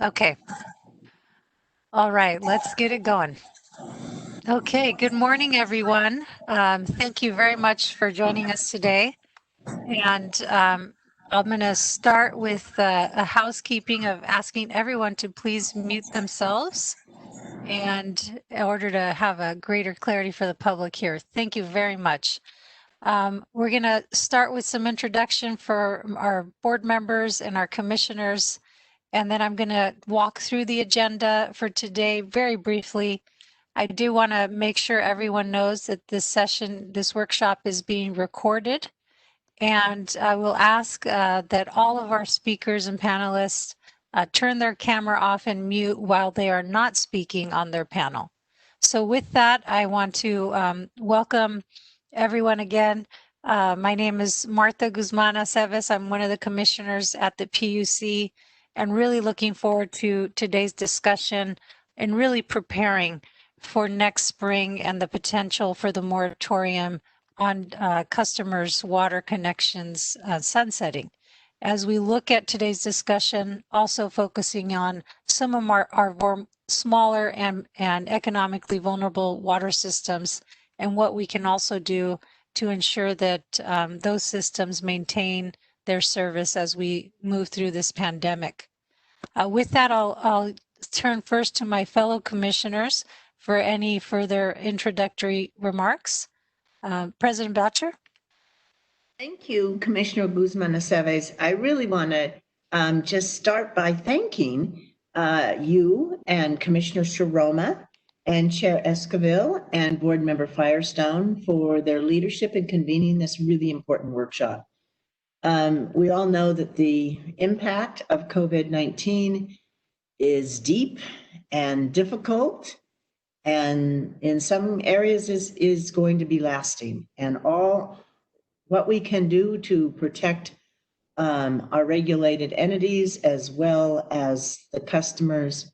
Okay. All right, let's get it going. Okay, good morning, everyone. Thank you very much for joining us today. And I'm going to start with a housekeeping of asking everyone to please mute themselves and in order to have a greater clarity for the public here. Thank you very much. We're going to start with some introduction for our board members and our commissioners. And then I'm going to walk through the agenda for today very briefly. I do want to make sure everyone knows that this workshop is being recorded. And I will ask that all of our speakers and panelists turn their camera off and mute while they are not speaking on their panel. So with that, I want to welcome everyone again. My name is Martha Guzman Aceves. I'm one of the commissioners at the PUC, and really looking forward to today's discussion and really preparing for next spring and the potential for the moratorium on customers' water connections sunsetting. As we look at today's discussion, also focusing on some of our more smaller and economically vulnerable water systems and what we can also do to ensure that those systems maintain their service as we move through this pandemic. With that, I'll turn first to my fellow commissioners for any further introductory remarks. President Boucher. Thank you, Commissioner Guzman Aceves. I really want to just start by thanking you and Commissioner Sharoma and Chair Esquivel and Board Member Firestone for their leadership in convening this really important workshop. We all know that the impact of COVID-19 is deep and difficult, and in some areas is going to be lasting. And all what we can do to protect our regulated entities as well as the customers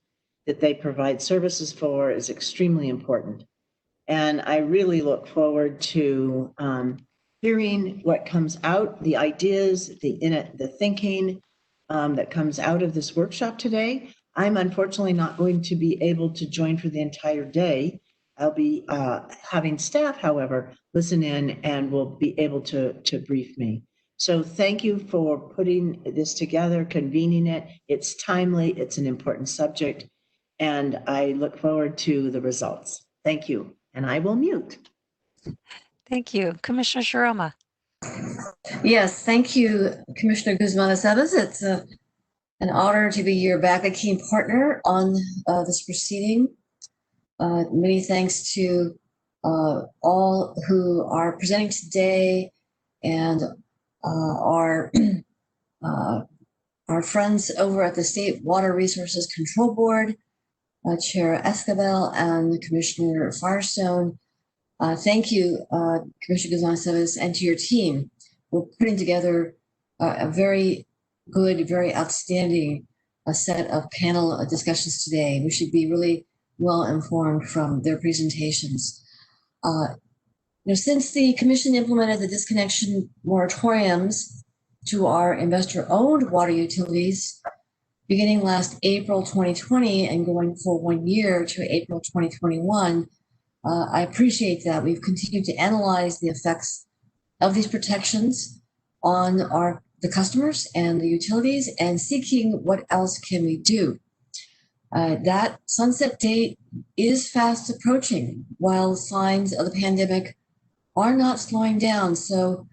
that they provide services for is extremely important. And I really look forward to hearing what comes out, the ideas, the thinking that comes out of this workshop today. I'm unfortunately not going to be able to join for the entire day. I'll be having staff, however, listen in and will be able to brief me. So thank you for putting this together, convening it. It's timely, it's an important subject, and I look forward to the results. Thank you, and I will mute. Thank you. Commissioner Sharoma. Yes, thank you, Commissioner Guzman Aceves. It's an honor to be your backup partner on this proceeding. Many thanks to all who are presenting today and our friends over at the State Water Resources Control Board, Chair Esquivel and Commissioner Firestone. Thank you, Commissioner Guzman Aceves, and to your team for putting together a very good, very outstanding set of panel discussions today. We should be really well informed from their presentations. Since the Commission implemented the disconnection moratoriums to our investor-owned water utilities beginning last April 2020 and going for 1 year to April 2021, I appreciate that we've continued to analyze the effects of these protections on the customers and the utilities and seeking what else can we do. That sunset date is fast approaching while signs of the pandemic are not slowing down. So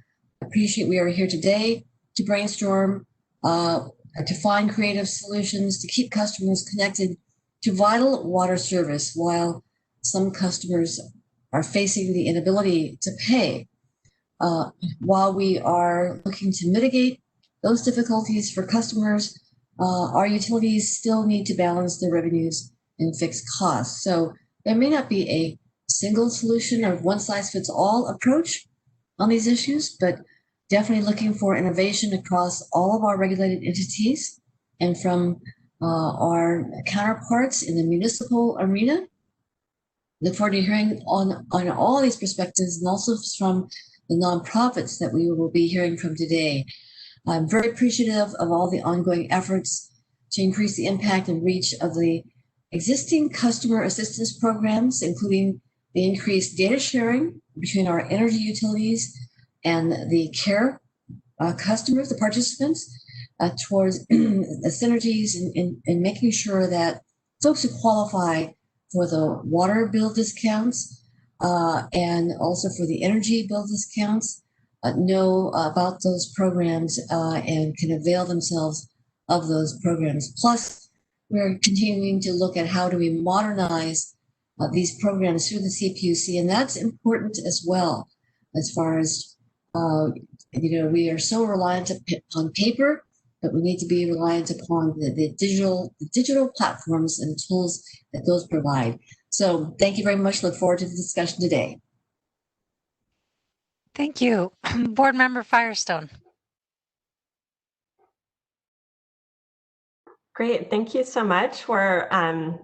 I appreciate we are here today to brainstorm, to find creative solutions to keep customers connected to vital water service while some customers are facing the inability to pay. While we are looking to mitigate those difficulties for customers, our utilities still need to balance their revenues and fixed costs. So there may not be a single solution or one-size-fits-all approach on these issues, but definitely looking for innovation across all of our regulated entities and from our counterparts in the municipal arena. Look forward to hearing on all these perspectives and also from the nonprofits that we will be hearing from today. I'm very appreciative of all the ongoing efforts to increase the impact and reach of the existing customer assistance programs, including the increased data sharing between our energy utilities and the care customers, the participants, towards the synergies in making sure that folks who qualify for the water bill discounts and also for the energy bill discounts know about those programs and can avail themselves of those programs. Plus, we're continuing to look at how do we modernize these programs through the CPUC, and that's important as well, as far as, we are so reliant on paper, but we need to be reliant upon the digital platforms and tools that those provide. So thank you very much. Look forward to the discussion today. Thank you. Board Member Firestone. Great, thank you so much. We're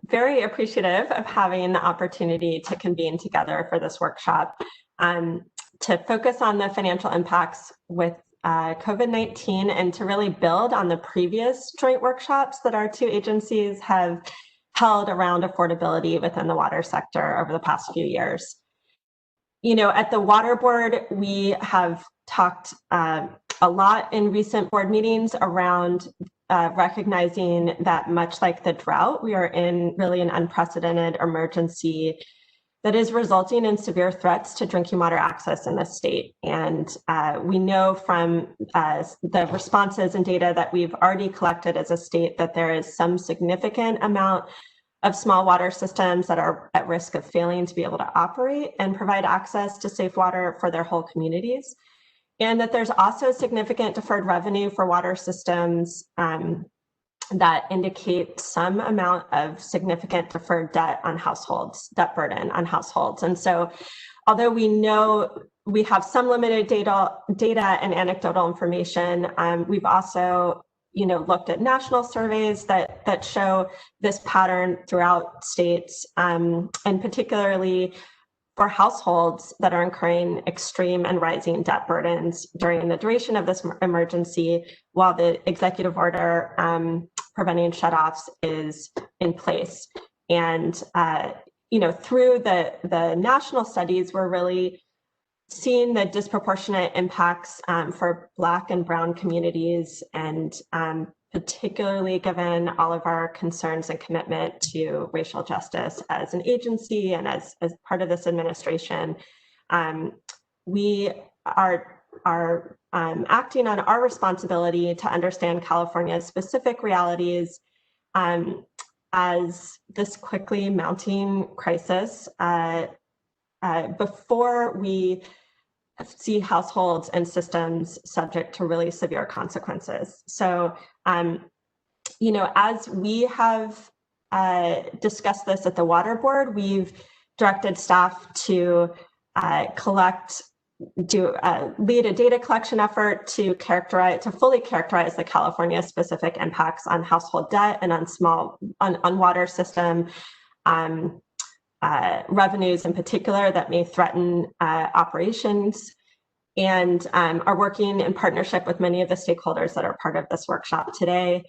very appreciative of having the opportunity to convene together for this workshop to focus on the financial impacts with COVID-19 and to really build on the previous joint workshops that our two agencies have held around affordability within the water sector over the past few years. At the Water Board, we have talked a lot in recent board meetings around recognizing that much like the drought, we are in really an unprecedented emergency that is resulting in severe threats to drinking water access in the state. And we know from the responses and data that we've already collected as a state that there is some significant amount of small water systems that are at risk of failing to be able to operate and provide access to safe water for their whole communities. And that there's also significant deferred revenue for water systems that indicate some amount of significant deferred debt on households, debt burden on households. And so, although we know we have some limited data and anecdotal information, we've also looked at national surveys that show this pattern throughout states, and particularly for households that are incurring extreme and rising debt burdens during the duration of this emergency, while the executive order preventing shutoffs is in place. And through the national studies, we're really seeing the disproportionate impacts for Black and Brown communities, and particularly given all of our concerns and commitment to racial justice as an agency and as part of this administration, we are acting on our responsibility to understand California's specific realities as this quickly mounting crisis before we see households and systems subject to really severe consequences. So, as we have discussed this at the Water Board, we've directed staff to lead a data collection effort to fully characterize the California specific impacts on household debt and on water system revenues in particular that may threaten operations, and are working in partnership with many of the stakeholders that are part of this workshop today.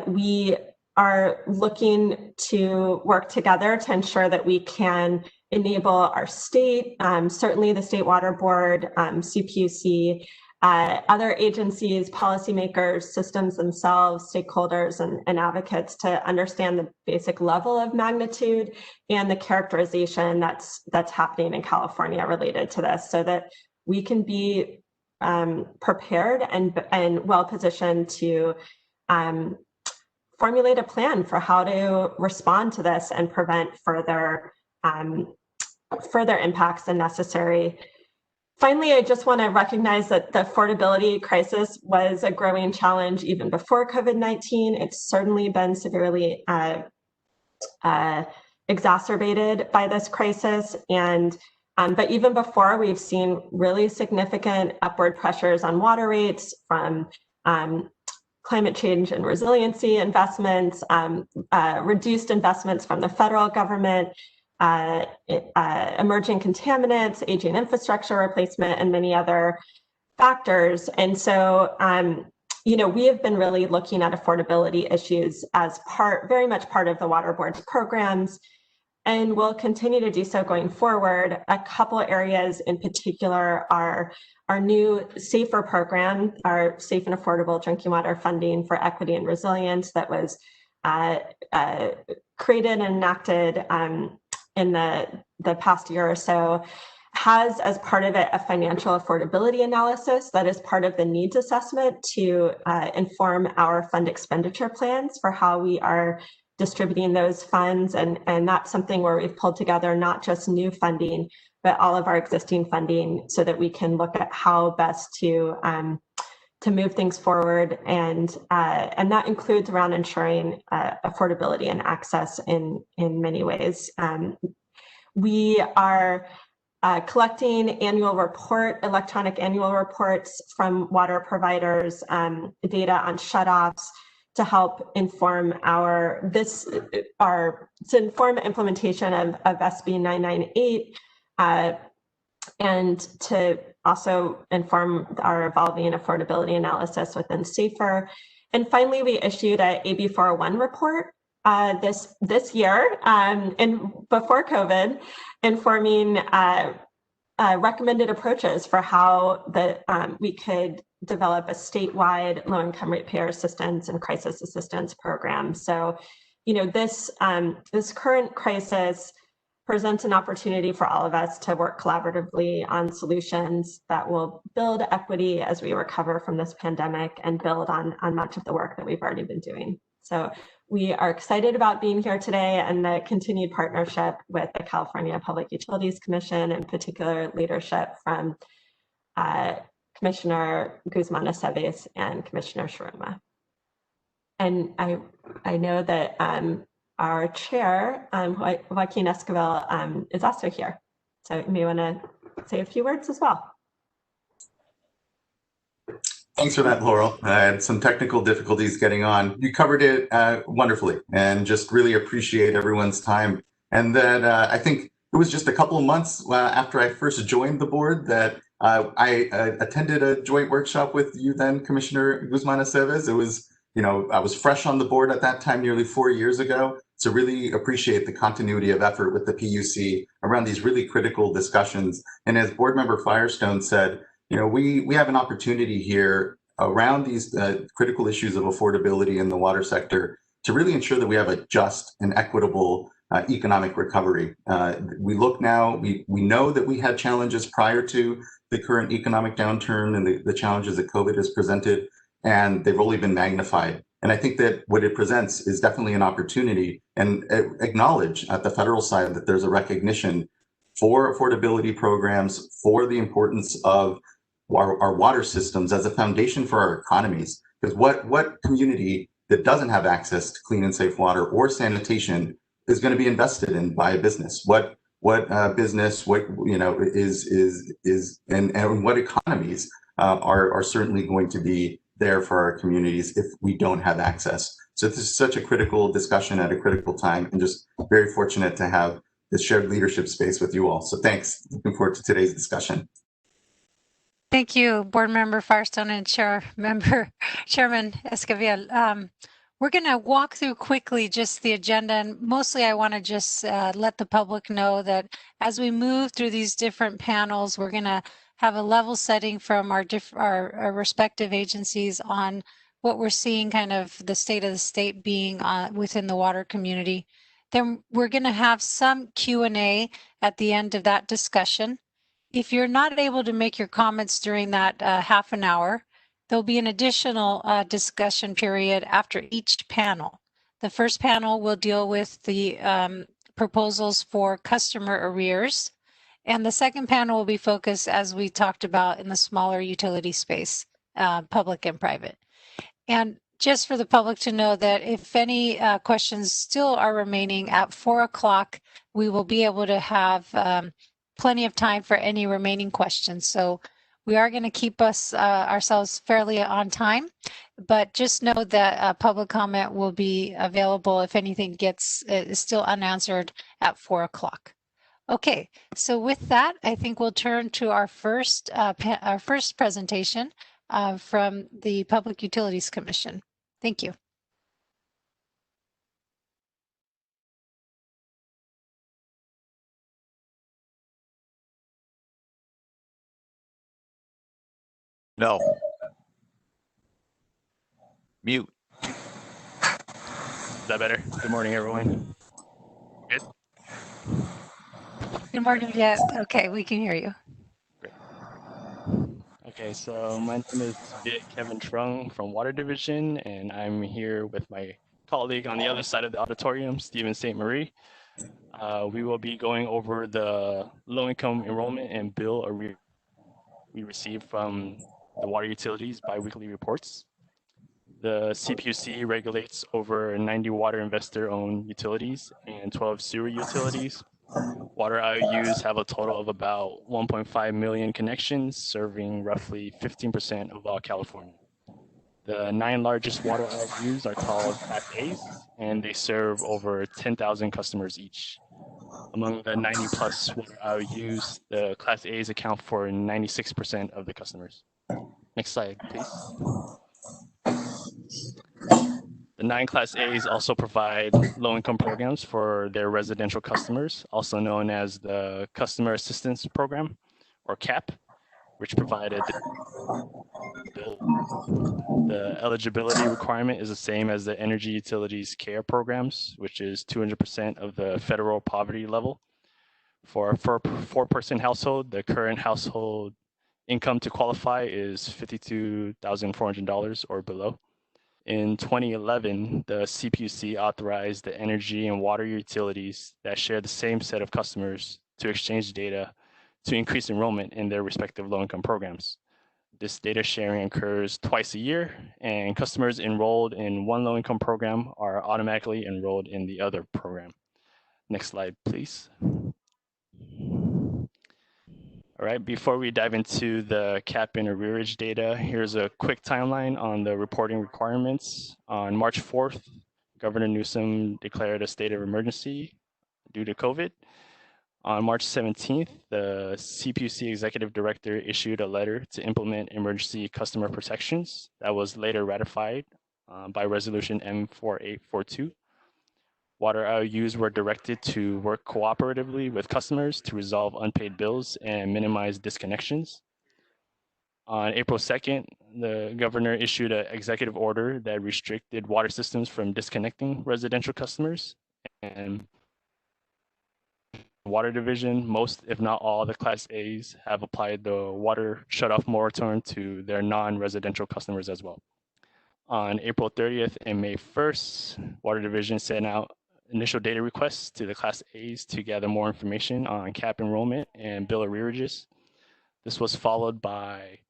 We are looking to work together to ensure that we can enable our state, certainly the State Water Board, CPUC, other agencies, policymakers, systems themselves, stakeholders, and advocates to understand the basic level of magnitude and the characterization that's happening in California related to this, so that we can be prepared and well positioned to formulate a plan for how to respond to this and prevent further impacts than necessary. Finally, I just want to recognize that the affordability crisis was a growing challenge even before COVID-19. It's certainly been severely exacerbated by this crisis. But even before, we've seen really significant upward pressures on water rates from climate change and resiliency investments, reduced investments from the federal government, emerging contaminants, aging infrastructure replacement, and many other factors. And so we have been really looking at affordability issues as very much part of the Water Board's programs, and we'll continue to do so going forward. A couple areas in particular are our new SAFER program, our Safe and Affordable Drinking Water Funding for Equity and Resilience, that was created and enacted in the past year or so, has as part of it a financial affordability analysis that is part of the needs assessment to inform our fund expenditure plans for how we are distributing those funds. And that's something where we've pulled together not just new funding, but all of our existing funding so that we can look at how best to move things forward. And that includes around ensuring affordability and access in many ways. We are collecting electronic annual reports from water providers, data on shutoffs to help inform implementation of SB 998 and to also inform our evolving affordability analysis within SAFER. And finally, we issued a AB 401 report this year and before COVID, informing recommended approaches for how we could develop a statewide low-income ratepayer assistance and crisis assistance program. So, this current crisis presents an opportunity for all of us to work collaboratively on solutions that will build equity as we recover from this pandemic and build on much of the work that we've already been doing. So we are excited about being here today and the continued partnership with the California Public Utilities Commission, in particular leadership from Commissioner Guzman-Aceves and Commissioner Shiroma. And I know that our chair, Joaquin Esquivel, is also here. So you may want to say a few words as well. Thanks for that, Laurel. I had some technical difficulties getting on. You covered it wonderfully, and just really appreciate everyone's time. And that I think it was just a couple of months after I first joined the board that I attended a joint workshop with you then, Commissioner Guzman-Aceves. It was, I was fresh on the board at that time, nearly 4 years ago. So really appreciate the continuity of effort with the PUC around these really critical discussions. And as Board Member Firestone said, we have an opportunity here around these critical issues of affordability in the water sector to really ensure that we have a just and equitable economic recovery. We look now, we know that we had challenges prior to the current economic downturn and the challenges that COVID has presented, and they've only been magnified. And I think that what it presents is definitely an opportunity, and acknowledge at the federal side that there's a recognition for affordability programs, for the importance of our water systems as a foundation for our economies. Because what community that doesn't have access to clean and safe water or sanitation is going to be invested in by a business? What business, and what economies are certainly going to be there for our communities if we don't have access. So this is such a critical discussion at a critical time, and just very fortunate to have this shared leadership space with you all. So thanks. Looking forward to today's discussion. Thank you, Board Member Firestone and Chairman Esquivel. We're going to walk through quickly just the agenda, and mostly I want to just let the public know that as we move through these different panels, we're going to have a level setting from our respective agencies on what we're seeing, kind of the state of the state being within the water community. Then we're going to have some Q&A at the end of that discussion. If you're not able to make your comments during that half an hour, there'll be an additional discussion period after each panel. The first panel will deal with the proposals for customer arrears. And the second panel will be focused, as we talked about, in the smaller utility space, public and private. And just for the public to know that if any questions still are remaining at 4 o'clock, we will be able to have plenty of time for any remaining questions. So we are going to keep ourselves fairly on time, but just know that public comment will be available if anything is still unanswered at 4 o'clock. Okay, so with that, I think we'll turn to our first presentation from the Public Utilities Commission. Thank you. No. Mute. Is that better? Good morning, everyone. Good? Good morning. Yeah. Okay, we can hear you. Great. Okay, so my name is Viet Kevin Trung from Water Division, and I'm here with my colleague on the other side of the auditorium, Stephen St. Marie. We will be going over the low-income enrollment and bill arrears we received from the water utilities biweekly reports. The CPUC regulates over 90 water investor-owned utilities and 12 sewer utilities. Water IOUs have a total of about 1.5 million connections, serving roughly 15% of all California. The 9 largest water IOUs are called Class A's, and they serve over 10,000 customers each. Among the 90 plus water IOUs, the Class A's account for 96% of the customers. Next slide, please. The 9 Class A's also provide low-income programs for their residential customers, also known as the Customer Assistance Program, or CAP, which provided the eligibility requirement is the same as the Energy Utilities Care Programs, which is 200% of the federal poverty level. For a 4-person household, the current household income to qualify is $52,400 or below. In 2011, the CPUC authorized the energy and water utilities that share the same set of customers to exchange data to increase enrollment in their respective low-income programs. This data sharing occurs twice a year, and customers enrolled in one low-income program are automatically enrolled in the other program. Next slide, please. All right, before we dive into the CAP and arrearage data, here's a quick timeline on the reporting requirements. On March 4th, Governor Newsom declared a state of emergency due to COVID. On March 17th, the CPUC executive director issued a letter to implement emergency customer protections that was later ratified by resolution M4842. Water IOUs were directed to work cooperatively with customers to resolve unpaid bills and minimize disconnections. On April 2nd, the governor issued an executive order that restricted water systems from disconnecting residential customers. And Water Division, most, if not all, the Class A's have applied the water shutoff moratorium to their non-residential customers as well. On April 30th and May 1st, Water Division sent out initial data requests to the Class A's to gather more information on CAP enrollment and bill arrearages. This was followed by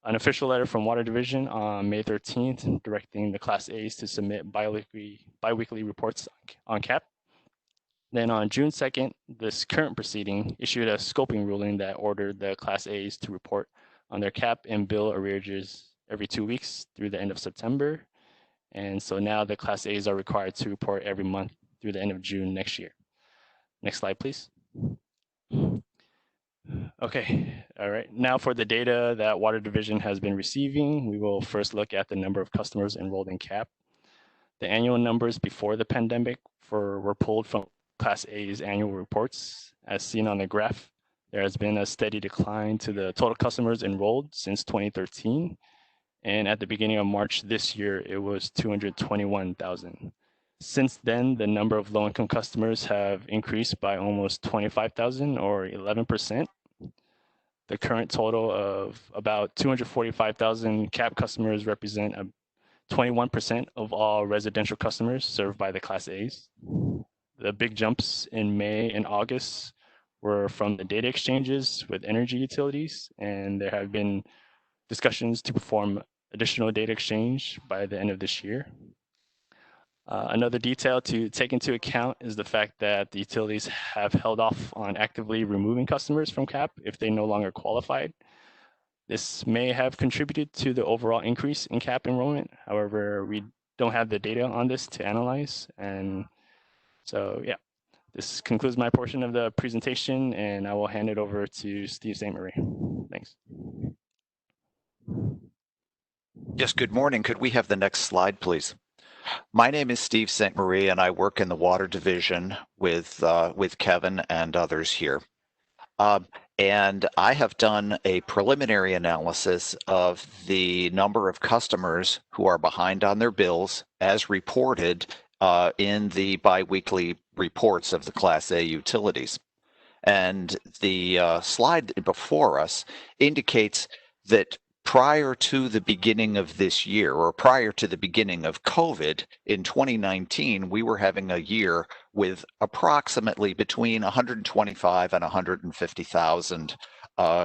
an official letter from Water Division on May 13th, directing the Class A's to submit biweekly reports on CAP. Then on June 2nd, this current proceeding issued a scoping ruling that ordered the Class A's to report on their CAP and bill arrearages every 2 weeks through the end of September. And so now the Class A's are required to report every month through the end of June next year. Next slide, please. Okay, all right. Now for the data that Water Division has been receiving, we will first look at the number of customers enrolled in CAP. The annual numbers before the pandemic were pulled from Class A's annual reports. As seen on the graph, there has been a steady decline to the total customers enrolled since 2013. And at the beginning of March this year, it was 221,000. Since then, the number of low-income customers have increased by almost 25,000 or 11%. The current total of about 245,000 CAP customers represent 21% of all residential customers served by the Class A's. The big jumps in May and August were from the data exchanges with energy utilities, and there have been discussions to perform additional data exchange by the end of this year. Another detail to take into account is the fact that the utilities have held off on actively removing customers from CAP if they no longer qualified. This may have contributed to the overall increase in CAP enrollment. However, we don't have the data on this to analyze. And so, yeah, this concludes my portion of the presentation, and I will hand it over to Steve St. Marie. Thanks. Yes, good morning. Could we have the next slide, please? My name is Steve St. Marie, and I work in the water division with Kevin and others here. And I have done a preliminary analysis of the number of customers who are behind on their bills as reported in the biweekly reports of the Class A utilities. And the slide before us indicates that prior to the beginning of this year, or prior to the beginning of COVID in 2019, we were having a year with approximately between 125 and 150,000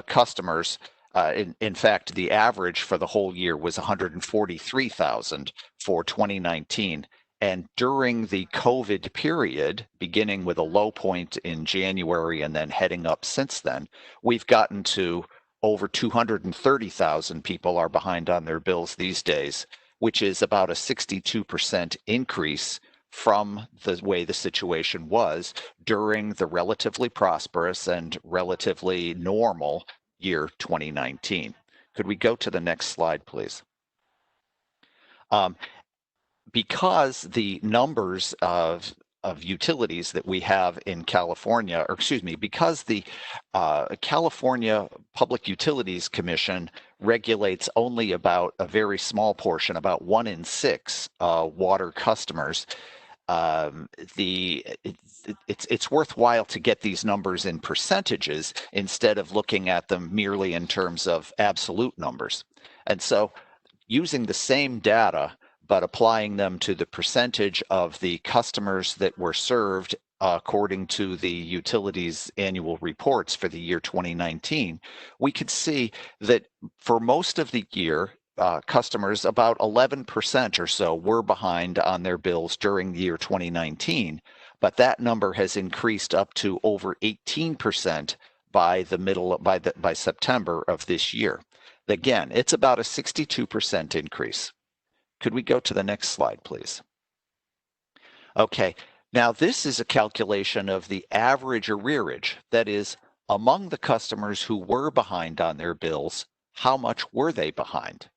customers. In fact, the average for the whole year was 143,000 for 2019. And during the COVID period, beginning with a low point in January and then heading up since then, we've gotten to over 230,000 people are behind on their bills these days, which is about a 62% increase from the way the situation was during the relatively prosperous and relatively normal year 2019. Could we go to the next slide, please? Because the numbers of utilities that we have in California, or excuse me, because the California Public Utilities Commission regulates only about a very small portion, about 1 in 6 water customers, it's worthwhile to get these numbers in percentages instead of looking at them merely in terms of absolute numbers. And so using the same data, but applying them to the percentage of the customers that were served according to the utilities annual reports for the year 2019, we could see that for most of the year, customers, about 11% or so, were behind on their bills during the year 2019, but that number has increased up to over 18% by September of this year. Again, it's about a 62% increase. Could we go to the next slide, please? Okay, now this is a calculation of the average arrearage. That is, among the customers who were behind on their bills, how much were they behind?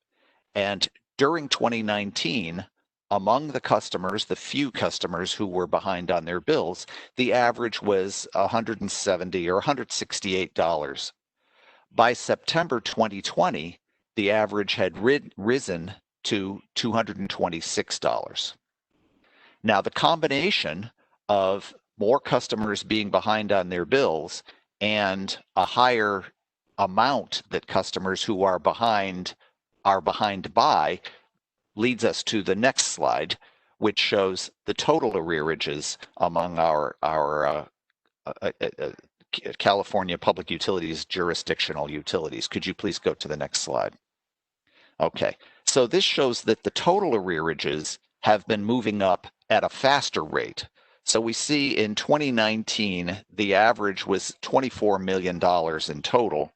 And during 2019, among the customers, the few customers who were behind on their bills, the average was $170 or $168. By September 2020, the average had risen to $226. Now, the combination of more customers being behind on their bills and a higher amount that customers who are behind by leads us to the next slide, which shows the total arrearages among our California Public Utilities jurisdictional utilities. Could you please go to the next slide? Okay, so this shows that the total arrearages have been moving up at a faster rate. So we see in 2019, the average was $24 million in total,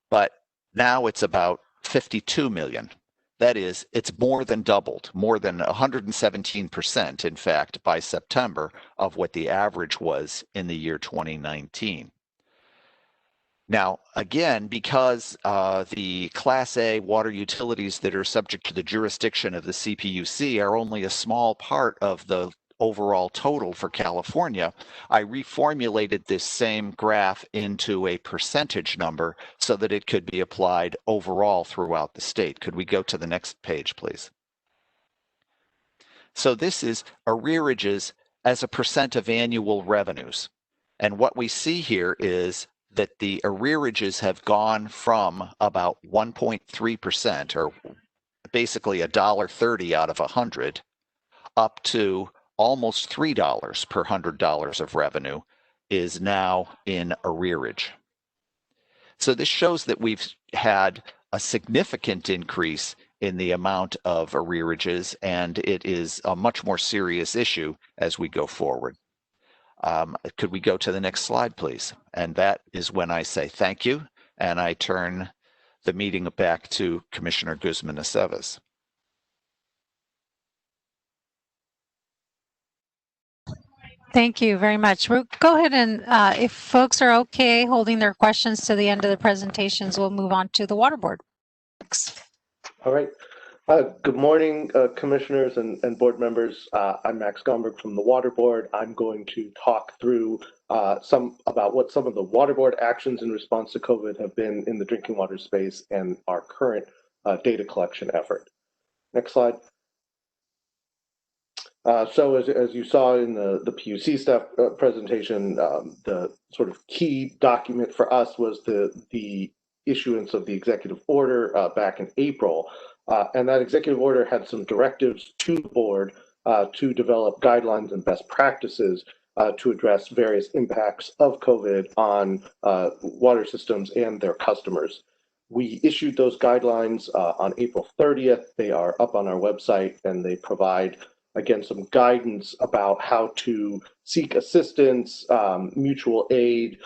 but now it's about $52 million. That is, it's more than doubled, more than 117%, in fact, by September of what the average was in the year 2019. Now, again, because the Class A water utilities that are subject to the jurisdiction of the CPUC are only a small part of the overall total for California, I reformulated this same graph into a percentage number so that it could be applied overall throughout the state. Could we go to the next page, please? So this is arrearages as a percent of annual revenues. And what we see here is that the arrearages have gone from about 1.3%, or basically $1.30 out of 100, up to almost $3 per $100 of revenue is now in arrearage. So this shows that we've had a significant increase in the amount of arrearages, and it is a much more serious issue as we go forward. Could we go to the next slide, please? And that is when I say thank you, and I turn the meeting back to Commissioner Guzman-Aceves. Thank you very much. We'll go ahead and if folks are okay holding their questions to the end of the presentations, we'll move on to the Water Board. Thanks. All right. Good morning, commissioners and board members. I'm Max Gomberg from the Water Board. I'm going to talk through about what some of the Water Board actions in response to COVID have been in the drinking water space and our current data collection effort. Next slide. So as you saw in the PUC staff presentation, the sort of key document for us was the issuance of the executive order back in April. And that executive order had some directives to the board to develop guidelines and best practices to address various impacts of COVID on water systems and their customers. We issued those guidelines on April 30th. They are up on our website, and they provide, again, some guidance about how to seek assistance, mutual aid,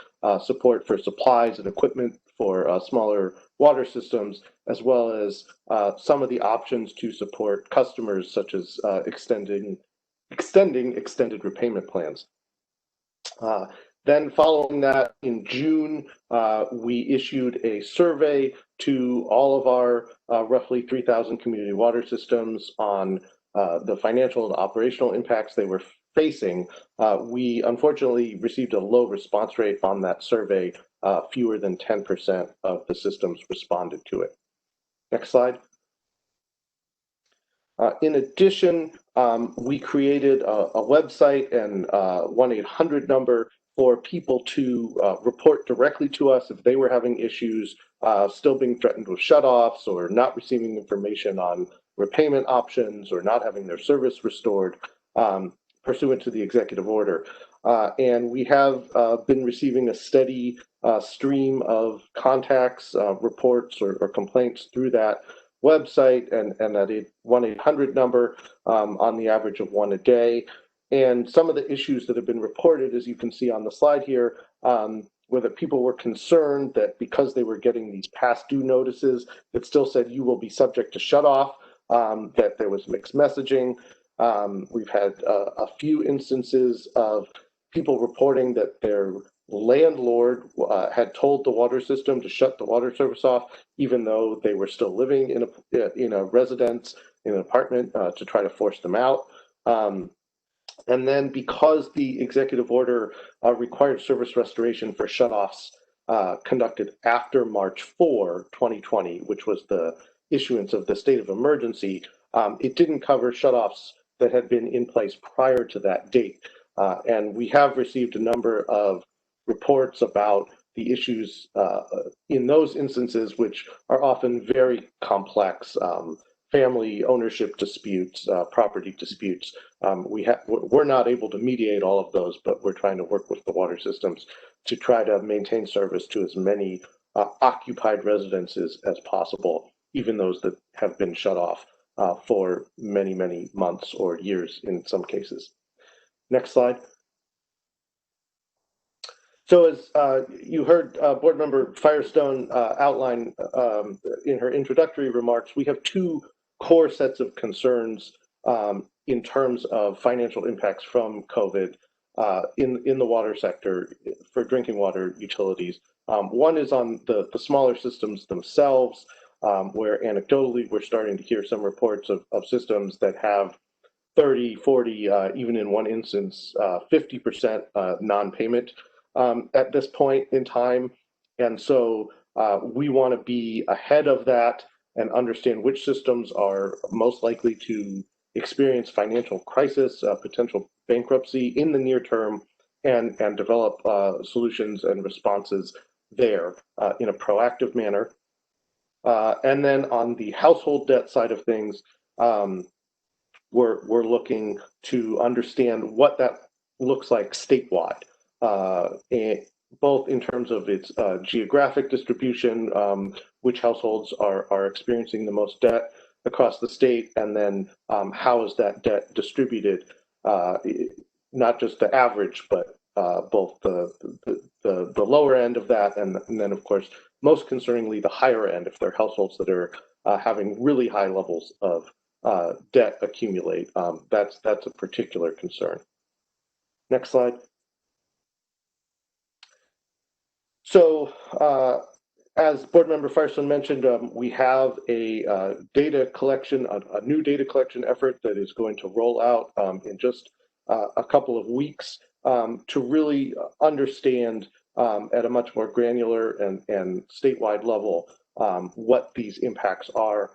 support for supplies and equipment for smaller water systems, as well as some of the options to support customers, such as extending extended repayment plans. Then following that, in June, we issued a survey to all of our roughly 3,000 community water systems on the financial and operational impacts they were facing. We unfortunately received a low response rate on that survey. Fewer than 10% of the systems responded to it. Next slide. In addition, we created a website and 1-800 number for people to report directly to us if they were having issues, still being threatened with shutoffs or not receiving information on repayment options or not having their service restored pursuant to the executive order. And we have been receiving a steady stream of contacts, reports, or complaints through that website and that 1-800 number on the average of one a day. And some of the issues that have been reported, as you can see on the slide here, were that people were concerned that because they were getting these past due notices that still said you will be subject to shut off, that there was mixed messaging. We've had a few instances of people reporting that their landlord had told the water system to shut the water service off, even though they were still living in a residence, in an apartment, to try to force them out. And then because the executive order required service restoration for shutoffs conducted after March 4, 2020, which was the issuance of the state of emergency, it didn't cover shutoffs that had been in place prior to that date. And we have received a number of reports about the issues in those instances, which are often very complex. Family ownership disputes, property disputes. We're not able to mediate all of those, but we're trying to work with the water systems to try to maintain service to as many occupied residences as possible, even those that have been shut off for many, many months or years in some cases. Next slide. So as you heard Board Member Firestone outline in her introductory remarks, we have two core sets of concerns in terms of financial impacts from COVID in the water sector for drinking water utilities. One is on the smaller systems themselves, where anecdotally we're starting to hear some reports of systems that have 30, 40, even in one instance, 50% non-payment at this point in time. And so we want to be ahead of that and understand which systems are most likely to experience financial crisis, potential bankruptcy in the near term, and develop solutions and responses there in a proactive manner. And then on the household debt side of things, we're looking to understand what that looks like statewide, both in terms of its geographic distribution, which households are experiencing the most debt across the state, and then how is that debt distributed, not just the average, but both the lower end of that, and then of course, most concerningly, the higher end, if they're households that are having really high levels of debt accumulate. That's a particular concern. Next slide. So as Board Member Firestone mentioned, we have a data collection, a new data collection effort that is going to roll out in just a couple of weeks to really understand at a much more granular and statewide level what these impacts are.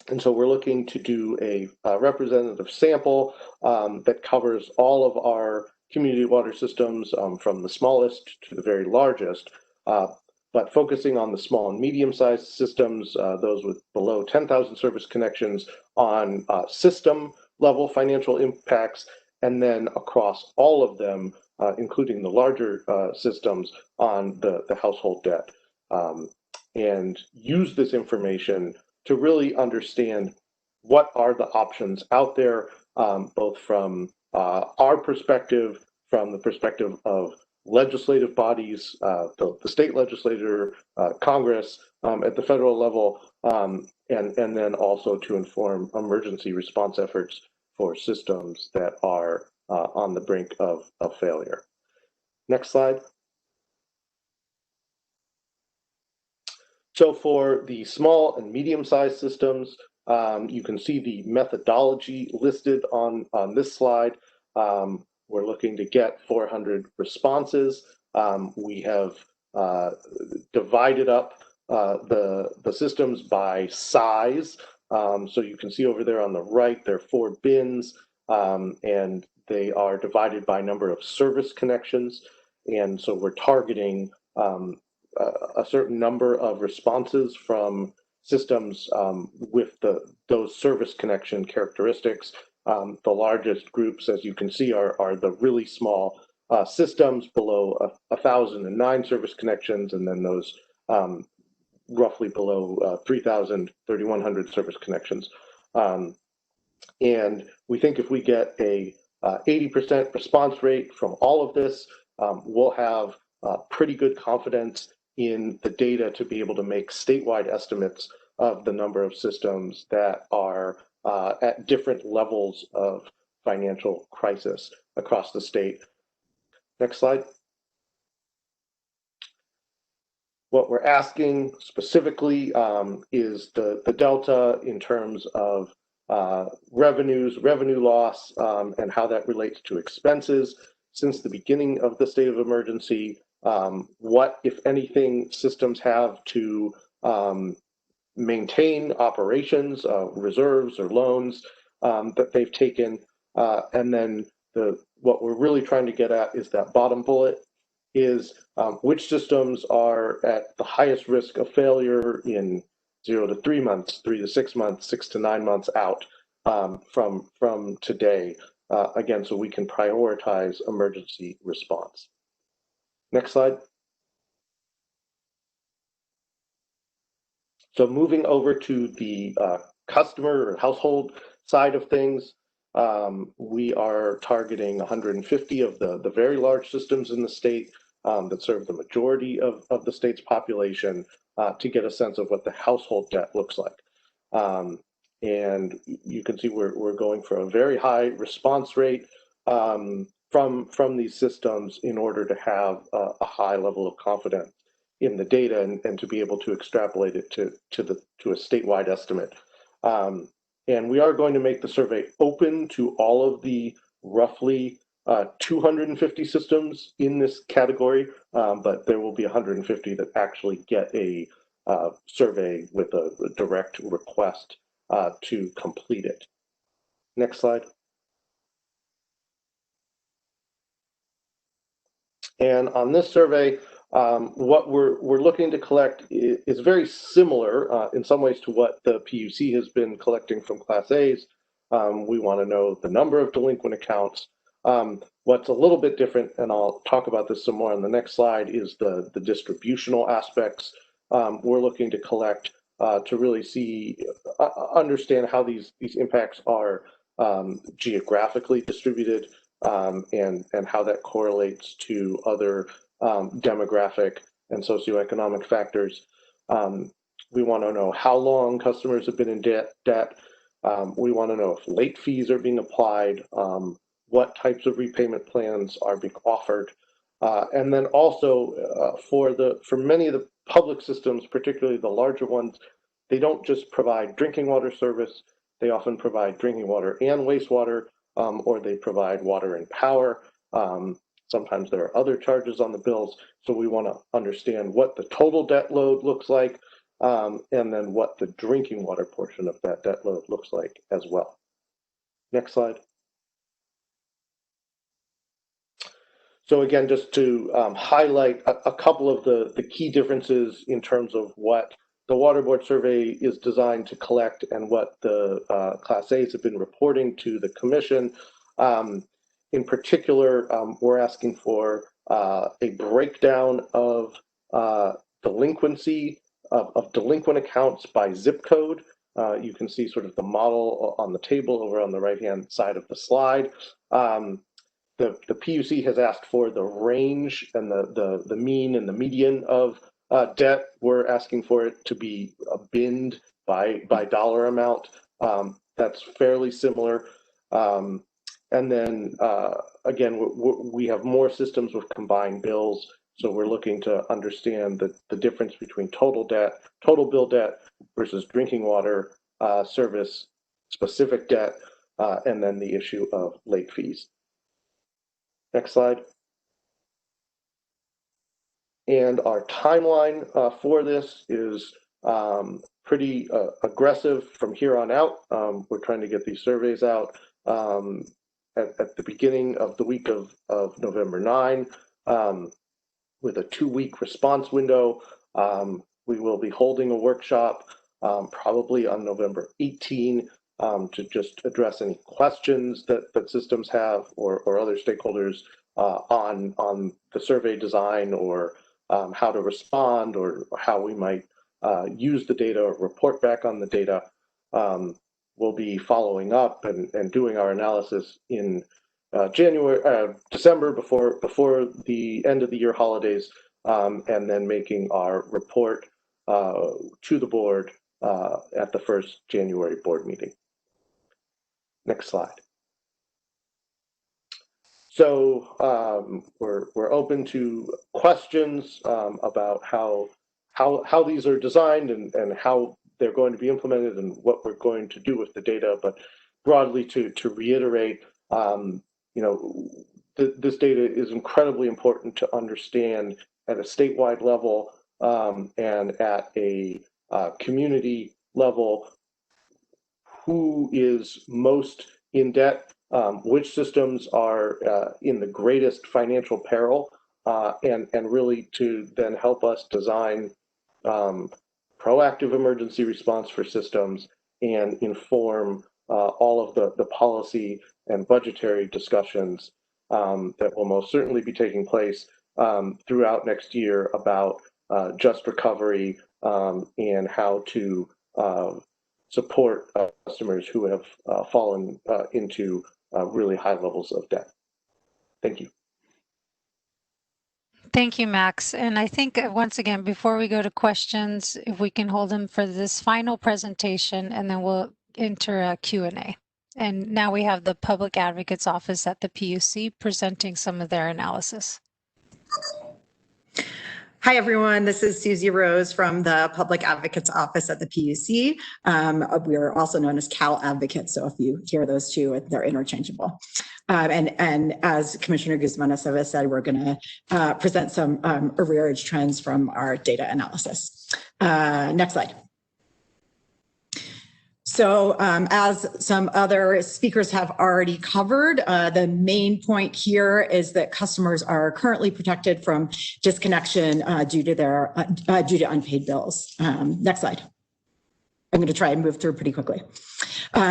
And so we're looking to do a representative sample that covers all of our community water systems from the smallest to the very largest, but focusing on the small and medium-sized systems, those with below 10,000 service connections, on system-level financial impacts, and then across all of them, including the larger systems, on the household debt, and use this information to really understand what are the options out there, both from our perspective, from the perspective of legislative bodies, the state legislature, Congress, at the federal level, and then also to inform emergency response efforts for systems that are on the brink of failure. Next slide. So for the small and medium-sized systems, you can see the methodology listed on this slide. We're looking to get 400 responses. We have divided up the systems by size. So you can see over there on the right, there are 4 bins, and they are divided by number of service connections. And so we're targeting a certain number of responses from systems with those service connection characteristics. The largest groups, as you can see, are the really small systems below 1,009 service connections, and then those roughly below 3,100 service connections. And we think if we get a 80% response rate from all of this, we'll have pretty good confidence in the data to be able to make statewide estimates of the number of systems that are at different levels of financial crisis across the state. Next slide. What we're asking specifically is the delta in terms of revenue loss, and how that relates to expenses since the beginning of the state of emergency. What, if anything, systems have to maintain operations, reserves or loans that they've taken. And then what we're really trying to get at is that bottom bullet is which systems are at the highest risk of failure in 0 to 3 months, 3 to 6 months, 6 to 9 months out from today. Again, so we can prioritize emergency response. Next slide. So moving over to the customer or household side of things, we are targeting 150 of the very large systems in the state that serve the majority of the state's population to get a sense of what the household debt looks like. And you can see we're going for a very high response rate from these systems in order to have a high level of confidence in the data and to be able to extrapolate it to a statewide estimate. And we are going to make the survey open to all of the roughly 250 systems in this category, but there will be 150 that actually get a survey with a direct request to complete it. Next slide. And on this survey, what we're looking to collect is very similar in some ways to what the PUC has been collecting from Class A's. We want to know the number of delinquent accounts. What's a little bit different, and I'll talk about this some more on the next slide, is the distributional aspects. We're looking to collect to really understand how these impacts are geographically distributed, and how that correlates to other demographic and socioeconomic factors. We want to know how long customers have been in debt. We want to know if late fees are being applied, what types of repayment plans are being offered, and then also for many of the public systems, particularly the larger ones, they don't just provide drinking water service, they often provide drinking water and wastewater, or they provide water and power. Sometimes there are other charges on the bills, so we want to understand what the total debt load looks like, and then what the drinking water portion of that debt load looks like as well. Next slide. So again, just to highlight a couple of the key differences in terms of what the Water Board survey is designed to collect and what the Class A's have been reporting to the Commission. In particular, we're asking for a breakdown of delinquency, of delinquent accounts by zip code. You can see sort of the model on the table over on the right-hand side of the slide. The PUC has asked for the range and the mean and the median of debt. We're asking for it to be binned by dollar amount. That's fairly similar. And then again, we have more systems with combined bills. So we're looking to understand the difference between total debt, total bill debt versus drinking water service specific debt, and then the issue of late fees. Next slide. And our timeline for this is pretty aggressive from here on out. We're trying to get these surveys out at the beginning of the week of November 9, with a 2-week response window. We will be holding a workshop probably on November 18 to just address any questions that systems have or other stakeholders on the survey design, or how to respond, or how we might use the data or report back on the data. We'll be following up and doing our analysis in December before the end of the year holidays, and then making our report to the board at the first January board meeting. Next slide. So we're open to questions about how these are designed and how they're going to be implemented and what we're going to do with the data. But broadly, to reiterate, this data is incredibly important to understand at a statewide level and at a community level. Who is most in debt? Which systems are in the greatest financial peril, and really to then help us design proactive emergency response for systems and inform all of the policy and budgetary discussions that will most certainly be taking place throughout next year about just recovery and how to support customers who have fallen into really high levels of debt. Thank you. Thank you, Max. And I think once again, before we go to questions, if we can hold them for this final presentation, and then we'll enter a Q&A. And now we have the Public Advocate's Office at the PUC presenting some of their analysis. Hi, everyone. This is Susie Rose from the Public Advocate's Office at the PUC. We are also known as Cal Advocates, so if you hear those two, they're interchangeable. And as Commissioner Guzman-Aceves said, we're going to present some arrearage trends from our data analysis. Next slide. So as some other speakers have already covered, the main point here is that customers are currently protected from disconnection due to unpaid bills. Next slide. I'm going to try and move through pretty quickly.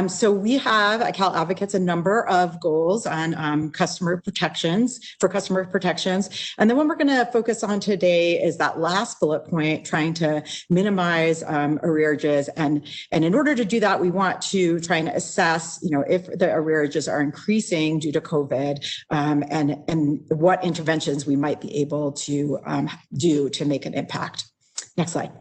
So we have at Cal Advocates a number of goals on customer protections. And the one we're going to focus on today is that last bullet point, trying to minimize arrearages. And in order to do that, we want to try and assess, if the arrearages are increasing due to COVID, and what interventions we might be able to do to make an impact. Next slide.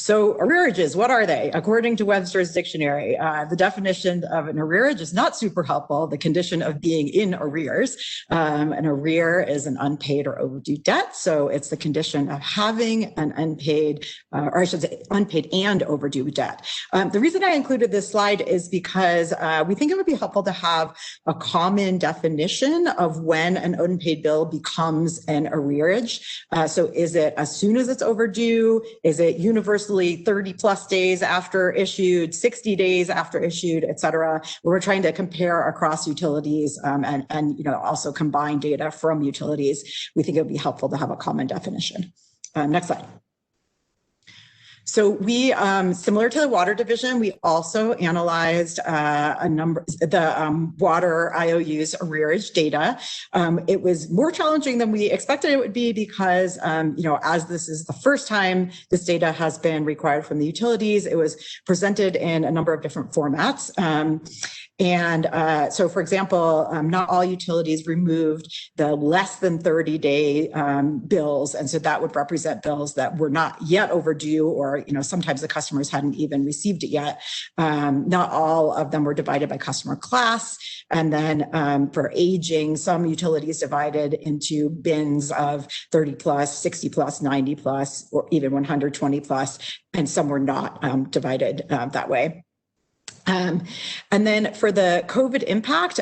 So arrearages, what are they? According to Webster's dictionary, the definition of an arrearage is not super helpful. The condition of being in arrears. An arrear is an unpaid or overdue debt. So it's the condition of having an unpaid, or I should say unpaid and overdue debt. The reason I included this slide is because we think it would be helpful to have a common definition of when an unpaid bill becomes an arrearage. So is it as soon as it's overdue? Is it universally 30 plus days after issued, 60 days after issued, et cetera? We're trying to compare across utilities and also combine data from utilities. We think it would be helpful to have a common definition. Next slide. So we, similar to the water division, we also analyzed the water IOUs arrearage data. It was more challenging than we expected it would be because, as this is the first time this data has been required from the utilities, it was presented in a number of different formats. So, for example, not all utilities removed the less than 30-day bills. And so that would represent bills that were not yet overdue, or, sometimes the customers hadn't even received it yet. Not all of them were divided by customer class. And then for aging, some utilities divided into bins of 30 plus, 60 plus, 90 plus, or even 120 plus, and some were not divided that way. And then for the COVID impact,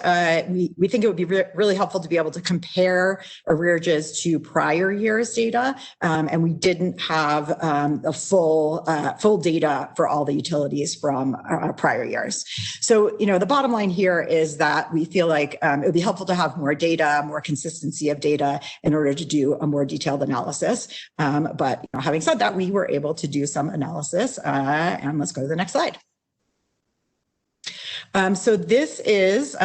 we think it would be really helpful to be able to compare arrearages to prior years data. And we didn't have the full data for all the utilities from prior years. So, the bottom line here is that we feel like it would be helpful to have more data, more consistency of data in order to do a more detailed analysis. But having said that, we were able to do some analysis, and let's go to the next slide. So this is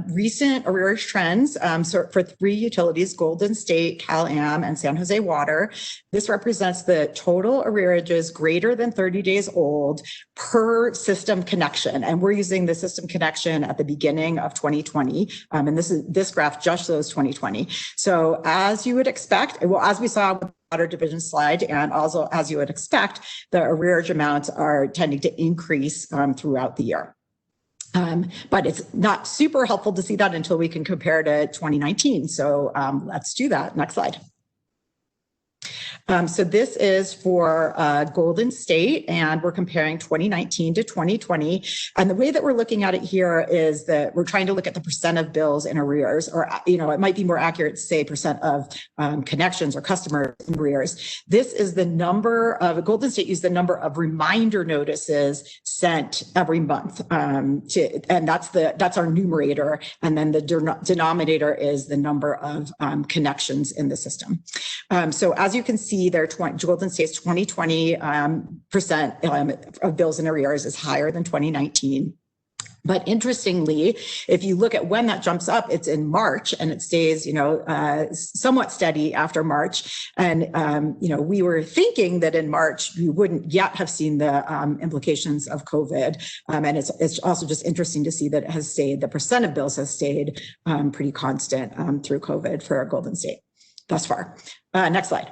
recent arrearage trends for 3 utilities, Golden State, Cal-Am, and San Jose Water. This represents the total arrearages greater than 30 days old per system connection. And we're using the system connection at the beginning of 2020. And this graph just shows 2020. So as you would expect, well, as we saw with the water division slide, and also as you would expect, the arrearage amounts are tending to increase throughout the year. But it's not super helpful to see that until we can compare to 2019. So let's do that. Next slide. So this is for Golden State, and we're comparing 2019 to 2020. And the way that we're looking at it here is that we're trying to look at the percent of bills in arrears, or, it might be more accurate to say percent of connections or customer in arrears. This is the number of, Golden State used the number of reminder notices sent every month. And that's our numerator. And then the denominator is the number of connections in the system. So as you can see, their Golden State's 2020 percent of bills in arrears is higher than 2019. But interestingly, if you look at when that jumps up, it's in March, and it stays, somewhat steady after March. And, we were thinking that in March, we wouldn't yet have seen the implications of COVID. And it's also just interesting to see that it has stayed, the percent of bills has stayed pretty constant through COVID for Golden State thus far. Next slide.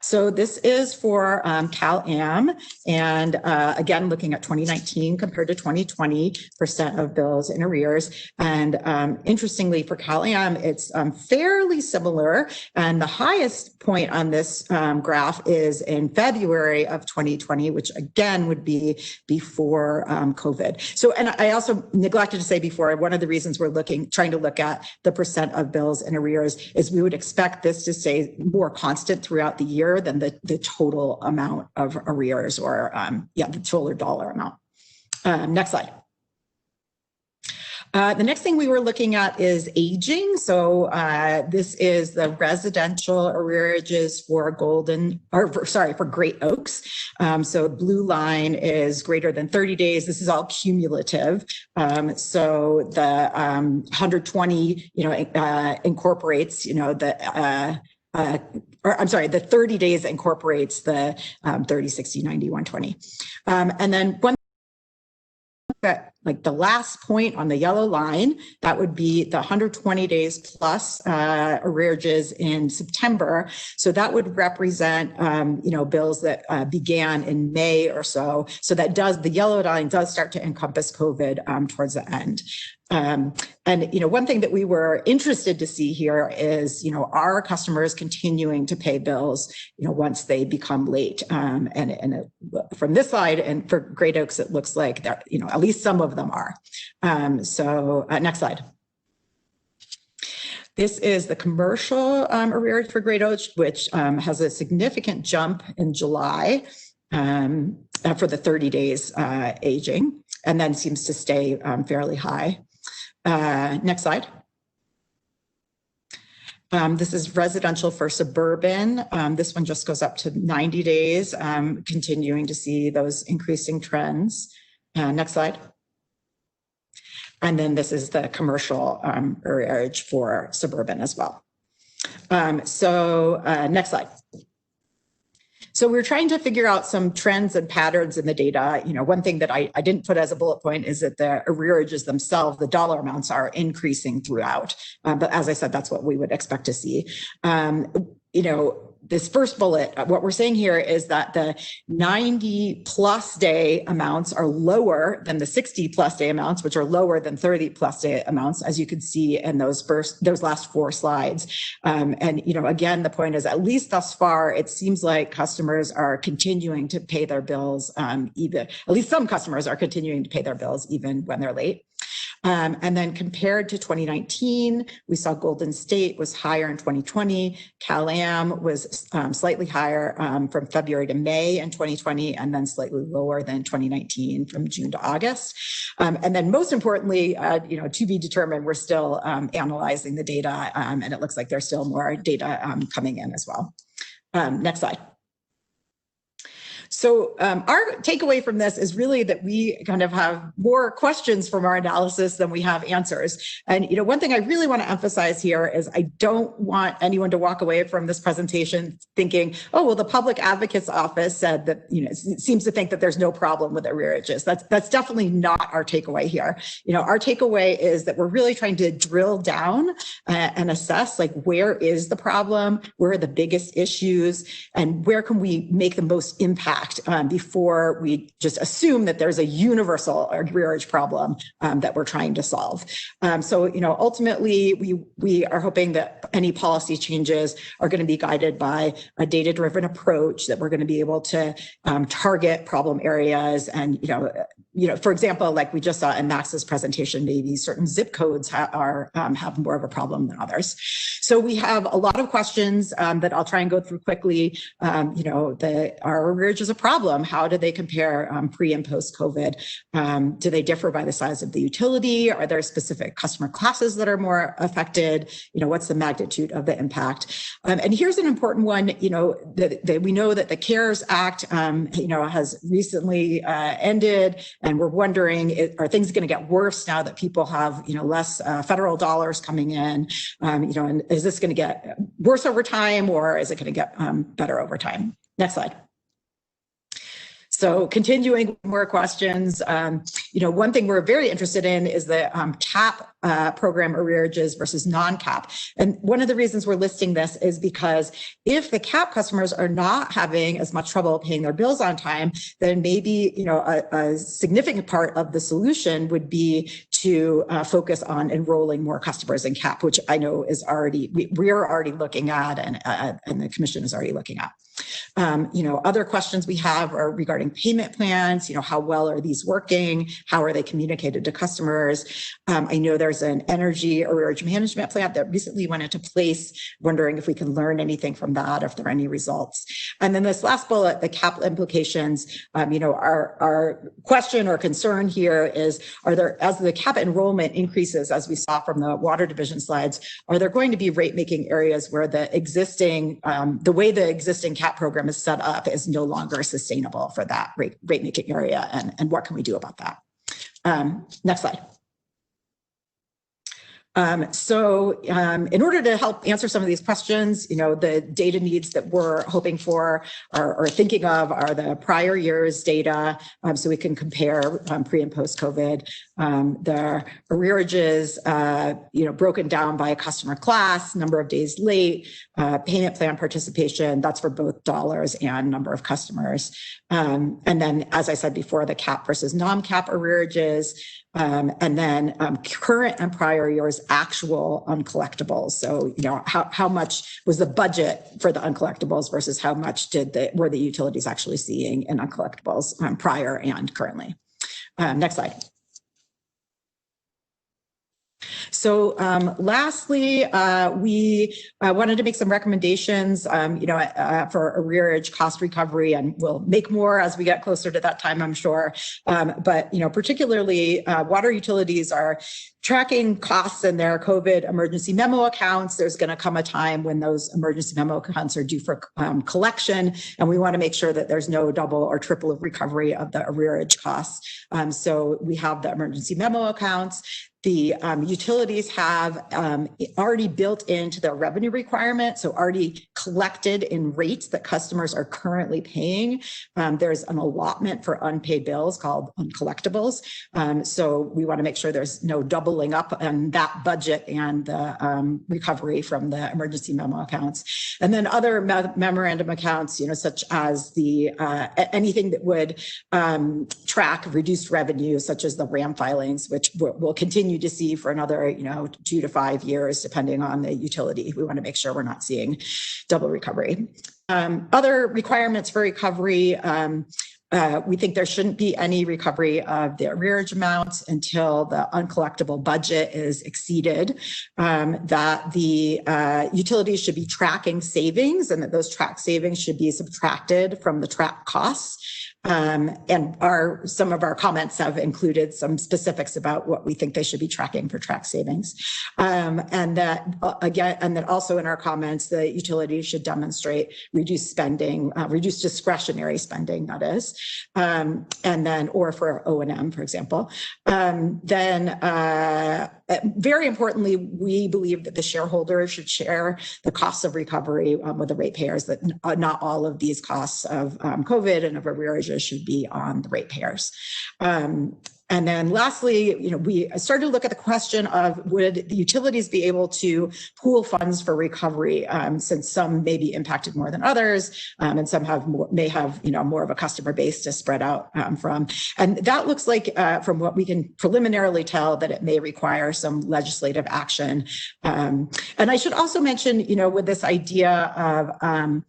So this is for Cal-Am, and again, looking at 2019 compared to 2020, percent of bills in arrears. And interestingly, for Cal-Am, it's fairly similar. And the highest point on this graph is in February of 2020, which again would be before COVID. So, and I also neglected to say before, one of the reasons we're trying to look at the percent of bills in arrears is we would expect this to stay more constant throughout the year than the total amount of arrears, or the total dollar amount. Next slide. The next thing we were looking at is aging. So this is the residential arrearages for for Great Oaks. So blue line is greater than 30 days. This is all cumulative. So the 120, incorporates, the 30 days incorporates the 30, 60, 90, 120. And then one that like the last point on the yellow line, that would be the 120 days plus arrearages in September. So that would represent, bills that began in May or so. So that the yellow line does start to encompass COVID towards the end. One thing that we were interested to see here is, are customers continuing to pay bills, once they become late? From this slide and for Great Oaks, it looks like that, at least some of them are. Next slide. This is the commercial arrearage for Great Oaks, which has a significant jump in July for the 30 days aging, and then seems to stay fairly high. Next slide. This is residential for suburban. This one just goes up to 90 days, continuing to see those increasing trends. Next slide. And then this is the commercial arrearage for suburban as well. Next slide. So we're trying to figure out some trends and patterns in the data. One thing that I didn't put as a bullet point is that the arrearages themselves, the dollar amounts are increasing throughout. But as I said, that's what we would expect to see. This first bullet, what we're saying here is that the 90 plus day amounts are lower than the 60 plus day amounts, which are lower than 30 plus day amounts, as you can see in those last 4 slides. Again, the point is, at least thus far, it seems like customers are continuing to pay their bills, at least some customers are continuing to pay their bills even when they're late. And then compared to 2019, we saw Golden State was higher in 2020. Cal-Am was slightly higher from February to May in 2020, and then slightly lower than 2019 from June to August. And then most importantly, to be determined, we're still analyzing the data, and it looks like there's still more data coming in as well. Next slide. So our takeaway from this is really that we kind of have more questions from our analysis than we have answers. And one thing I really want to emphasize here is I don't want anyone to walk away from this presentation thinking, oh, well, the Public Advocate's Office said that, seems to think that there's no problem with arrearages. That's definitely not our takeaway here. Our takeaway is that we're really trying to drill down and assess, like, where is the problem, where are the biggest issues, and where can we make the most impact before we just assume that there's a universal arrearage problem that we're trying to solve. Ultimately, we are hoping that any policy changes are going to be guided by a data-driven approach, that we're going to be able to target problem areas. And, for example, like we just saw in Max's presentation, maybe certain zip codes have more of a problem than others. So we have a lot of questions that I'll try and go through quickly. Our arrearage is a problem. How do they compare pre and post COVID? Do they differ by the size of the utility? Are there specific customer classes that are more affected? What's the magnitude of the impact? And here's an important one. That we know that the CARES Act, has recently ended, and we're wondering, are things going to get worse now that people have, less federal dollars coming in? And is this going to get worse over time, or is it going to get better over time? Next slide. So continuing with more questions, one thing we're very interested in is the CAP program arrearages versus non-CAP. And one of the reasons we're listing this is because if the CAP customers are not having as much trouble paying their bills on time, then maybe, a significant part of the solution would be to focus on enrolling more customers in CAP, which I know is we're already looking at, and the commission is already looking at. Other questions we have are regarding payment plans. How well are these working? How are they communicated to customers? I know there's an energy arrearage management plan that recently went into place, wondering if we can learn anything from that, if there are any results. And then this last bullet, the CAP implications, our question or concern here is, as the CAP enrollment increases, as we saw from the water division slides, are there going to be rate making areas where the way the existing CAP program is set up is no longer sustainable for that rate making area, and what can we do about that? Next slide. In order to help answer some of these questions, the data needs that we're hoping for or thinking of are the prior year's data, so we can compare pre and post COVID. The arrearages, broken down by a customer class, number of days late, payment plan participation. That's for both dollars and number of customers. And then, as I said before, the cap versus non-cap arrearages. And then current and prior years actual uncollectibles. So, how much was the budget for the uncollectibles versus how much were the utilities actually seeing in uncollectibles prior and currently. Next slide. So lastly, we wanted to make some recommendations, for arrearage cost recovery, and we'll make more as we get closer to that time, I'm sure. But, particularly water utilities are tracking costs in their COVID emergency memo accounts. There's going to come a time when those emergency memo accounts are due for collection, and we want to make sure that there's no double or triple recovery of the arrearage costs. So we have the emergency memo accounts. The utilities have already built into their revenue requirement, so already collected in rates that customers are currently paying. There's an allotment for unpaid bills called uncollectibles. So we want to make sure there's no doubling up on that budget and the recovery from the emergency memo accounts. And then other memorandum accounts, such as the anything that would track reduced revenue, such as the RAM filings, which we'll continue to see for another 2 to 5 years, depending on the utility. We want to make sure we're not seeing double recovery. Other requirements for recovery, we think there shouldn't be any recovery of the arrearage amounts until the uncollectible budget is exceeded, that the utilities should be tracking savings, and that those track savings should be subtracted from the track costs. And some of our comments have included some specifics about what we think they should be tracking for track savings. And that also in our comments, the utilities should demonstrate reduced spending, reduced discretionary spending, that is, and then, or for O&M, for example. Very importantly, we believe that the shareholders should share the costs of recovery with the ratepayers, that not all of these costs of COVID and of arrearages should be on the ratepayers. And then lastly, we started to look at the question of would the utilities be able to pool funds for recovery, since some may be impacted more than others, and some may have more of a customer base to spread out from. And that looks like, from what we can preliminarily tell, that it may require some legislative action. And I should also mention, with this idea of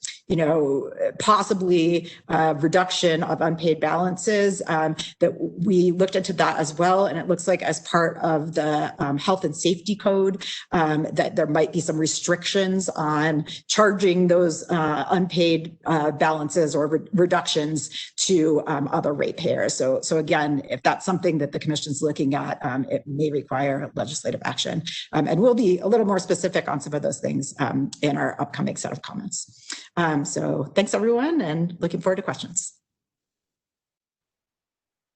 possibly reduction of unpaid balances, that we looked into that as well. And it looks like as part of the health and safety code, that there might be some restrictions on charging those unpaid balances or reductions to other ratepayers. So again, if that's something that the commission's looking at, it may require legislative action. And we'll be a little more specific on some of those things in our upcoming set of comments. So thanks everyone, and looking forward to questions.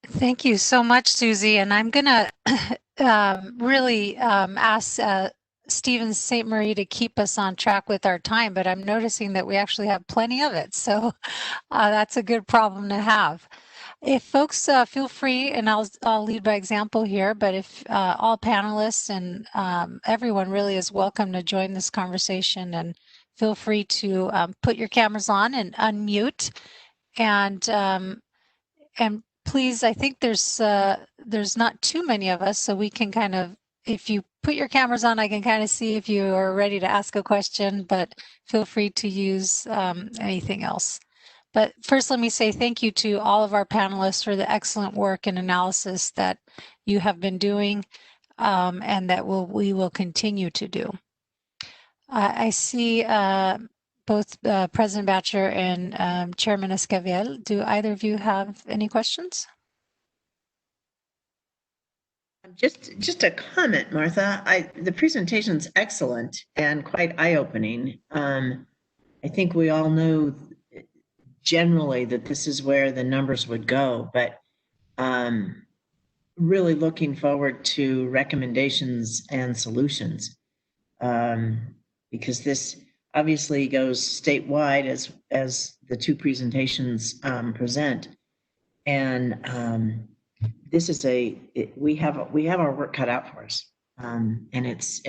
Thank you so much, Susie. And I'm going to really ask Stephen St. Marie to keep us on track with our time, but I'm noticing that we actually have plenty of it. So that's a good problem to have. If folks feel free, and I'll lead by example here, but if all panelists and everyone really is welcome to join this conversation, and feel free to put your cameras on and unmute, and please, I think there's not too many of us, so we can kind of, if you put your cameras on, I can kind of see if you are ready to ask a question, but feel free to use anything else. But first, let me say thank you to all of our panelists for the excellent work and analysis that you have been doing, and that we will continue to do. I see both President Batcher and Chairman Esquivel. Do either of you have any questions? Just a comment, Martha. The presentation's excellent and quite eye-opening. I think we all know generally that this is where the numbers would go, but really looking forward to recommendations and solutions, because this obviously goes statewide as the two presentations present. And this is we have our work cut out for us, and it's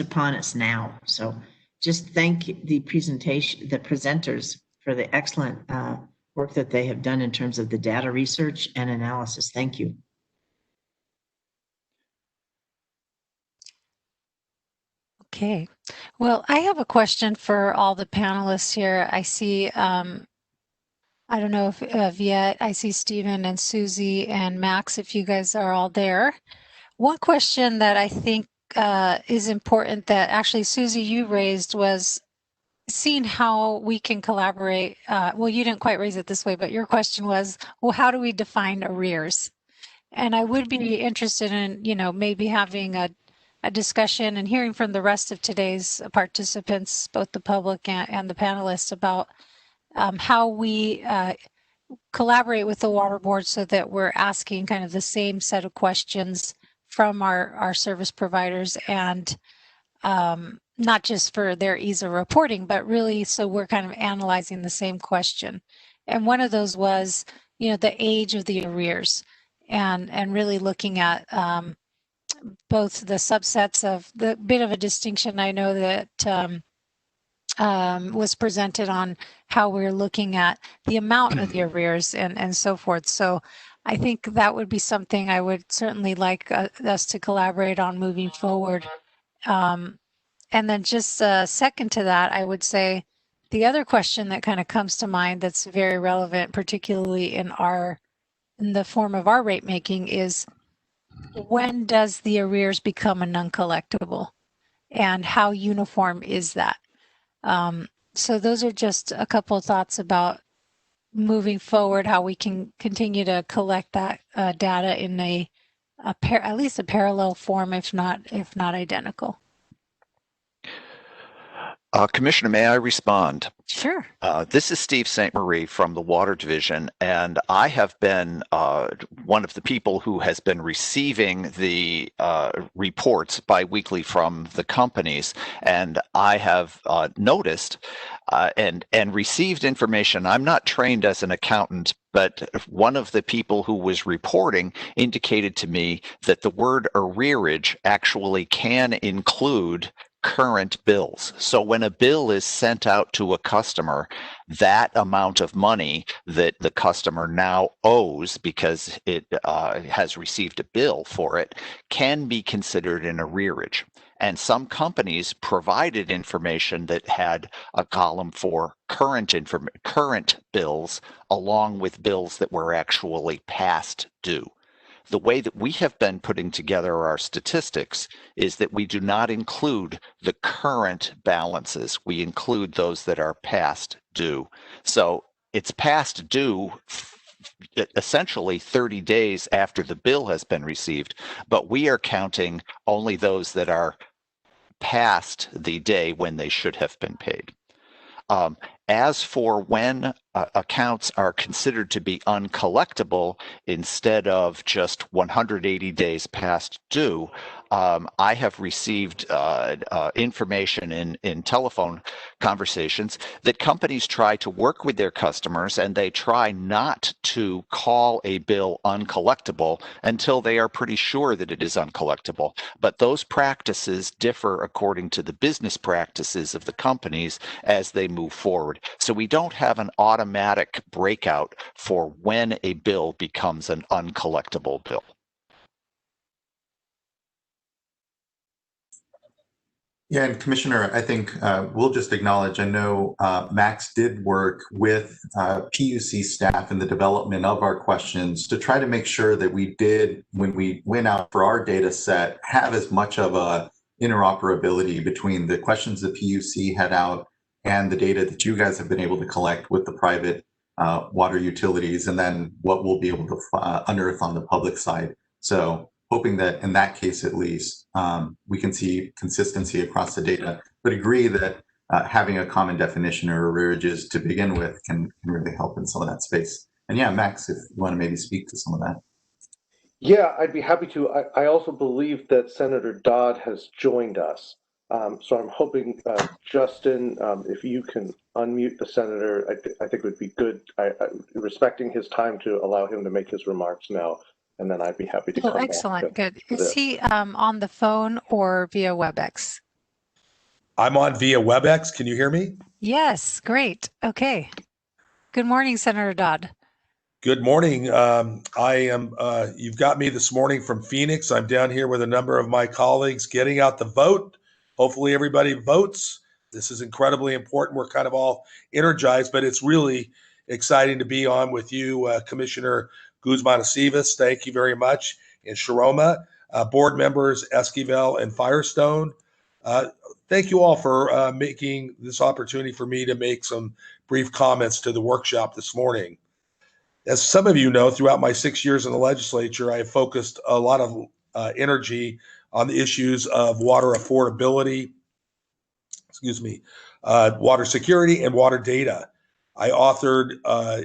upon us now. So just thank the presenters for the excellent work that they have done in terms of the data research and analysis. Thank you. Okay. Well, I have a question for all the panelists here. I see, I don't know if Viet, I see Stephen and Susie and Max, if you guys are all there. One question that I think is important that actually, Susie, you raised was seeing how we can collaborate. Well, you didn't quite raise it this way, but your question was, well, how do we define arrears? And I would be interested in, maybe having a discussion and hearing from the rest of today's participants, both the public and the panelists, about how we collaborate with the water board so that we're asking kind of the same set of questions from our service providers, and not just for their ease of reporting, but really so we're kind of analyzing the same question. And one of those was, the age of the arrears, and really looking at both the subsets of the bit of a distinction I know that was presented on how we're looking at the amount of the arrears and so forth. So I think that would be something I would certainly like us to collaborate on moving forward. And then just second to that, I would say the other question that kind of comes to mind that's very relevant, particularly in the form of our rate making, is when does the arrears become a non-collectible, and how uniform is that? So those are just a couple of thoughts about moving forward, how we can continue to collect that data in at least a parallel form, if not identical. Commissioner, may I respond? Sure. This is Steve St. Marie from the Water Division, and I have been one of the people who has been receiving the reports biweekly from the companies, and I have noticed and received information. I'm not trained as an accountant, but one of the people who was reporting indicated to me that the word arrearage actually can include current bills. So when a bill is sent out to a customer, that amount of money that the customer now owes because it has received a bill for it can be considered an arrearage. And some companies provided information that had a column for current bills along with bills that were actually past due. The way that we have been putting together our statistics is that we do not include the current balances. We include those that are past due. So it's past due essentially 30 days after the bill has been received, but we are counting only those that are past the day when they should have been paid. As for when accounts are considered to be uncollectible instead of just 180 days past due, I have received information in telephone conversations that companies try to work with their customers and they try not to call a bill uncollectible until they are pretty sure that it is uncollectible. But those practices differ according to the business practices of the companies as they move forward. So we don't have an automatic breakout for when a bill becomes an uncollectible bill. Yeah, and Commissioner, I think we'll just acknowledge, I know Max did work with PUC staff in the development of our questions to try to make sure that we did, when we went out for our data set, have as much of a interoperability between the questions the PUC had out and the data that you guys have been able to collect with the private water utilities, and then what we'll be able to unearth on the public side. So hoping that in that case, at least, we can see consistency across the data, but agree that having a common definition or arrearages to begin with can really help in some of that space. And yeah, Max, if you want to maybe speak to some of that. Yeah, I'd be happy to. I also believe that Senator Dodd has joined us. So I'm hoping, Justin, if you can unmute the senator, I think it would be good, respecting his time, to allow him to make his remarks now, and then I'd be happy to Oh, come excellent. back Good. to Is this. he on the phone or via WebEx? I'm on via WebEx. Can you hear me? Yes, great. Okay. Good morning, Senator Dodd. Good morning. You've got me this morning from Phoenix. I'm down here with a number of my colleagues getting out the vote. Hopefully everybody votes. This is incredibly important. We're kind of all energized, but it's really exciting to be on with you, Commissioner Guzman-Aceves. Thank you very much. And Sharoma, board members Esquivel and Firestone. Thank you all for making this opportunity for me to make some brief comments to the workshop this morning. As some of you know, throughout my 6 years in the legislature, I have focused a lot of energy on the issues of water affordability, water security, and water data. I authored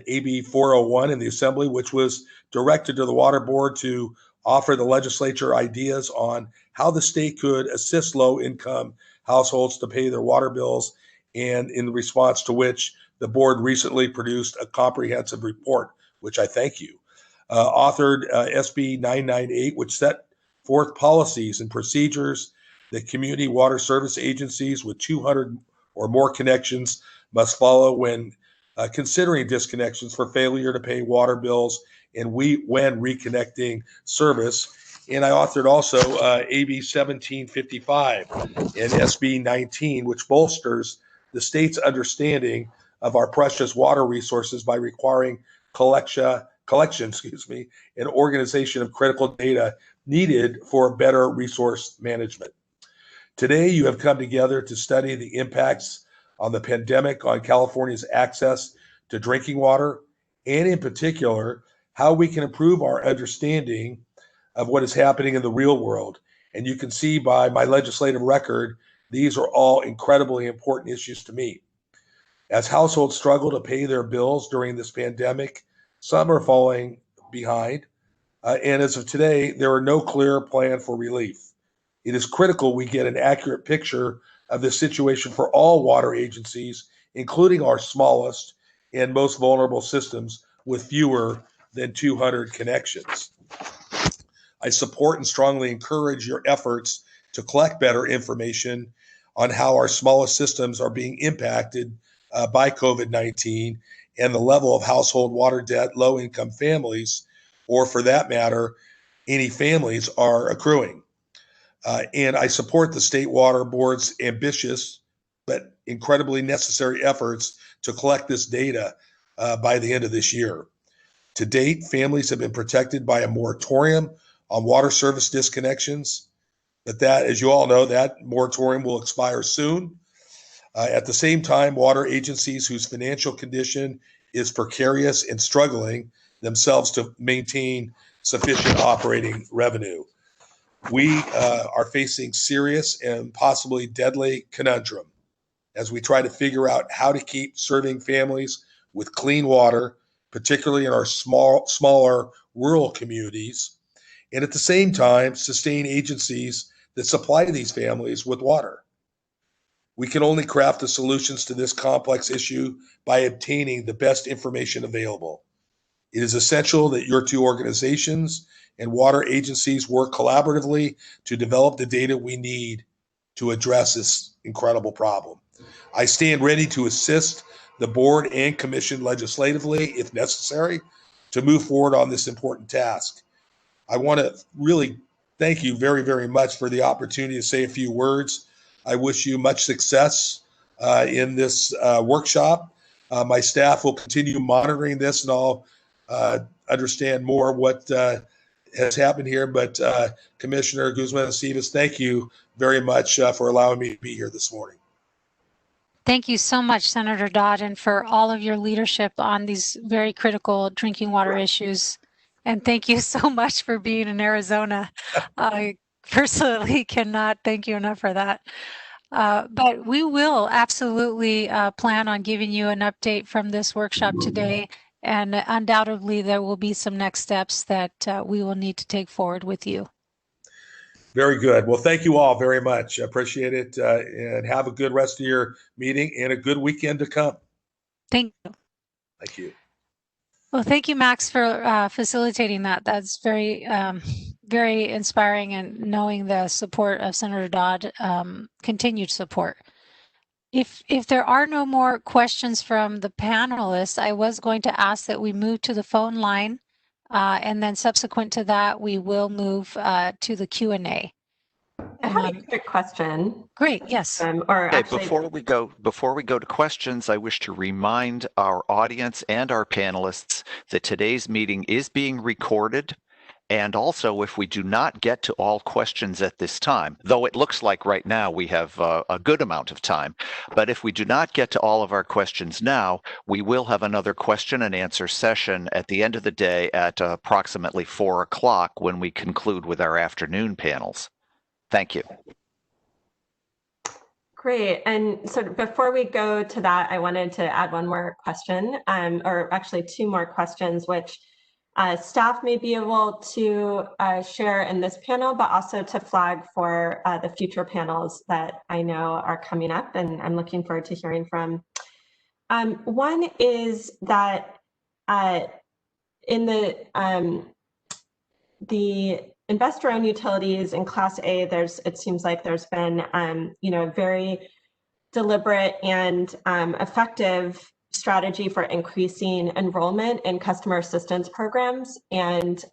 AB 401 in the Assembly, which was directed to the Water Board to offer the legislature ideas on how the state could assist low-income households to pay their water bills, and in response to which the board recently produced a comprehensive report, which I thank you. Authored SB 998, which set forth policies and procedures that community water service agencies with 200 or more connections must follow when considering disconnections for failure to pay water bills and when reconnecting service. And I authored also AB 1755 and SB 19, which bolsters the state's understanding of our precious water resources by requiring collection, and organization of critical data needed for better resource management. Today, you have come together to study the impacts on the pandemic on California's access to drinking water, and in particular, how we can improve our understanding of what is happening in the real world. And you can see by my legislative record, these are all incredibly important issues to me. As households struggle to pay their bills during this pandemic, some are falling behind. And as of today, there are no clear plan for relief. It is critical we get an accurate picture of the situation for all water agencies, including our smallest and most vulnerable systems with fewer than 200 connections. I support and strongly encourage your efforts to collect better information on how our smallest systems are being impacted by COVID-19 and the level of household water debt low-income families, or for that matter, any families, are accruing. And I support the State Water Board's ambitious but incredibly necessary efforts to collect this data by the end of this year. To date, families have been protected by a moratorium on water service disconnections, but that, as you all know, that moratorium will expire soon. At the same time, water agencies whose financial condition is precarious and struggling themselves to maintain sufficient operating revenue. We are facing serious and possibly deadly conundrum as we try to figure out how to keep serving families with clean water, particularly in our smaller rural communities, and at the same time sustain agencies that supply these families with water. We can only craft the solutions to this complex issue by obtaining the best information available. It is essential that your two organizations and water agencies work collaboratively to develop the data we need to address this incredible problem. I stand ready to assist the board and commission legislatively, if necessary, to move forward on this important task. I want to really thank you very, very much for the opportunity to say a few words. I wish you much success in this workshop. My staff will continue monitoring this, and I'll understand more what has happened here. But Commissioner Guzman-Aceves, thank you very much for allowing me to be here this morning. Thank you so much, Senator Dodd, and for all of your leadership on these very critical drinking water issues. And thank you so much for being in Arizona. I personally cannot thank you enough for that. But we will absolutely plan on giving you an update from this workshop today And undoubtedly, there will be some next steps that we will need to take forward with you. Very good. Well, thank you all very much. I appreciate it. And have a good rest of your meeting and a good weekend to come. Thank you. Thank you. Well, thank you, Max, for facilitating that. That's very, very inspiring, and knowing the support of Senator Dodd, continued support. If there are no more questions from the panelists, I was going to ask that we move to the phone line, and then subsequent to that, we will move to the Q&A. I have a quick question. Great, yes. Before we go to questions, I wish to remind our audience and our panelists that today's meeting is being recorded. And also, if we do not get to all questions at this time, though it looks like right now we have a good amount of time, but if we do not get to all of our questions now, we will have another question and answer session at the end of the day at approximately 4 o'clock when we conclude with our afternoon panels. Thank you. Great. And so before we go to that, I wanted to add one more question, or actually two more questions, which staff may be able to share in this panel, but also to flag for the future panels that I know are coming up and I'm looking forward to hearing from. One is that in the investor-owned utilities in Class A, it seems like there's been very deliberate and effective strategy for increasing enrollment in customer assistance programs, and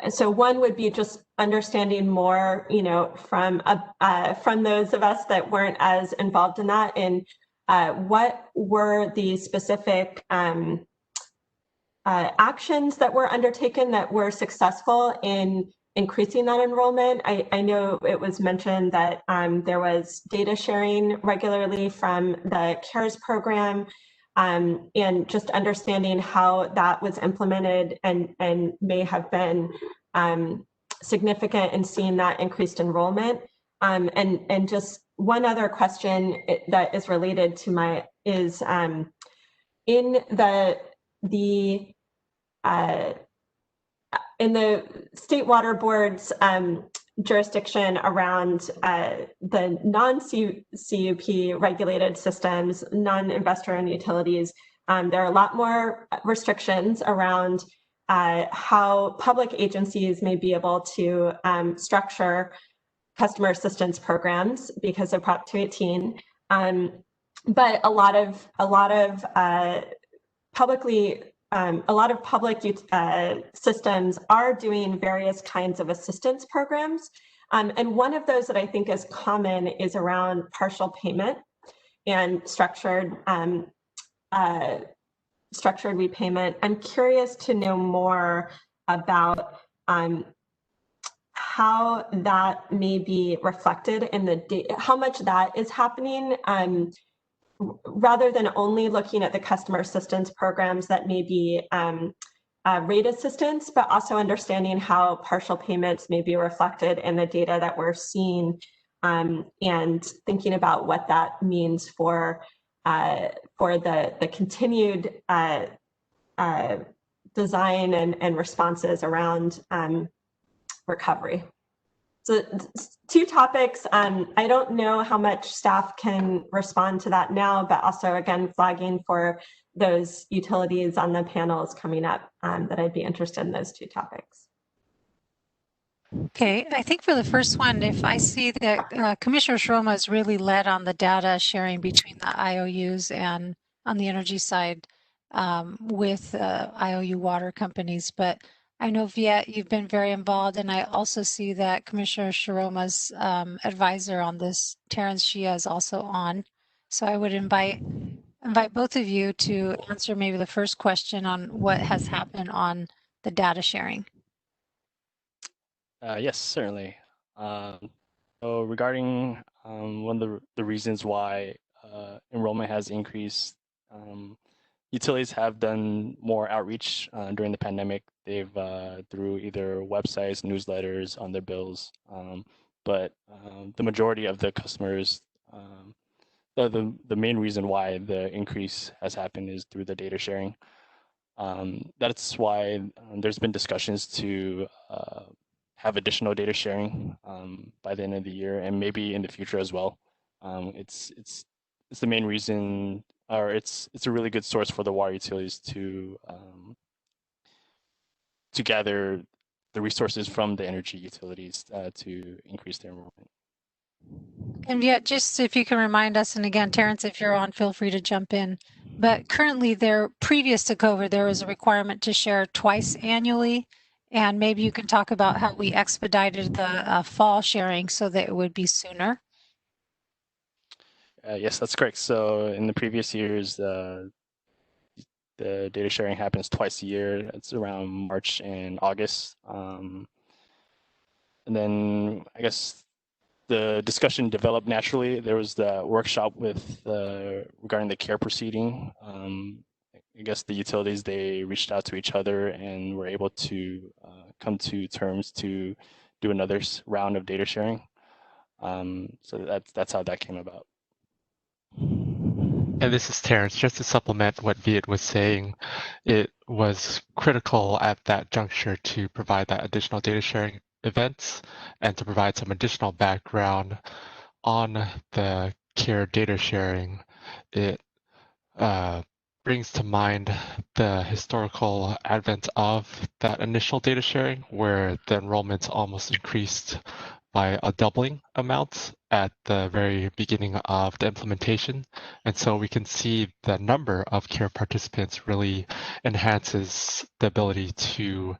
so one would be just understanding more, from those of us that weren't as involved in that, and what were the specific actions that were undertaken that were successful in increasing that enrollment. I know it was mentioned that there was data sharing regularly from the CARES program, and just understanding how that was implemented and may have been significant in seeing that increased enrollment. And just one other question that is related to is in the state water board's jurisdiction around the non-CUP regulated systems, non-investor-owned utilities, there are a lot more restrictions around how public agencies may be able to structure customer assistance programs because of Prop 218. But a lot of public systems are doing various kinds of assistance programs. And one of those that I think is common is around partial payment and structured repayment. I'm curious to know more about how that may be reflected in the data, how much that is happening, rather than only looking at the customer assistance programs that may be rate assistance, but also understanding how partial payments may be reflected in the data that we're seeing, and thinking about what that means for the continued design and responses around recovery. So two topics. I don't know how much staff can respond to that now, but also again, flagging for those utilities on the panels coming up, that I'd be interested in those two topics. Okay, I think for the first one, if I see that Commissioner Shroma has really led on the data sharing between the IOUs and on the energy side with IOU water companies, but I know, Viet, you've been very involved, and I also see that Commissioner Shroma's advisor on this, Terrence Shia, is also on. So I would invite both of you to answer maybe the first question on what has happened on the data sharing. Yes, certainly. So regarding one of the reasons why enrollment has increased, utilities have done more outreach during the pandemic. They've through either websites, newsletters on their bills, but the majority of the customers the main reason why the increase has happened is through the data sharing. That's why there's been discussions to have additional data sharing by the end of the year and maybe in the future as well. It's the main reason, or it's a really good source for the water utilities to gather the resources from the energy utilities to increase their enrollment. And yet, just if you can remind us, and again, Terrence, if you're on, feel free to jump in. But currently, previous to COVID, there was a requirement to share twice annually. And maybe you can talk about how we expedited the fall sharing so that it would be sooner. Yes, that's correct. So in the previous years, the data sharing happens twice a year. It's around March and August. And then I guess the discussion developed naturally. There was the workshop with regarding the care proceeding. I guess the utilities, they reached out to each other and were able to come to terms to do another round of data sharing. So that's how that came about. And this is Terrence. Just to supplement what Viet was saying, it was critical at that juncture to provide that additional data sharing events and to provide some additional background on the care data sharing. It brings to mind the historical advent of that initial data sharing where the enrollments almost increased by a doubling amount at the very beginning of the implementation. And so we can see the number of care participants really enhances the ability to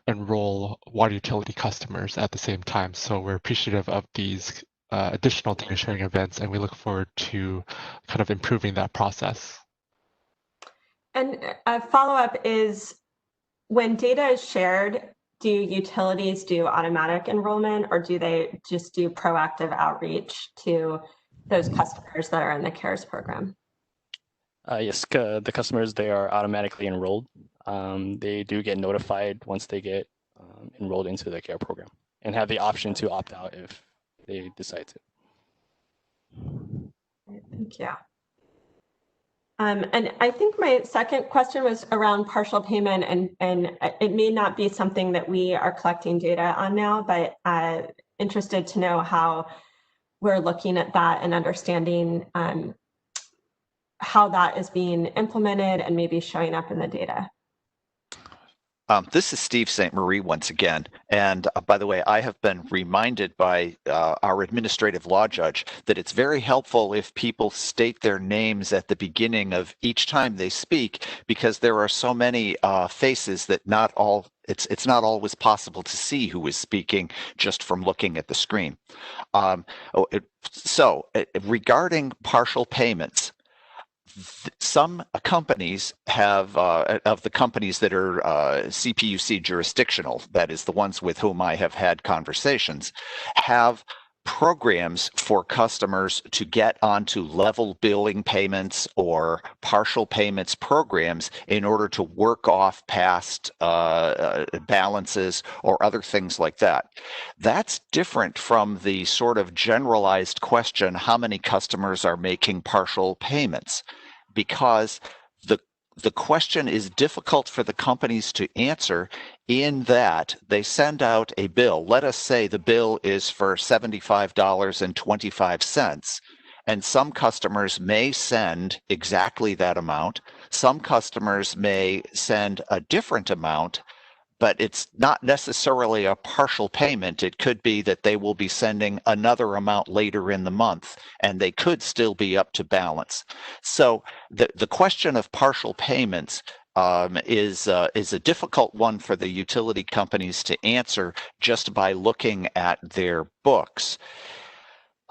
enroll water utility customers at the same time. So we're appreciative of these additional data sharing events, and we look forward to kind of improving that process. And a follow-up is, when data is shared, do utilities do automatic enrollment, or do they just do proactive outreach to those customers that are in the CARES program? Yes, the customers, they are automatically enrolled. They do get notified once they get enrolled into the CARE program and have the option to opt out if they decide to. Thank you. And I think my second question was around partial payment, and it may not be something that we are collecting data on now, but interested to know how we're looking at that and understanding how that is being implemented and maybe showing up in the data. This is Steve St. Marie once again. And by the way, I have been reminded by our administrative law judge that it's very helpful if people state their names at the beginning of each time they speak, because there are so many faces that it's not always possible to see who is speaking just from looking at the screen. Regarding partial payments, some companies have, of the companies that are CPUC jurisdictional, that is the ones with whom I have had conversations, have programs for customers to get onto level billing payments or partial payments programs in order to work off past balances or other things like that. That's different from the sort of generalized question, how many customers are making partial payments? Because the question is difficult for the companies to answer in that they send out a bill. Let us say the bill is for $75.25, and some customers may send exactly that amount. Some customers may send a different amount, but it's not necessarily a partial payment. It could be that they will be sending another amount later in the month, and they could still be up to balance. So the question of partial payments is a difficult one for the utility companies to answer just by looking at their books.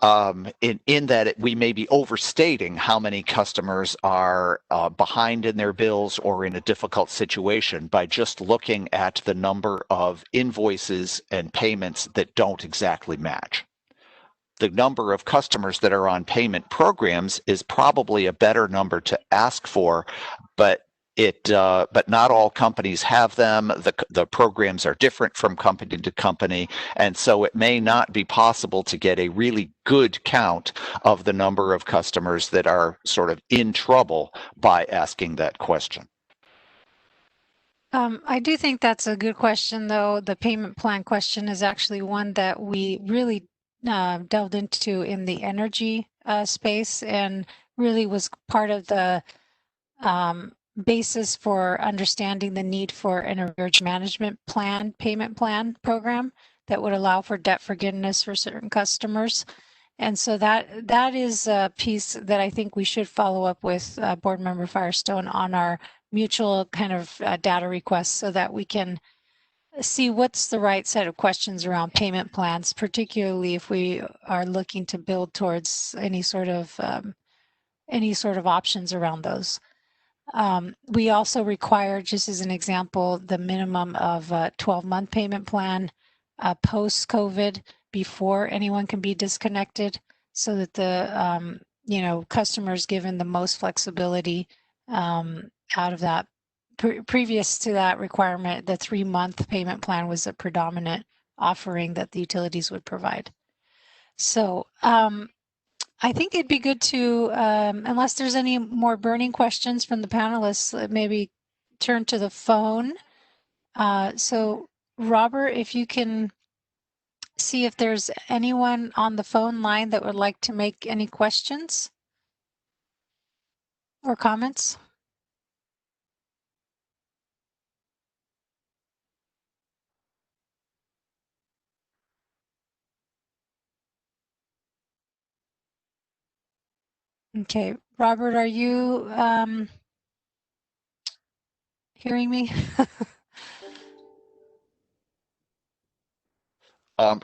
In that we may be overstating how many customers are behind in their bills or in a difficult situation by just looking at the number of invoices and payments that don't exactly match. The number of customers that are on payment programs is probably a better number to ask for, but but not all companies have them. The programs are different from company to company, and so it may not be possible to get a really good count of the number of customers that are sort of in trouble by asking that question. I do think that's a good question, though. The payment plan question is actually one that we really delved into in the energy space, and really was part of the basis for understanding the need for an arrearage management plan, payment plan program that would allow for debt forgiveness for certain customers. And so that is a piece that I think we should follow up with Board Member Firestone on our mutual kind of data requests, so that we can see what's the right set of questions around payment plans, particularly if we are looking to build towards any sort of options around those. We also require, just as an example, the minimum of a 12-month payment plan post-COVID before anyone can be disconnected, so that the customers given the most flexibility out of that. Previous to that requirement, the 3-month payment plan was a predominant offering that the utilities would provide. So I think it'd be good to, unless there's any more burning questions from the panelists, maybe turn to the phone. So Robert, if you can see if there's anyone on the phone line that would like to make any questions or comments. Okay, Robert, are you hearing me?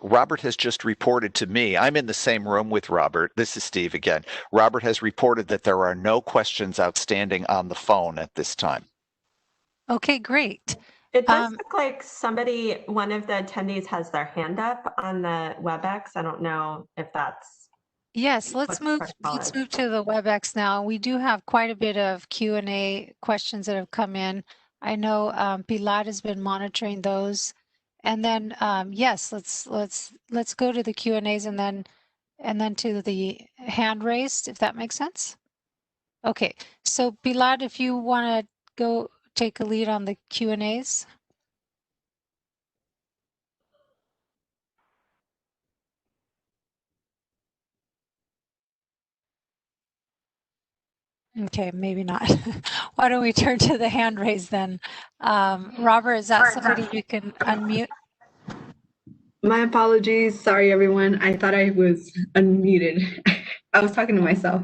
Robert has just reported to me. I'm in the same room with Robert. This is Steve again. Robert has reported that there are no questions outstanding on the phone at this time. Okay, great. It does look like one of the attendees has their hand up on the WebEx. I don't know if that's. Yes, let's move to the WebEx now. We do have quite a bit of Q&A questions that have come in. I know Pilar has been monitoring those. And then yes, let's go to the Q&As and then to the hand raised, if that makes sense. Okay, so Pilar, if you want to go take a lead on the Q&As. Okay, maybe not. Why don't we turn to the hand raise then? Robert, is that somebody you can unmute? My apologies. Sorry, everyone. I thought I was unmuted. I was talking to myself.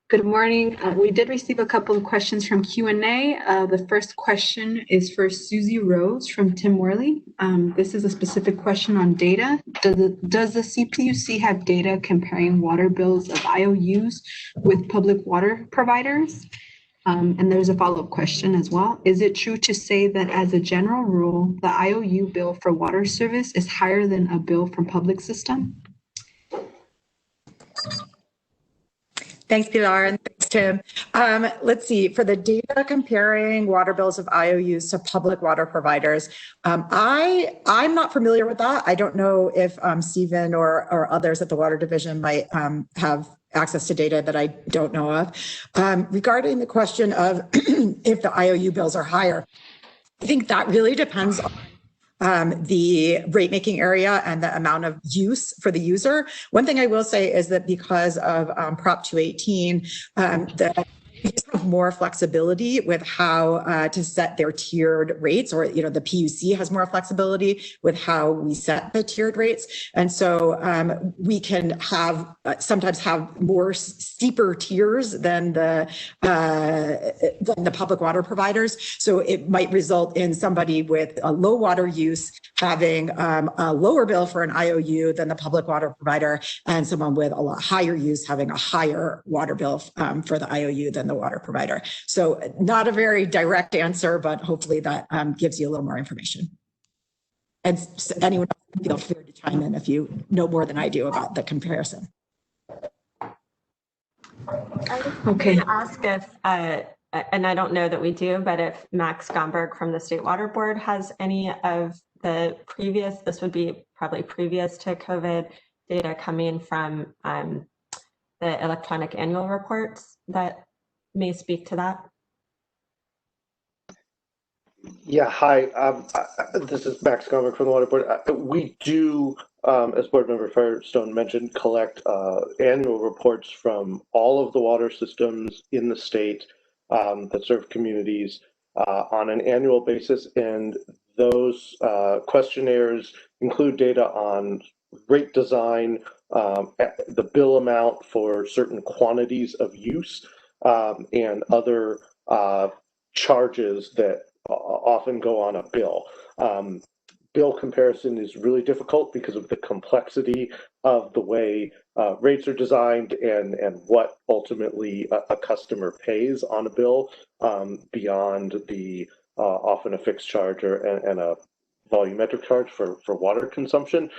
Good morning. We did receive a couple of questions from Q&A. The first question is for Susie Rose from Tim Worley. This is a specific question on data. Does the CPUC have data comparing water bills of IOUs with public water providers? And there's a follow-up question as well. Is it true to say that as a general rule, the IOU bill for water service is higher than a bill from public system? Thanks, Pilar, and thanks, Tim. Let's see, for the data comparing water bills of IOUs to public water providers, I'm not familiar with that. I don't know if Stephen or others at the Water Division might have access to data that I don't know of. Regarding the question of if the IOU bills are higher, I think that really depends on the rate making area and the amount of use for the user. One thing I will say is that because of Prop 218, we just have more flexibility with how to set their tiered rates, or the PUC has more flexibility with how we set the tiered rates, and so we can have sometimes have more steeper tiers than the public water providers. So it might result in somebody with a low water use having a lower bill for an IOU than the public water provider, and someone with a lot higher use having a higher water bill for the IOU than the water provider. So not a very direct answer, but hopefully that gives you a little more information. And anyone else feel free to chime in if you know more than I do about the comparison. I was going to ask if and I don't know that we do, but if Max Gomberg from the State Water Board has any of the previous, this would be probably previous to COVID data coming from the electronic annual reports that may speak to that. Yeah, hi. This is Max Gomberg from the Water Board. We do, as Board Member Firestone mentioned, collect annual reports from all of the water systems in the state that serve communities on an annual basis, and those questionnaires include data on rate design, the bill amount for certain quantities of use, and other charges that often go on a bill. Bill comparison is really difficult because of the complexity of the way rates are designed and what ultimately a customer pays on a bill beyond the often a fixed charge and a volumetric charge for water consumption.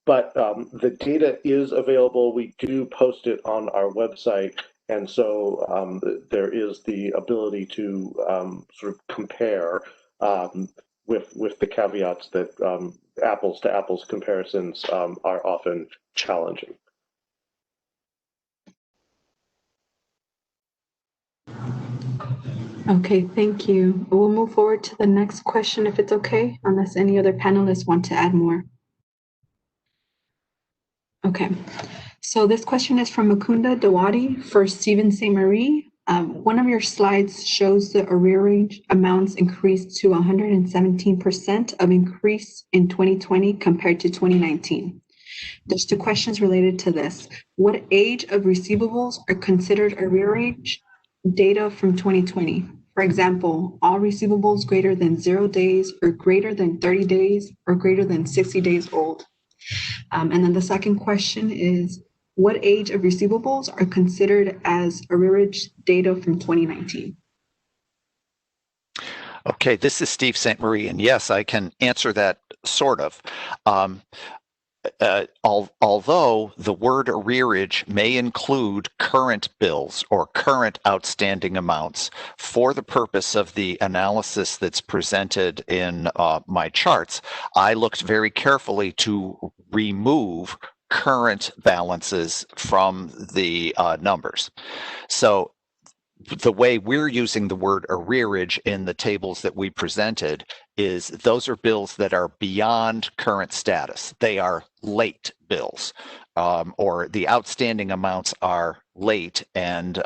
But the data is available. We do post it on our website. And so there is the ability to sort of compare with the caveats that apples to apples comparisons are often challenging. Okay, thank you. We'll move forward to the next question if it's okay, unless any other panelists want to add more. Okay, so this question is from Mukunda Dawadi for Stephen St. Marie. One of your slides shows the arrearage amounts increased to 117% of increase in 2020 compared to 2019. There's two questions related to this. What age of receivables are considered arrearage data from 2020? For example, all receivables greater than 0 days or greater than 30 days or greater than 60 days old. And then the second question is, what age of receivables are considered as arrearage data from 2019? Okay, this is Steve St. Marie, and yes, I can answer that sort of. Although the word arrearage may include current bills or current outstanding amounts, for the purpose of the analysis that's presented in my charts, I looked very carefully to remove current balances from the numbers. So the way we're using the word arrearage in the tables that we presented is those are bills that are beyond current status. They are late bills, or the outstanding amounts are late and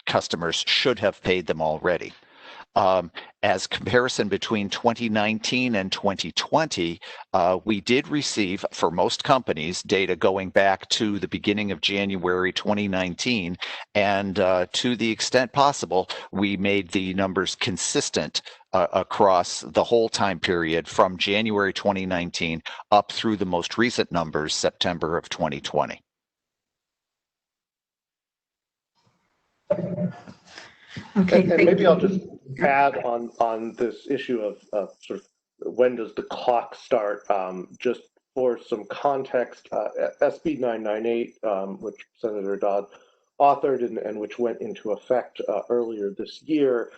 customers should have paid them already. As comparison between 2019 and 2020, we did receive, for most companies, data going back to the beginning of January 2019, and to the extent possible, we made the numbers consistent across the whole time period from January 2019 up through the most recent numbers, September of 2020. Okay, and maybe I'll just add on this issue of sort of when does the clock start, just for some context. SB 998, which Senator Dodd authored and which went into effect earlier this year,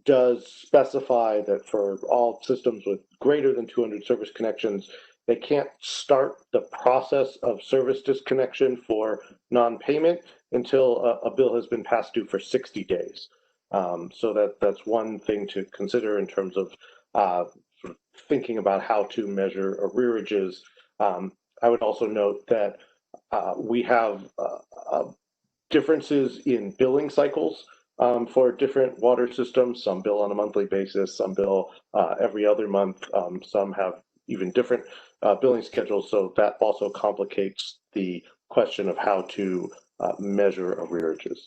does specify that for all systems with greater than 200 service connections, they can't start the process of service disconnection for non-payment until a bill has been past due for 60 days. So that's one thing to consider in terms of sort of thinking about how to measure arrearages. I would also note that we have differences in billing cycles for different water systems. Some bill on a monthly basis, some bill every other month, some have even different billing schedules. So that also complicates the question of how to measure arrearages.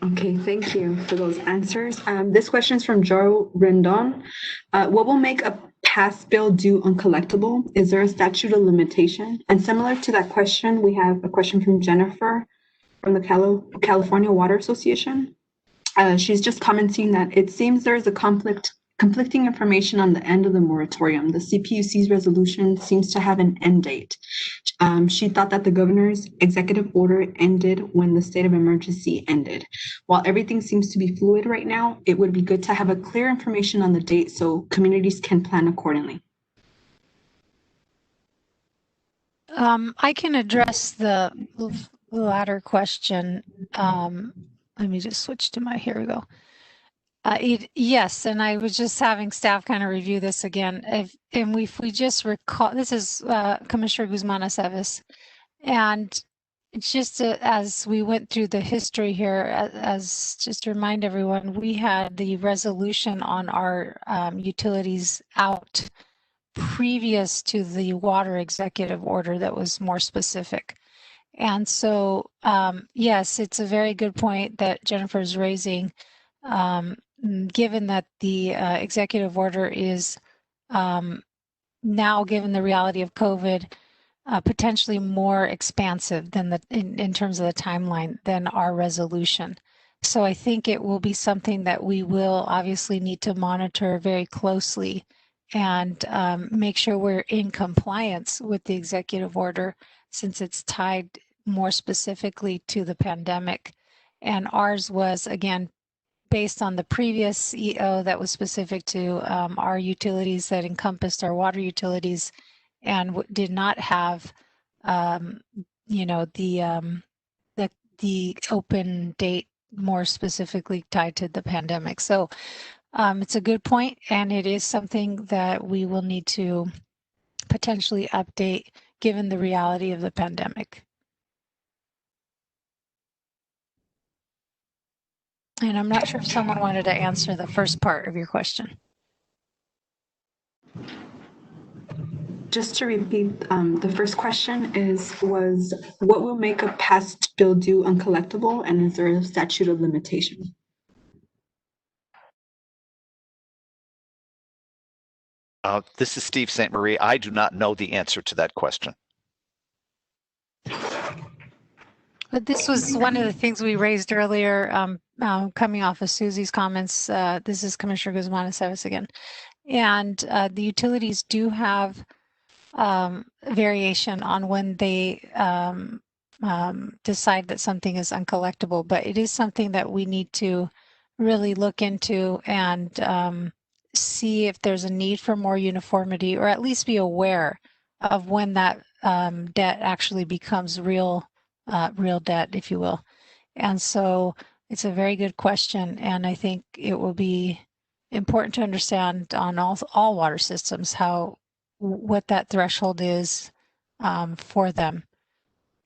Okay, thank you for those answers. This question is from Joe Rendon. What will make a past bill due uncollectible? Is there a statute of limitation? And similar to that question, we have a question from Jennifer from the California Water Association. She's just commenting that it seems there is a conflict conflicting information on the end of the moratorium. The CPUC's resolution seems to have an end date. She thought that the governor's executive order ended when the state of emergency ended. While everything seems to be fluid right now, it would be good to have a clear information on the date so communities can plan accordingly. I can address the latter question. Let me just switch to here we go. Yes, and I was just having staff kind of review this again. If we just recall, this is Commissioner Guzman-Aceves, and just as we went through the history here, as just to remind everyone, we had the resolution on our utilities out previous to the water executive order that was more specific. And so, yes, it's a very good point that Jennifer is raising. Given that the executive order is now, given the reality of COVID, potentially more expansive than in terms of the timeline than our resolution. So I think it will be something that we will obviously need to monitor very closely and make sure we're in compliance with the executive order, since it's tied more specifically to the pandemic. And ours was, again, based on the previous EO that was specific to our utilities, that encompassed our water utilities, and did not have, you know, the open date more specifically tied to the pandemic. So it's a good point, and it is something that we will need to potentially update given the reality of the pandemic. And I'm not sure if someone wanted to answer the first part of your question. Just to repeat, the first question was what will make a past bill due uncollectible, and is there a statute of limitation? This is Steve St. Marie. I do not know the answer to that question. But this was one of the things we raised earlier, coming off of Susie's comments. This is Commissioner Guzman-Aceves again. And the utilities do have variation on when they decide that something is uncollectible, but it is something that we need to really look into and see if there's a need for more uniformity, or at least be aware of when that debt actually becomes real debt, if you will. And so it's a very good question, and I think it will be important to understand on all water systems what that threshold is for them.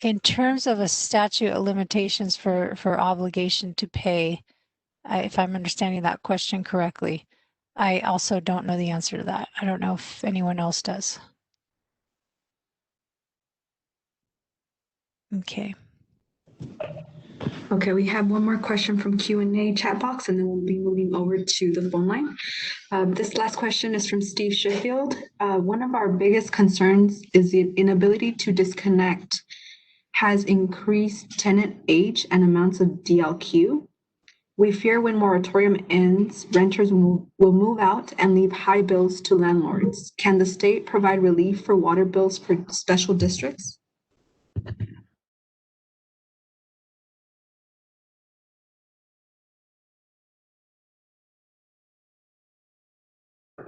In terms of a statute of limitations for obligation to pay, if I'm understanding that question correctly, I also don't know the answer to that. I don't know if anyone else does. Okay. Okay, we have one more question from Q&A chat box, and then we'll be moving over to the phone line. This last question is from Steve Sheffield. One of our biggest concerns is the inability to disconnect has increased tenant age and amounts of DLQ. We fear when moratorium ends, renters will move out and leave high bills to landlords. Can the state provide relief for water bills for special districts?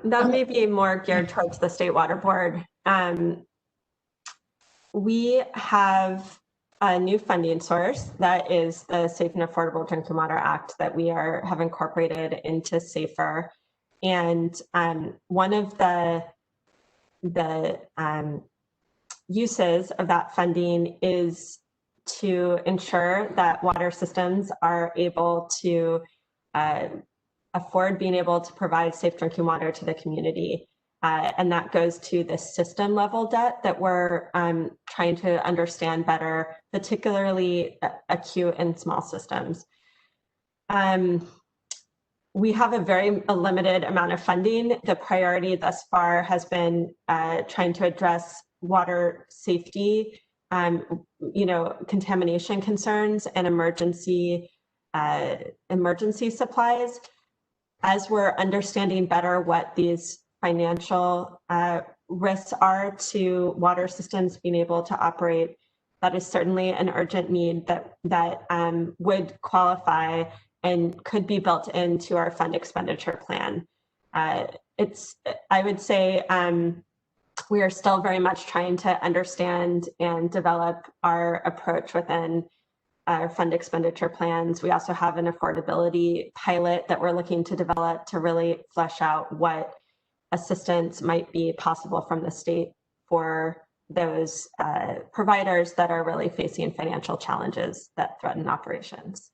That may be more geared towards the State Water Board. We have a new funding source that is the Safe and Affordable Drinking Water Act that we have incorporated into SAFER. And one of the uses of that funding is to ensure that water systems are able to afford being able to provide safe drinking water to the community. And that goes to the system level debt that we're trying to understand better, particularly acute and small systems. We have a limited amount of funding. The priority thus far has been trying to address water safety, contamination concerns and emergency supplies. as we're understanding better what these financial risks are to water systems being able to operate, that is certainly an urgent need that would qualify and could be built into our fund expenditure plan. I would say we are still very much trying to understand and develop our approach within our fund expenditure plans. We also have an affordability pilot that we're looking to develop to really flesh out what assistance might be possible from the state for those providers that are really facing financial challenges that threaten operations.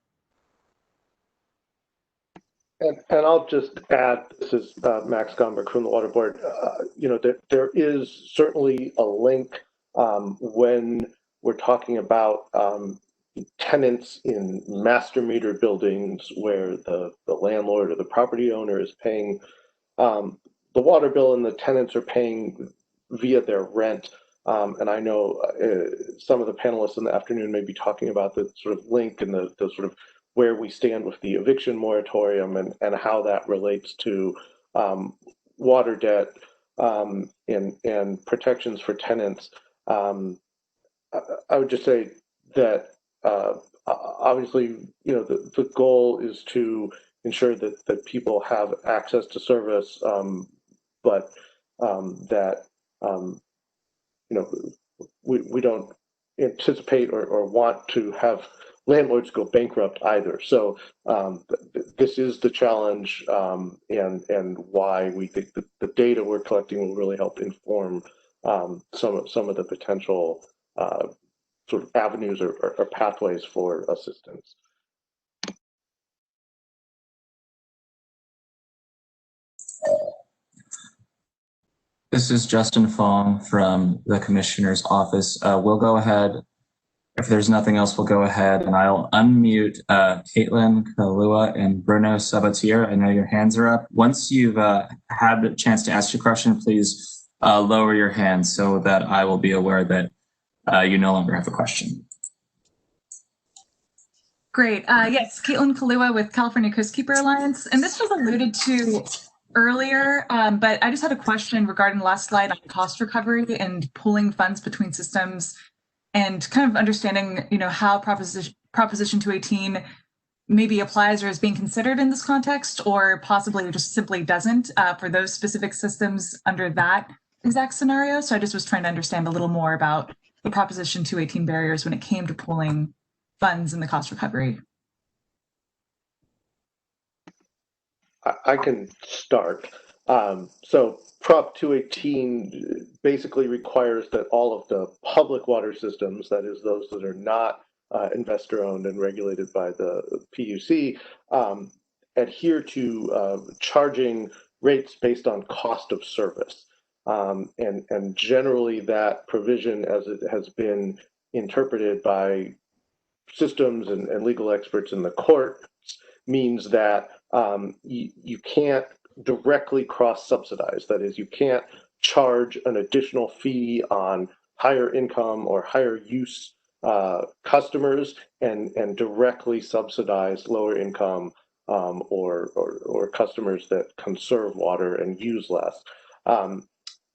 And I'll just add, this is Max Gomberg from the Water Board. There is certainly a link when we're talking about tenants in master meter buildings where the landlord or the property owner is paying the water bill and the tenants are paying via their rent. And I know some of the panelists in the afternoon may be talking about the sort of link and the sort of where we stand with the eviction moratorium and how that relates to water debt and protections for tenants. I would just say that obviously, the goal is to ensure that people have access to service, but that we don't anticipate or want to have landlords go bankrupt either. So this is the challenge, and why we think that the data we're collecting will really help inform some of the potential sort of avenues or pathways for assistance. This is Justin Fong from the Commissioner's Office. We'll go ahead, if there's nothing else, we'll go ahead and I'll unmute Caitlin Kalua and Bruno Sabatier. I know your hands are up. Once you've had a chance to ask your question, please lower your hand so that I will be aware that you no longer have a question. Great. Yes, Caitlin Kalua with California Coastkeeper Alliance. And this was alluded to earlier, but I just had a question regarding the last slide on cost recovery and pooling funds between systems and kind of understanding, how Proposition 218 maybe applies or is being considered in this context, or possibly just simply doesn't for those specific systems under that exact scenario. So I just was trying to understand a little more about the Proposition 218 barriers when it came to pooling funds in the cost recovery. I can start. So Prop 218 basically requires that all of the public water systems, that is those that are not investor-owned and regulated by the PUC, adhere to charging rates based on cost of service. And generally that provision, as it has been interpreted by systems and legal experts in the court, means that you can't directly cross-subsidize. That is, you can't charge an additional fee on higher income or higher use customers and directly subsidize lower income or customers that conserve water and use less.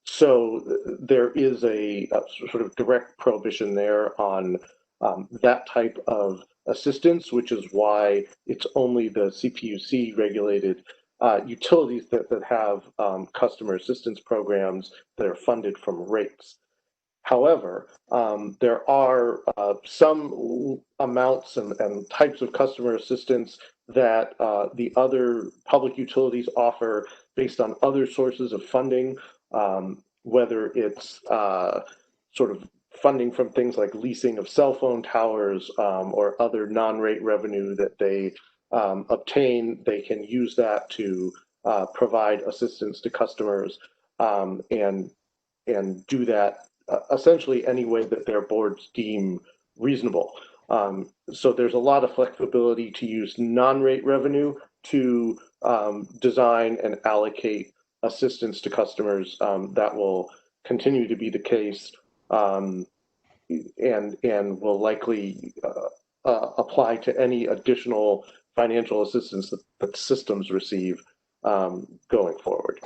So there is a sort of direct prohibition there on that type of assistance, which is why it's only the CPUC regulated utilities that have customer assistance programs that are funded from rates. However, there are some amounts and types of customer assistance that the other public utilities offer based on other sources of funding, whether it's sort of funding from things like leasing of cell phone towers or other non-rate revenue that they obtain. They can use that to provide assistance to customers and do that essentially any way that their boards deem reasonable. So there's a lot of flexibility to use non-rate revenue to design and allocate assistance to customers. That will continue to be the case and will likely apply to any additional financial assistance that systems receive going forward.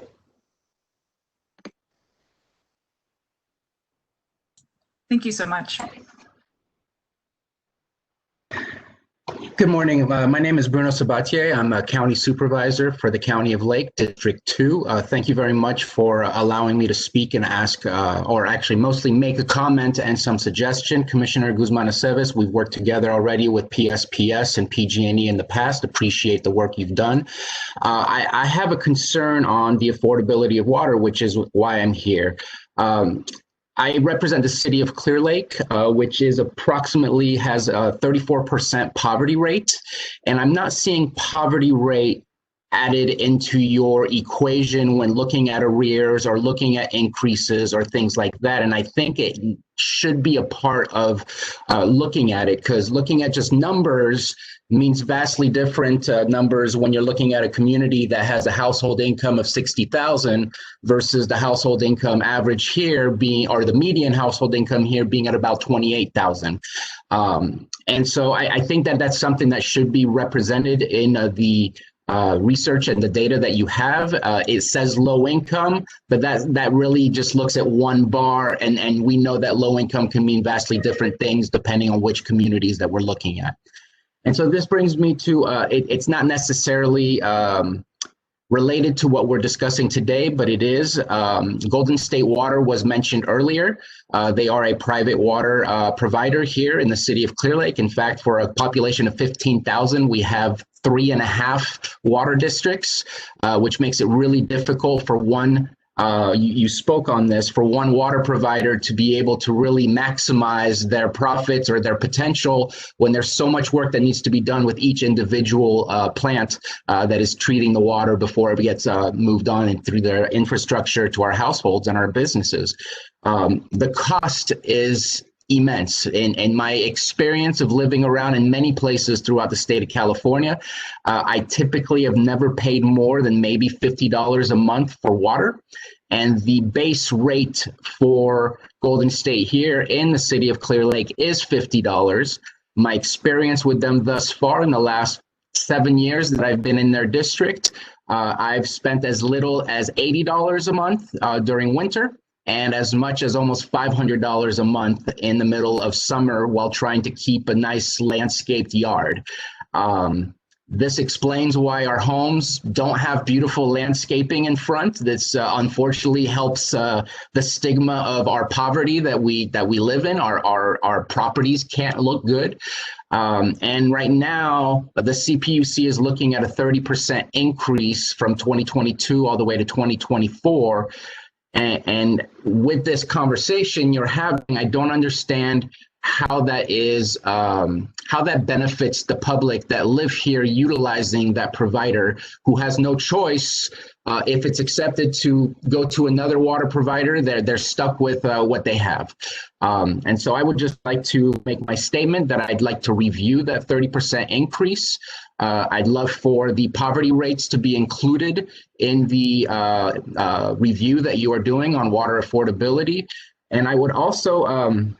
Thank you so much. Good morning. My name is Bruno Sabatier. I'm a county supervisor for the County of Lake, District 2. Thank you very much for allowing me to speak and ask, or actually mostly make a comment and some suggestion. Commissioner Guzman Aceves, we've worked together already with PSPS and PG&E in the past. Appreciate the work you've done. I have a concern on the affordability of water, which is why I'm here. I represent the city of Clear Lake, which is approximately has a 34% poverty rate. And I'm not seeing poverty rate added into your equation when looking at arrears or looking at increases or things like that. And I think it should be a part of looking at it, because looking at just numbers means vastly different numbers when you're looking at a community that has a household income of 60,000 versus the household income average here being, or the median household income here being at about 28,000. And so I think that that's something that should be represented in the research and the data that you have. It says low income, but that really just looks at one bar, and we know that low income can mean vastly different things depending on which communities that we're looking at. And so this brings me to, it's not necessarily related to what we're discussing today, but it is. Golden State Water was mentioned earlier. They are a private water provider here in the city of Clear Lake. In fact, for a population of 15,000, we have 3.5 water districts, which makes it really difficult for one, you spoke on this, for one water provider to be able to really maximize their profits or their potential when there's so much work that needs to be done with each individual plant that is treating the water before it gets moved on and through their infrastructure to our households and our businesses. The cost is immense. In my experience of living around in many places throughout the state of California, I typically have never paid more than maybe $50 a month for water. And the base rate for Golden State here in the city of Clear Lake is $50. My experience with them thus far in the last 7 years that I've been in their district, I've spent as little as $80 a month during winter, and as much as almost $500 a month in the middle of summer while trying to keep a nice landscaped yard. This explains why our homes don't have beautiful landscaping in front. This unfortunately helps the stigma of our poverty that we live in. Our properties can't look good. And right now, the CPUC is looking at a 30% increase from 2022 all the way to 2024. And with this conversation you're having, I don't understand how that is, how that benefits the public that live here utilizing that provider who has no choice. If it's accepted to go to another water provider, they're stuck with what they have. And so I would just like to make my statement that I'd like to review that 30% increase. I'd love for the poverty rates to be included in the review that you are doing on water affordability. And I would also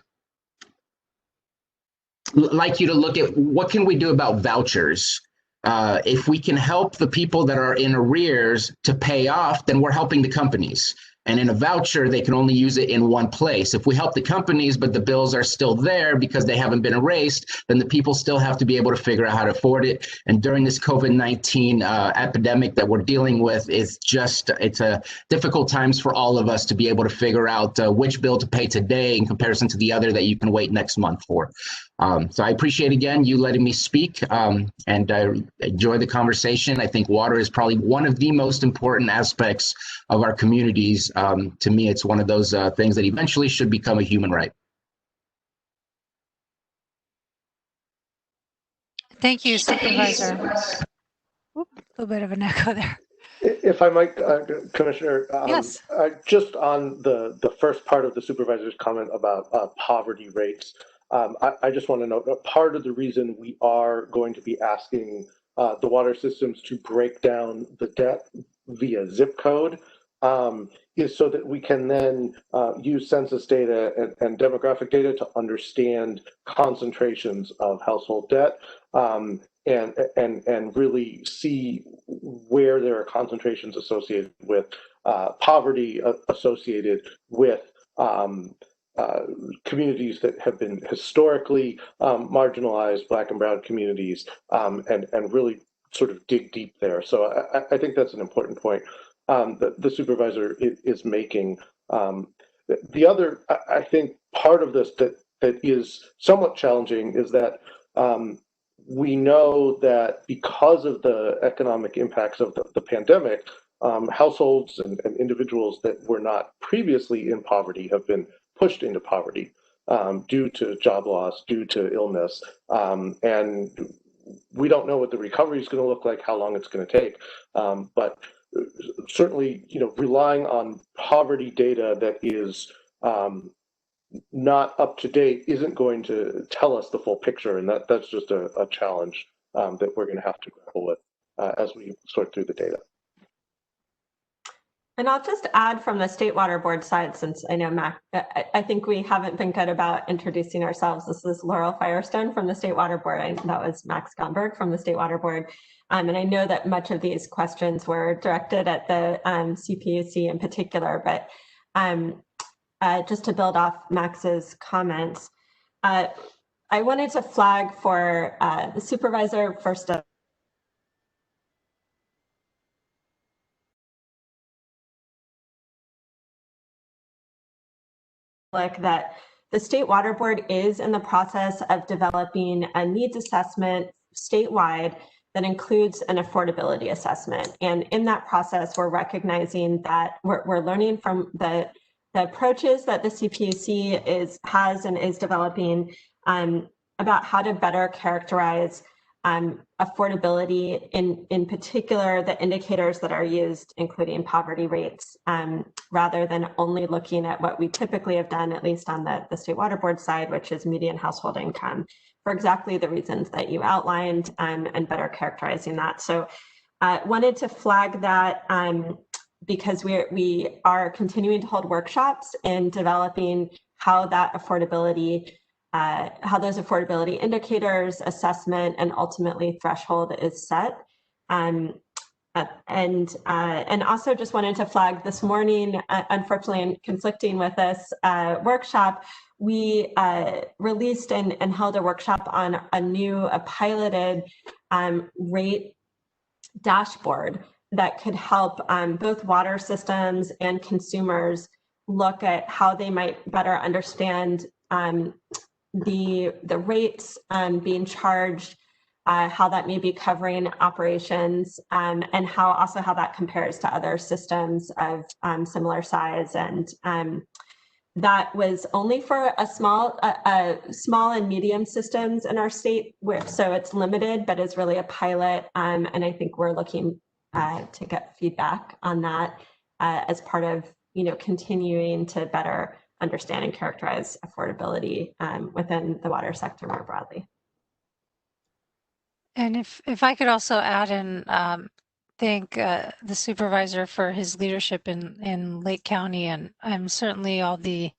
like you to look at what can we do about vouchers. If we can help the people that are in arrears to pay off, then we're helping the companies. And in a voucher, they can only use it in one place. If we help the companies, but the bills are still there because they haven't been erased, then the people still have to be able to figure out how to afford it. And during this COVID-19 epidemic that we're dealing with, it's a difficult times for all of us to be able to figure out which bill to pay today in comparison to the other that you can wait next month for. So I appreciate again you letting me speak, and I enjoy the conversation. I think water is probably one of the most important aspects of our communities. To me, it's one of those things that eventually should become a human right. Thank you, Supervisor. Oop, a little bit of an echo there. If I might, Commissioner, yes. Just on the first part of the supervisor's comment about poverty rates, I just want to note that part of the reason we are going to be asking the water systems to break down the debt via zip code is so that we can then use census data and demographic data to understand concentrations of household debt and really see where there are concentrations associated with poverty, associated with communities that have been historically marginalized, Black and Brown communities, and really sort of dig deep there. So I think that's an important point that the supervisor is making. The other, I think, part of this that is somewhat challenging is that we know that because of the economic impacts of the pandemic, households and individuals that were not previously in poverty have been pushed into poverty due to job loss, due to illness, and we don't know what the recovery is going to look like, how long it's going to take, but certainly, relying on poverty data that is not up to date isn't going to tell us the full picture, and that's just a challenge that we're going to have to grapple with as we sort through the data. And I'll just add from the State Water Board side, since I know Mac, I think we haven't been good about introducing ourselves. This is Laurel Firestone from the State Water Board. That was Max Gomberg from the State Water Board. And I know that much of these questions were directed at the CPUC in particular, but just to build off Max's comments, I wanted to flag for the supervisor first of that the State Water Board is in the process of developing a needs assessment statewide that includes an affordability assessment. And in that process, we're recognizing that we're learning from the approaches that the CPUC has and is developing about how to better characterize affordability, in particular, the indicators that are used, including poverty rates, rather than only looking at what we typically have done, at least on the State Water Board side, which is median household income, for exactly the reasons that you outlined, and better characterizing that. So wanted to flag that because we are continuing to hold workshops in developing how that affordability how those affordability indicators, assessment, and ultimately threshold is set. And also just wanted to flag this morning, unfortunately, and conflicting with this workshop, we released and held a workshop on a piloted rate dashboard that could help both water systems and consumers look at how they might better understand the rates being charged, how that may be covering operations, and how that compares to other systems of similar size. And that was only for a small and medium systems in our state, so it's limited, but it's really a pilot. And I think we're looking to get feedback on that as part of continuing to better understand and characterize affordability within the water sector more broadly. And if I could also add and thank the supervisor for his leadership in Lake County, and certainly all the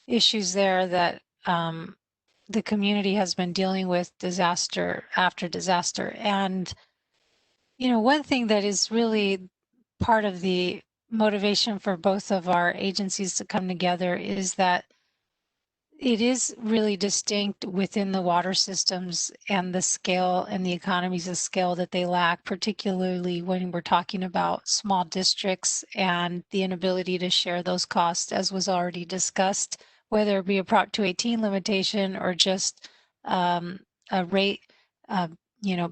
issues there that the community has been dealing with disaster after disaster. And one thing that is really part of the motivation for both of our agencies to come together is that it is really distinct within the water systems and the scale and the economies of scale that they lack, particularly when we're talking about small districts and the inability to share those costs, as was already discussed, whether it be a Prop 218 limitation or just a rate,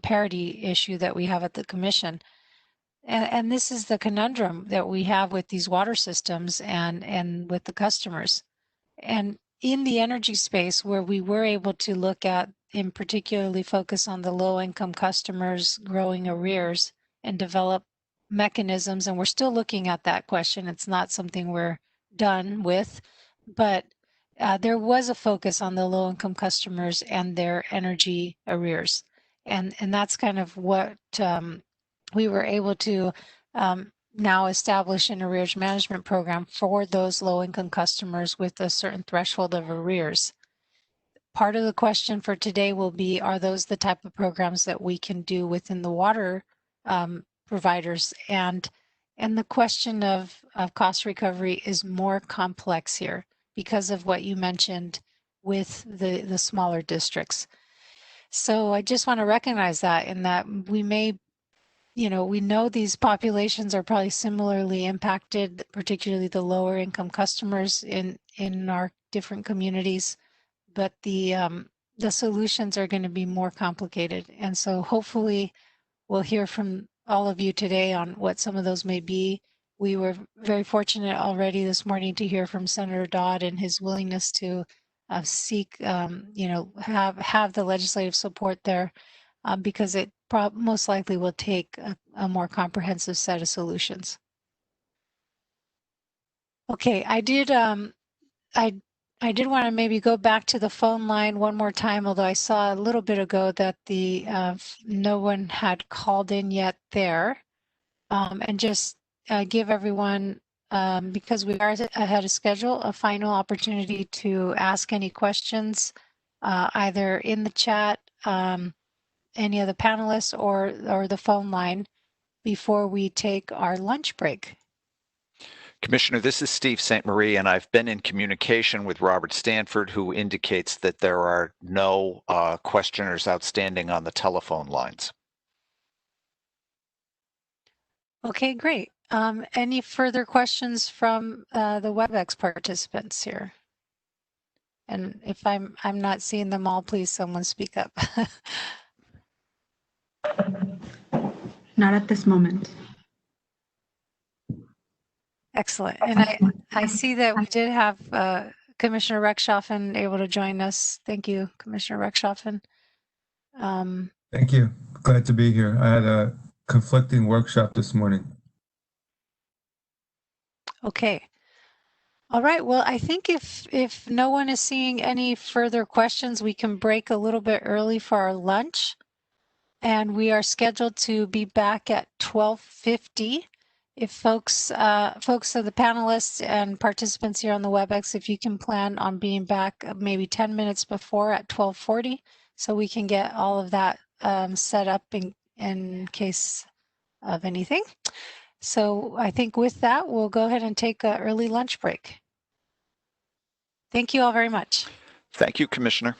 parity issue that we have at the commission. And this is the conundrum that we have with these water systems and with the customers. And in the energy space, where we were able to look at and particularly focus on the low income customers growing arrears and develop mechanisms, and we're still looking at that question. It's not something we're done with, but there was a focus on the low income customers and their energy arrears. And that's kind of what we were able to now establish an arrearage management program for those low-income customers with a certain threshold of arrears. part of the question for today will be, are those the type of programs that we can do within the water providers? And the question of cost recovery is more complex here because of what you mentioned with the smaller districts. So I just want to recognize that, in that we may, we know these populations are probably similarly impacted, particularly the lower income customers in our different communities, but the solutions are going to be more complicated. And so hopefully we'll hear from all of you today on what some of those may be. We were very fortunate already this morning to hear from Senator Dodd and his willingness to seek, have the legislative support there, because it most likely will take a more comprehensive set of solutions. Okay, I did want to maybe go back to the phone line one more time, although I saw a little bit ago that no one had called in yet there, and just give everyone, because we are ahead of schedule, a final opportunity to ask any questions, either in the chat, any of the panelists, or the phone line before we take our lunch break. Commissioner, this is Steve St. Marie, and I've been in communication with Robert Stanford, who indicates that there are no questioners outstanding on the telephone lines. Okay, great. Any further questions from the WebEx participants here? And if I'm not seeing them all, please someone speak up. Not at this moment. Excellent. And I see that we did have Commissioner Rechtschaffen able to join us. Thank you, Commissioner Rechtschaffen. Thank you. Glad to be here. I had a conflicting workshop this morning. Okay. All right. Well, I think if no one is seeing any further questions, we can break a little bit early for our lunch. And we are scheduled to be back at 12:50. If folks of the panelists and participants here on the WebEx, if you can plan on being back maybe 10 minutes before at 12:40, so we can get all of that set up in case of anything. So I think with that, we'll go ahead and take an early lunch break. Thank you all very much. Thank you, Commissioner.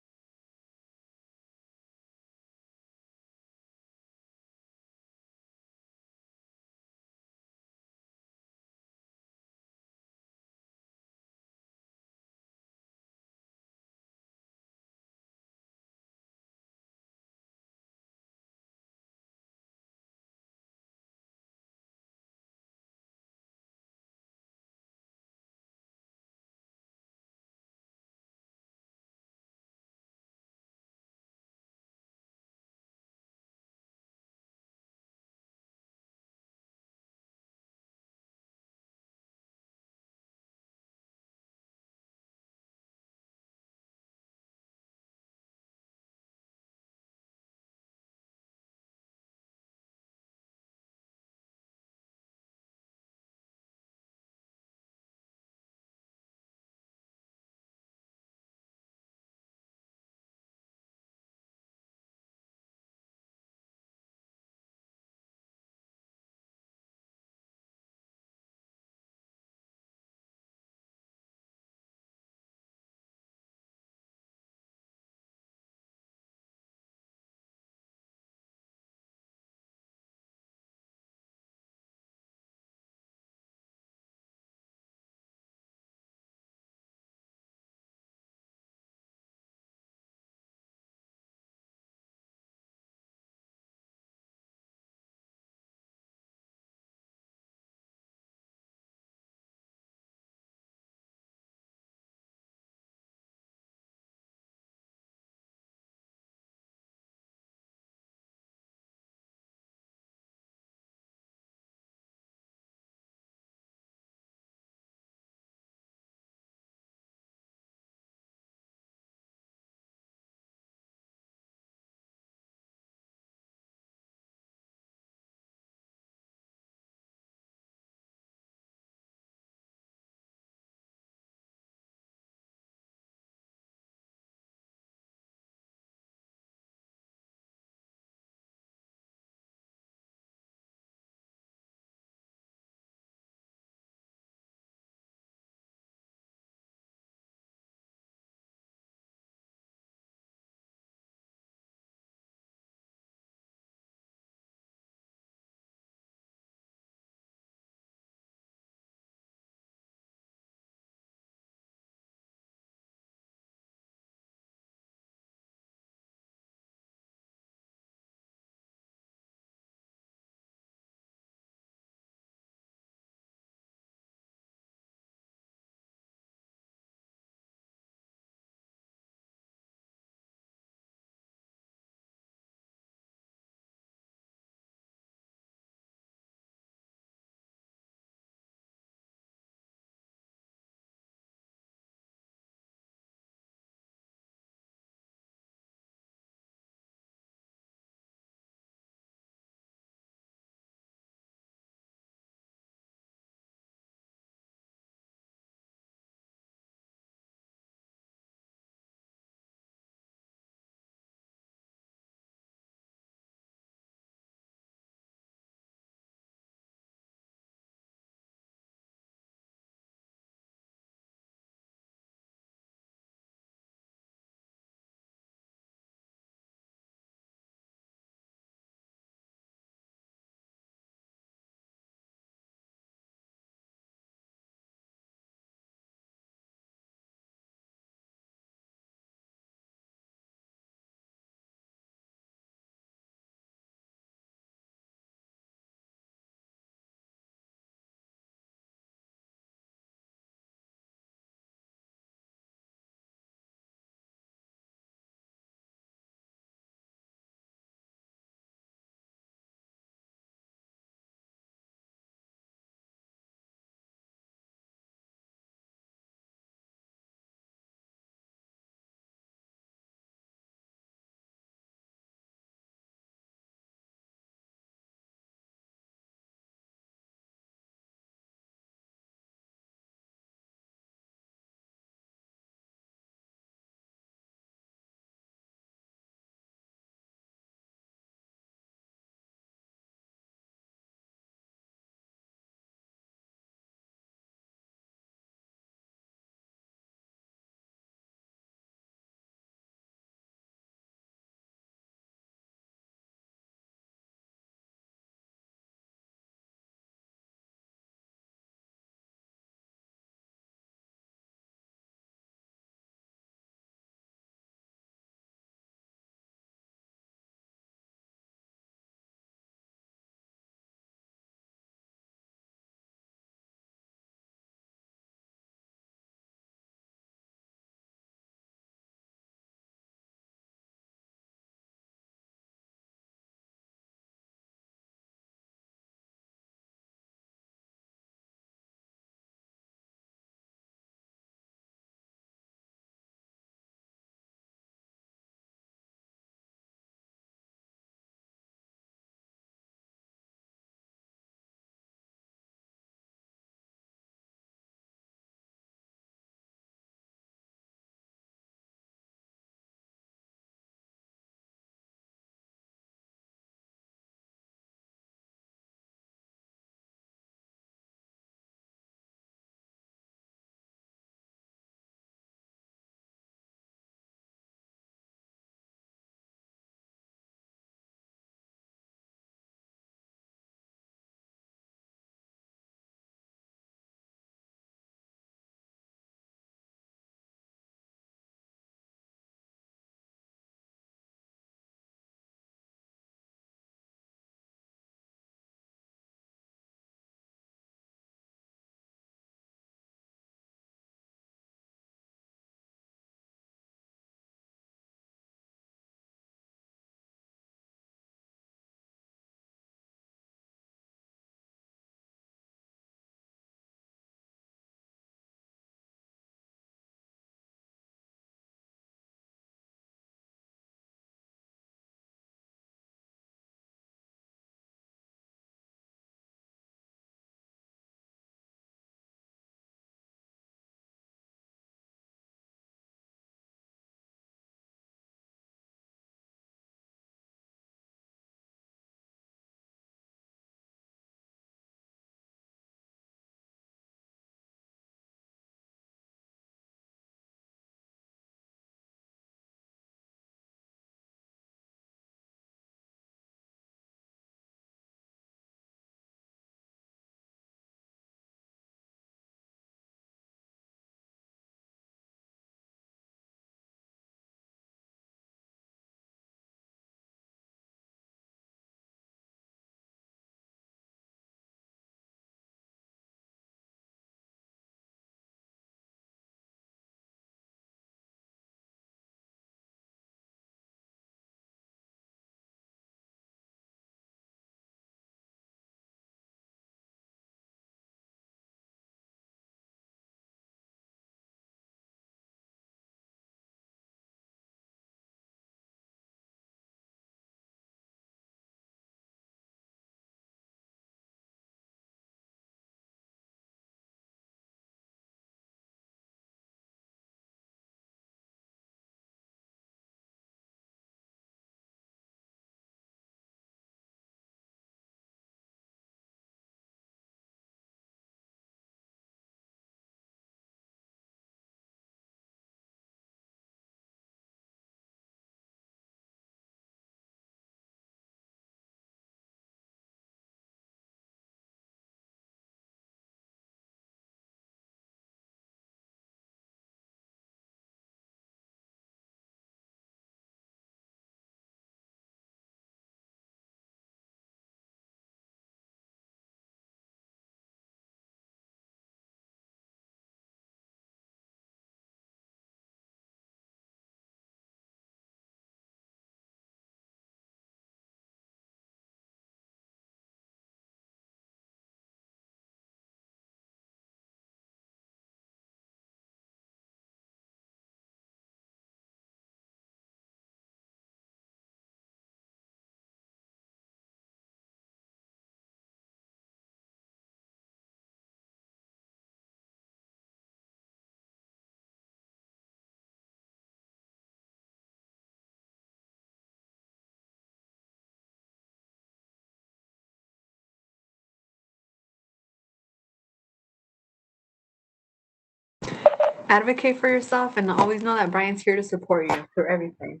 advocate for yourself and always know that Brian's here to support you through everything.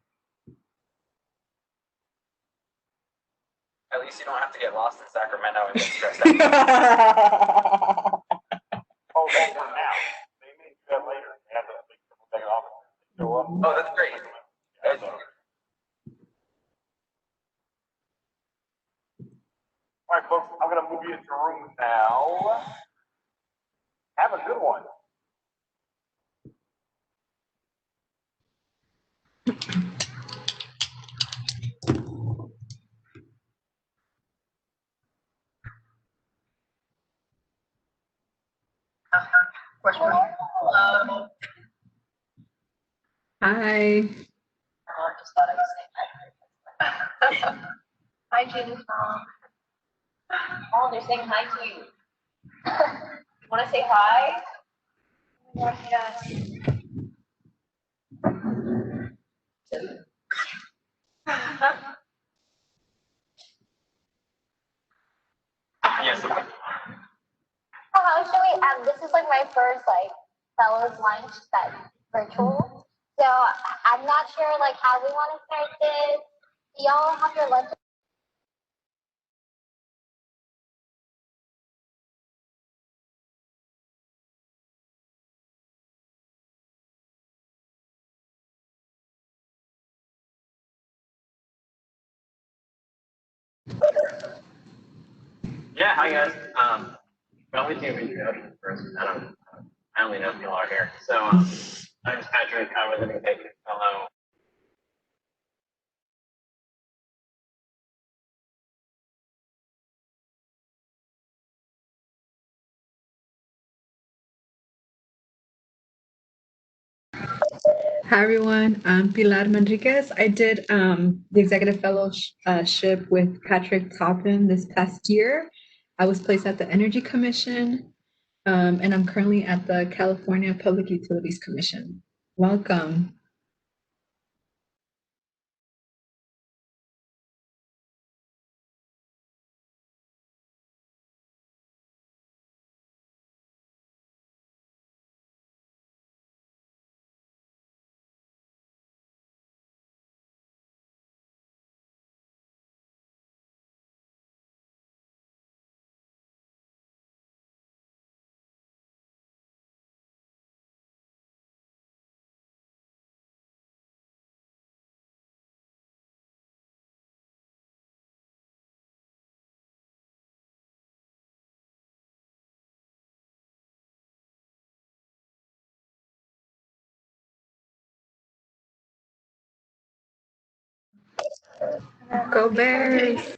At least you don't have to get lost in Sacramento and get stressed out. Oh, for now. They may do that later. They have to take it off. Oh, that's great. All right, folks, I'm going to move you into rooms now. Have a good one. Hello. Hi. Just thought I was saying hi. Hi, Jennifer. Oh, they're saying hi to you. You want to say hi? Oh my gosh, yes. Yes. How should we this is like my first like fellows lunch that's virtual. So I'm not sure like how we want to start this. Do y'all have your lunch? Yeah, hi guys. Well, we can introduction first. I only know people are here. So I'm Patrick. I was an executive fellow. Hi, everyone. I'm Pilar Manriquez. I did the executive fellowship with Patrick Toppin this past year. I was placed at the Energy Commission, and I'm currently at the California Public Utilities Commission. Welcome. Go Bears.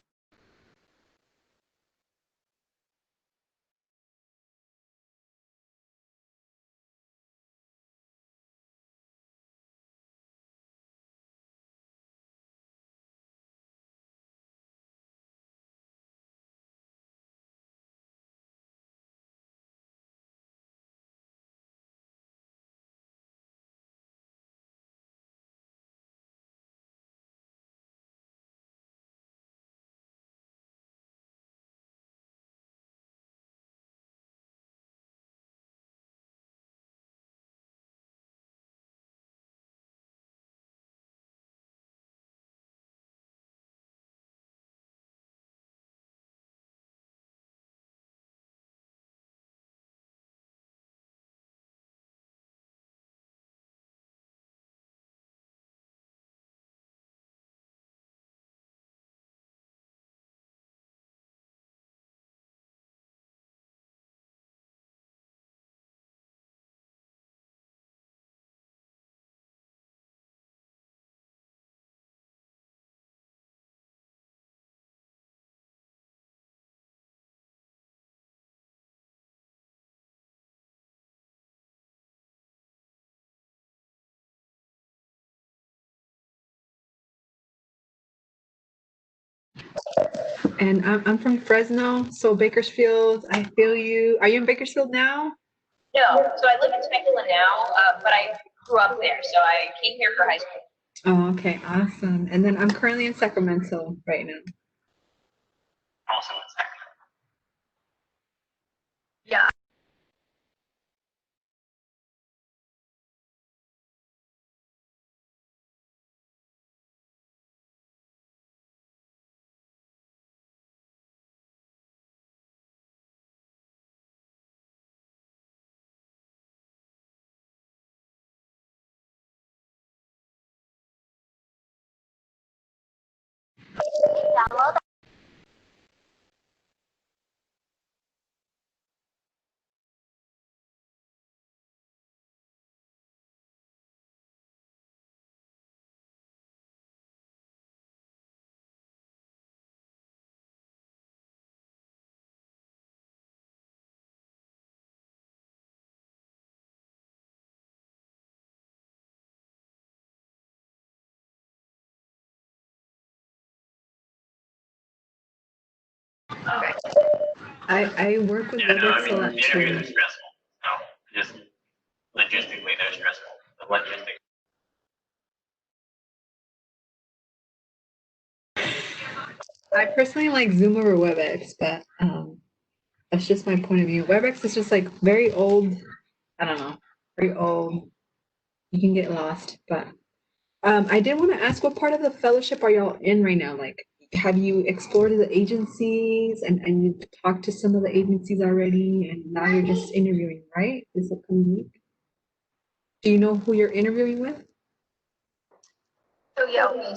And I'm from Fresno, so Bakersfield, I feel you. Are you in Bakersfield now? No, so I live in Temecula now, but I grew up there, so I came here for high school. Oh, okay, awesome. And then I'm currently in Sacramento right now. Also in Sacramento. Yeah. download. I work with WebEx a lot interviews are too. stressful. So just logistically, they're stressful. The logistics. I personally like Zoom over WebEx, but that's just my point of view. WebEx is just like very old. I don't know, very old. You can get lost. But I did want to ask, what part of the fellowship are y'all in right now? Like, have you explored the agencies and you've talked to some of the agencies already, and now you're just interviewing, right? This upcoming week. Do you know who you're interviewing with? So yeah.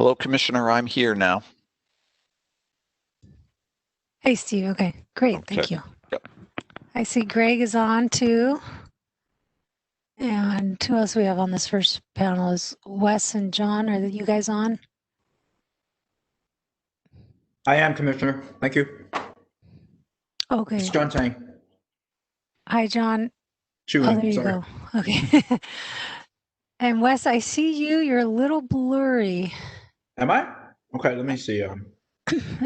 Hello, Commissioner. I'm here now. Hey, Steve. Okay, great. Thank you. Yep. I see Greg is on too. And who else we have on this first panel is Wes and John. Are you guys on? I am, Commissioner. Thank you. Okay. It's John Tang. Hi, John. Chewing, there you sorry. go. Okay. And Wes, I see you. You're a little blurry. Am I? Okay, let me see.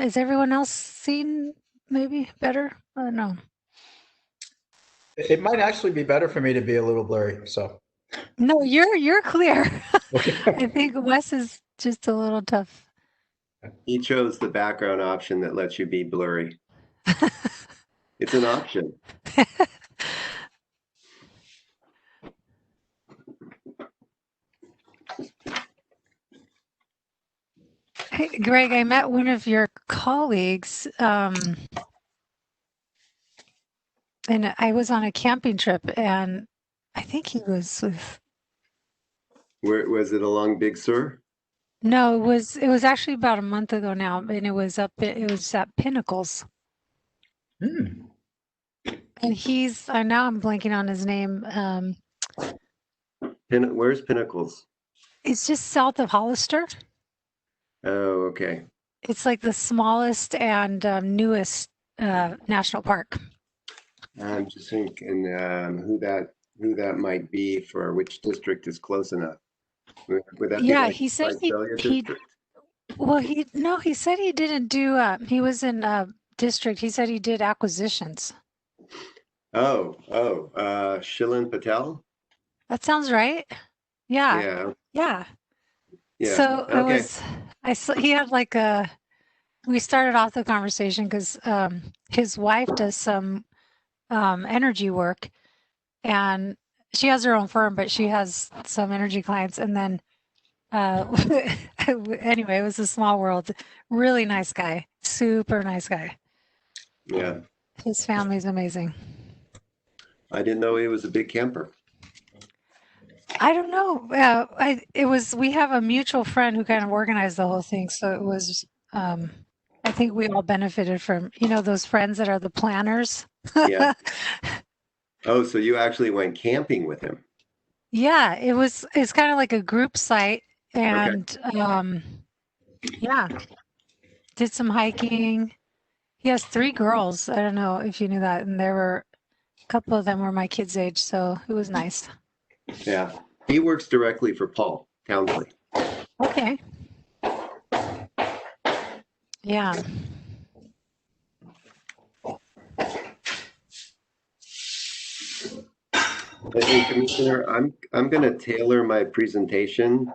Is everyone else seen maybe better? No. It might actually be better for me to be a little blurry, so. No, you're clear. Okay. I think Wes is just a little tough. He chose the background option that lets you be blurry. It's an option. Hey, Greg, I met one of your colleagues, and I was on a camping trip, and I think he was with. Where was it along Big Sur? No, it was actually about a month ago now, and it was at Pinnacles. And he's now I'm blanking on his name. Where's Pinnacles? It's just south of Hollister. Oh, okay. It's like the smallest and newest national park. I'm just thinking who that might be for which district is close enough. Would that be like he said Visalia district? Well, he said he didn't do. He was in district. He said he did acquisitions. Shilin Patel. That sounds right. Yeah. So it was. He had like we started off the conversation because his wife does some energy work, and she has her own firm, but she has some energy clients. And then anyway, it was a small world. Really nice guy, super nice guy. Yeah. His family's amazing. I didn't know he was a big camper. I don't know. We have a mutual friend who kind of organized the whole thing. So it was, I think we all benefited from, those friends that are the planners. Yeah. Oh, so you actually went camping with him? Yeah, it's kind of like a group site, and did some hiking. He has 3 girls. I don't know if you knew that. And a couple of them were my kids' age. So it was nice. Yeah. He works directly for Paul Townsley. Okay. Yeah. Hey, Commissioner, I'm going to tailor my presentation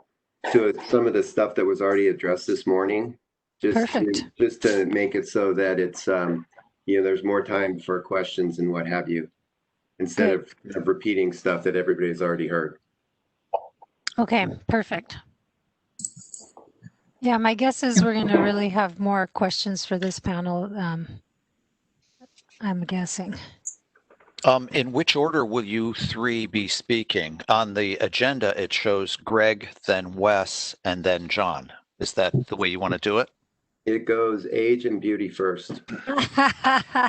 to some of the stuff that was already addressed this morning, just to make it so that it's there's more time for questions and what have you, instead of repeating stuff that everybody's already heard. Okay, perfect. Yeah, my guess is we're going to really have more questions for this panel. I'm guessing. In which order will you 3 be speaking? On the agenda, it shows Greg, then Wes, and then John. Is that the way you want to do it? It goes age and beauty first.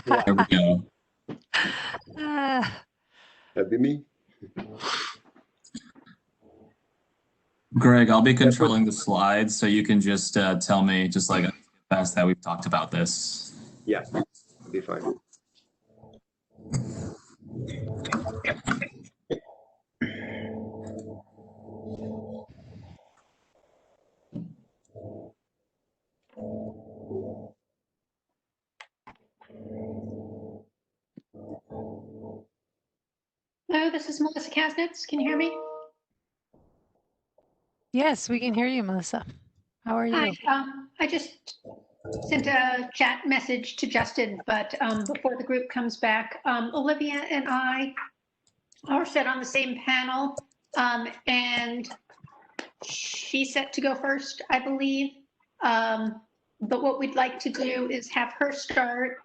There we go. That'd be me. Greg, I'll be controlling the slides, so you can just tell me, just like fast that we've talked about this. Yeah, it'll be fine. Hello, this is Melissa Kasnitz. Can you hear me? Yes, we can hear you, Melissa. How are you? Hi. I just sent a chat message to Justin, but before the group comes back, Olivia and I are set on the same panel, and she's set to go first, I believe. But what we'd like to do is have her start.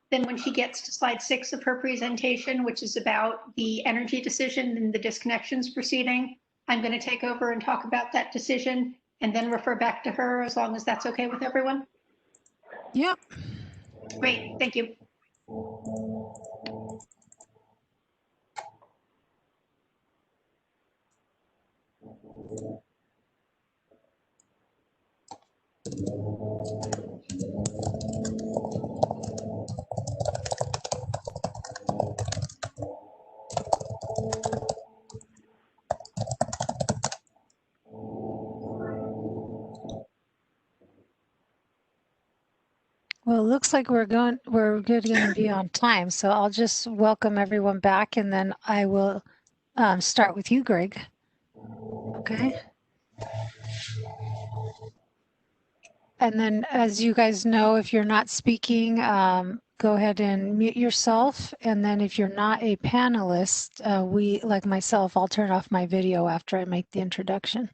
Then when she gets to slide 6 of her presentation, which is about the energy decision and the disconnections proceeding, I'm going to take over and talk about that decision. and then refer back to her, as long as that's okay with everyone? Yep. Great, thank you. Well, it looks like we're going to be on time. So I'll just welcome everyone back, and then I will start with you, Greg. Okay. And then, as you guys know, if you're not speaking, go ahead and mute yourself. And then if you're not a panelist, like myself, I'll turn off my video after I make the introduction.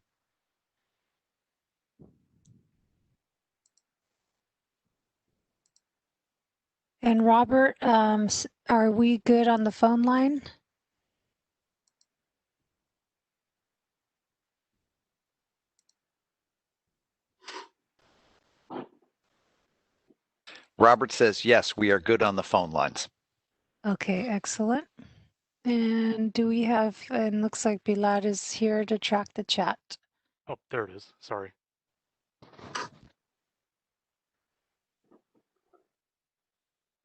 And Robert, are we good on the phone line? Robert says, yes, we are good on the phone lines. Okay, excellent. And do we have, and looks like Bilal is here to track the chat. Oh, there it is. Sorry.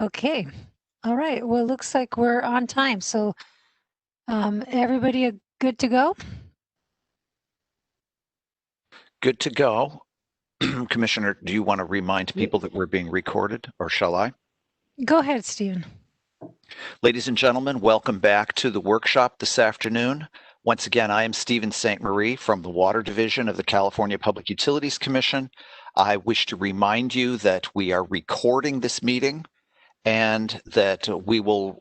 Okay. All right. Well, looks like we're on time. So everybody good to go? Good to go. Commissioner, do you want to remind people that we're being recorded, or shall I? Go ahead, Stephen. Ladies and gentlemen, welcome back to the workshop this afternoon. Once again, I am Stephen St. Marie from the Water Division of the California Public Utilities Commission. I wish to remind you that we are recording this meeting and that we will,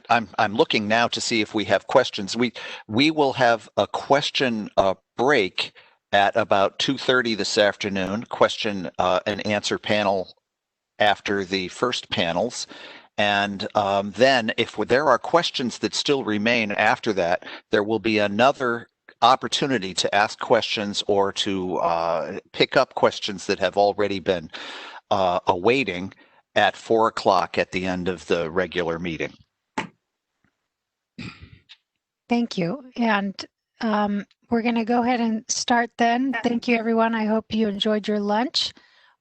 I'm looking now to see if we have questions. We will have a question break at about 2:30 this afternoon, question and answer panel after the first panels. And then if there are questions that still remain after that, there will be another opportunity to ask questions or to pick up questions that have already been awaiting at 4 o'clock at the end of the regular meeting. Thank you. And we're going to go ahead and start then. Thank you, everyone. I hope you enjoyed your lunch.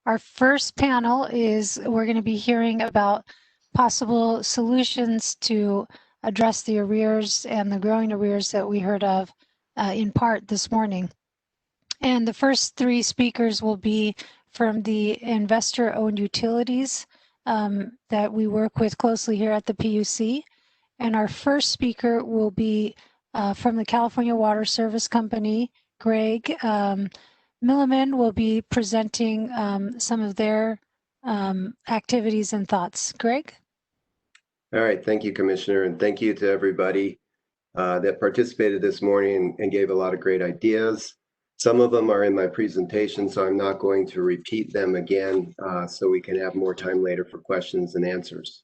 Our first panel is we're going to be hearing about possible solutions to address the arrears and the growing arrears that we heard of in part this morning. And the first three speakers will be from the investor-owned utilities that we work with closely here at the PUC. And our first speaker will be from the California Water Service Company. Greg Milliman will be presenting some of their activities and thoughts. Greg? All right, thank you, Commissioner, and thank you to everybody that participated this morning and gave a lot of great ideas. Some of them are in my presentation, so I'm not going to repeat them again so we can have more time later for questions and answers.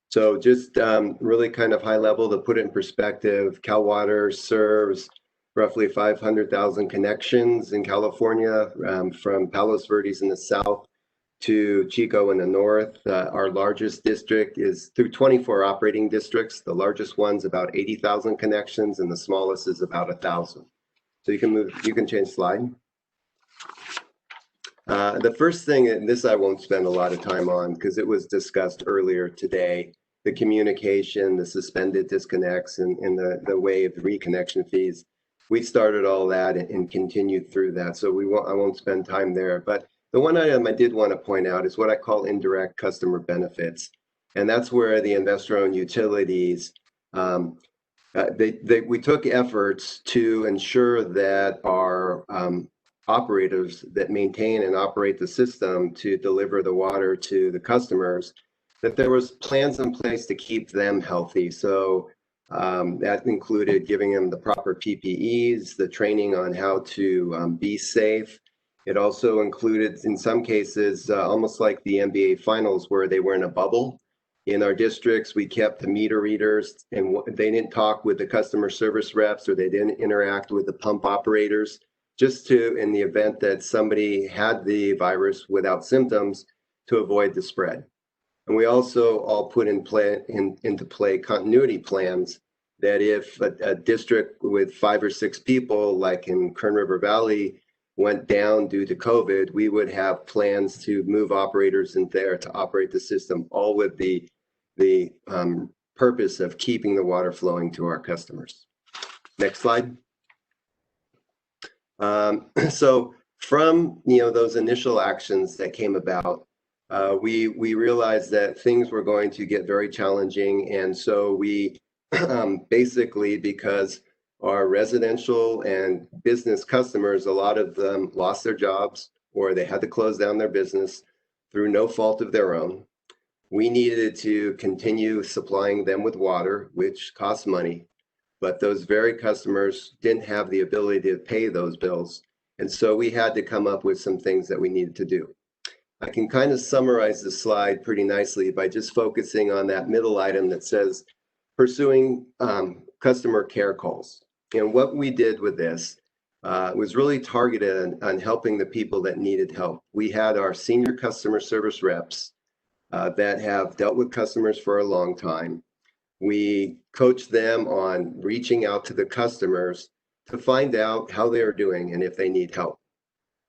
So just really kind of high level to put it in perspective, Cal Water serves roughly 500,000 connections in California from Palos Verdes in the south to Chico in the north. Our largest district is through 24 operating districts. The largest one's about 80,000 connections and the smallest is about 1,000. So you can change slide. The first thing, and this I won't spend a lot of time on because it was discussed earlier today, the communication, the suspended disconnects, and the waived reconnection fees. We started all that and continued through that, so I won't spend time there. But the one item I did want to point out is what I call indirect customer benefits, and that's where the investor-owned utilities, we took efforts to ensure that our operators that maintain and operate the system to deliver the water to the customers, that there was plans in place to keep them healthy. So that included giving them the proper PPEs, the training on how to be safe. It also included, in some cases, almost like the NBA finals where they were in a bubble. In our districts, we kept the meter readers and they didn't talk with the customer service reps or they didn't interact with the pump operators. just to, in the event that somebody had the virus without symptoms, to avoid the spread. And we also all put into play continuity plans that if a district with 5 or 6 people, like in Kern River Valley, went down due to COVID, we would have plans to move operators in there to operate the system, all with the purpose of keeping the water flowing to our customers. Next slide. So from those initial actions that came about, we realized that things were going to get very challenging, and so we basically, because our residential and business customers, a lot of them lost their jobs or they had to close down their business through no fault of their own. We needed to continue supplying them with water, which costs money, but those very customers didn't have the ability to pay those bills. And so we had to come up with some things that we needed to do. I can kind of summarize the slide pretty nicely by just focusing on that middle item that says pursuing customer care calls. And what we did with this was really targeted on helping the people that needed help. We had our senior customer service reps that have dealt with customers for a long time. We coached them on reaching out to the customers to find out how they are doing and if they need help.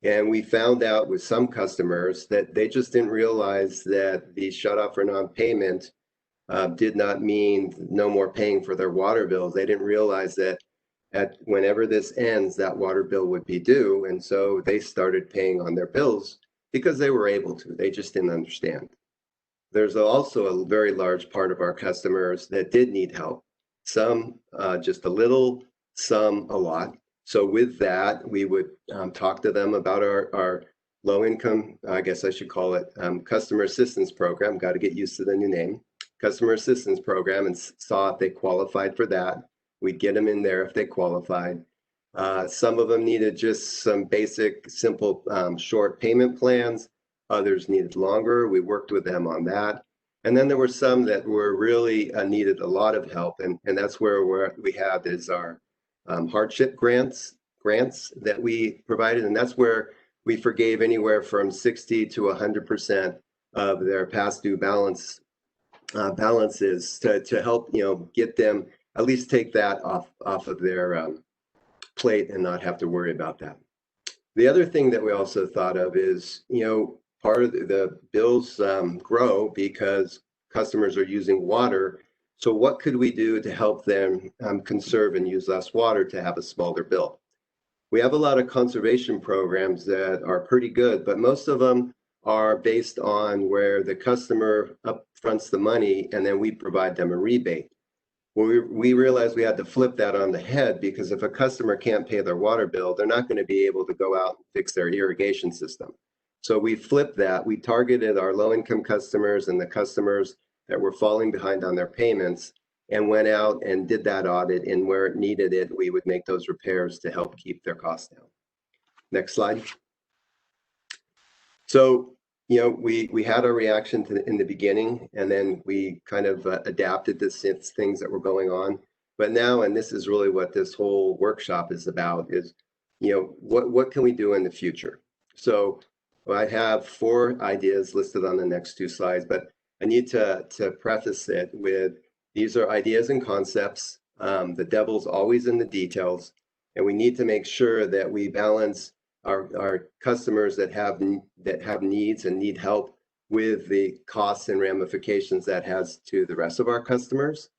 And we found out with some customers that they just didn't realize that the shut-off for non-payment did not mean no more paying for their water bills. They didn't realize that whenever this ends, that water bill would be due. And so they started paying on their bills because they were able to. They just didn't understand. There's also a very large part of our customers that did need help. Some just a little, some a lot. So with that, we would talk to them about our low income, I guess I should call it, customer assistance program. Got to get used to the new name. Customer assistance program, and saw if they qualified for that. We'd get them in there if they qualified. Some of them needed just some basic, simple, short payment plans. Others needed longer. We worked with them on that. And then there were some that were really needed a lot of help. And that's where we have is our hardship grants that we provided. And that's where we forgave anywhere from 60 to 100% of their past due balances to help, get them, at least take that off of their plate and not have to worry about that. The other thing that we also thought of is, part of the bills grow because customers are using water. So what could we do to help them conserve and use less water to have a smaller bill? We have a lot of conservation programs that are pretty good, but most of them are based on where the customer upfronts the money and then we provide them a rebate. Well, we realized we had to flip that on the head, because if a customer can't pay their water bill, they're not going to be able to go out and fix their irrigation system. So we flipped that. We targeted our low-income customers and the customers that were falling behind on their payments, and went out and did that audit, and where it needed it, we would make those repairs to help keep their costs down. Next slide. So, we had our reaction in the beginning, and then we kind of adapted to things that were going on. But now, and this is really what this whole workshop is about, is, what can we do in the future? So I have 4 ideas listed on the next 2 slides, but I need to preface it with, these are ideas and concepts. The devil's always in the details, and we need to make sure that we balance our customers that have needs and need help with the costs and ramifications that has to the rest of our customers.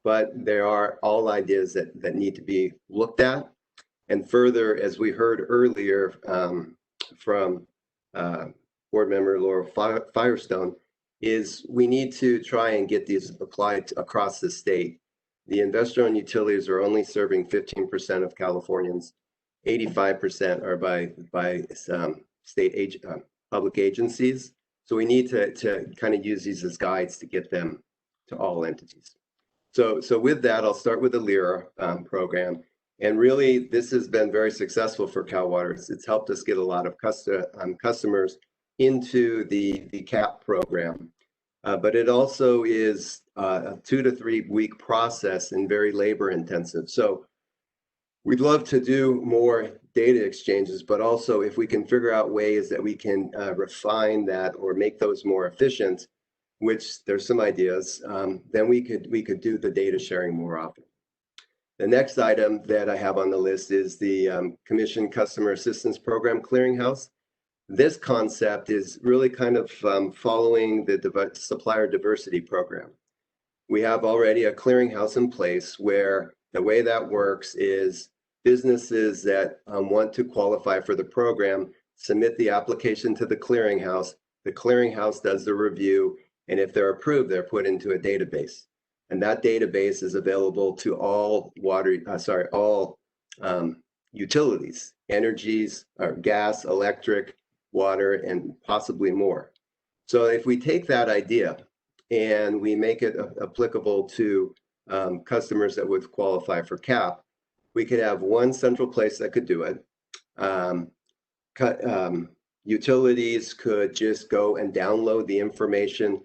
But there are all ideas that need to be looked at. And further, as we heard earlier from board member Laurel Firestone, is we need to try and get these applied across the state. The investor-owned utilities are only serving 15% of Californians. 85% are by state public agencies. So we need to kind of use these as guides to get them to all entities. So with that, I'll start with the LIRA program. And really, this has been very successful for Cal Water. It's helped us get a lot of customers into the CAP program. But it also is a 2 to 3 week process and very labor intensive. So we'd love to do more data exchanges, but also if we can figure out ways that we can refine that or make those more efficient, which there's some ideas, then we could do the data sharing more often. The next item that I have on the list is the Commission Customer Assistance Program Clearinghouse. This concept is really kind of following the supplier diversity program. We have already a clearinghouse in place where the way that works is businesses that want to qualify for the program submit the application to the clearinghouse. The clearinghouse does the review, and if they're approved, they're put into a database. And that database is available to all utilities, energies, or gas, electric, water, and possibly more. So if we take that idea and we make it applicable to customers that would qualify for CAP, we could have one central place that could do it. Utilities could just go and download the information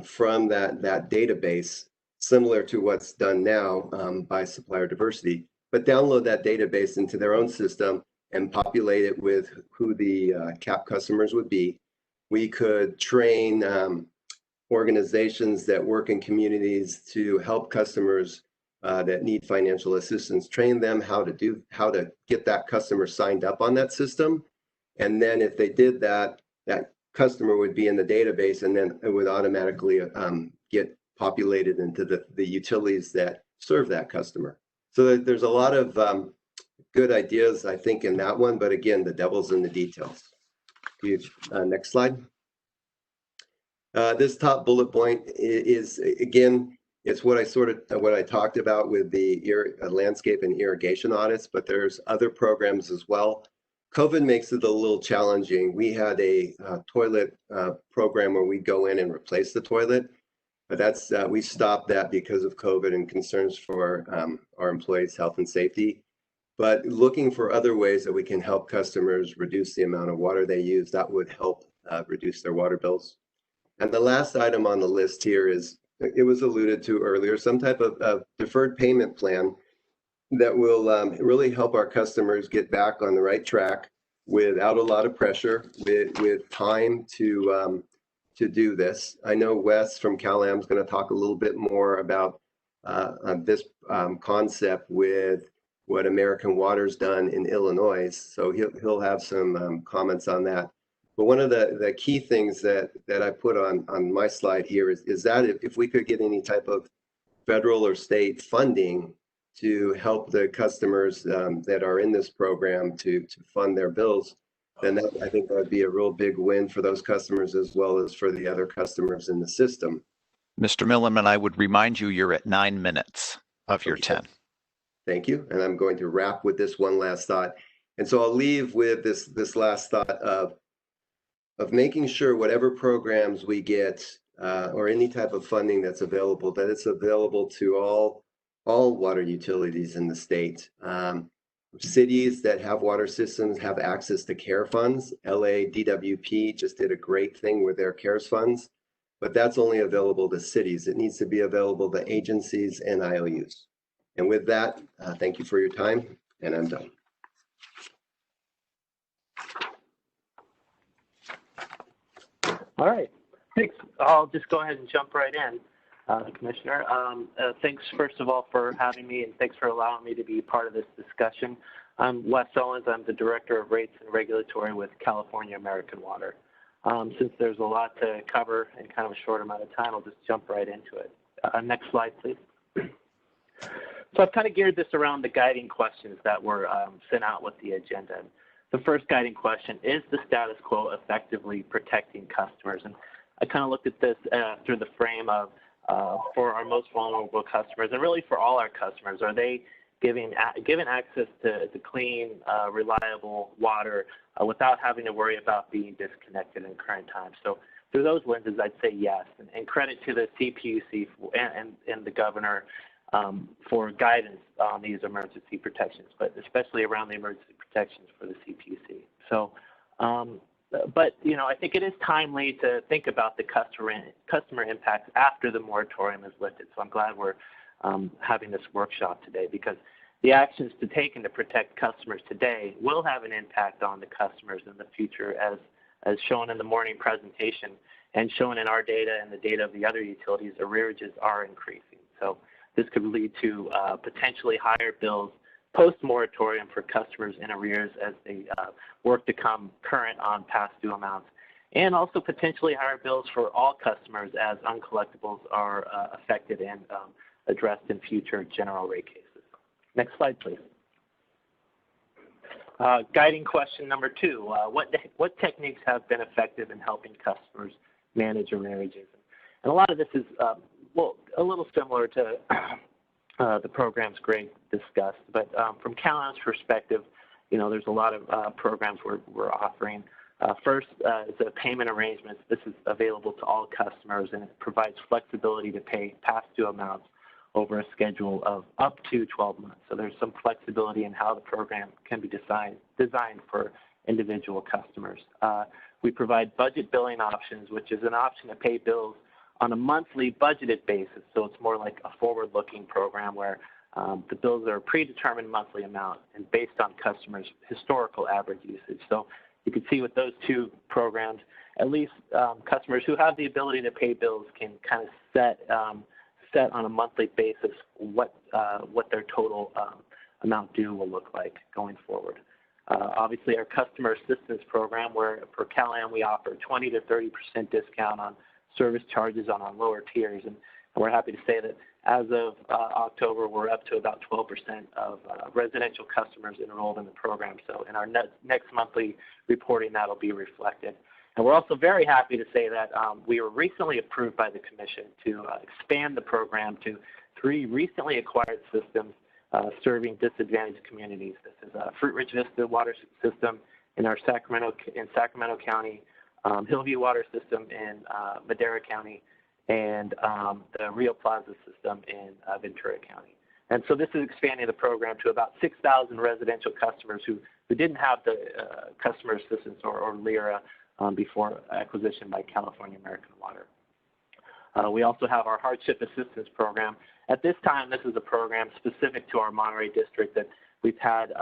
from that database, similar to what's done now by supplier diversity, but download that database into their own system and populate it with who the CAP customers would be. We could train organizations that work in communities to help customers that need financial assistance, train them how to get that customer signed up on that system. And then if they did that, that customer would be in the database, and then it would automatically get populated into the utilities that serve that customer. So there's a lot of good ideas, I think, in that one, but again, the devil's in the details. Next slide. This top bullet point is, again, it's what I talked about with the landscape and irrigation audits, but there's other programs as well. COVID makes it a little challenging. We had a toilet program where we go in and replace the toilet, but that's we stopped that because of COVID and concerns for our employees' health and safety. But looking for other ways that we can help customers reduce the amount of water they use, that would help reduce their water bills. And the last item on the list here is, it was alluded to earlier, some type of deferred payment plan that will really help our customers get back on the right track without a lot of pressure, with time to do this. I know Wes from CalAm is going to talk a little bit more about this concept with what American Water's done in Illinois, so he'll have some comments on that. But one of the key things that I put on my slide here is that if we could get any type of federal or state funding to help the customers that are in this program to fund their bills, then I think that would be a real big win for those customers as well as for the other customers in the system. Mr. Milliman, I would remind you, you're at 9 minutes of your 10. Thank you. And I'm going to wrap with this one last thought. And so I'll leave with this last thought of making sure whatever programs we get or any type of funding that's available, that it's available to all water utilities in the state. Cities that have water systems have access to CARE funds. LA DWP just did a great thing with their CARES funds, but that's only available to cities. It needs to be available to agencies and IOUs. And with that, thank you for your time, and I'm done. All right, thanks. I'll just go ahead and jump right in, Commissioner. Thanks, first of all, for having me, and thanks for allowing me to be part of this discussion. I'm Wes Owens. I'm the Director of Rates and Regulatory with California American Water. Since there's a lot to cover in kind of a short amount of time, I'll just jump right into it. Next slide, please. So I've kind of geared this around the guiding questions that were sent out with the agenda. The first guiding question is the status quo effectively protecting customers? And I kind of looked at this through the frame of for our most vulnerable customers, and really for all our customers, are they given access to clean, reliable water without having to worry about being disconnected in current times? So through those lenses, I'd say yes. And credit to the CPUC and the governor for guidance on these emergency protections, but especially around the emergency protections for the CPUC. So, but you know, I think it is timely to think about the customer impacts after the moratorium is lifted. So I'm glad we're having this workshop today, because the actions to take and to protect customers today will have an impact on the customers in the future, as shown in the morning presentation and shown in our data and the data of the other utilities. Arrearages are increasing. So this could lead to potentially higher bills post-moratorium for customers in arrears as they work to come current on past due amounts, and also potentially higher bills for all customers as uncollectibles are affected and addressed in future general rate cases. Next slide, please. Guiding question number 2, what techniques have been effective in helping customers manage arrearages? And a lot of this is, well, a little similar to the programs Greg discussed, but from CalAM's perspective, you know, there's a lot of programs we're offering. First is a payment arrangements. This is available to all customers, and it provides flexibility to pay past due amounts over a schedule of up to 12 months. So there's some flexibility in how the program can be designed for individual customers. We provide budget billing options, which is an option to pay bills on a monthly budgeted basis. So it's more like a forward-looking program where the bills are a predetermined monthly amount and based on customers' historical average usage. So you can see with those two programs, at least customers who have the ability to pay bills can kind of set on a monthly basis what their total amount due will look like going forward. Obviously, our customer assistance program, where for CalAM we offer 20 to 30% discount on service charges on our lower tiers, and we're happy to say that as of October, we're up to about 12% of residential customers enrolled in the program. So in our next monthly reporting, that'll be reflected. And we're also very happy to say that we were recently approved by the Commission to expand the program to 3 recently acquired systems serving disadvantaged communities. This is Fruit Ridge Vista Water System in Sacramento County, Hillview Water System in Madera County, and the Rio Plaza System in Ventura County. And so this is expanding the program to about 6,000 residential customers who didn't have the customer assistance or LIRA before acquisition by California American Water. We also have our hardship assistance program. At this time, this is a program specific to our Monterey district that we've had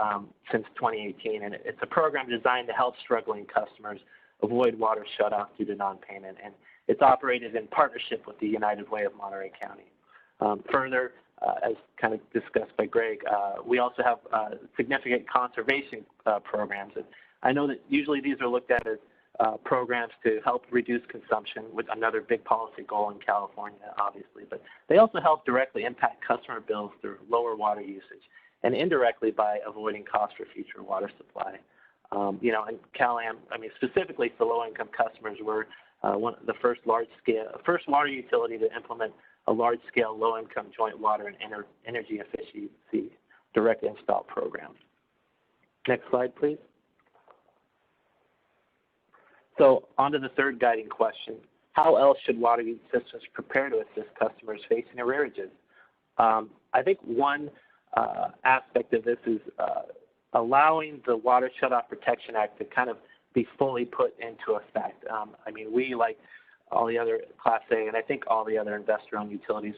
since 2018, and it's a program designed to help struggling customers avoid water shutoff due to non-payment, and it's operated in partnership with the United Way of Monterey County. Further, as kind of discussed by Greg, we also have significant conservation programs. And I know that usually these are looked at as programs to help reduce consumption, with another big policy goal in California, obviously, but they also help directly impact customer bills through lower water usage and indirectly by avoiding costs for future water supply. You know, and CalAM, I mean, specifically for low-income customers, we're the first water utility to implement a large-scale low-income joint water and energy efficiency direct install program. Next slide, please. So on to the third guiding question. How else should water systems prepare to assist customers facing arrearages? I think one aspect of this is allowing the Water Shutoff Protection Act to kind of be fully put into effect. I mean, we, like all the other Class A, and I think all the other investor-owned utilities,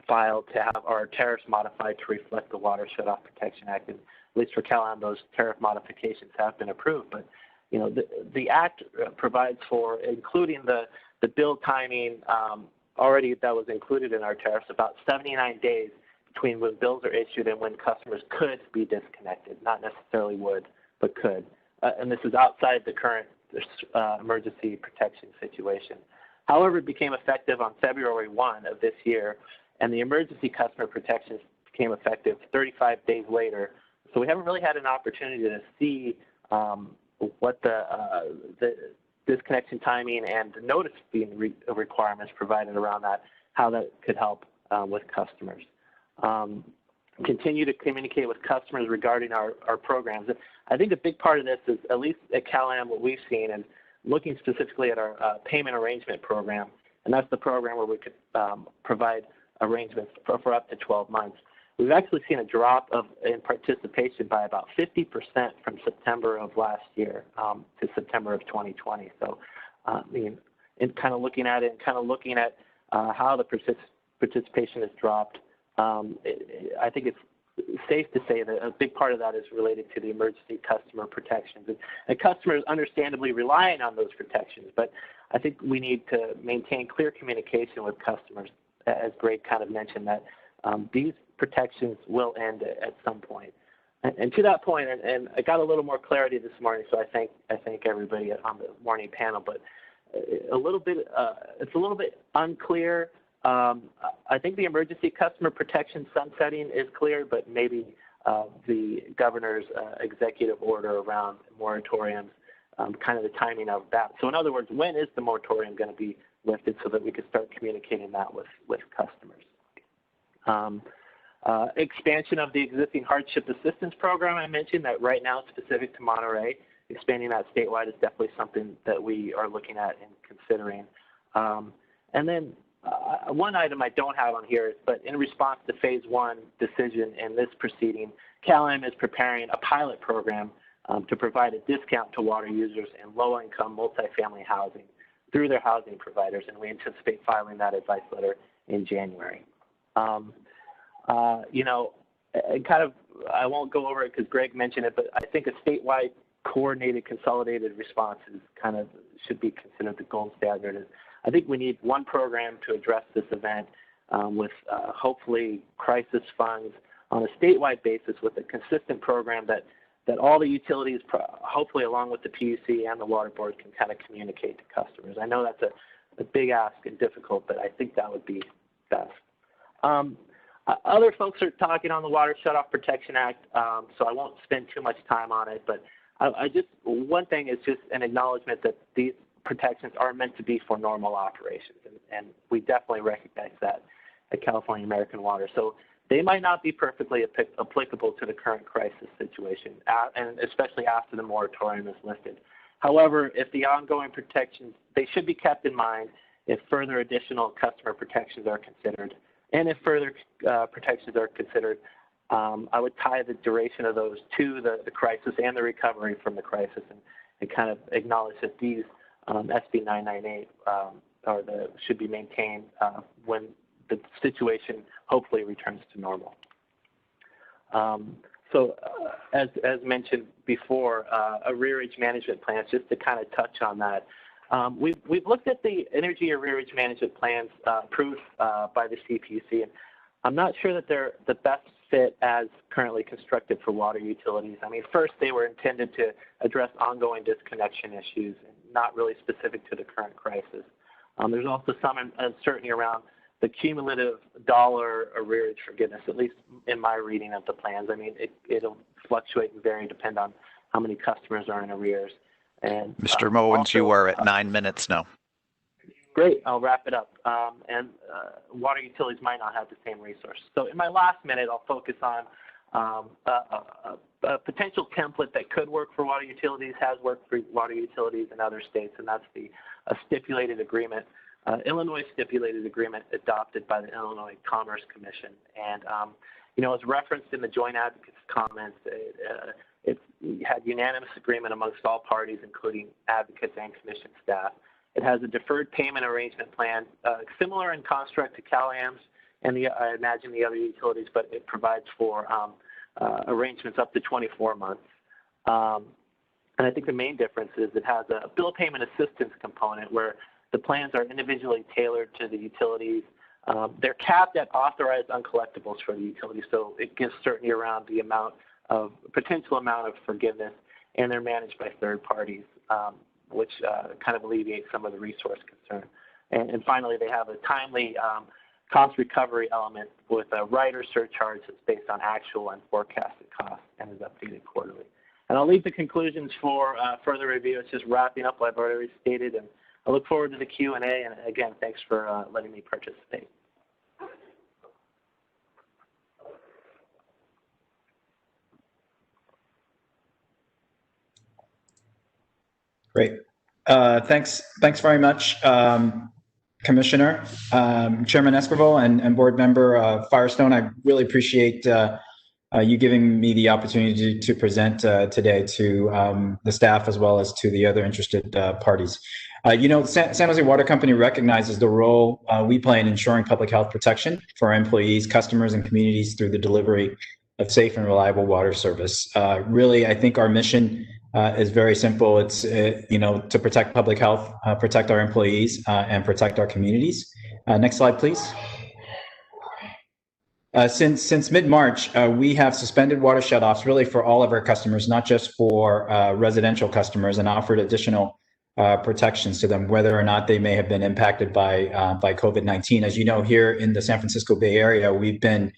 filed to have our tariffs modified to reflect the Water Shutoff Protection Act. And at least for CalAM, those tariff modifications have been approved. But you know, the Act provides for including the bill timing already that was included in our tariffs, about 79 days between when bills are issued and when customers could be disconnected, not necessarily would, but could. And this is outside the current emergency protection situation. However, it became effective on February 1 of this year, and the emergency customer protections became effective 35 days later. So we haven't really had an opportunity to see what the disconnection timing and the notice being requirements provided around that, how that could help with customers. Continue to communicate with customers regarding our programs. I think a big part of this is, at least at CalAM, what we've seen, and looking specifically at our payment arrangement program, and that's the program where we could provide arrangements for up to 12 months. We've actually seen a drop in participation by about 50% from September of last year to September of 2020. So, I mean, in kind of looking at it and kind of looking at how the participation has dropped, I think it's safe to say that a big part of that is related to the emergency customer protections. And customers understandably relying on those protections, but I think we need to maintain clear communication with customers, as Greg kind of mentioned, that these protections will end at some point. And to that point, and I got a little more clarity this morning, so I thank everybody on the morning panel, but it's a little bit unclear. I think the emergency customer protection sunsetting is clear, but maybe the governor's executive order around moratoriums, kind of the timing of that. So in other words, when is the moratorium going to be lifted so that we can start communicating that with customers? Expansion of the existing hardship assistance program, I mentioned that right now specific to Monterey. Expanding that statewide is definitely something that we are looking at and considering. And then one item I don't have on here, but in response to phase 1 decision in this proceeding, CalAm is preparing a pilot program to provide a discount to water users in low-income multifamily housing through their housing providers, and we anticipate filing that advice letter in January. You know, I won't go over it because Greg mentioned it, but I think a statewide coordinated, consolidated response is should be considered the gold standard. I think we need one program to address this event with hopefully crisis funds on a statewide basis with a consistent program that all the utilities, hopefully along with the PUC and the water board, can kind of communicate to customers. I know that's a big ask and difficult, but I think that would be best. Other folks are talking on the Water Shutoff Protection Act, so I won't spend too much time on it, but one thing is just an acknowledgement that these protections are meant to be for normal operations, and we definitely recognize that at California American Water. So they might not be perfectly applicable to the current crisis situation, and especially after the moratorium is lifted. However, if the ongoing protections, they should be kept in mind if further additional customer protections are considered. And if further protections are considered, I would tie the duration of those to the crisis and the recovery from the crisis, and kind of acknowledge that these SB 998 should be maintained when the situation hopefully returns to normal. As mentioned before, arrearage management plans, just to kind of touch on that. We've looked at the energy arrearage management plans approved by the CPUC, and I'm not sure that they're the best fit as currently constructed for water utilities. I mean, first, they were intended to address ongoing disconnection issues, and not really specific to the current crisis. There's also some uncertainty around the cumulative dollar arrearage forgiveness, at least in my reading of the plans. I mean, it'll fluctuate and vary depending on how many customers are in arrears. And Mr. Mowens, you are at 9 minutes now. Great, I'll wrap it up. Water utilities might not have the same resources. So in my last minute, I'll focus on a potential template that could work for water utilities, has worked for water utilities in other states, and that's a stipulated agreement, Illinois stipulated agreement adopted by the Illinois Commerce Commission. And, you know, as referenced in the joint advocates comments, it had unanimous agreement amongst all parties, including advocates and commission staff. It has a deferred payment arrangement plan, similar in construct to CalAm's and I imagine the other utilities, but it provides for arrangements up to 24 months. And I think the main difference is it has a bill payment assistance component where the plans are individually tailored to the utilities. They're capped at authorized uncollectibles for the utilities, so it gives certainty around the potential amount of forgiveness, and they're managed by third parties, which kind of alleviates some of the resource concern. And finally, they have a timely cost recovery element with a rider surcharge that's based on actual and forecasted costs and is updated quarterly. And I'll leave the conclusions for further review. It's just wrapping up what I've already stated, and I look forward to the Q&A. And again, thanks for letting me participate. Great. Thanks very much, Commissioner, Chairman Esquivel, and Board Member Firestone. I really appreciate you giving me the opportunity to present today to the staff as well as to the other interested parties. You know, San Jose Water Company recognizes the role we play in ensuring public health protection for our employees, customers, and communities through the delivery safe and reliable water service. Really, I think our mission is very simple. It's to protect public health, protect our employees, and protect our communities. Next slide, please. Since mid-March, we have suspended water shutoffs really for all of our customers, not just for residential customers, and offered additional protections to them, whether or not they may have been impacted by COVID-19. As you know, here in the San Francisco Bay Area, we've been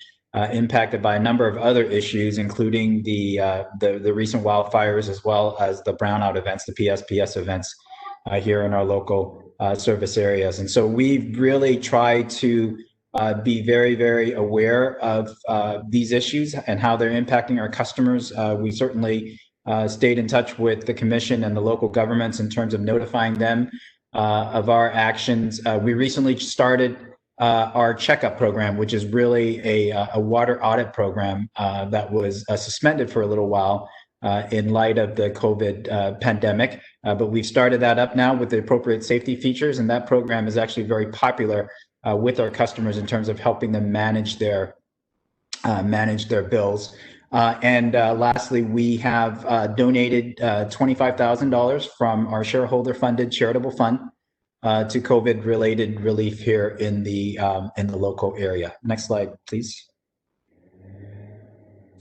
impacted by a number of other issues, including the recent wildfires, as well as the brownout events, the PSPS events here in our local service areas. And so we've really tried to be very, very aware of these issues and how they're impacting our customers. We certainly stayed in touch with the commission and the local governments in terms of notifying them of our actions. We recently started our checkup program, which is really a water audit program that was suspended for a little while in light of the COVID pandemic. But we've started that up now with the appropriate safety features, and that program is actually very popular with our customers in terms of helping them manage their bills. And lastly, we have donated $25,000 from our shareholder-funded charitable fund to COVID-related relief here in the local area. Next slide, please.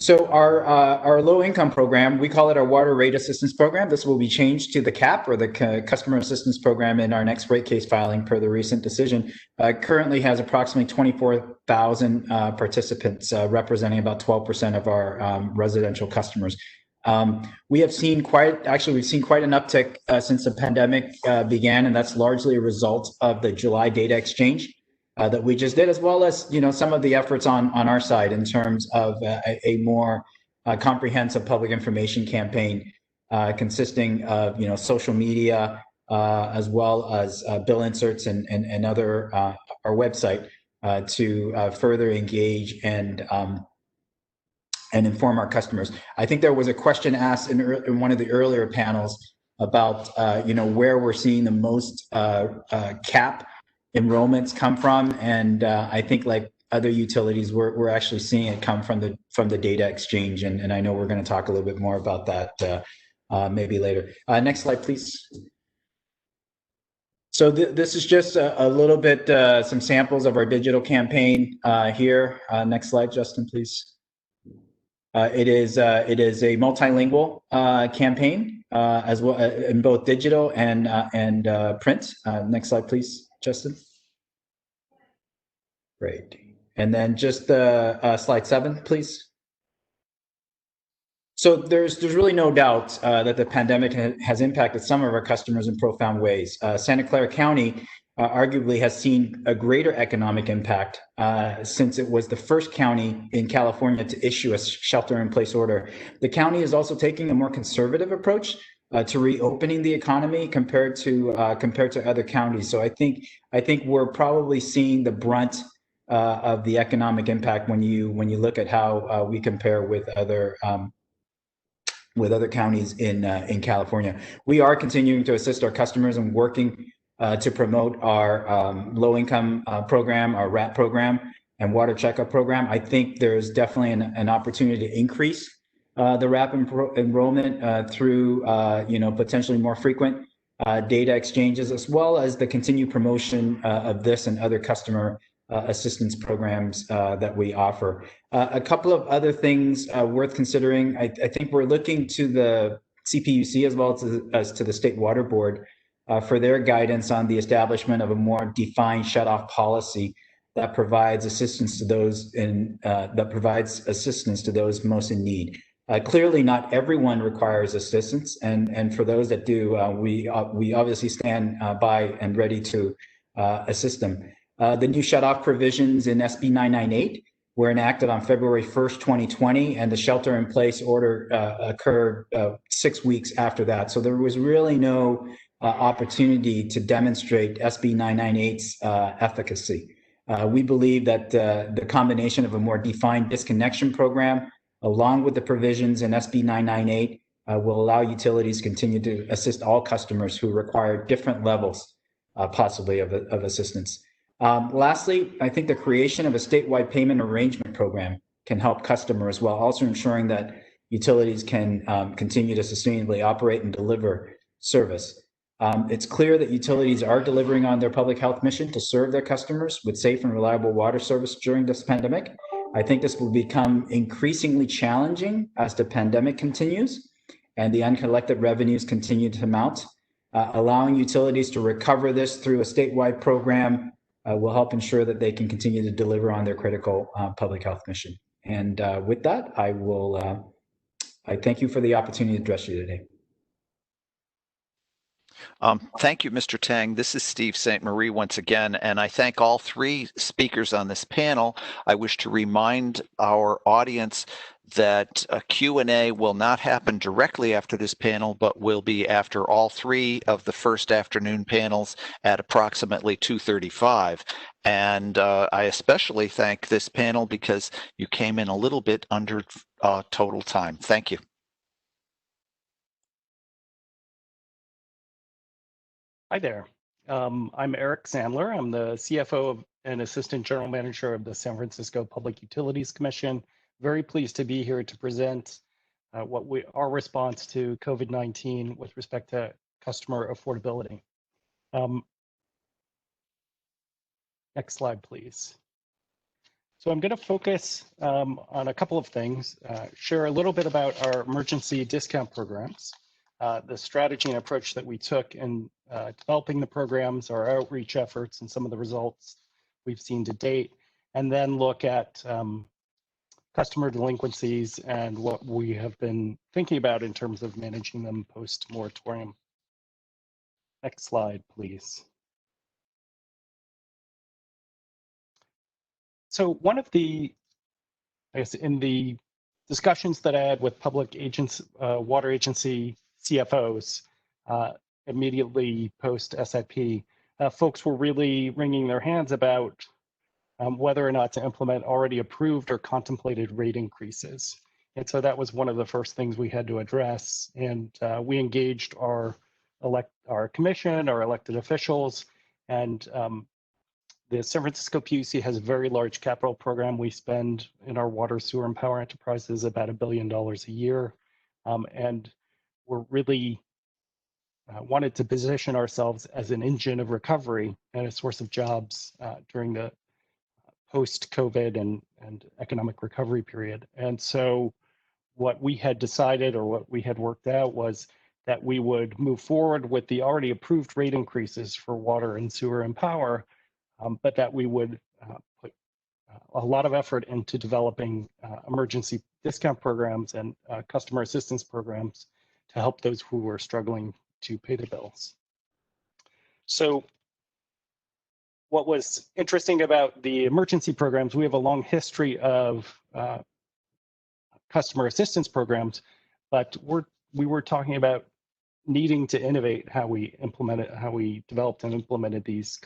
So our low-income program, we call it our water rate assistance program. This will be changed to the CAP, or the customer assistance program, in our next rate case filing per the recent decision. Currently has approximately 24,000 participants, representing about 12% of our residential customers. We've seen quite an uptick since the pandemic began, and that's largely a result of the July data exchange that we just did, as well as some of the efforts on our side in terms of a more comprehensive public information campaign consisting of social media as well as bill inserts and other our website to further engage and inform our customers. I think there was a question asked in one of the earlier panels about where we're seeing the most CAP enrollments come from, and I think, like other utilities, we're actually seeing it come from the data exchange, and I know we're going to talk a little bit more about that maybe later. Next slide, please. So this is just a little bit some samples of our digital campaign here. Next slide, Justin, please. It is a multilingual campaign as well in both digital and print. Next slide, please, Justin. Great. And then just slide 7, please. So there's really no doubt that the pandemic has impacted some of our customers in profound ways. Santa Clara County arguably has seen a greater economic impact since it was the first county in California to issue a shelter-in-place order. The county is also taking a more conservative approach to reopening the economy compared to other counties. So I think we're probably seeing the brunt of the economic impact when you look at how we compare with other counties in California. We are continuing to assist our customers and working to promote our low-income program, our RAP program, and water checkup program. I think there's definitely an opportunity to increase the RAP enrollment through potentially more frequent data exchanges, as well as the continued promotion of this and other customer assistance programs that we offer. A couple of other things worth considering. I think we're looking to the CPUC as well as to the State Water Board for their guidance on the establishment of a more defined shutoff policy that provides assistance to those most in need. Clearly, not everyone requires assistance, and for those that do, we obviously stand by and ready to assist them. The new shutoff provisions in SB 998 were enacted on February 1st, 2020, and the shelter-in-place order occurred 6 weeks after that. So there was really no opportunity to demonstrate SB 998's efficacy. We believe that the combination of a more defined disconnection program, along with the provisions in SB 998, will allow utilities to continue to assist all customers who require different levels, possibly, of assistance. Lastly, I think the creation of a statewide payment arrangement program can help customers while also ensuring that utilities can continue to sustainably operate and deliver service. It's clear that utilities are delivering on their public health mission to serve their customers with safe and reliable water service during this pandemic. I think this will become increasingly challenging as the pandemic continues and the uncollected revenues continue to mount. Allowing utilities to recover this through a statewide program will help ensure that they can continue to deliver on their critical public health mission. And with that, I thank you for the opportunity to address you today. Thank you, Mr. Tang. This is Steve St. Marie once again, and I thank all three speakers on this panel. I wish to remind our audience that a Q&A will not happen directly after this panel, but will be after all three of the first afternoon panels at approximately 2:35. And I especially thank this panel because you came in a little bit under total time. Thank you. Hi there. I'm Eric Sandler. I'm the CFO and Assistant General Manager of the San Francisco Public Utilities Commission. Very pleased to be here to present our response to COVID-19 with respect to customer affordability. Next slide, please. So I'm going to focus on a couple of things, share a little bit about our emergency discount programs, the strategy and approach that we took in developing the programs, our outreach efforts, and some of the results we've seen to date, and then look at customer delinquencies and what we have been thinking about in terms of managing them post-moratorium. Next slide, please. So one of the, I guess, in the discussions that I had with public agents, water agency CFOs, immediately post SIP, folks were really wringing their hands about whether or not to implement already approved or contemplated rate increases. And so that was one of the first things we had to address. And we engaged our commission, our elected officials, and the San Francisco PUC has a very large capital program. We spend in our water, sewer, and power enterprises about $1 billion a year. And we're really wanted to position ourselves as an engine of recovery and a source of jobs during the post-COVID and economic recovery period. And so what we had decided, or what we had worked out, was that we would move forward with the already approved rate increases for water and sewer and power, but that we would put a lot of effort into developing emergency discount programs and customer assistance programs to help those who were struggling to pay the bills. So what was interesting about the emergency programs, we have a long history of customer assistance programs, but we were talking about needing to innovate how we implemented, how we developed and implemented these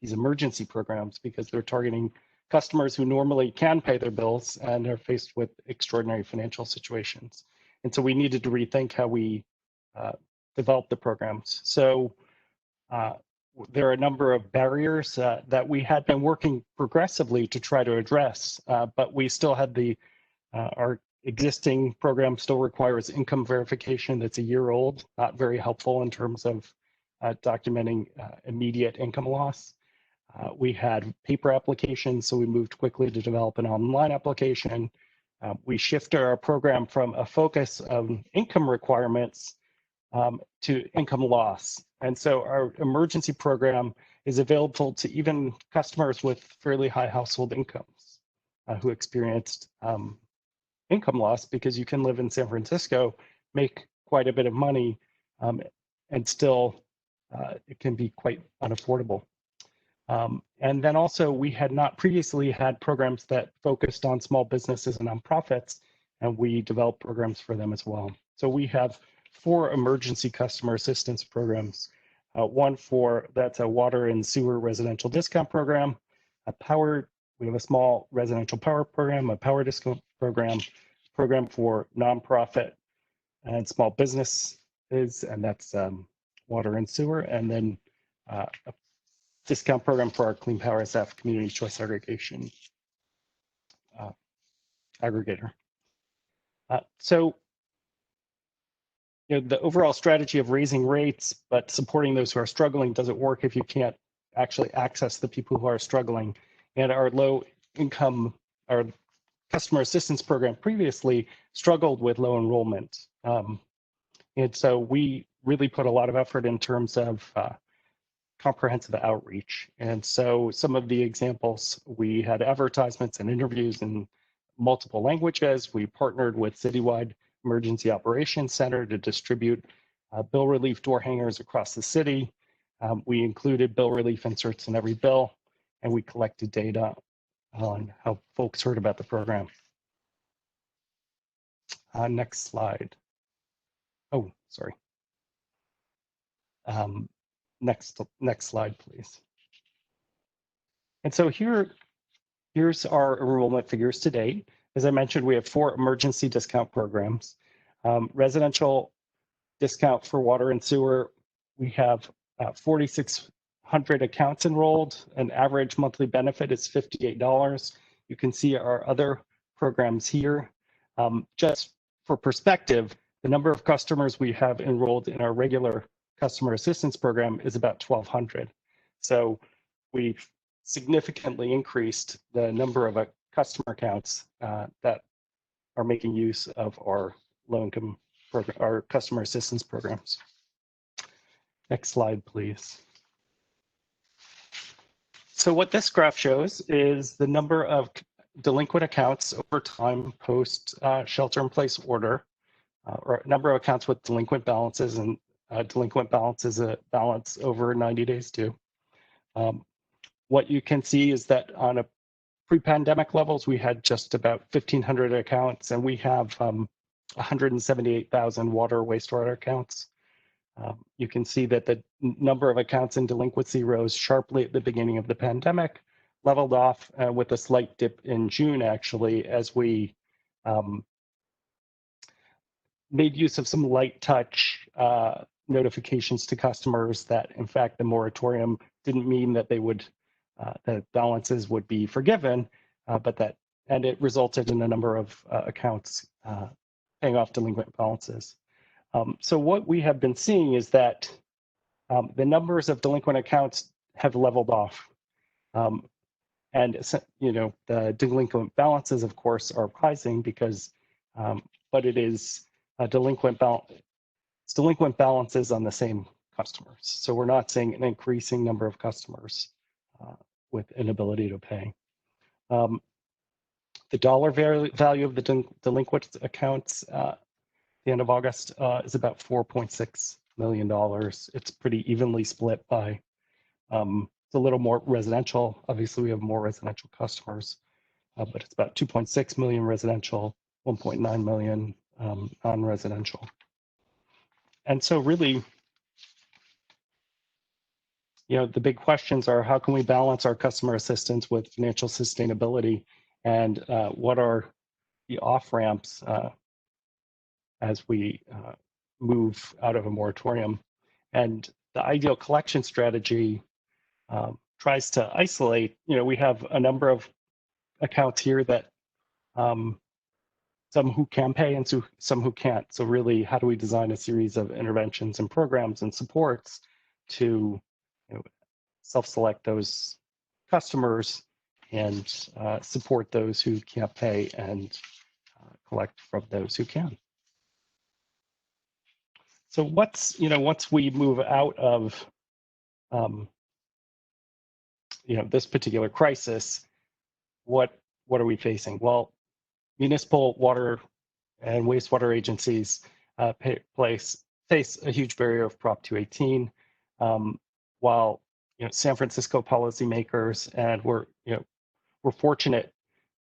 emergency programs, because they're targeting customers who normally can pay their bills and are faced with extraordinary financial situations. And so we needed to rethink how we develop the programs. So there are a number of barriers that we had been working progressively to try to address, but we still had our existing program still requires income verification that's a year old, not very helpful in terms of documenting immediate income loss. We had paper applications, so we moved quickly to develop an online application. We shifted our program from a focus of income requirements to income loss. And so our emergency program is available to even customers with fairly high household incomes who experienced income loss, because you can live in San Francisco, make quite a bit of money, and still it can be quite unaffordable. And then also, we had not previously had programs that focused on small businesses and nonprofits, and we developed programs for them as well. So we have 4 emergency customer assistance programs. One that's a water and sewer residential discount program, we have a small residential power program, a power discount program for nonprofit and small businesses, and that's water and sewer, and then a discount program for our Clean Power SF community choice aggregation aggregator. So the overall strategy of raising rates but supporting those who are struggling doesn't work if you can't actually access the people who are struggling. And our our customer assistance program previously struggled with low enrollment. And so we really put a lot of effort in terms of comprehensive outreach. And so some of the examples, we had advertisements and interviews in multiple languages. We partnered with Citywide Emergency Operations Center to distribute bill relief door hangers across the city. We included bill relief inserts in every bill, and we collected data on how folks heard about the program. Next slide. Oh, sorry. Next slide, please. And so here's our enrollment figures to date. As I mentioned, we have 4 emergency discount programs. Residential discount for water and sewer, we have 4,600 accounts enrolled. An average monthly benefit is $58. You can see our other programs here. Just for perspective, the number of customers we have enrolled in our regular customer assistance program is about 1,200. So we've significantly increased the number of customer accounts that are making use of our low-income program, our customer assistance programs. Next slide, please. So what this graph shows is the number of delinquent accounts over time post shelter-in-place order, or number of accounts with delinquent balances, and delinquent balance is a balance over 90 days due. What you can see is that on a pre-pandemic levels, we had just about 1,500 accounts, and we have 178,000 water wastewater accounts. You can see that the number of accounts in delinquency rose sharply at the beginning of the pandemic, leveled off with a slight dip in June, actually, as we made use of some light touch notifications to customers that, in fact, the moratorium didn't mean that they would that balances would be forgiven, and it resulted in a number of accounts paying off delinquent balances. So what we have been seeing is that the numbers of delinquent accounts have leveled off. And the delinquent balances, of course, are rising because, but it is delinquent balances on the same customers. So we're not seeing an increasing number of customers with inability to pay. The dollar value of the delinquent accounts at the end of August is about $4.6 million. It's pretty evenly split by, it's a little more residential. Obviously, we have more residential customers, but it's about 2.6 million residential, 1.9 million non-residential. And so really, the big questions are, how can we balance our customer assistance with financial sustainability, and what are the off-ramps as we move out of a moratorium? And the ideal collection strategy tries to isolate, we have a number of accounts here that some who can pay and some who can't. So really, how do we design a series of interventions and programs and supports to self-select those customers and support those who can't pay and collect from those who can? So once we move out of this particular crisis, what are we facing? Well, municipal water and wastewater agencies face a huge barrier of Prop 218, while San Francisco policymakers, and we're fortunate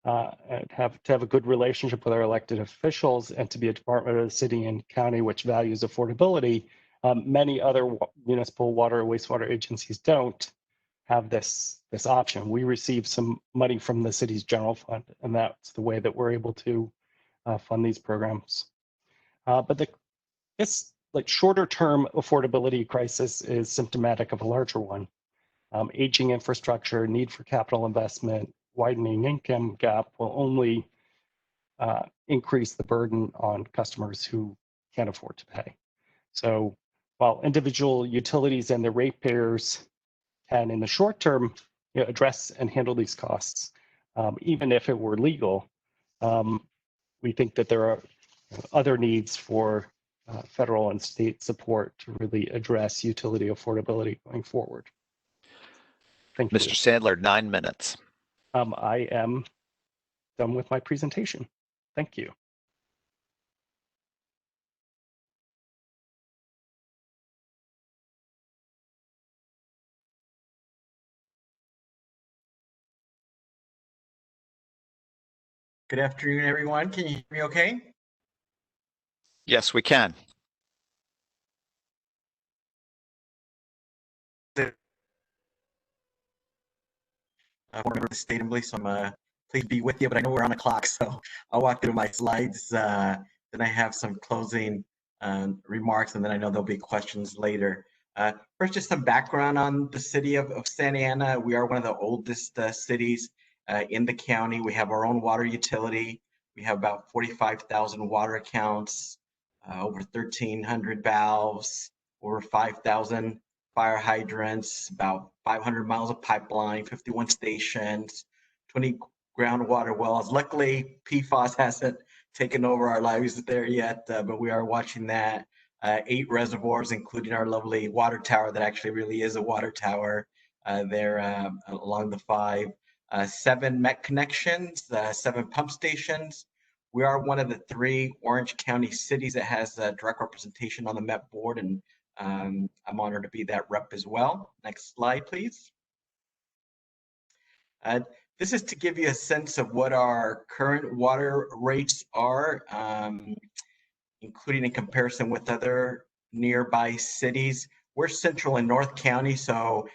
to have a good relationship with our elected officials and to be a department of the city and county which values affordability. Many other municipal water and wastewater agencies don't have this option. We receive some money from the city's general fund, and that's the way that we're able to fund these programs. But this shorter term affordability crisis is symptomatic of a larger one. Aging infrastructure, need for capital investment, widening income gap will only increase the burden on customers who can't afford to pay. So while individual utilities and the ratepayers can, in the short term, address and handle these costs, even if it were legal, we think that there are other needs for federal and state support to really address utility affordability going forward. Thank you. Mr. Sandler, 9 minutes. I am done with my presentation. Thank you. Good afternoon, everyone. Can you hear me okay? Yes, we can. Member of the State Assembly, so I'm pleased to be with you, but I know we're on a clock, so I'll walk through my slides. Then I have some closing remarks, and then I know there'll be questions later. First, just some background on the city of Santa Ana. We are one of the oldest cities in the county. We have our own water utility. We have about 45,000 water accounts, over 1,300 valves, over 5,000 fire hydrants, about 500 miles of pipeline, 51 stations, 20 groundwater wells. Luckily, PFAS hasn't taken over our lives there yet, but we are watching that. 8 reservoirs, including our lovely water tower that actually really is a water tower there along the 5. 7 MET connections, 7 pump stations. We are one of the 3 Orange County cities that has direct representation on the MET board, and I'm honored to be that rep as well. Next slide, please. This is to give you a sense of what our current water rates are, including in comparison with other nearby cities. We're central in North County, so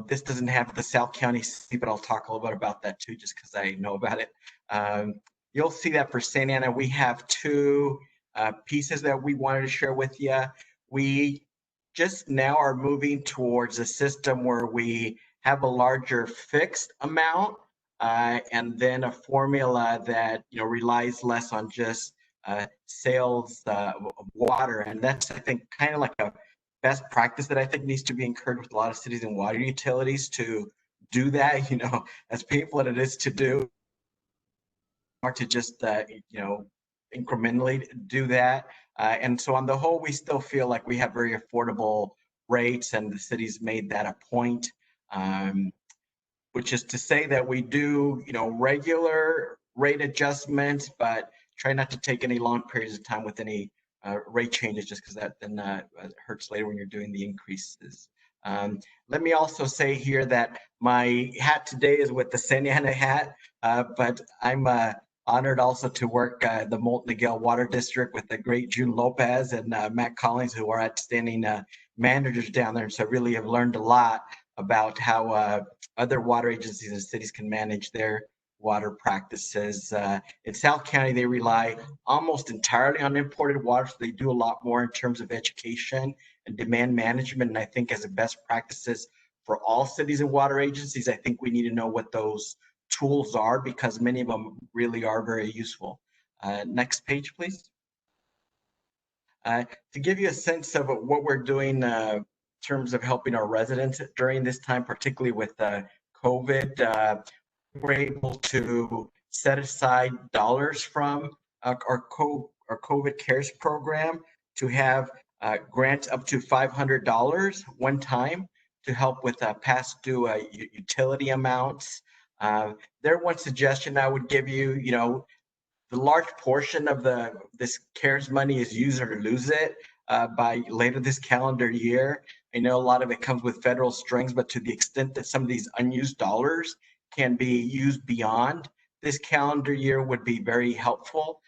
this doesn't have the South County city, but I'll talk a little bit about that too, just because I know about it. You'll see that for Santa Ana, we have 2 pieces that we wanted to share with you. We just now are moving towards a system where we have a larger fixed amount and then a formula that relies less on just sales of water. And that's, I think, kind of like a best practice that I think needs to be encouraged with a lot of cities and water utilities to do that, as painful as it is to do, or to just, incrementally do that. And so on the whole, we still feel like we have very affordable rates, and the city's made that a point, which is to say that we do, regular rate adjustments, but try not to take any long periods of time with any rate changes, just because that then hurts later when you're doing the increases. Let me also say here that my hat today is with the Santa Ana hat, but I'm honored also to work the Molten Miguel Water District with the great June Lopez and Matt Collins, who are outstanding managers down there. So I really have learned a lot about how other water agencies and cities can manage their water practices. In South County, they rely almost entirely on imported water, so they do a lot more in terms of education and demand management. And I think as a best practices for all cities and water agencies, I think we need to know what those tools are, because many of them really are very useful. Next page, please. To give you a sense of what we're doing in terms of helping our residents during this time, particularly with COVID, we're able to set aside dollars from our COVID CARES program to have grants up to $500 one time to help with past due utility amounts. There, one suggestion I would give you, the large portion of this CARES money is use it or lose it by later this calendar year. I know a lot of it comes with federal strings, but to the extent that some of these unused dollars can be used beyond this calendar year would be very helpful.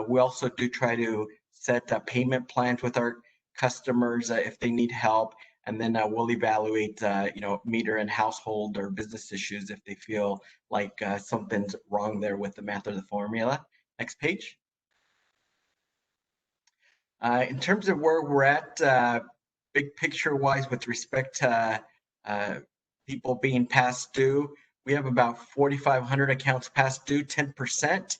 We also do try to set payment plans with our customers if they need help, and then we'll evaluate meter and household or business issues if they feel like something's wrong there with the math or the formula. Next page. In terms of where we're at, big picture wise with respect to people being past due, we have about 4,500 accounts past due, 10%.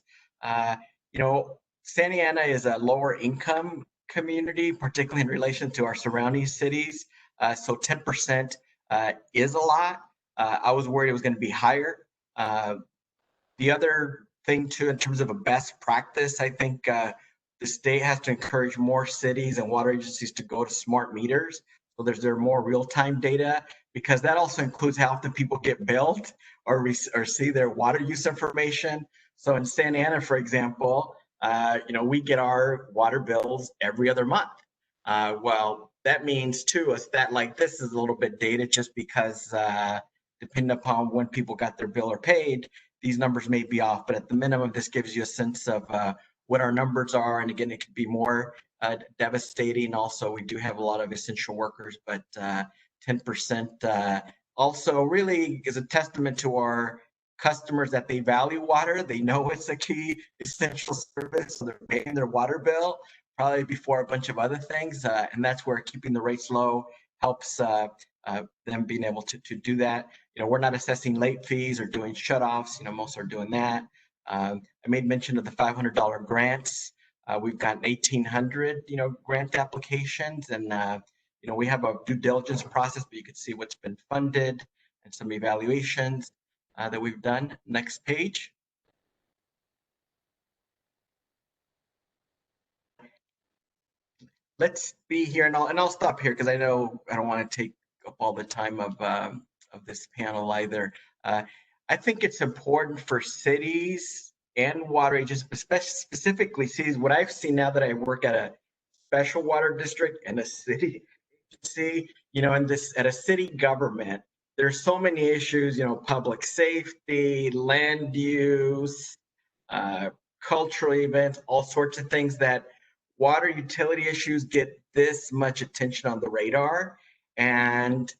Santa Ana is a lower income community, particularly in relation to our surrounding cities. So 10% is a lot. I was worried it was going to be higher. The other thing too, in terms of a best practice, I think the state has to encourage more cities and water agencies to go to smart meters. So there more real-time data, because that also includes how often people get billed or see their water use information. So in Santa Ana, for example, we get our water bills every other month. Well, that means too, a stat like this is a little bit dated just because depending upon when people got their bill or paid, these numbers may be off, but at the minimum, this gives you a sense of what our numbers are. And again, it could be more devastating. Also, we do have a lot of essential workers, but 10% also really is a testament to our customers that they value water. They know it's a key essential service, so they're paying their water bill probably before a bunch of other things. And that's where keeping the rates low helps them being able to do that. We're not assessing late fees or doing shutoffs. Most are doing that. I made mention of the $500 grants. We've got 1,800, grant applications, and we have a due diligence process, but you can see what's been funded and some evaluations that we've done. Next page. Let's be here, and I'll stop here because I know I don't want to take up all the time of this panel either. I think it's important for cities and water agencies, specifically cities. What I've seen now that I work at a special water district and a city agency, at a city government, there's so many issues, public safety, land use, cultural events, all sorts of things that water utility issues get this much attention on the radar. And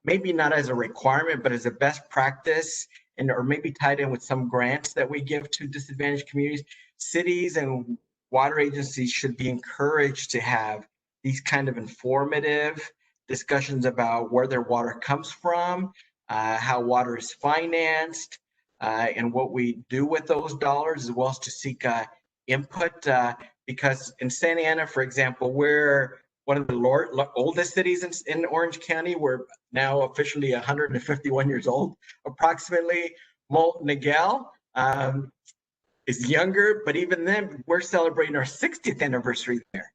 maybe not as a requirement, but as a best practice, or maybe tied in with some grants that we give to disadvantaged communities. Cities and water agencies should be encouraged to have these kind of informative discussions about where their water comes from, how water is financed, and what we do with those dollars, as well as to seek input. Because in Santa Ana, for example, we're one of the oldest cities in Orange County. We're now officially 151 years old, approximately. Miguel is younger, but even then, we're celebrating our 60th anniversary there.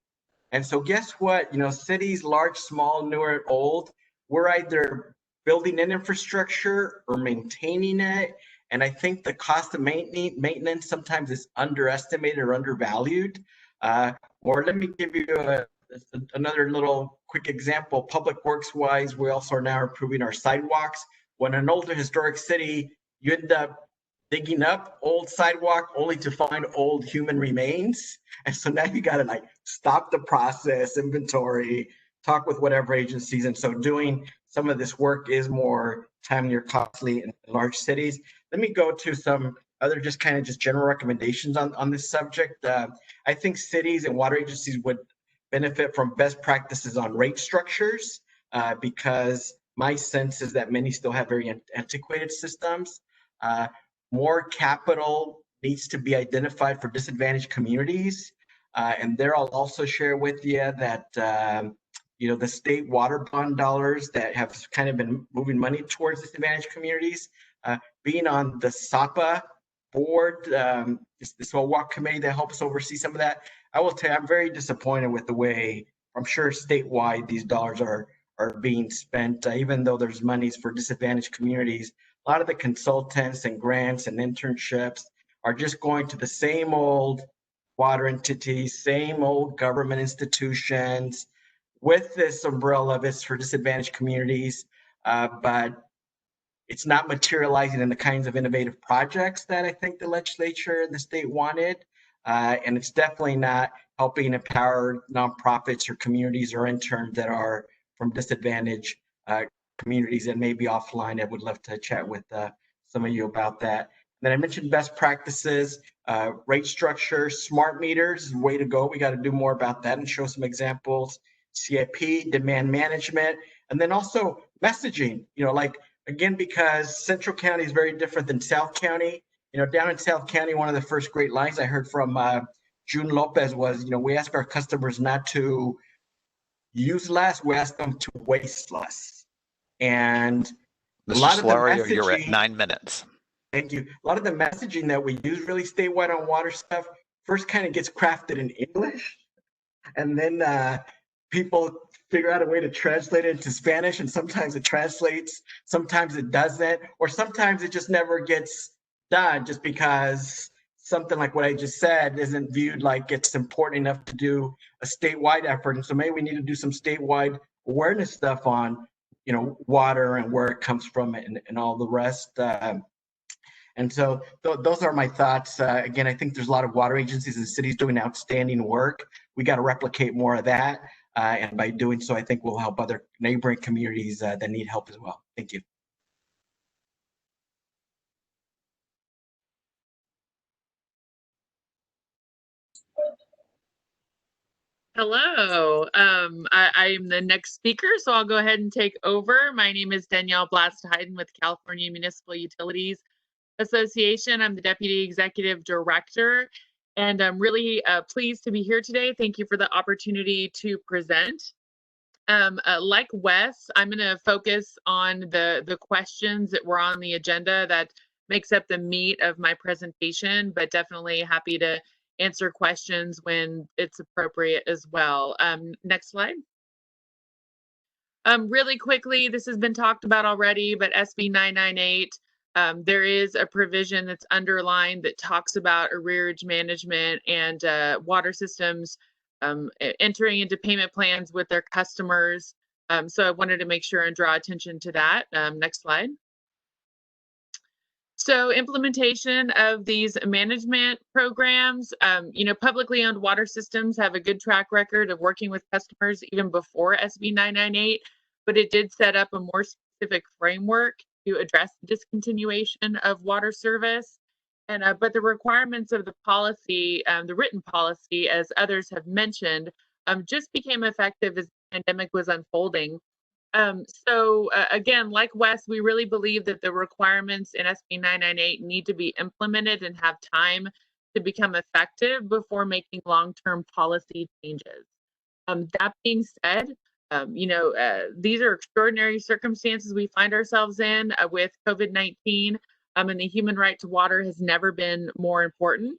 And so guess what? Cities, large, small, newer, old, we're either building in infrastructure or maintaining it. And I think the cost of maintenance sometimes is underestimated or undervalued. Or let me give you another little quick example. Public works wise, we also are now improving our sidewalks. When an older historic city, you end up digging up old sidewalk only to find old human remains. And so now you got to stop the process, inventory, talk with whatever agencies. And so doing some of this work is more timely or costly in large cities. Let me go to some other just general recommendations on this subject. I think cities and water agencies would benefit from best practices on rate structures because my sense is that many still have very antiquated systems. More capital needs to be identified for disadvantaged communities. And there I'll also share with you that the state water bond dollars that have kind of been moving money towards disadvantaged communities, being on the SAPA board, this whole walk committee that helps oversee some of that. I will tell you, I'm very disappointed with the way, I'm sure statewide, these dollars are being spent, even though there's monies for disadvantaged communities. A lot of the consultants and grants and internships are just going to the same old water entities, same old government institutions with this umbrella of it's for disadvantaged communities, but it's not materializing in the kinds of innovative projects that I think the legislature and the state wanted. And it's definitely not helping empower nonprofits or communities or interns that are from disadvantaged communities. And maybe offline, I would love to chat with some of you about that. And then I mentioned best practices, rate structure, smart meters is the way to go. We got to do more about that and show some examples. CIP, demand management, and then also messaging, again, because Central County is very different than South County. down in South County, one of the first great lines I heard from June Lopez was, we ask our customers not to use less, we ask them to waste less. And a lot of the Mr. you're at messaging, 9 minutes. thank you. A lot of the messaging that we use really statewide on water stuff first kind of gets crafted in English, and then people figure out a way to translate it into Spanish, and sometimes it translates, sometimes it doesn't, or sometimes it just never gets done just because something like what I just said isn't viewed like it's important enough to do a statewide effort. And so maybe we need to do some statewide awareness stuff on, water and where it comes from and all the rest. And so those are my thoughts. Again, I think there's a lot of water agencies and cities doing outstanding work. We got to replicate more of that. And by doing so, I think we'll help other neighboring communities that need help as well. Thank you. Hello, I am the next speaker, so I'll go ahead and take over. My name is Danielle Blast-Hyden with California Municipal Utilities Association. I'm the Deputy Executive Director, and I'm really pleased to be here today. Thank you for the opportunity to present. Like Wes, I'm going to focus on the questions that were on the agenda that makes up the meat of my presentation, but definitely happy to answer questions when it's appropriate as well. Next slide. Really quickly, this has been talked about already, but SB 998, there is a provision that's underlined that talks about arrearage management and water systems entering into payment plans with their customers. So I wanted to make sure and draw attention to that. Next slide. So implementation of these management programs, publicly owned water systems have a good track record of working with customers even before SB 998, but it did set up a more specific framework to address the discontinuation of water service. And but the requirements of the policy, the written policy, as others have mentioned, just became effective as the pandemic was unfolding. Again, like Wes, we really believe that the requirements in SB 998 need to be implemented and have time to become effective before making long-term policy changes. That being said, these are extraordinary circumstances we find ourselves in with COVID-19, and the human right to water has never been more important.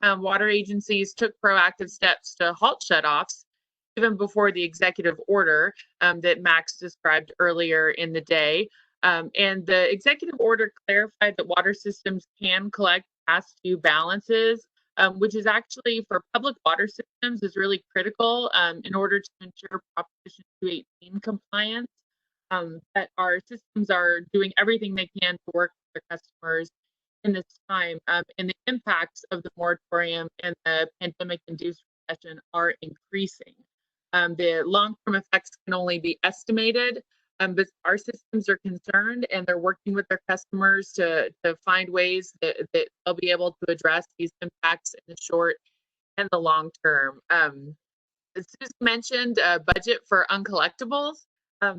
Water agencies took proactive steps to halt shutoffs even before the executive order that Max described earlier in the day. And the executive order clarified that water systems can collect past due balances, which is actually for public water systems is really critical in order to ensure Proposition 218 compliance. That our systems are doing everything they can to work with their customers in this time, and the impacts of the moratorium and the pandemic-induced recession are increasing. The long-term effects can only be estimated, but our systems are concerned and they're working with their customers to find ways that they'll be able to address these impacts in the short and the long term. As Susan mentioned, budget for uncollectibles,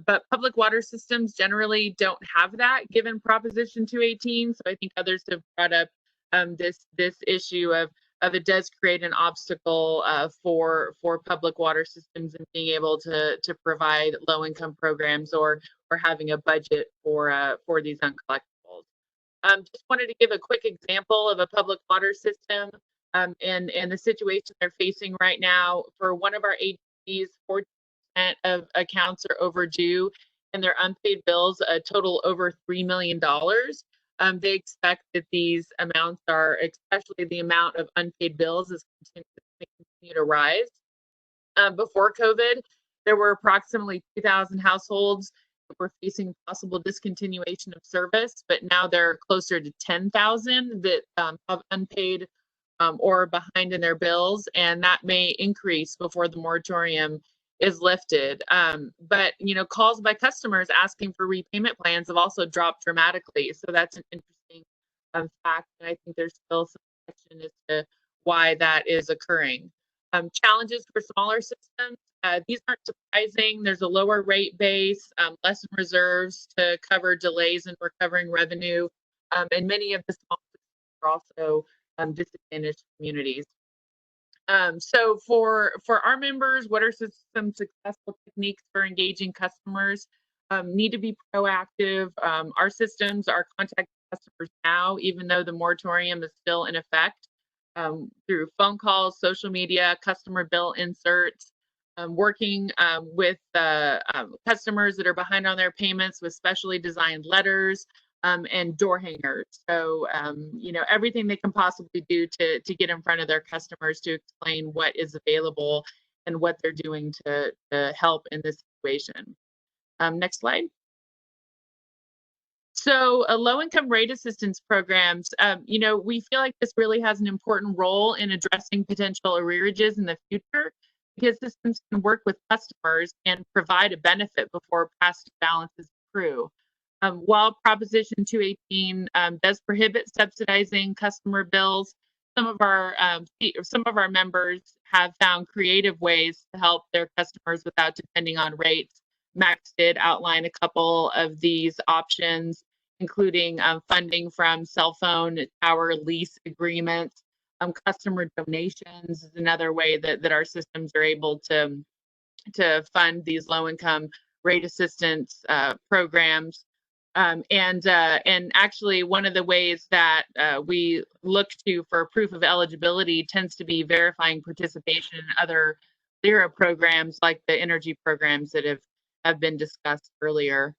but public water systems generally don't have that given Proposition 218. So I think others have brought up this issue of it does create an obstacle for public water systems and being able to provide low-income programs or having a budget for these uncollectibles. Just wanted to give a quick example of a public water system and the situation they're facing right now. For one of our agencies, 40% of accounts are overdue and their unpaid bills total over $3 million. They expect that these amounts are, especially the amount of unpaid bills, is continue to rise. Before COVID, there were approximately 2,000 households that were facing possible discontinuation of service, but now there are closer to 10,000 that have unpaid or behind in their bills, and that may increase before the moratorium is lifted. But calls by customers asking for repayment plans have also dropped dramatically. So that's an interesting fact. And I think there's still some question as to why that is occurring. Challenges for smaller systems. These aren't surprising. There's a lower rate base, less reserves to cover delays in recovering revenue. And many of the small systems are also disadvantaged communities. So for our members, what are some successful techniques for engaging customers? Need to be proactive. Our systems are contacting customers now, even though the moratorium is still in effect, through phone calls, social media, customer bill inserts, working with customers that are behind on their payments with specially designed letters, and door hangers. So, you know, everything they can possibly do to get in front of their customers to explain what is available and what they're doing to help in this situation. Next slide. So low-income rate assistance programs, you know, we feel like this really has an important role in addressing potential arrearages in the future, because systems can work with customers and provide a benefit before past balances accrue. While Proposition 218 does prohibit subsidizing customer bills, some of our members have found creative ways to help their customers without depending on rates. Max did outline a couple of these options, including funding from cell phone tower lease agreements. Customer donations is another way that our systems are able to fund these low-income rate assistance programs. And actually, one of the ways that we look to for proof of eligibility tends to be verifying participation in other LERA programs, like the energy programs that have been discussed earlier.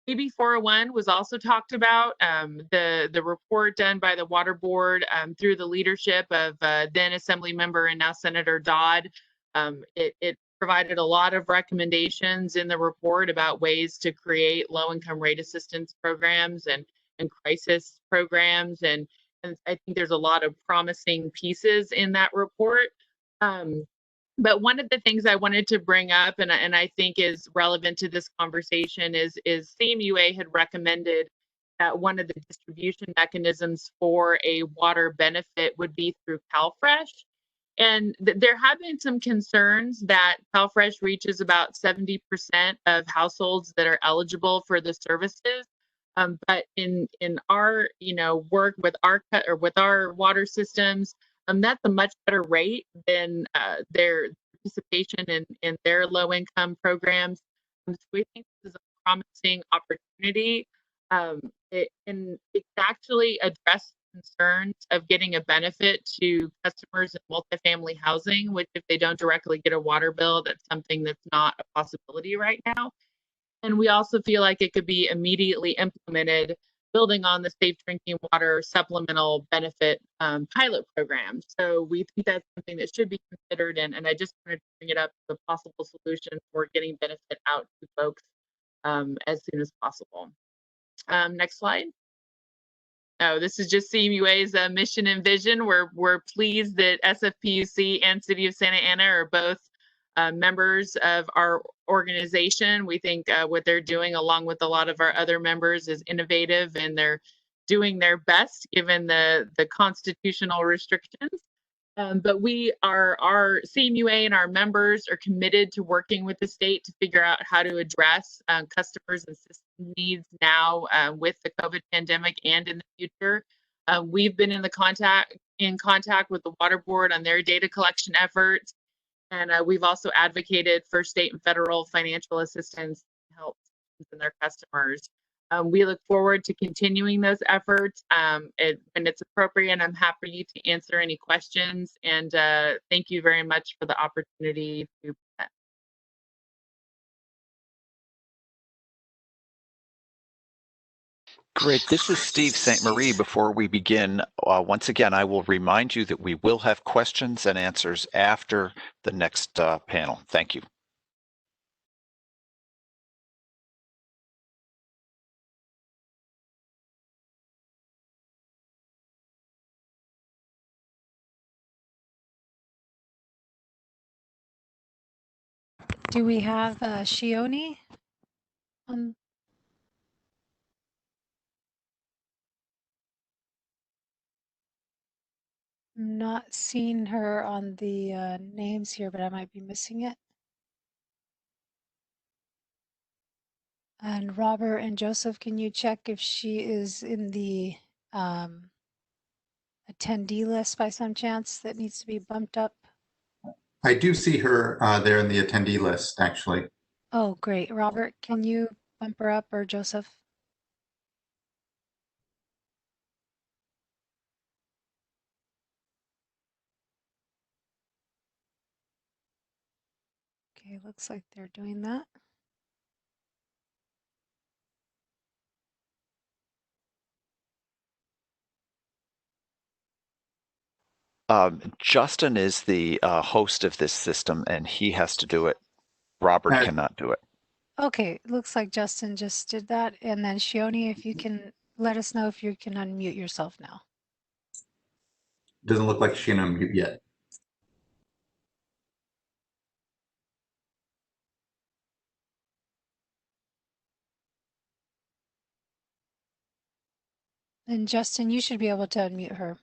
AB 401 was also talked about. The report done by the Water Board through the leadership of then Assembly Member and now Senator Dodd. It provided a lot of recommendations in the report about ways to create low-income rate assistance programs and crisis programs. And I think there's a lot of promising pieces in that report. But one of the things I wanted to bring up, and I think is relevant to this conversation, is CMUA had recommended that one of the distribution mechanisms for a water benefit would be through CalFresh. And there have been some concerns that CalFresh reaches about 70% of households that are eligible for the services. But in our work with our water systems, that's a much better rate than their participation in their low-income programs. So we think this is a promising opportunity. It actually address concerns of getting a benefit to customers in multifamily housing, which if they don't directly get a water bill, that's something that's not a possibility right now. And we also feel like it could be immediately implemented, building on the Safe Drinking Water Supplemental Benefit pilot program. So we think that's something that should be considered, and I just wanted to bring it up as a possible solution for getting benefit out to folks as soon as possible. Next slide. Oh, this is just CMUA's mission and vision. We're pleased that SFPUC and City of Santa Ana are both members of our organization. We think what they're doing, along with a lot of our other members, is innovative, and they're doing their best given the constitutional restrictions. But our CMUA and our members are committed to working with the state to figure out how to address customers and system needs now with the COVID pandemic and in the future. We've been in contact with the Water Board on their data collection efforts, and we've also advocated for state and federal financial assistance to help and their customers. We look forward to continuing those efforts when it's appropriate. I'm happy to answer any questions, and thank you very much for the opportunity to present. Great. This is Steve St. Marie. Before we begin, once again, I will remind you that we will have questions and answers after the next panel. Thank you. Do we have Shioni? I'm not seeing her on the names here, but I might be missing it. And Robert and Joseph, can you check if she is in the attendee list by some chance that needs to be bumped up? I do see her there in the attendee list, actually. Oh, great. Robert, can you bump her up, or Joseph? Okay, looks like they're doing that. Justin is the host of this system, and he has to do it. Robert cannot do it. Okay, looks like Justin just did that. And then Shioni, if you can let us know if you can unmute yourself now. Doesn't look like she can unmute yet. And Justin, you should be able to unmute her.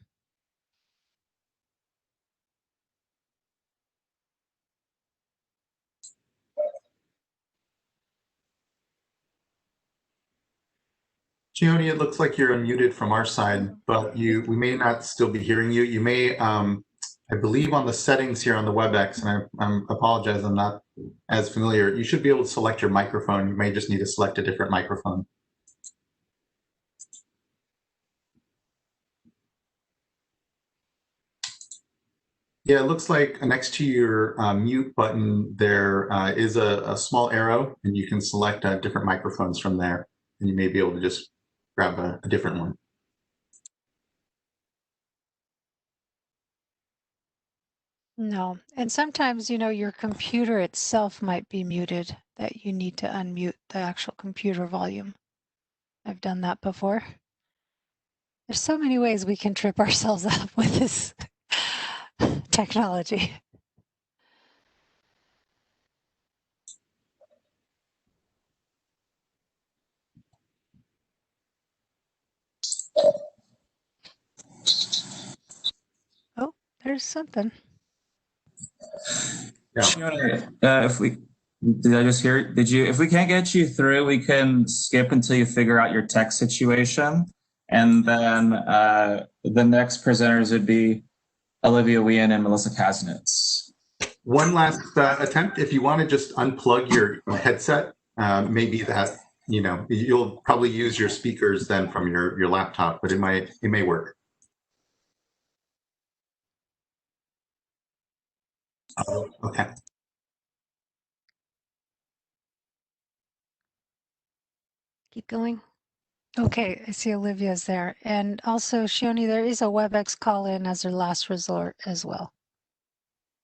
Gioni, it looks like you're unmuted from our side, but we may not still be hearing you. You may, I believe on the settings here on the WebEx, and I apologize, I'm not as familiar. You should be able to select your microphone. You may just need to select a different microphone. Yeah, it looks like next to your mute button, there is a small arrow, and you can select different microphones from there, and you may be able to just grab a different one. No, and sometimes, you know, your computer itself might be muted, that you need to unmute the actual computer volume. I've done that before. There's so many ways we can trip ourselves up with this technology. Oh, there's something. If we did, I just hear? Did you? If we can't get you through, we can skip until you figure out your tech situation, and then the next presenters would be Olivia Wien and Melissa Kasnitz. One last attempt. If you want to just unplug your headset, maybe that, you know, you'll probably use your speakers then from your laptop, but it may work. Okay. Keep going. Okay, I see Olivia's there. And also, Shioni, there is a WebEx call-in as a last resort as well.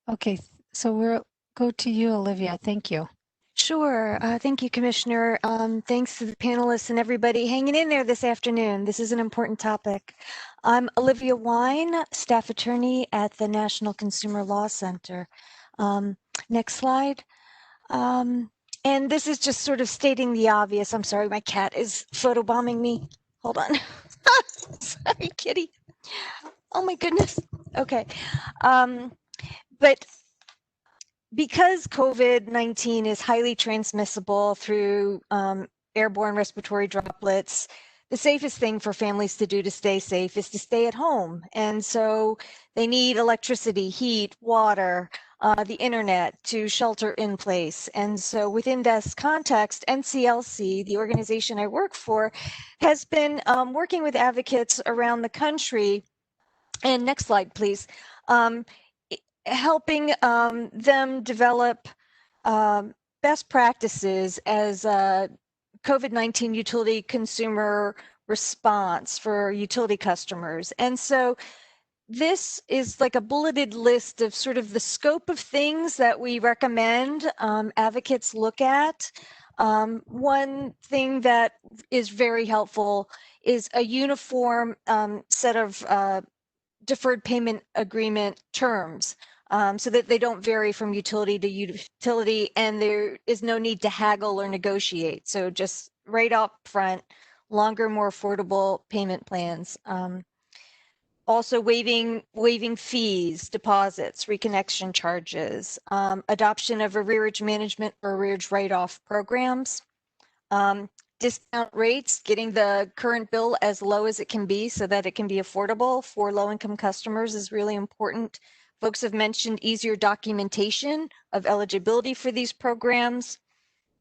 Okay, so we'll go to you, Olivia. Thank you. Sure. Thank you, Commissioner. Thanks to the panelists and everybody hanging in there this afternoon. This is an important topic. I'm Olivia Wine, staff attorney at the National Consumer Law Center. Next slide. And this is just sort of stating the obvious. I'm sorry, my cat is photobombing me. Hold on. Sorry, kitty. Oh my goodness. Okay. But because COVID-19 is highly transmissible through airborne respiratory droplets, the safest thing for families to do to stay safe is to stay at home. And so they need electricity, heat, water, the internet to shelter in place. And so within this context, NCLC, the organization I work for, has been working with advocates around the country. And next slide, please. Helping them develop best practices as COVID-19 utility consumer response for utility customers. And so this is like a bulleted list of sort of the scope of things that we recommend advocates look at. One thing that is very helpful is a uniform set of deferred payment agreement terms, so that they don't vary from utility to utility, and there is no need to haggle or negotiate. So just right up front, longer, more affordable payment plans. Also waiving fees, deposits, reconnection charges, adoption of arrearage management or arrearage write-off programs, discount rates, getting the current bill as low as it can be so that it can be affordable for low-income customers is really important. Folks have mentioned easier documentation of eligibility for these programs.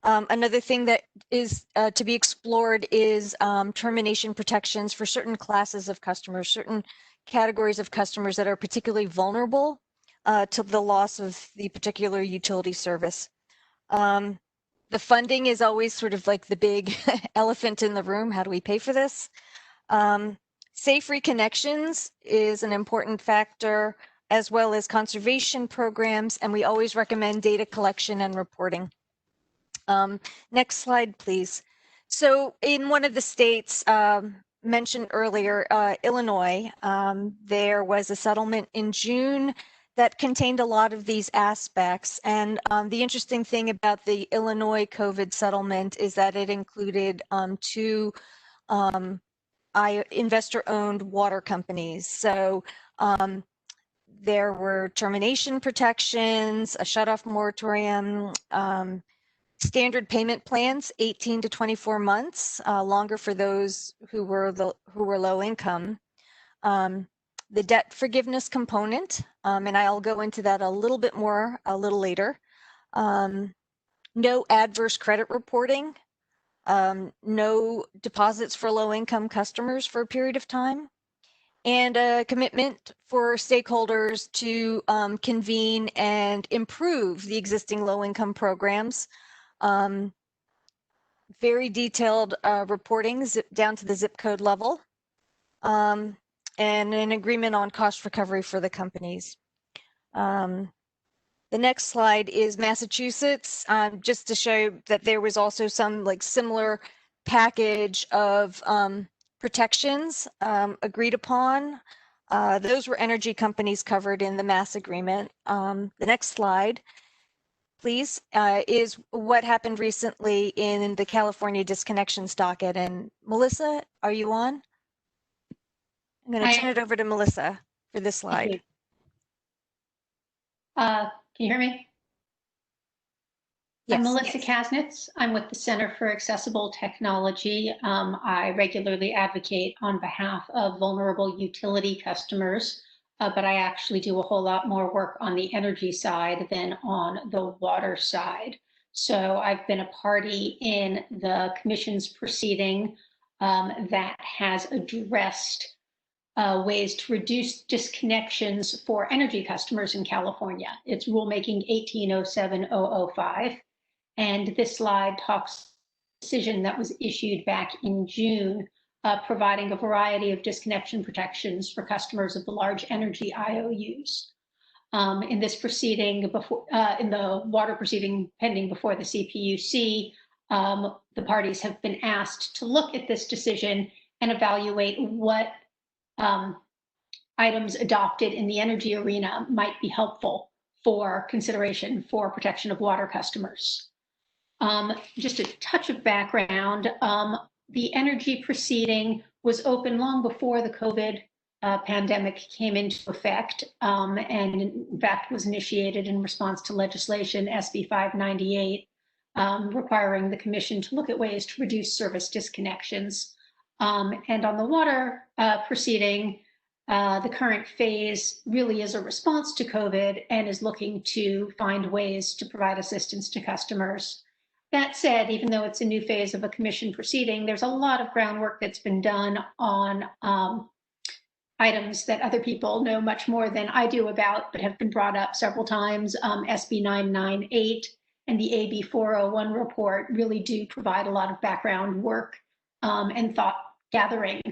Another thing that is to be explored is termination protections for certain classes of customers, certain categories of customers that are particularly vulnerable to the loss of the particular utility service. The funding is always sort of like the big elephant in the room. How do we pay for this? Safe reconnections is an important factor, as well as conservation programs, and we always recommend data collection and reporting. Next slide, please. So in one of the states mentioned earlier, Illinois, there was a settlement in June that contained a lot of these aspects. And the interesting thing about the Illinois COVID settlement is that it included two investor-owned water companies. So there were termination protections, a shutoff moratorium, standard payment plans, 18 to 24 months, longer for those who were low income. The debt forgiveness component, and I'll go into that a little bit more a little later. No adverse credit reporting, no deposits for low income customers for a period of time, and a commitment for stakeholders to convene and improve the existing low income programs. Very detailed reporting down to the zip code level. And an agreement on cost recovery for the companies. The next slide is Massachusetts, just to show that there was also some like similar package of protections agreed upon. Those were energy companies covered in the Mass agreement. The next slide, please, is what happened recently in the California disconnections docket. And Melissa, are you on? I'm going to turn it over to Melissa for this slide. Can you hear me? Yes. I'm Melissa Kasnitz. I'm with the Center for Accessible Technology. I regularly advocate on behalf of vulnerable utility customers, but I actually do a whole lot more work on the energy side than on the water side. So I've been a party in the Commission's proceeding that has addressed ways to reduce disconnections for energy customers in California. It's rulemaking 1807005. And this slide talks decision that was issued back in June, providing a variety of disconnection protections for customers of the large energy IOUs. In this proceeding, in the water proceeding pending before the CPUC, the parties have been asked to look at this decision and evaluate what items adopted in the energy arena might be helpful for consideration for protection of water customers. Just a touch of background, the energy proceeding was open long before the COVID pandemic came into effect, and in fact was initiated in response to legislation SB 598, requiring the Commission to look at ways to reduce service disconnections. And on the water proceeding, the current phase really is a response to COVID and is looking to find ways to provide assistance to customers. That said, even though it's a new phase of a Commission proceeding, there's a lot of groundwork that's been done on items that other people know much more than I do about, but have been brought up several times. SB 998 and the AB 401 report really do provide a lot of background work and thought gathering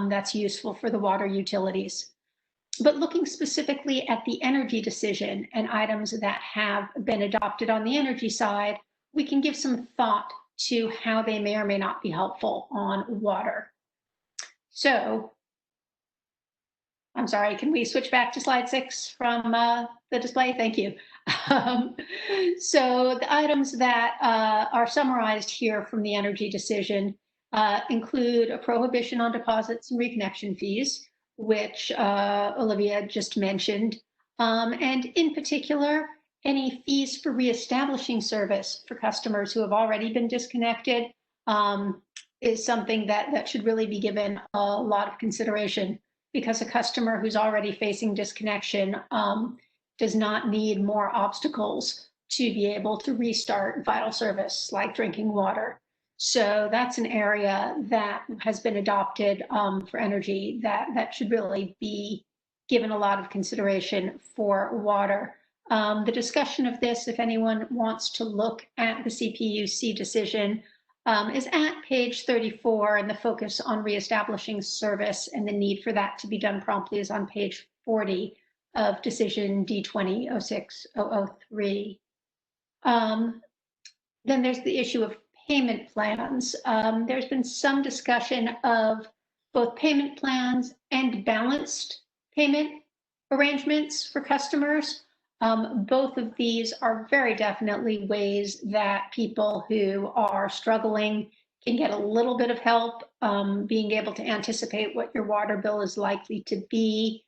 that's useful for the water utilities. But looking specifically at the energy decision and items that have been adopted on the energy side, we can give some thought to how they may or may not be helpful on water. So, I'm sorry, can we switch back to slide 6 from the display? Thank you. So the items that are summarized here from the energy decision include a prohibition on deposits and reconnection fees, which Olivia just mentioned, and in particular, any fees for reestablishing service for customers who have already been disconnected is something that should really be given a lot of consideration, because a customer who's already facing disconnection does not need more obstacles to be able to restart vital service like drinking water. So that's an area that has been adopted for energy that should really be given a lot of consideration for water. The discussion of this, if anyone wants to look at the CPUC decision, is at page 34, and the focus on reestablishing service and the need for that to be done promptly is on page 40 of decision D20-06003. Then there's the issue of payment plans. There's been some discussion of both payment plans and balanced payment arrangements for customers. Both of these are very definitely ways that people who are struggling can get a little bit of help. Being able to anticipate what your water bill is likely to be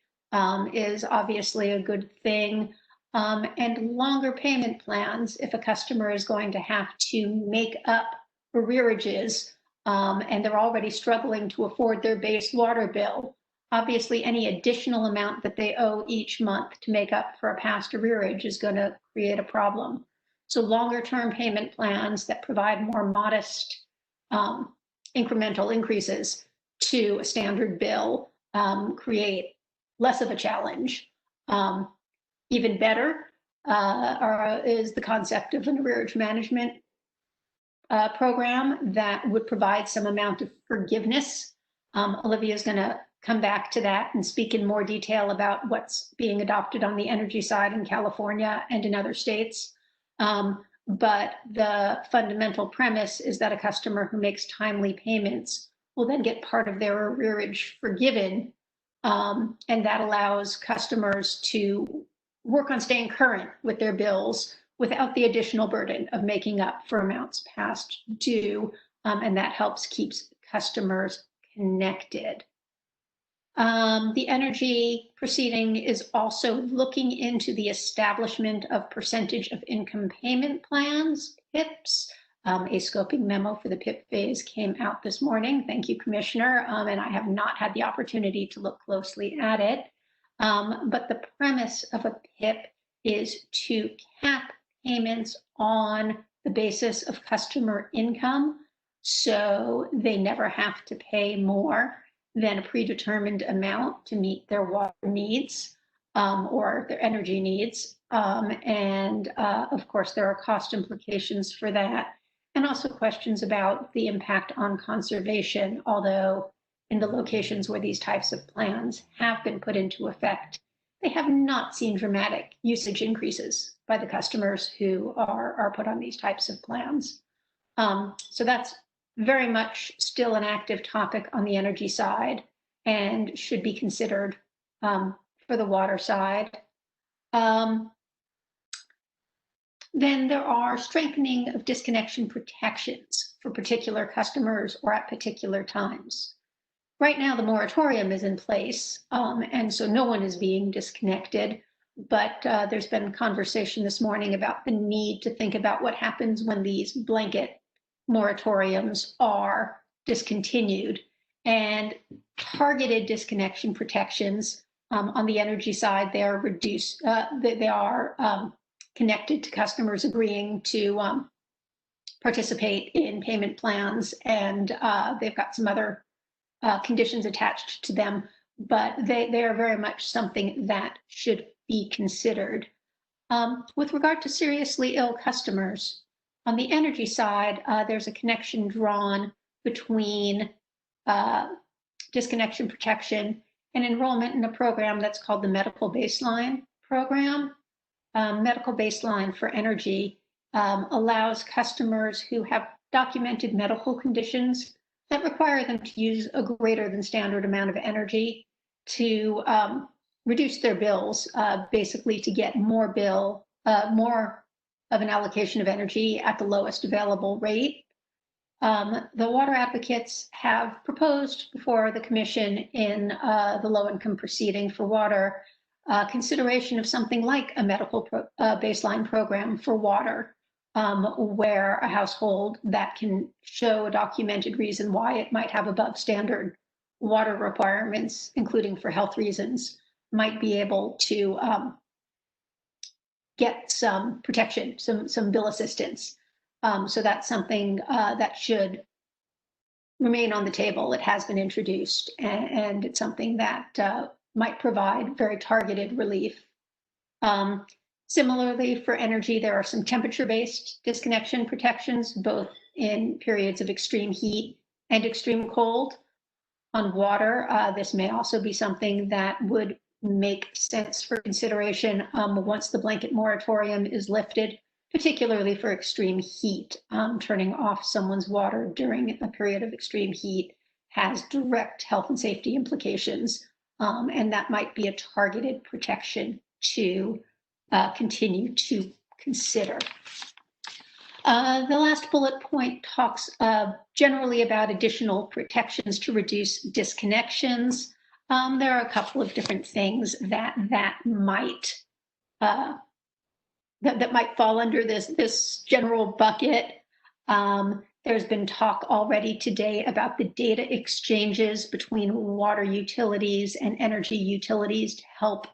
is obviously a good thing. And longer payment plans, if a customer is going to have to make up arrearages and they're already struggling to afford their base water bill, obviously any additional amount that they owe each month to make up for a past arrearage is going to create a problem. So longer term payment plans that provide more modest incremental increases to a standard bill create less of a challenge. Even better is the concept of an arrearage management program that would provide some amount of forgiveness. Olivia is going to come back to that and speak in more detail about what's being adopted on the energy side in California and in other states. But the fundamental premise is that a customer who makes timely payments will then get part of their arrearage forgiven. And that allows customers to work on staying current with their bills without the additional burden of making up for amounts past due. And that helps keep customers connected. The energy proceeding is also looking into the establishment of percentage of income payment plans, PIPs. A scoping memo for the PIP phase came out this morning. Thank you, Commissioner. And I have not had the opportunity to look closely at it. But the premise of a PIP is to cap payments on the basis of customer income, so they never have to pay more than a predetermined amount to meet their water needs or their energy needs. Of course, there are cost implications for that, and also questions about the impact on conservation, although in the locations where these types of plans have been put into effect, they have not seen dramatic usage increases by the customers who are put on these types of plans. So that's very much still an active topic on the energy side and should be considered for the water side. Then there are strengthening of disconnection protections for particular customers or at particular times. Right now, the moratorium is in place, and so no one is being disconnected, but there's been conversation this morning about the need to think about what happens when these blanket moratoriums are discontinued, and targeted disconnection protections on the energy side, they are reduced, they are connected to customers agreeing to participate in payment plans, and they've got some other conditions attached to them, but they are very much something that should be considered. With regard to seriously ill customers, on the energy side, there's a connection drawn between disconnection protection and enrollment in a program that's called the Medical Baseline Program. Medical Baseline for Energy allows customers who have documented medical conditions that require them to use a greater than standard amount of energy to reduce their bills, basically to get more of an allocation of energy at the lowest available rate. The water advocates have proposed before the commission in the low income proceeding for water consideration of something like a medical baseline program for water, where a household that can show a documented reason why it might have above standard water requirements, including for health reasons, might be able to get some protection, some bill assistance. So that's something that should remain on the table. It has been introduced, and it's something that might provide very targeted relief. Similarly, for energy, there are some temperature-based disconnection protections, both in periods of extreme heat and extreme cold. On water, this may also be something that would make sense for consideration once the blanket moratorium is lifted, particularly for extreme heat. Turning off someone's water during a period of extreme heat has direct health and safety implications, and that might be a targeted protection to continue to consider. The last bullet point talks generally about additional protections to reduce disconnections. There are a couple of different things that might fall under this general bucket. There's been talk already today about the data exchanges between water utilities and energy utilities to help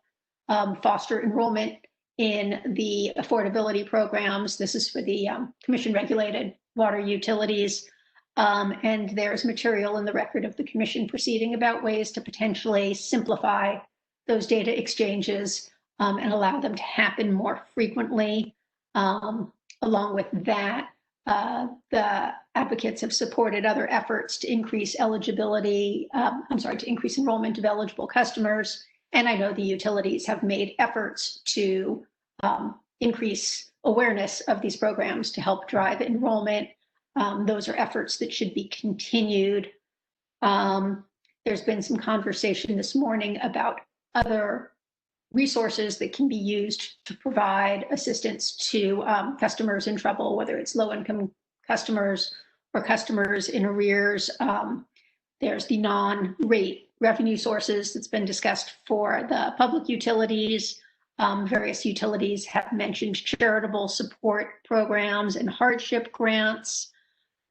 foster enrollment in the affordability programs. This is for the commission-regulated water utilities. And there's material in the record of the commission proceeding about ways to potentially simplify those data exchanges and allow them to happen more frequently. Along with that, the advocates have supported other efforts to increase eligibility, to increase enrollment of eligible customers. And I know the utilities have made efforts to increase awareness of these programs to help drive enrollment. Those are efforts that should be continued. There's been some conversation this morning about other resources that can be used to provide assistance to customers in trouble, whether it's low-income customers or customers in arrears. There's the non-rate revenue sources that's been discussed for the public utilities. Various utilities have mentioned charitable support programs and hardship grants.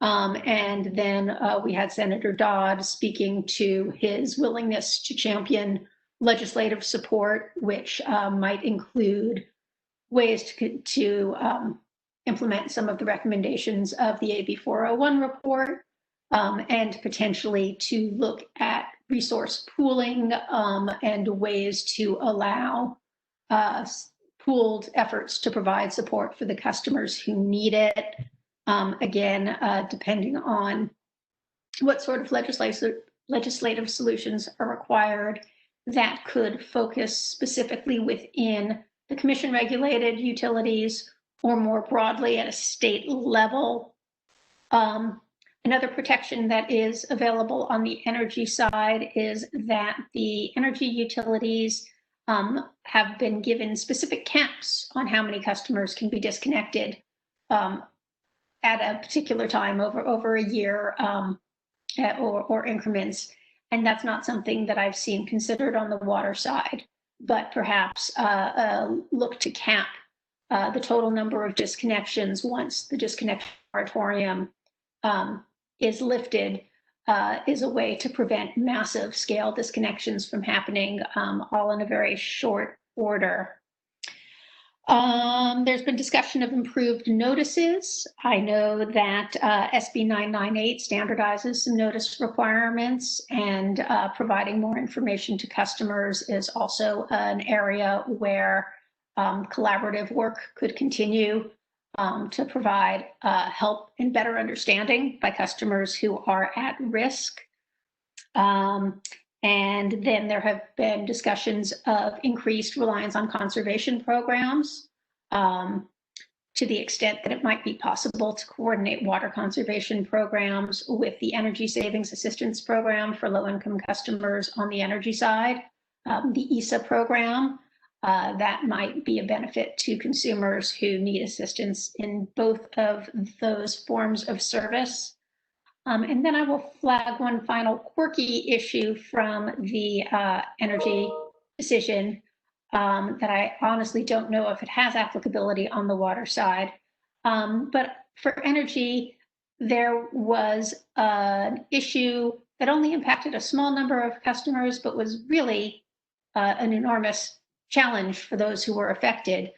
And then we had Senator Dodd speaking to his willingness to champion legislative support, which might include ways to implement some of the recommendations of the AB 401 report, and potentially to look at resource pooling and ways to allow pooled efforts to provide support for the customers who need it. Again, depending on what sort of legislative solutions are required, that could focus specifically within the commission-regulated utilities or more broadly at a state level. Another protection that is available on the energy side is that the energy utilities have been given specific caps on how many customers can be disconnected at a particular time over a year or increments. And that's not something that I've seen considered on the water side, but perhaps look to cap the total number of disconnections once the disconnection moratorium is lifted, is a way to prevent massive scale disconnections from happening all in a very short order. There's been discussion of improved notices. I know that SB 998 standardizes some notice requirements, and providing more information to customers is also an area where collaborative work could continue to provide help and better understanding by customers who are at risk. And then there have been discussions of increased reliance on conservation programs to the extent that it might be possible to coordinate water conservation programs with the Energy Savings Assistance Program for low-income customers on the energy side, the ESA program. That might be a benefit to consumers who need assistance in both of those forms of service. And then I will flag one final quirky issue from the energy decision that I honestly don't know if it has applicability on the water side. But for energy, there was an issue that only impacted a small number of customers, but was really an enormous challenge for those who were affected,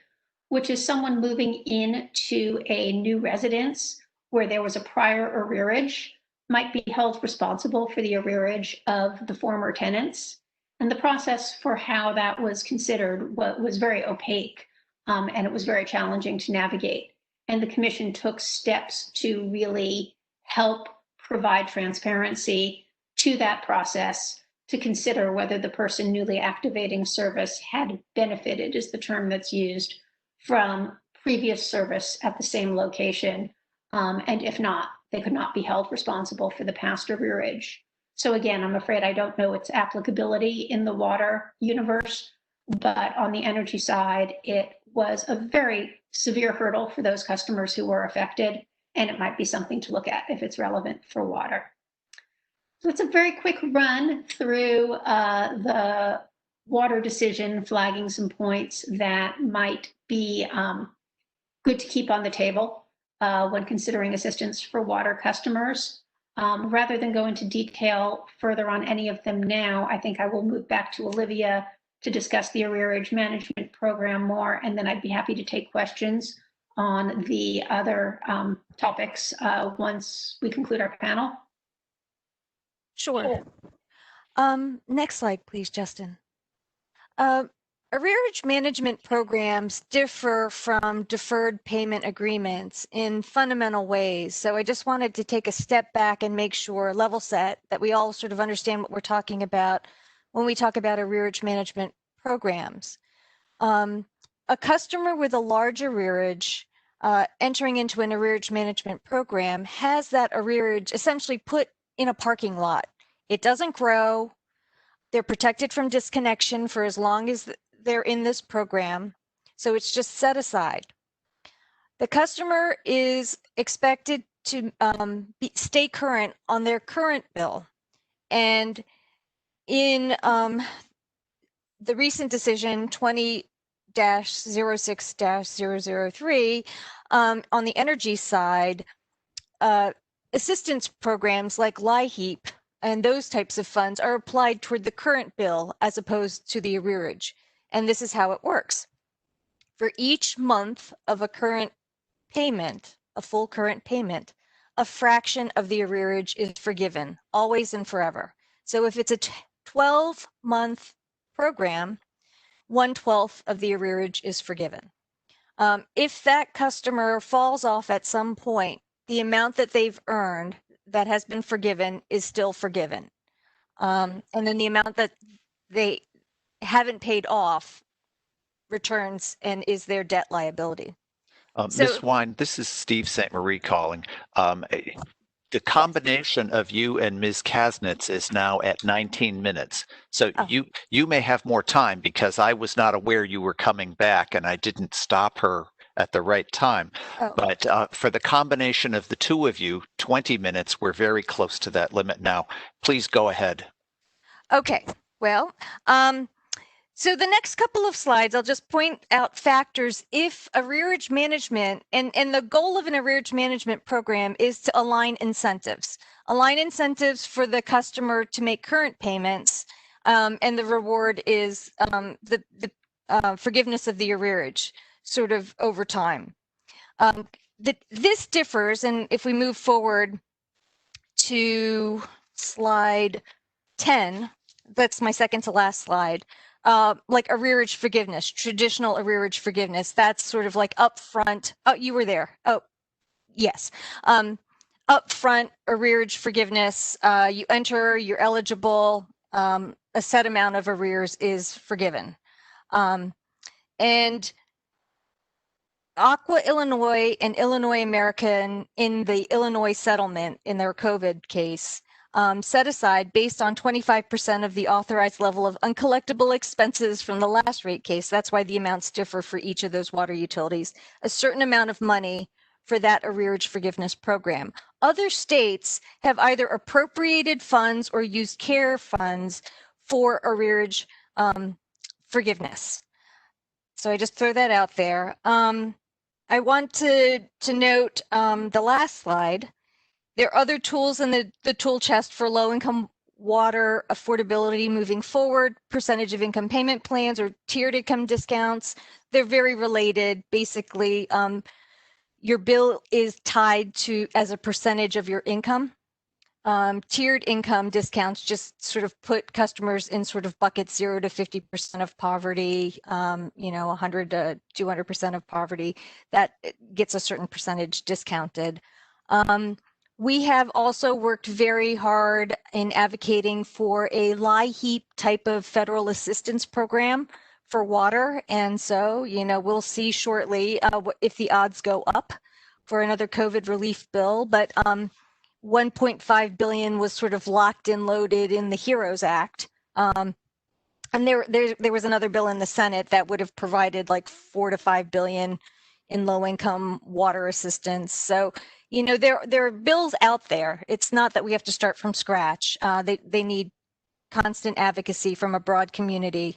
which is someone moving into a new residence where there was a prior arrearage might be held responsible for the arrearage of the former tenants. And the process for how that was considered was very opaque, and it was very challenging to navigate. And the commission took steps to really help provide transparency to that process, to consider whether the person newly activating service had benefited, is the term that's used, from previous service at the same location. And if not, they could not be held responsible for the past arrearage. So again, I'm afraid I don't know its applicability in the water universe, but on the energy side, it was a very severe hurdle for those customers who were affected, and it might be something to look at if it's relevant for water. So it's a very quick run through the water decision, flagging some points that might be good to keep on the table when considering assistance for water customers. Rather than go into detail further on any of them now, I think I will move back to Olivia to discuss the Arrearage Management Program more, and then I'd be happy to take questions on the other topics once we conclude our panel. Sure. Next slide, please, Justin. Arrearage management programs differ from deferred payment agreements in fundamental ways. So I just wanted to take a step back and make sure, level set, that we all sort of understand what we're talking about when we talk about arrearage management programs. A customer with a large arrearage entering into an arrearage management program has that arrearage essentially put in a parking lot. It doesn't grow. They're protected from disconnection for as long as they're in this program. So it's just set aside. The customer is expected to stay current on their current bill. And in the recent decision 20-06-003 on the energy side, assistance programs like LIHEAP and those types of funds are applied toward the current bill as opposed to the arrearage. And this is how it works. For each month of a current payment, a full current payment, a fraction of the arrearage is forgiven, always and forever. So if it's a 12-month program, 1/12 of the arrearage is forgiven. If that customer falls off at some point, the amount that they've earned that has been forgiven is still forgiven. And then the amount that they haven't paid off returns and is their debt liability. Ms. Wine, this is Steve St. Marie calling. The combination of you and Ms. Kasnitz is now at 19 minutes. So you may have more time because I was not aware you were coming back and I didn't stop her at the right time. But for the combination of the two of you, 20 minutes, we're very close to that limit now. Please go ahead. Okay, well, so the next couple of slides, I'll just point out factors if arrearage management, and the goal of an arrearage management program is to align incentives for the customer to make current payments, and the reward is the forgiveness of the arrearage sort of over time. This differs, and if we move forward to slide 10, that's my second to last slide. Like arrearage forgiveness, traditional arrearage forgiveness, that's sort of like upfront. Oh, you were there. Oh, yes. Upfront arrearage forgiveness. You enter, you're eligible. A set amount of arrears is forgiven. And Aqua Illinois and Illinois American in the Illinois settlement in their COVID case set aside based on 25% of the authorized level of uncollectible expenses from the last rate case. That's why the amounts differ for each of those water utilities, a certain amount of money for that arrearage forgiveness program. Other states have either appropriated funds or used CARE funds for arrearage forgiveness. So I just throw that out there. I want to note the last slide. There are other tools in the tool chest for low-income water affordability moving forward, percentage of income payment plans or tiered income discounts. They're very related. Basically, your bill is tied to as a percentage of your income. Tiered income discounts just sort of put customers in sort of buckets 0 to 50% of poverty, 100 to 200% of poverty. That gets a certain percentage discounted. We have also worked very hard in advocating for a LIHEAP type of federal assistance program for water. And so, we'll see shortly if the odds go up for another COVID relief bill. But 1.5 billion was sort of locked and loaded in the HEROES Act. And there was another bill in the Senate that would have provided like 4 to 5 billion in low-income water assistance. So, there are bills out there. It's not that we have to start from scratch. They need constant advocacy from a broad community.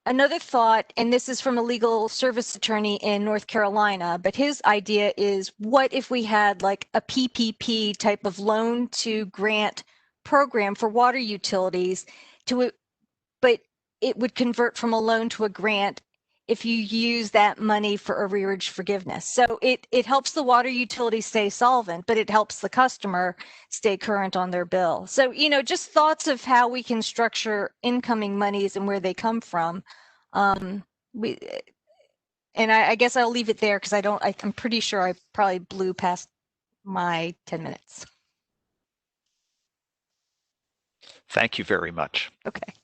Another thought, and this is from a legal service attorney in North Carolina, but his idea is, what if we had like a PPP type of loan to grant program for water utilities but it would convert from a loan to a grant if you use that money for arrearage forgiveness. So it helps the water utility stay solvent, but it helps the customer stay current on their bill. So, just thoughts of how we can structure incoming monies and where they come from. I guess I'll leave it there because I'm pretty sure I probably blew past my 10 minutes. Thank you very much. Okay.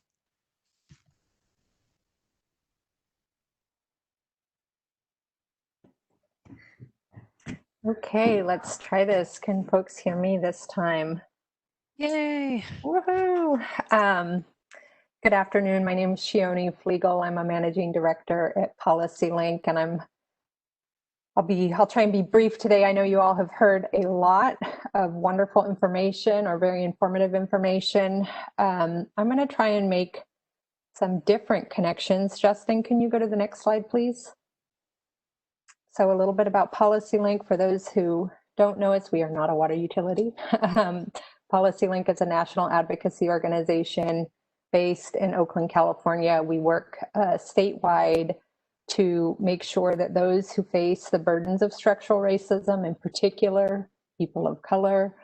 Okay, let's try this. Can folks hear me this time? Yay. Woohoo. Good afternoon. My name is Shioni Flegel. I'm a managing director at PolicyLink, and I'll try and be brief today. I know you all have heard a lot of wonderful information or very informative information. I'm going to try and make some different connections. Justin, can you go to the next slide, please? So a little bit about PolicyLink. For those who don't know us, we are not a water utility. PolicyLink is a national advocacy organization based in Oakland, California. We work statewide to make sure that those who face the burdens of structural racism, in particular, people of color,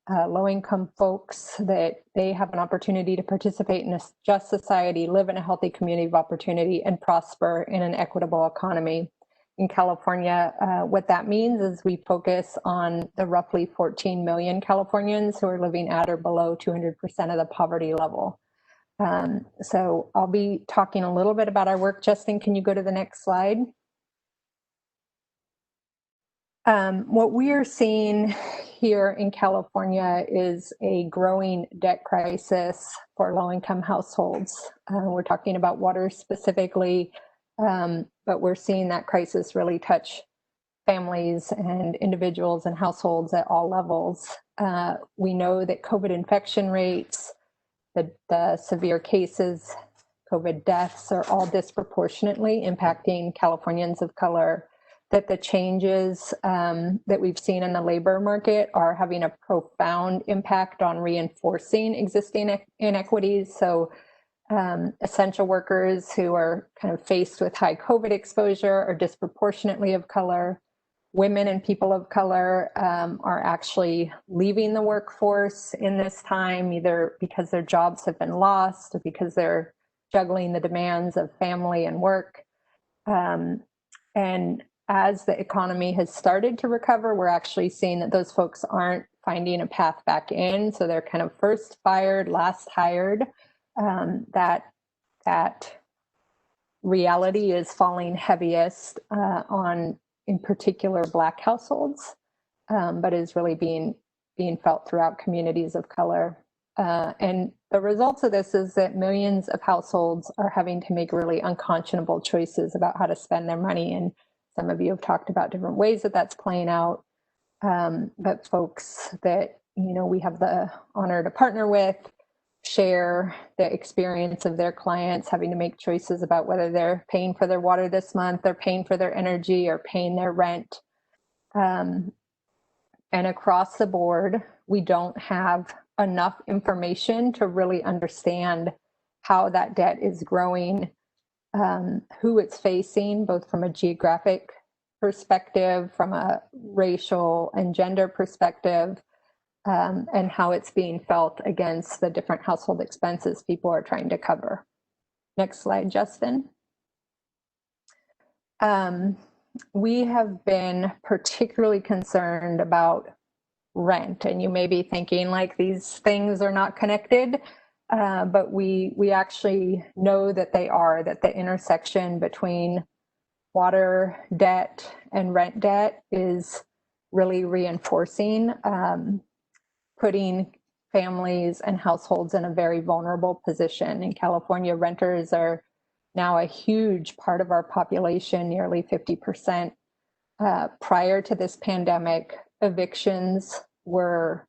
low-income folks, that they have an opportunity to participate in a just society, live in a healthy community of opportunity, and prosper in an equitable economy. In California, what that means is we focus on the roughly 14 million Californians who are living at or below 200% of the poverty level. So I'll be talking a little bit about our work. Justin, can you go to the next slide? What we are seeing here in California is a growing debt crisis for low-income households. We're talking about water specifically, but we're seeing that crisis really touch families and individuals and households at all levels. We know that COVID infection rates, the severe cases, COVID deaths are all disproportionately impacting Californians of color, that the changes that we've seen in the labor market are having a profound impact on reinforcing existing inequities. So essential workers who are kind of faced with high COVID exposure are disproportionately of color. Women and people of color are actually leaving the workforce in this time, either because their jobs have been lost or because they're juggling the demands of family and work. And as the economy has started to recover, we're actually seeing that those folks aren't finding a path back in. So they're kind of first fired, last hired. That reality is falling heaviest on, in particular, Black households, but is really being felt throughout communities of color. And the results of this is that millions of households are having to make really unconscionable choices about how to spend their money. And some of you have talked about different ways that that's playing out. But folks that we have the honor to partner with share the experience of their clients having to make choices about whether they're paying for their water this month, they're paying for their energy, or paying their rent. And across the board, we don't have enough information to really understand how that debt is growing, who it's facing, both from a geographic perspective, from a racial and gender perspective, and how it's being felt against the different household expenses people are trying to cover. Next slide, Justin. We have been particularly concerned about rent, and you may be thinking like these things are not connected, but we actually know that they are, that the intersection between water debt and rent debt is really reinforcing, putting families and households in a very vulnerable position. In California, renters are now a huge part of our population, nearly 50%. Prior to this pandemic, evictions were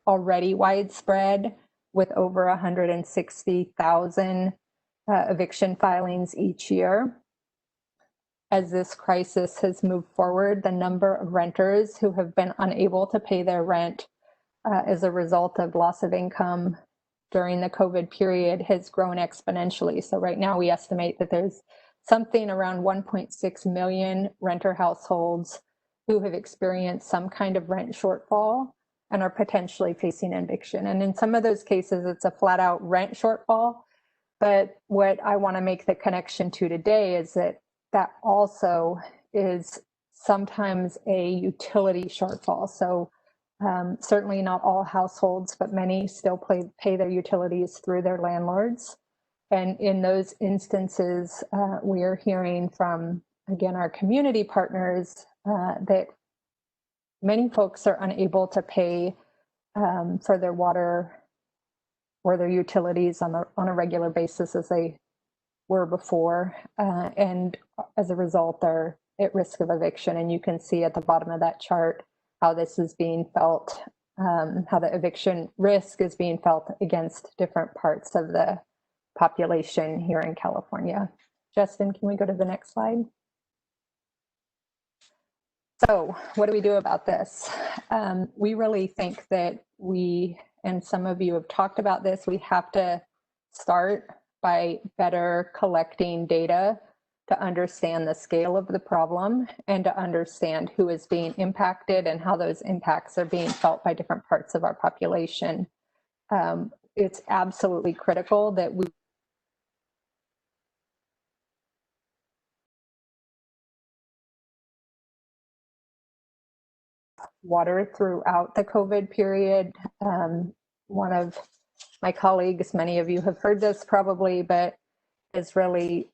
already widespread, with over 160,000 eviction filings each year. As this crisis has moved forward, the number of renters who have been unable to pay their rent as a result of loss of income during the COVID period has grown exponentially. So right now we estimate that there's something around 1.6 million renter households who have experienced some kind of rent shortfall and are potentially facing eviction. And in some of those cases, it's a flat out rent shortfall. But what I want to make the connection to today is that that also is sometimes a utility shortfall. So certainly not all households, but many still pay their utilities through their landlords. And in those instances, we are hearing from, again, our community partners that many folks are unable to pay for their water or their utilities on a regular basis as they were before. And as a result, they're at risk of eviction. And you can see at the bottom of that chart how this is being felt, how the eviction risk is being felt against different parts of the population here in California. Justin, can we go to the next slide? So what do we do about this? We really think that we, and some of you have talked about this, we have to start by better collecting data to understand the scale of the problem and to understand who is being impacted and how those impacts are being felt by different parts of our population. It's absolutely critical that we water throughout the COVID period. One of my colleagues, many of you have heard this probably, but has really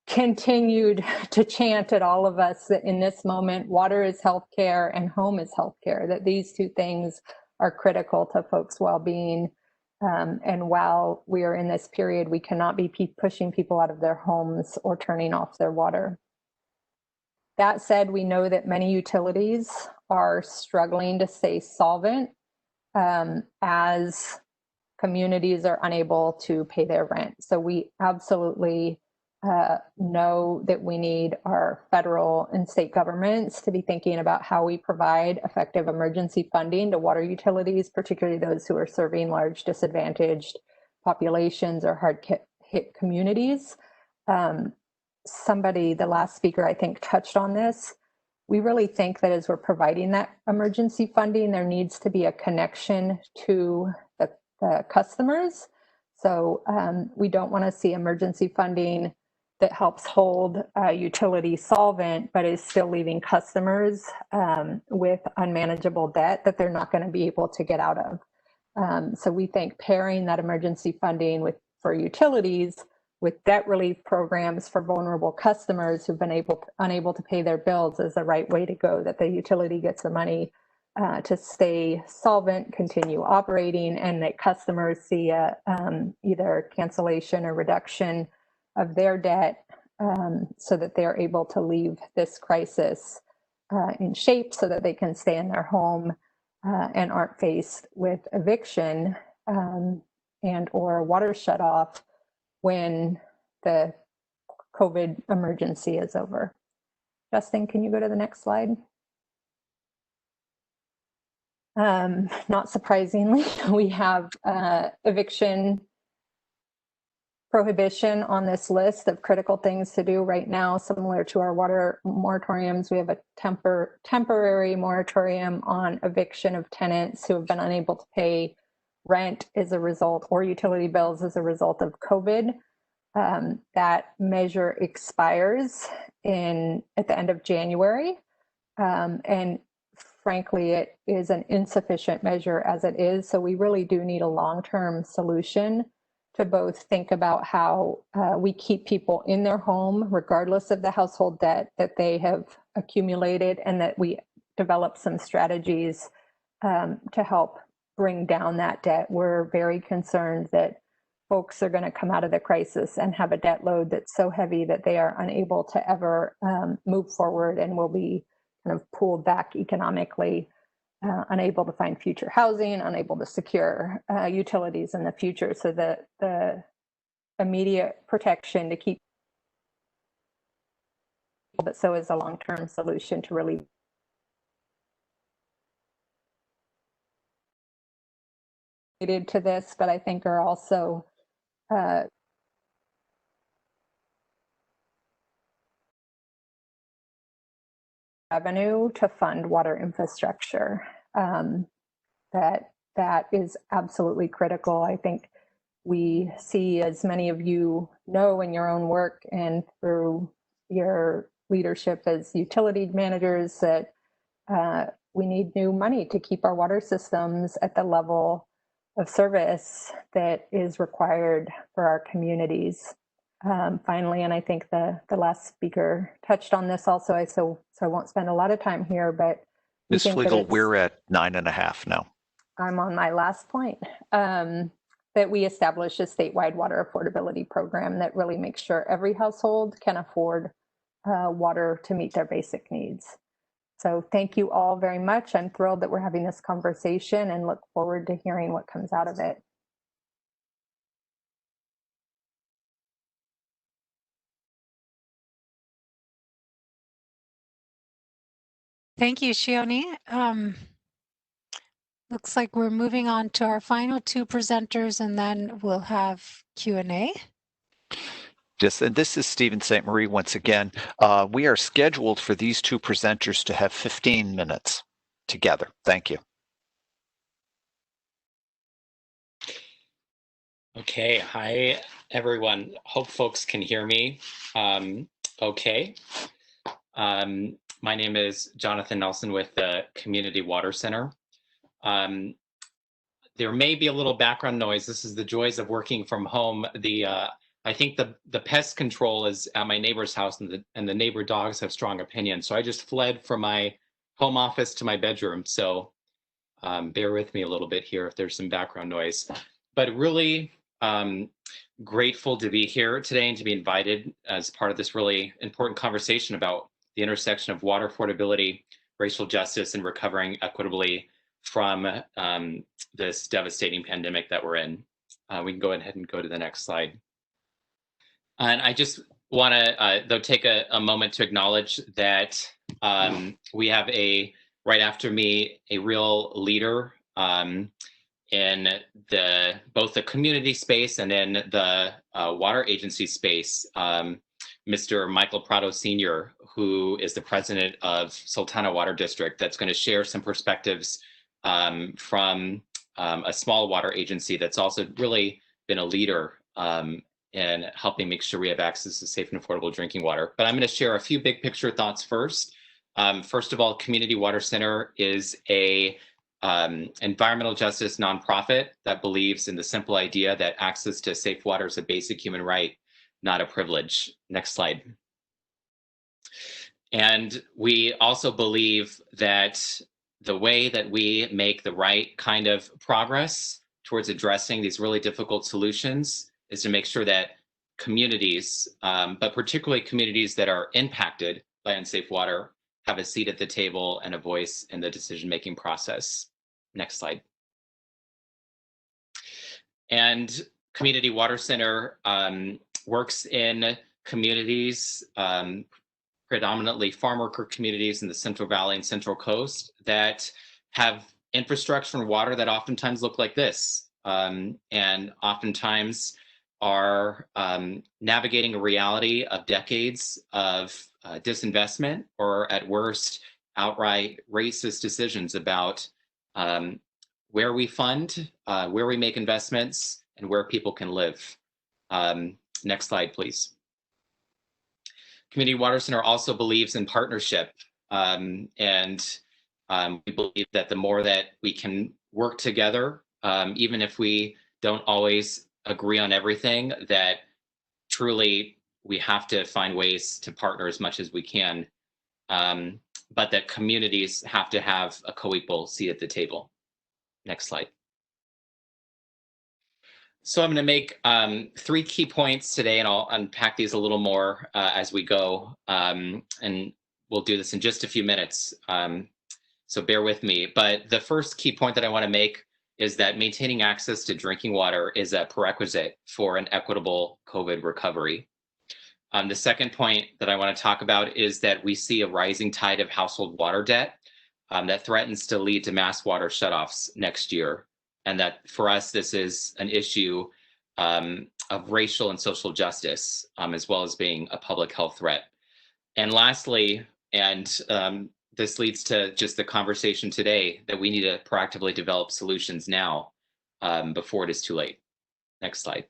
continued to chant at all of us that in this moment, water is healthcare and home is healthcare, that these two things are critical to folks' well-being. And while we are in this period, we cannot be pushing people out of their homes or turning off their water. That said, we know that many utilities are struggling to stay solvent as communities are unable to pay their rent. So we absolutely know that we need our federal and state governments to be thinking about how we provide effective emergency funding to water utilities, particularly those who are serving large disadvantaged populations or hard hit communities. Somebody, the last speaker, I think, touched on this. We really think that as we're providing that emergency funding, there needs to be a connection to the customers. So we don't want to see emergency funding that helps hold utility solvent, but is still leaving customers with unmanageable debt that they're not going to be able to get out of. So we think pairing that emergency funding for utilities with debt relief programs for vulnerable customers who've been unable to pay their bills is the right way to go, that the utility gets the money to stay solvent, continue operating, and that customers see either cancellation or reduction of their debt so that they're able to leave this crisis in shape so that they can stay in their home and aren't faced with eviction and or water shut off when the COVID emergency is over. Justin, can you go to the next slide? Not surprisingly, we have eviction prohibition on this list of critical things to do right now. Similar to our water moratoriums, we have a temporary moratorium on eviction of tenants who have been unable to pay rent as a result, or utility bills as a result of COVID. That measure expires at the end of January, and frankly, it is an insufficient measure as it is. So we really do need a long-term solution to both think about how we keep people in their home, regardless of the household debt that they have accumulated, and that we develop some strategies to help bring down that debt. We're very concerned that folks are going to come out of the crisis and have a debt load that's so heavy that they are unable to ever move forward and will be kind of pulled back economically, unable to find future housing, unable to secure utilities in the future. So the immediate protection to keep, but so is a long-term solution to relieve related to this, but I think are also revenue to fund water infrastructure. That is absolutely critical. I think we see, as many of you know in your own work and through your leadership as utility managers, that we need new money to keep our water systems at the level of service that is required for our communities. Finally, and I think the last speaker touched on this also, so I won't spend a lot of time here, but Ms. Flegel, we're at 9.5 now. I'm on my last point, that we establish a statewide water affordability program that really makes sure every household can afford water to meet their basic needs. So thank you all very much. I'm thrilled that we're having this conversation and look forward to hearing what comes out of it. Thank you, Shioni. Looks like we're moving on to our final two presenters, and then we'll have Q&A. Yes, and this is Stephen St. Marie once again. We are scheduled for these two presenters to have 15 minutes together. Thank you. Okay, hi everyone. Hope folks can hear me. Okay. My name is Jonathan Nelson with the Community Water Center. There may be a little background noise. This is the joys of working from home. I think the pest control is at my neighbor's house, and the neighbor dogs have strong opinions. So I just fled from my home office to my bedroom. So bear with me a little bit here if there's some background noise. But really grateful to be here today and to be invited as part of this really important conversation about the intersection of water affordability, racial justice, and recovering equitably from this devastating pandemic that we're in. We can go ahead and go to the next slide. And I just want to, though, take a moment to acknowledge that we have right after me, a real leader in both the community space and in the water agency space, Mr. Michael Prado Sr., who is the president of Sultana Water District, that's going to share some perspectives from a small water agency that's also really been a leader in helping make sure we have access to safe and affordable drinking water. But I'm going to share a few big picture thoughts first. First of all, Community Water Center is a environmental justice nonprofit that believes in the simple idea that access to safe water is a basic human right, not a privilege. Next slide. And we also believe that the way that we make the right kind of progress towards addressing these really difficult solutions is to make sure that communities, but particularly communities that are impacted by unsafe water, have a seat at the table and a voice in the decision-making process. Next slide. And Community Water Center works in communities, predominantly farm worker communities in the Central Valley and Central Coast that have infrastructure and water that oftentimes look like this, and oftentimes are navigating a reality of decades of disinvestment, or at worst, outright racist decisions about where we fund, where we make investments, and where people can live. Next slide, please. Community Water Center also believes in partnership, and we believe that the more that we can work together, even if we don't always agree on everything, that truly we have to find ways to partner as much as we can, but that communities have to have a co-equal seat at the table. Next slide. So I'm going to make 3 key points today, and I'll unpack these a little more as we go, and we'll do this in just a few minutes, so bear with me. But the first key point that I want to make is that maintaining access to drinking water is a prerequisite for an equitable COVID recovery. The second point that I want to talk about is that we see a rising tide of household water debt that threatens to lead to mass water shutoffs next year. And that for us, this is an issue of racial and social justice, as well as being a public health threat. And lastly, and this leads to just the conversation today, that we need to proactively develop solutions now before it is too late. Next slide.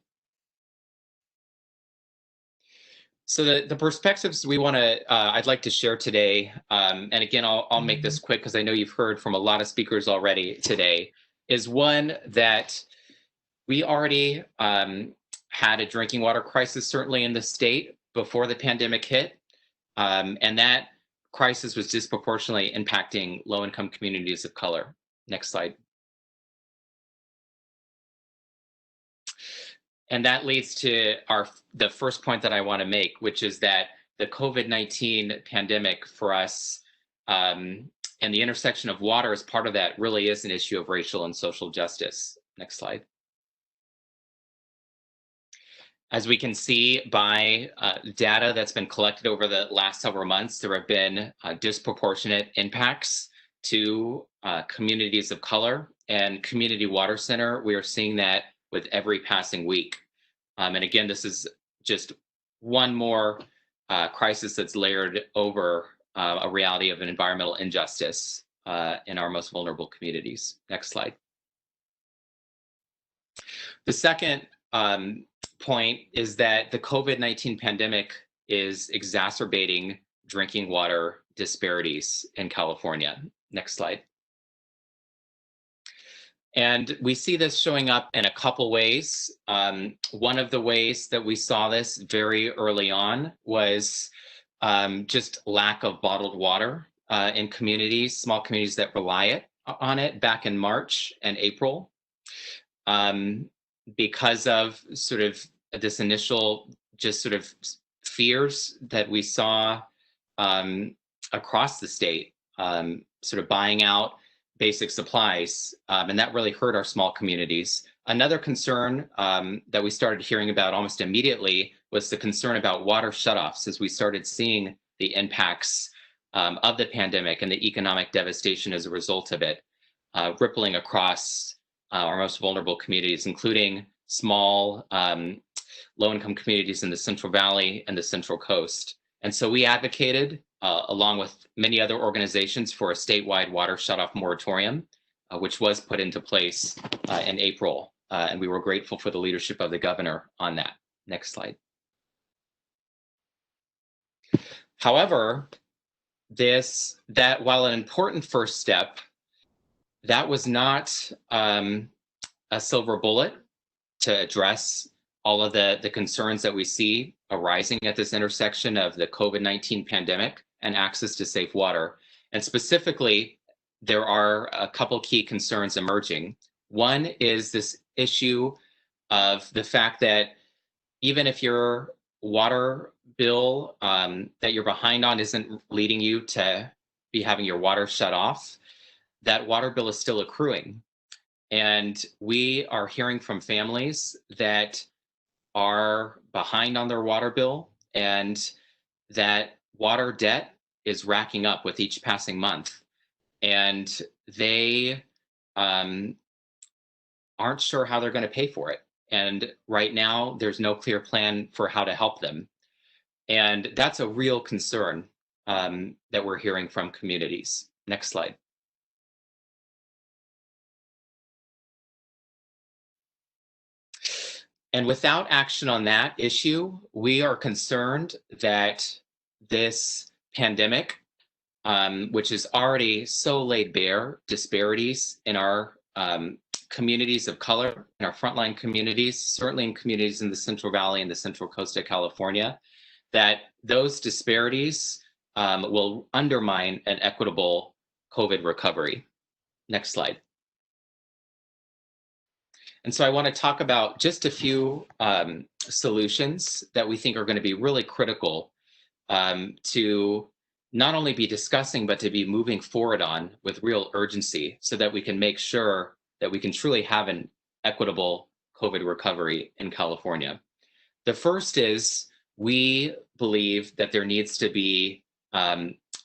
So the perspectives we want to, I'd like to share today, and again, I'll make this quick because I know you've heard from a lot of speakers already today, is one that we already had a drinking water crisis, certainly in the state, before the pandemic hit, and that crisis was disproportionately impacting low-income communities of color. Next slide. And that leads to the first point that I want to make, which is that the COVID-19 pandemic for us, and the intersection of water as part of that, really is an issue of racial and social justice. Next slide. As we can see by data that's been collected over the last several months, there have been disproportionate impacts to communities of color, and Community Water Center, we are seeing that with every passing week. And again, this is just one more crisis that's layered over a reality of an environmental injustice in our most vulnerable communities. Next slide. The second point is that the COVID-19 pandemic is exacerbating drinking water disparities in California. Next slide. And we see this showing up in a couple ways. One of the ways that we saw this very early on was just lack of bottled water in communities, small communities that rely on it back in March and April. Because of sort of this initial just sort of fears that we saw across the state, sort of buying out basic supplies, and that really hurt our small communities. Another concern that we started hearing about almost immediately was the concern about water shutoffs, as we started seeing the impacts of the pandemic and the economic devastation as a result of it, rippling across our most vulnerable communities, including small low-income communities in the Central Valley and the Central Coast. And so we advocated, along with many other organizations, for a statewide water shutoff moratorium, which was put into place in April. And we were grateful for the leadership of the governor on that. Next slide. However, that while an important first step, that was not a silver bullet to address all of the concerns that we see arising at this intersection of the COVID-19 pandemic and access to safe water. And specifically, there are a couple key concerns emerging. One is this issue of the fact that even if your water bill that you're behind on isn't leading you to be having your water shut off, that water bill is still accruing. And we are hearing from families that are behind on their water bill and that water debt is racking up with each passing month. And they aren't sure how they're going to pay for it. And right now, there's no clear plan for how to help them. And that's a real concern that we're hearing from communities. Next slide. And without action on that issue, we are concerned that this pandemic, which is already so laid bare disparities in our communities of color, in our frontline communities, certainly in communities in the Central Valley and the Central Coast of California, that those disparities will undermine an equitable COVID recovery. Next slide. And so I want to talk about just a few solutions that we think are going to be really critical to not only be discussing, but to be moving forward on with real urgency so that we can make sure that we can truly have an equitable COVID recovery in California. The first is we believe that there needs to be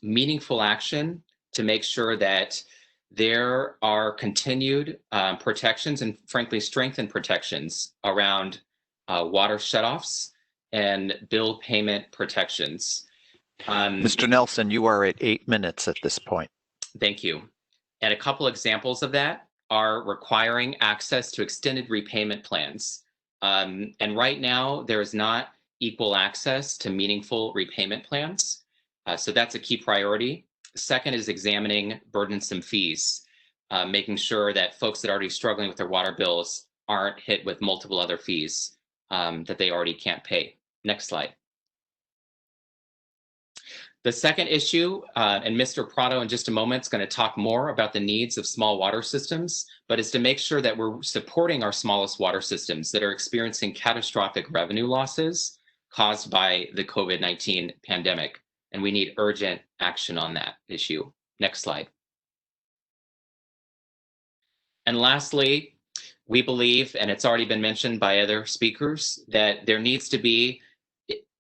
meaningful action to make sure that there are continued protections and frankly strengthened protections around water shutoffs and bill payment protections. Mr. Nelson, you are at 8 minutes at this point. Thank you. And a couple examples of that are requiring access to extended repayment plans. And right now, there is not equal access to meaningful repayment plans. So that's a key priority. Second is examining burdensome fees, making sure that folks that are already struggling with their water bills aren't hit with multiple other fees that they already can't pay. Next slide. The second issue, and Mr. Prado in just a moment is going to talk more about the needs of small water systems, but is to make sure that we're supporting our smallest water systems that are experiencing catastrophic revenue losses caused by the COVID-19 pandemic. And we need urgent action on that issue. Next slide. And lastly, we believe, and it's already been mentioned by other speakers, that there needs to be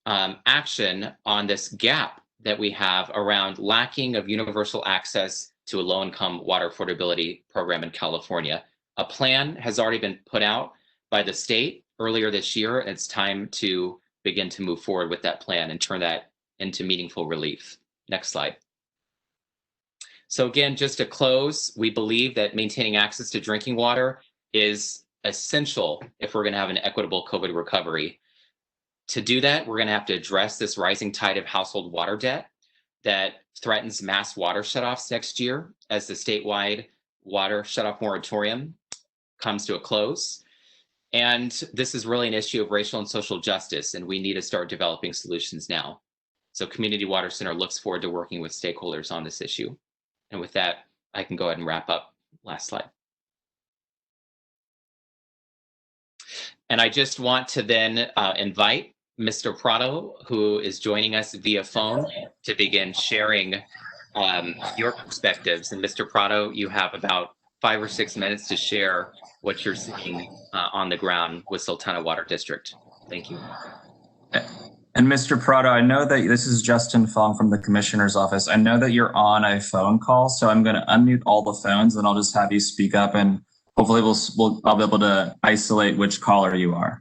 action on this gap that we have around lacking of universal access to a low-income water affordability program in California. A plan has already been put out by the state earlier this year, and it's time to begin to move forward with that plan and turn that into meaningful relief. Next slide. So again, just to close, we believe that maintaining access to drinking water is essential if we're going to have an equitable COVID recovery. To do that, we're going to have to address this rising tide of household water debt that threatens mass water shutoffs next year as the statewide water shutoff moratorium comes to a close. And this is really an issue of racial and social justice, and we need to start developing solutions now. So Community Water Center looks forward to working with stakeholders on this issue. And with that, I can go ahead and wrap up. Last slide. And I just want to then invite Mr. Prado, who is joining us via phone, to begin sharing your perspectives. And Mr. Prado, you have about 5 or 6 minutes to share what you're seeing on the ground with Sultana Water District. Thank you. And Mr. Prado, I know that this is Justin Fong from the Commissioner's Office. I know that you're on a phone call, so I'm going to unmute all the phones and I'll just have you speak up, and hopefully I'll be able to isolate which caller you are.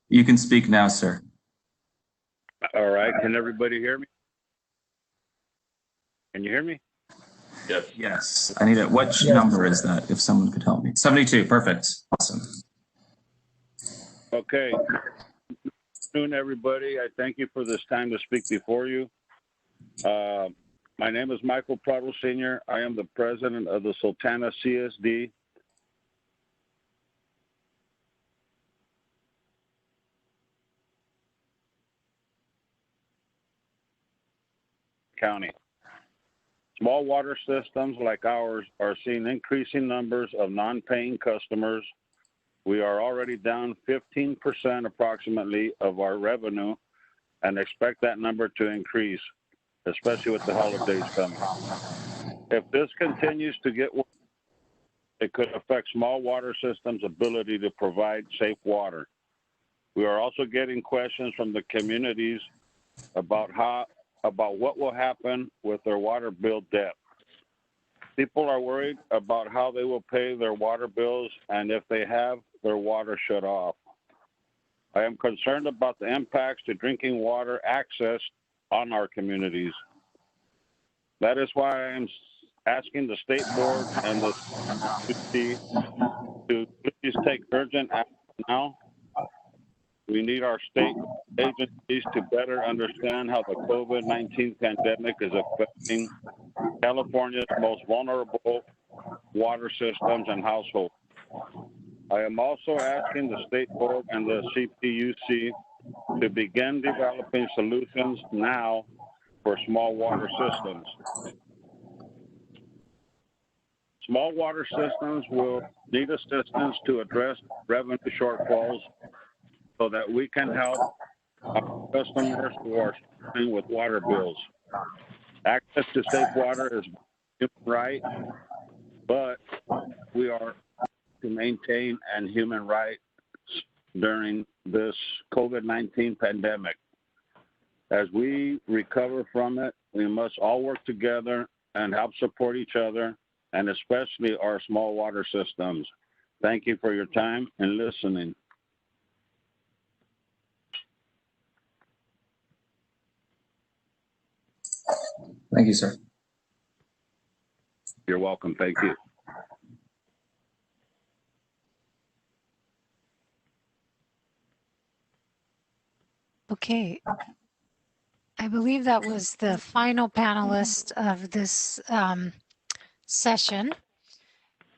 You can speak now, sir. All right. Can everybody hear me? Can you hear me? Yes. Yes. I need it. Which number is that? If someone could help me. 72. Perfect. Awesome. Okay. Good afternoon, everybody. I thank you for this time to speak before you. My name is Michael Prado Sr. I am the president of the Sultana CSD. County. Small water systems like ours are seeing increasing numbers of non-paying customers. We are already down 15% approximately of our revenue and expect that number to increase, especially with the holidays coming. If this continues to get worse, it could affect small water systems' ability to provide safe water. We are also getting questions from the communities about what will happen with their water bill debt. People are worried about how they will pay their water bills and if they have their water shut off. I am concerned about the impacts to drinking water access on our communities. That is why I am asking the state board and the CPUC to please take urgent action now. We need our state agencies to better understand how the COVID-19 pandemic is affecting California's most vulnerable water systems and households. I am also asking the state board and the CPUC to begin developing solutions now for small water systems. Small water systems will need assistance to address revenue shortfalls so that we can help our customers who are struggling with water bills. Access to safe water is a human right, but we are to maintain and human rights during this COVID-19 pandemic. As we recover from it, we must all work together and help support each other, and especially our small water systems. Thank you for your time and listening. Thank you, sir. You're welcome. Thank you. Okay. I believe that was the final panelist of this session.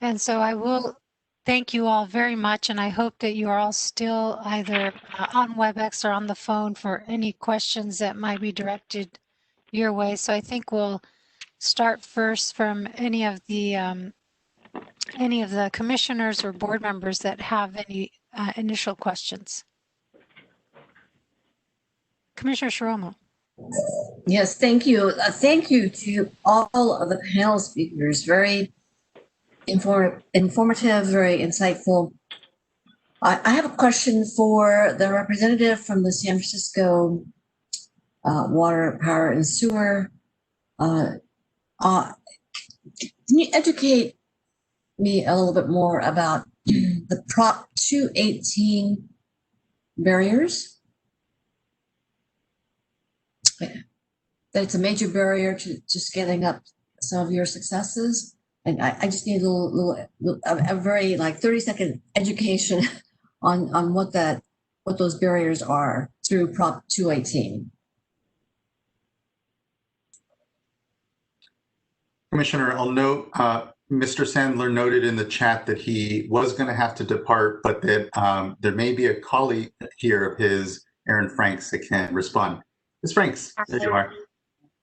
And so I will thank you all very much. And I hope that you are all still either on WebEx or on the phone for any questions that might be directed your way. So I think we'll start first from any of the commissioners or board members that have any initial questions. Commissioner Shiroma. Yes, thank you. Thank you to all of the panel speakers. Very informative, very insightful. I have a question for the representative from the San Francisco Water, Power, and Sewer. Can you educate me a little bit more about the Prop 218 barriers? That it's a major barrier to scaling up some of your successes, and I just need a very 30-second education on what those barriers are through Prop 218. Commissioner, I'll note Mr. Sandler noted in the chat that he was going to have to depart, but that there may be a colleague here of his, Aaron Franks, that can respond. Ms. Franks, there you are.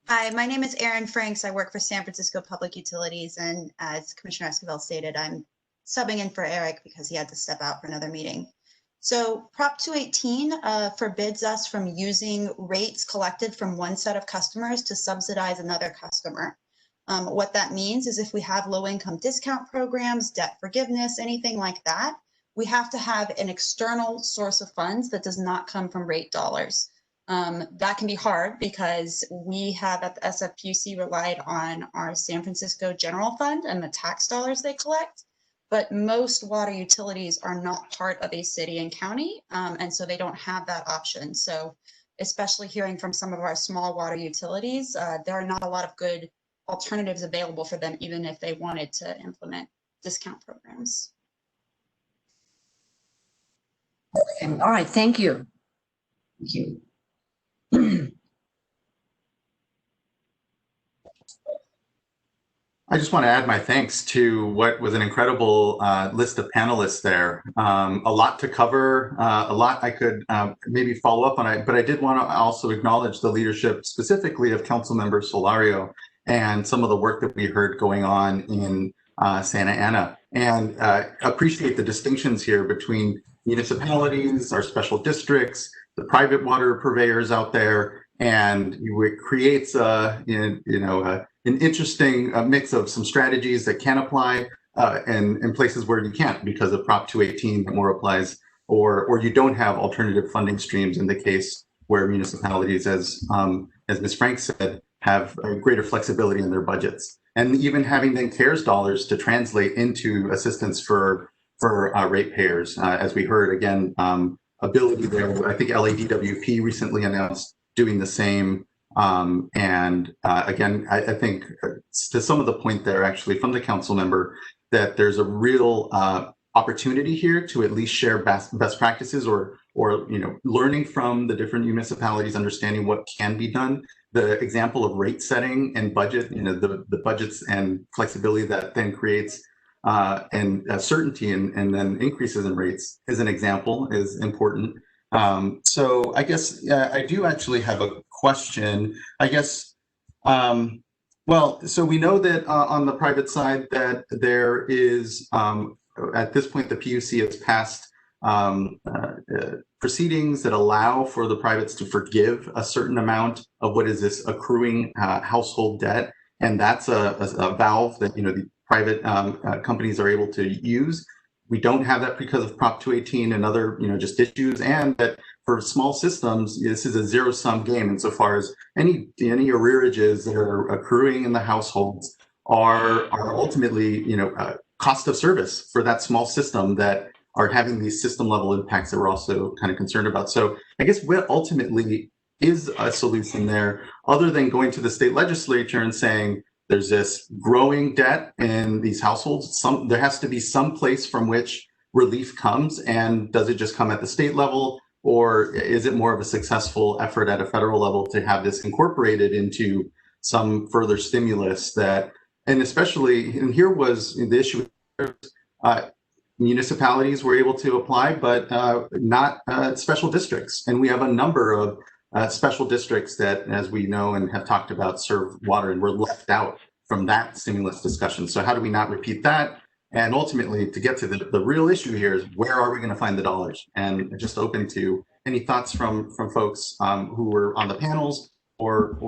Hi, my name is Erin Franks. I work for San Francisco Public Utilities, and as Commissioner Esquivel stated, I'm subbing in for Eric because he had to step out for another meeting. So Prop 218 forbids us from using rates collected from one set of customers to subsidize another customer. What that means is if we have low-income discount programs, debt forgiveness, anything like that, we have to have an external source of funds that does not come from rate dollars. That can be hard because we have at the SFPUC relied on our San Francisco General Fund and the tax dollars they collect, but most water utilities are not part of a city and county, and so they don't have that option. So especially hearing from some of our small water utilities, there are not a lot of good alternatives available for them, even if they wanted to implement discount programs. Okay. All right, thank you. Thank you. I just want to add my thanks to what was an incredible list of panelists there. A lot to cover, a lot I could maybe follow up on, but I did want to also acknowledge the leadership specifically of Councilmember Solario and some of the work that we heard going on in Santa Ana, and appreciate the distinctions here between municipalities, our special districts, the private water purveyors out there, and it creates an interesting mix of some strategies that can apply and in places where you can't because of Prop 218 that more applies, or you don't have alternative funding streams in the case where municipalities, as Ms. Frank said, have greater flexibility in their budgets. And even having then CARES dollars to translate into assistance for ratepayers, as we heard again, ability there. I think LADWP recently announced doing the same. Again, I think to some of the point there actually from the council member that there's a real opportunity here to at least share best practices or learning from the different municipalities, understanding what can be done. The example of rate setting and budget, the budgets and flexibility that then creates and certainty and then increases in rates is an example, is important. So I guess I do actually have a question. I guess, well, so we know that on the private side that there is, at this point, the PUC has passed proceedings that allow for the privates to forgive a certain amount of what is this accruing household debt. And that's a valve that, the private companies are able to use. We don't have that because of Prop 218 and other, just issues. And that for small systems, this is a zero-sum game insofar as any arrearages that are accruing in the households are ultimately, cost of service for that small system that are having these system level impacts that we're also kind of concerned about. So I guess what ultimately is a solution there other than going to the state legislature and saying there's this growing debt in these households, there has to be some place from which relief comes, and does it just come at the state level, or is it more of a successful effort at a federal level to have this incorporated into some further stimulus that, and especially, and here was the issue, municipalities were able to apply, but not special districts. And we have a number of special districts that, as we know and have talked about, serve water, and we're left out from that stimulus discussion. So how do we not repeat that? And ultimately, to get to the real issue here is where are we going to find the dollars? And just open to any thoughts from folks who were on the panels or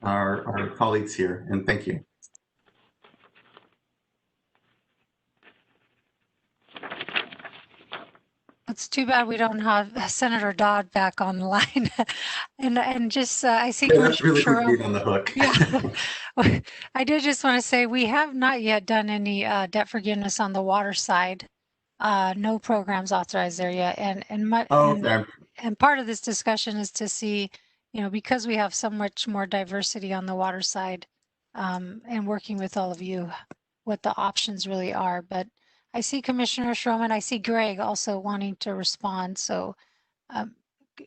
our colleagues here. And thank you. It's too bad we don't have Senator Dodd back on the line. and just, I see that's really quick on the hook. Yeah. I did just want to say we have not yet done any debt forgiveness on the water side. No programs authorized there yet. And part of this discussion is to see, because we have so much more diversity on the water side, and working with all of you, what the options really are. But I see Commissioner Schroman. I see Greg also wanting to respond. So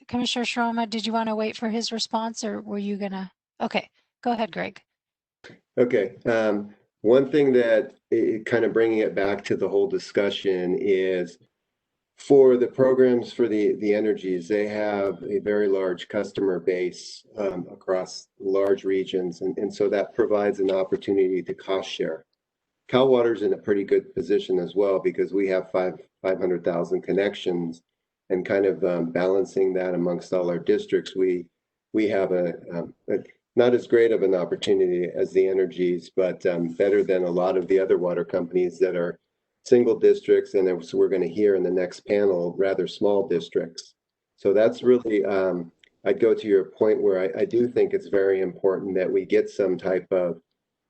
Commissioner Schroman, did you want to wait for his response, or were you gonna? Okay, go ahead, Greg. Okay. One thing that kind of bringing it back to the whole discussion is for the programs for the energies, they have a very large customer base across large regions. And so that provides an opportunity to cost share. Cal Water's in a pretty good position as well because we have 500,000 connections, and kind of balancing that amongst all our districts. We have a not as great of an opportunity as the energies, but better than a lot of the other water companies that are single districts, and as we're going to hear in the next panel, rather small districts. So that's really, I'd go to your point where I do think it's very important that we get some type of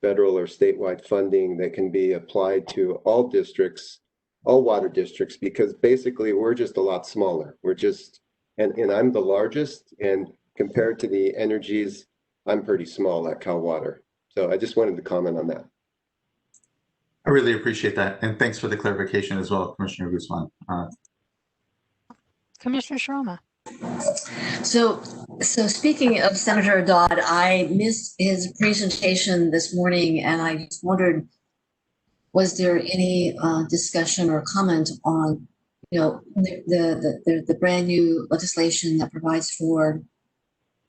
federal or statewide funding that can be applied to all districts, all water districts, because basically we're just a lot smaller. We're just, and I'm the largest, and compared to the energies, I'm pretty small at Cal Water. So I just wanted to comment on that. I really appreciate that. And thanks for the clarification as well, Commissioner Guzman. Commissioner Sharma. So speaking of Senator Dodd, I missed his presentation this morning, and I just wondered, was there any discussion or comment on, the brand new legislation that provides for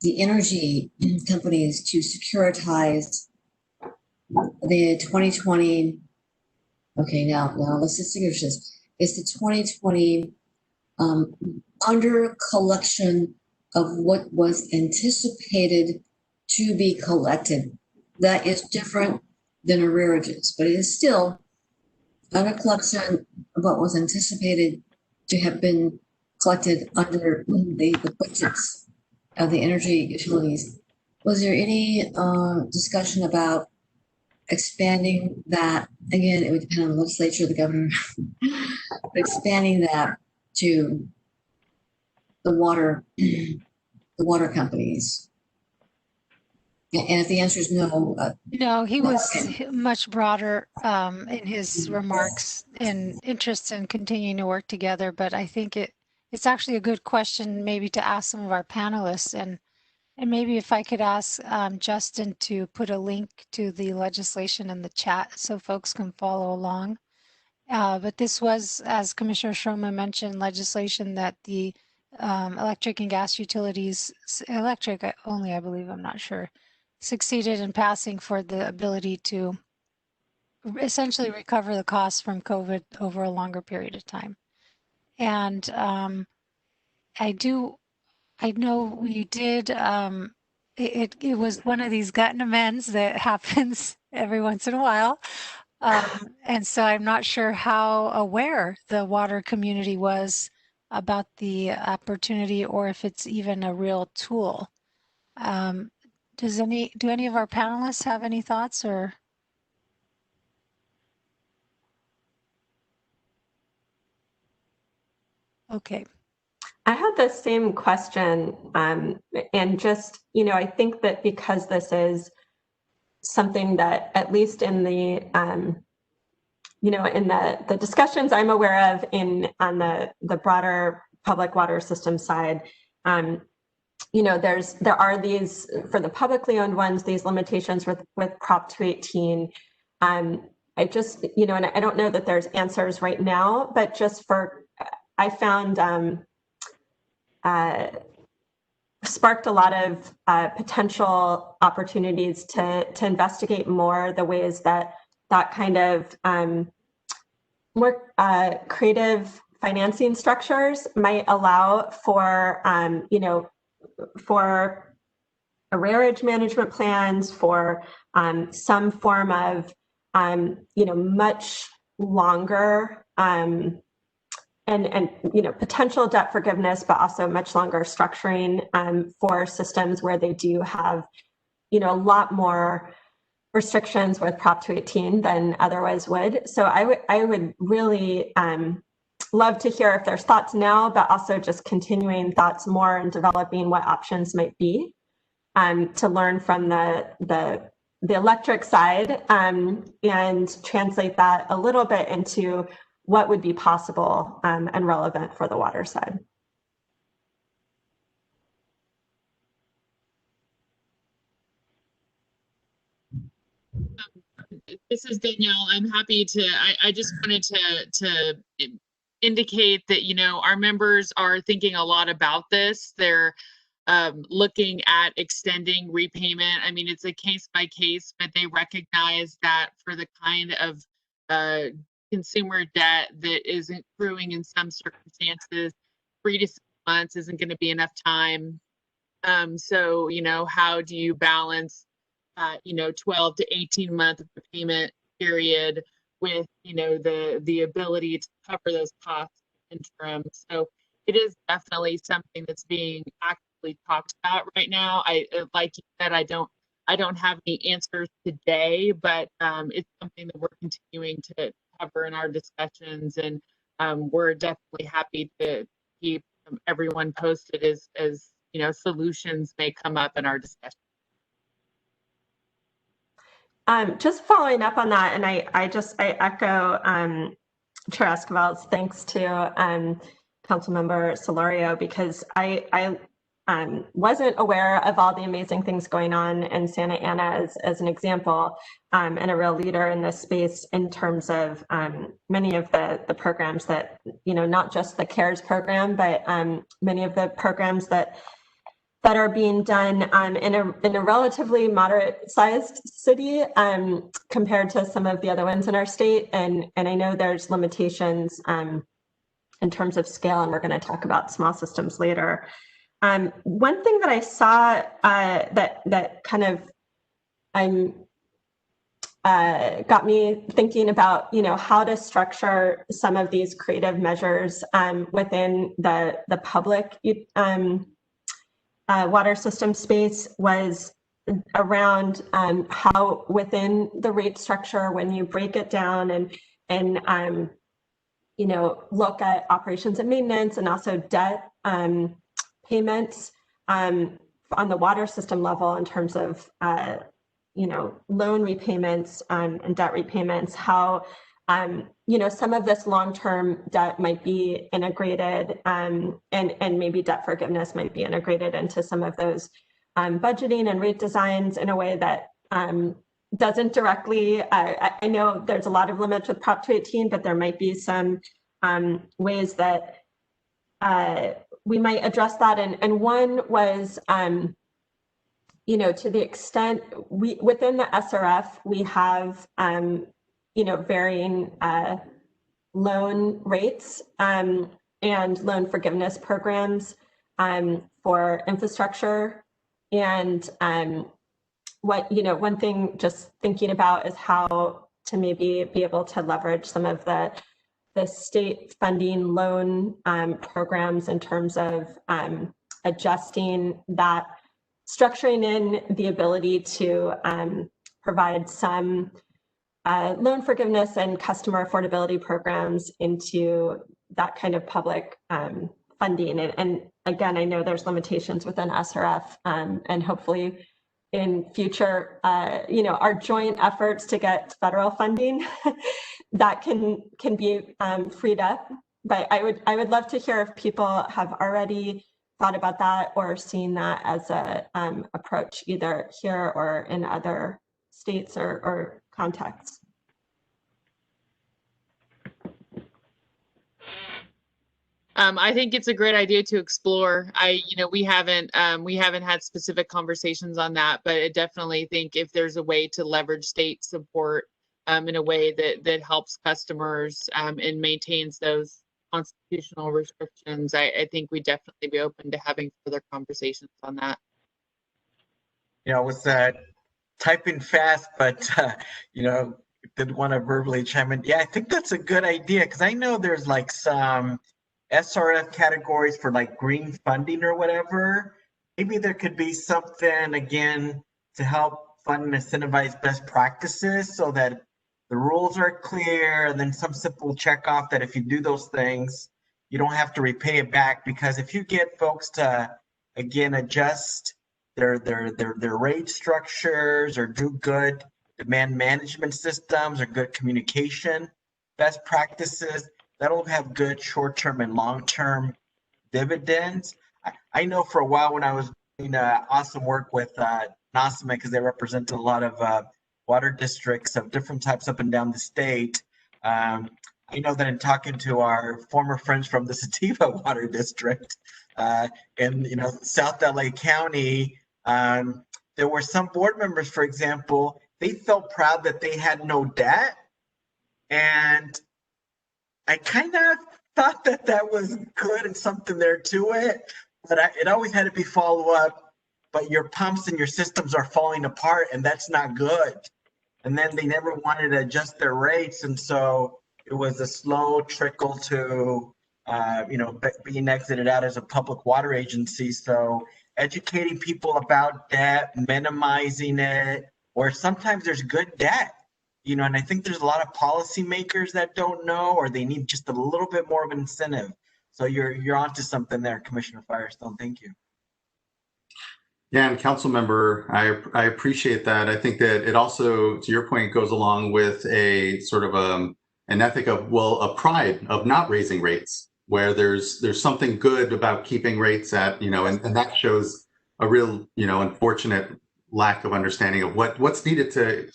the energy companies to securitize the 2020? Okay, now let's distinguish this. It's the 2020 under collection of what was anticipated to be collected. That is different than arrearages, but it is still under collection of what was anticipated to have been collected under the budgets of the energy utilities. Was there any discussion about expanding that? Again, it would depend on the legislature, the governor, expanding that to the water companies. And if the answer is no, no, he was much broader in his remarks and interest in continuing to work together. But I think it's actually a good question maybe to ask some of our panelists, and maybe if I could ask Justin to put a link to the legislation in the chat so folks can follow along. But this was, as Commissioner Shroma mentioned, legislation that the electric and gas utilities, electric only, I believe, I'm not sure, succeeded in passing for the ability to essentially recover the costs from COVID over a longer period of time. And I know we did, it was one of these gut amends that happens every once in a while. And so I'm not sure how aware the water community was about the opportunity, or if it's even a real tool. Do any of our panelists have any thoughts, or? Okay. I had the same question, and just, I think that because this is something that, at least in the, in the discussions I'm aware of on the broader public water system side, there are these, for the publicly owned ones, these limitations with Prop 218. I just, and I don't know that there's answers right now, but just I found sparked a lot of potential opportunities to investigate more the ways that kind of more creative financing structures might allow for, for arrearage management plans, for some form of, much longer and potential debt forgiveness, but also much longer structuring for systems where they do have, a lot more restrictions with Prop 218 than otherwise would. So I would really love to hear if there's thoughts now, but also just continuing thoughts more and developing what options might be to learn from the electric side and translate that a little bit into what would be possible and relevant for the water side. This is Danielle. I'm happy to, I just wanted to indicate that, our members are thinking a lot about this. They're looking at extending repayment. I mean, it's a case by case, but they recognize that for the kind of consumer debt that is accruing in some circumstances, 3 to 6 months isn't going to be enough time. So, how do you balance 12 to 18 month repayment period with, the ability to cover those costs in interim. So it is definitely something that's being actively talked about right now. Like you said, I don't have any answers today, but it's something that we're continuing to cover in our discussions, and we're definitely happy to keep everyone posted as solutions may come up in our discussion. Just following up on that, and I echo Chair Esquivel's thanks to Councilmember Solorio, because I wasn't aware of all the amazing things going on in Santa Ana as an example, and a real leader in this space in terms of many of the programs that, not just the CARES program, but many of the programs that are being done in a relatively moderate-sized city compared to some of the other ones in our state, and I know there's limitations in terms of scale, and we're going to talk about small systems later. One thing that I saw that kind of got me thinking about, how to structure some of these creative measures within the public water system space was around how within the rate structure, when you break it down and look at operations and maintenance and also debt payments on the water system level in terms of loan repayments and debt repayments, how some of this long-term debt might be integrated and maybe debt forgiveness might be integrated into some of those budgeting and rate designs in a way that doesn't directly, I know there's a lot of limits with Prop 218, but there might be some ways that we might address that. And one was, to the extent within the SRF, we have, varying loan rates and loan forgiveness programs for infrastructure. And one thing just thinking about is how to maybe be able to leverage some of the state funding loan programs in terms of adjusting that, structuring in the ability to provide some loan forgiveness and customer affordability programs into that kind of public funding. And again, I know there's limitations within SRF, and hopefully in future, our joint efforts to get federal funding that can be freed up. But I would love to hear if people have already thought about that or seen that as a approach either here or in other states or contexts. I think it's a great idea to explore. We haven't had specific conversations on that, but I definitely think if there's a way to leverage state support in a way that helps customers and maintains those constitutional restrictions, I think we'd definitely be open to having further conversations on that. With typing fast, but did want to verbally chime in. Yeah, I think that's a good idea because I know there's like some SRF categories for like green funding or whatever. Maybe there could be something again to help fund and incentivize best practices so that the rules are clear, and then some simple check off that if you do those things, you don't have to repay it back. Because if you get folks to again adjust their rate structures or do good demand management systems or good communication best practices, that'll have good short-term and long-term dividends. I know for a while when I was doing awesome work with NASMA, because they represent a lot of water districts of different types up and down the state. I know that in talking to our former friends from the Sativa Water District in South LA County, there were some board members, for example, they felt proud that they had no debt, and I kind of thought that was good and something there to it, but it always had to be follow up. But your pumps and your systems are falling apart, and that's not good. And then they never wanted to adjust their rates, and so it was a slow trickle to, being exited out as a public water agency. So educating people about debt, minimizing it, or sometimes there's good debt. And I think there's a lot of policymakers that don't know, or they need just a little bit more of an incentive. So you're onto something there, Commissioner Firestone. Thank you. Yeah, and council member, I appreciate that. I think that it also, to your point, goes along with a sort of an ethic of, a pride of not raising rates, where there's something good about keeping rates at, and that shows a real, unfortunate lack of understanding of what's needed to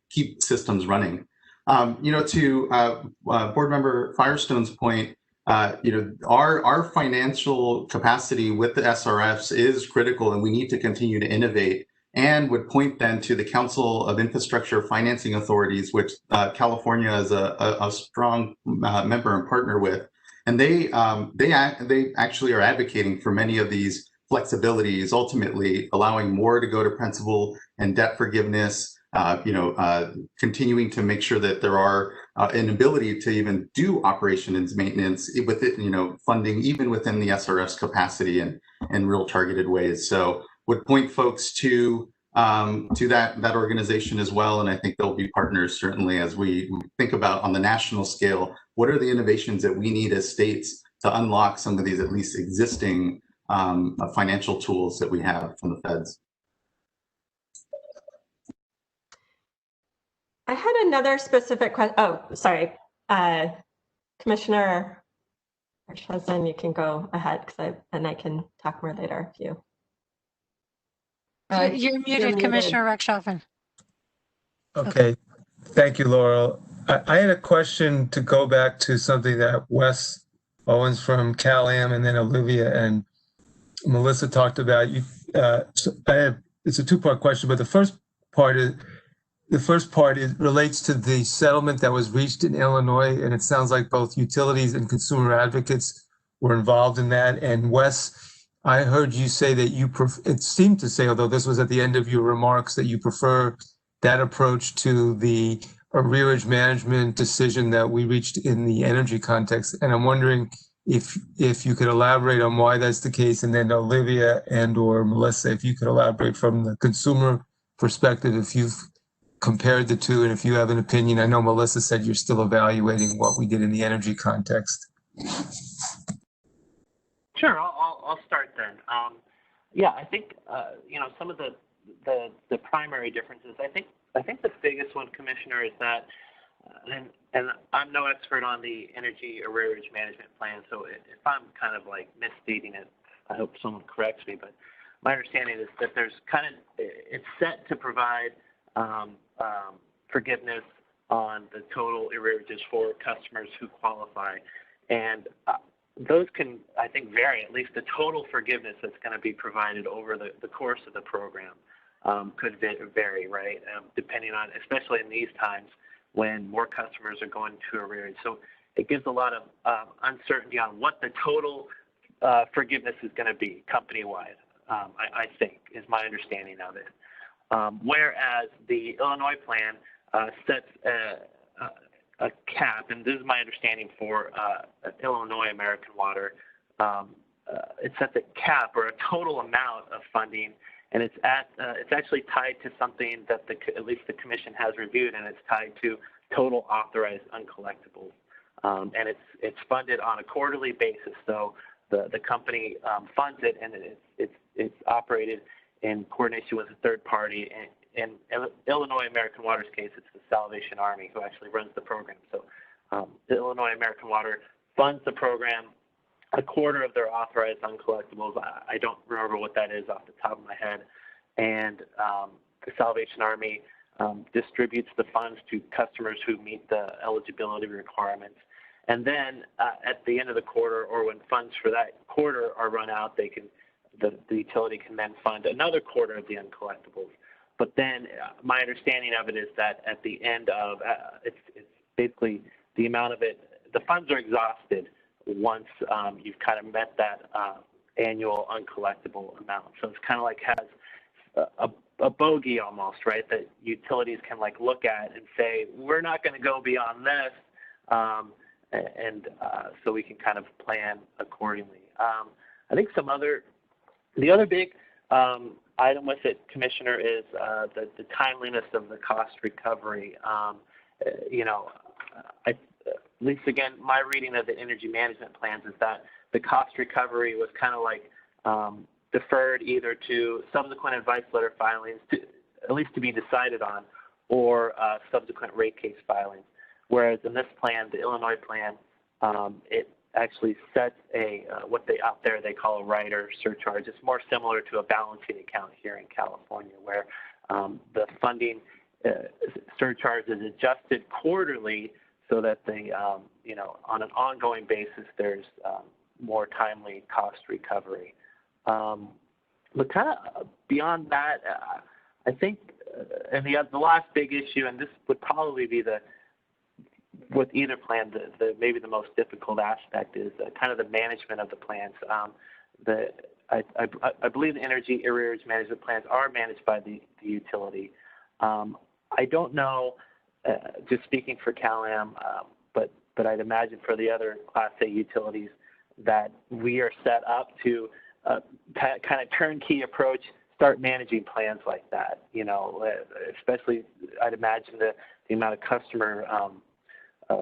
keep systems running. To board member Firestone's point, our financial capacity with the SRFs is critical, and we need to continue to innovate, and would point then to the Council of Infrastructure Financing Authorities, which California is a strong member and partner with. And they actually are advocating for many of these flexibilities, ultimately allowing more to go to principal and debt forgiveness, continuing to make sure that there are an ability to even do operations maintenance with it, funding even within the SRF's capacity in real targeted ways. So would point folks to that organization as well. And I think they'll be partners certainly as we think about on the national scale, what are the innovations that we need as states to unlock some of these at least existing financial tools that we have from the feds. I had another specific question. Oh, sorry. Commissioner Arrearages, you can go ahead and I can talk more later if you. You're muted, Commissioner Arrearages. Okay. Thank you, Laurel. I had a question to go back to something that Wes Owens from Cal-Am and then Olivia and Melissa talked about. It's a two-part question, but the first part relates to the settlement that was reached in Illinois, and it sounds like both utilities and consumer advocates were involved in that. And Wes, I heard you say that it seemed to say, although this was at the end of your remarks, that you prefer that approach to the arrearage management decision that we reached in the energy context. And I'm wondering if you could elaborate on why that's the case, and then Olivia and or Melissa, if you could elaborate from the consumer perspective, if you've compared the two, and if you have an opinion. I know Melissa said you're still evaluating what we did in the energy context. Sure, I'll start then. Yeah, I think some of the primary differences. I think the biggest one, Commissioner, is that, and I'm no expert on the energy arrearage management plan, so if I'm kind of like misstating it, I hope someone corrects me. But my understanding is that it's set to provide forgiveness on the total arrearages for customers who qualify, and those can, I think, vary. At least the total forgiveness that's going to be provided over the course of the program could vary, right? Depending on, especially in these times when more customers are going to arrearage. So it gives a lot of uncertainty on what the total forgiveness is going to be company-wide, I think, is my understanding of it. Whereas the Illinois plan sets a cap, and this is my understanding for Illinois American Water, it sets a cap or a total amount of funding, and it's actually tied to something that at least the Commission has reviewed, and it's tied to total authorized uncollectibles, and it's funded on a quarterly basis. So the company funds it, and it's operated in coordination with a third party. In Illinois American Water's case, it's the Salvation Army who actually runs the program. So the Illinois American Water funds the program, a quarter of their authorized uncollectibles. I don't remember what that is off the top of my head. And the Salvation Army distributes the funds to customers who meet the eligibility requirements. And then at the end of the quarter, or when funds for that quarter are run out, the utility can then fund another quarter of the uncollectibles. But then my understanding of it is that at the end of it's basically the amount of it, the funds are exhausted once you've kind of met that annual uncollectible amount. So it's kind of like has a bogey almost, right? That utilities can like look at and say, we're not going to go beyond this, so we can kind of plan accordingly. I think the other big item with it, Commissioner, is the timeliness of the cost recovery. At least again, my reading of the energy management plans is that the cost recovery was kind of like deferred either to subsequent advice letter filings, at least to be decided on, or subsequent rate case filings. Whereas in this plan, the Illinois plan, it actually sets what they call a rider surcharge. It's more similar to a balancing account here in California, where the funding surcharge is adjusted quarterly so that on an ongoing basis, there's more timely cost recovery. But kind of beyond that, I think, and the last big issue, and this would probably be with either plan, maybe the most difficult aspect is kind of the management of the plans. I believe the energy arrearage management plans are managed by the utility. I don't know, just speaking for CalAm, but I'd imagine for the other Class A utilities that we are set up to kind of turnkey approach, start managing plans like that. You know, especially I'd imagine the amount of customer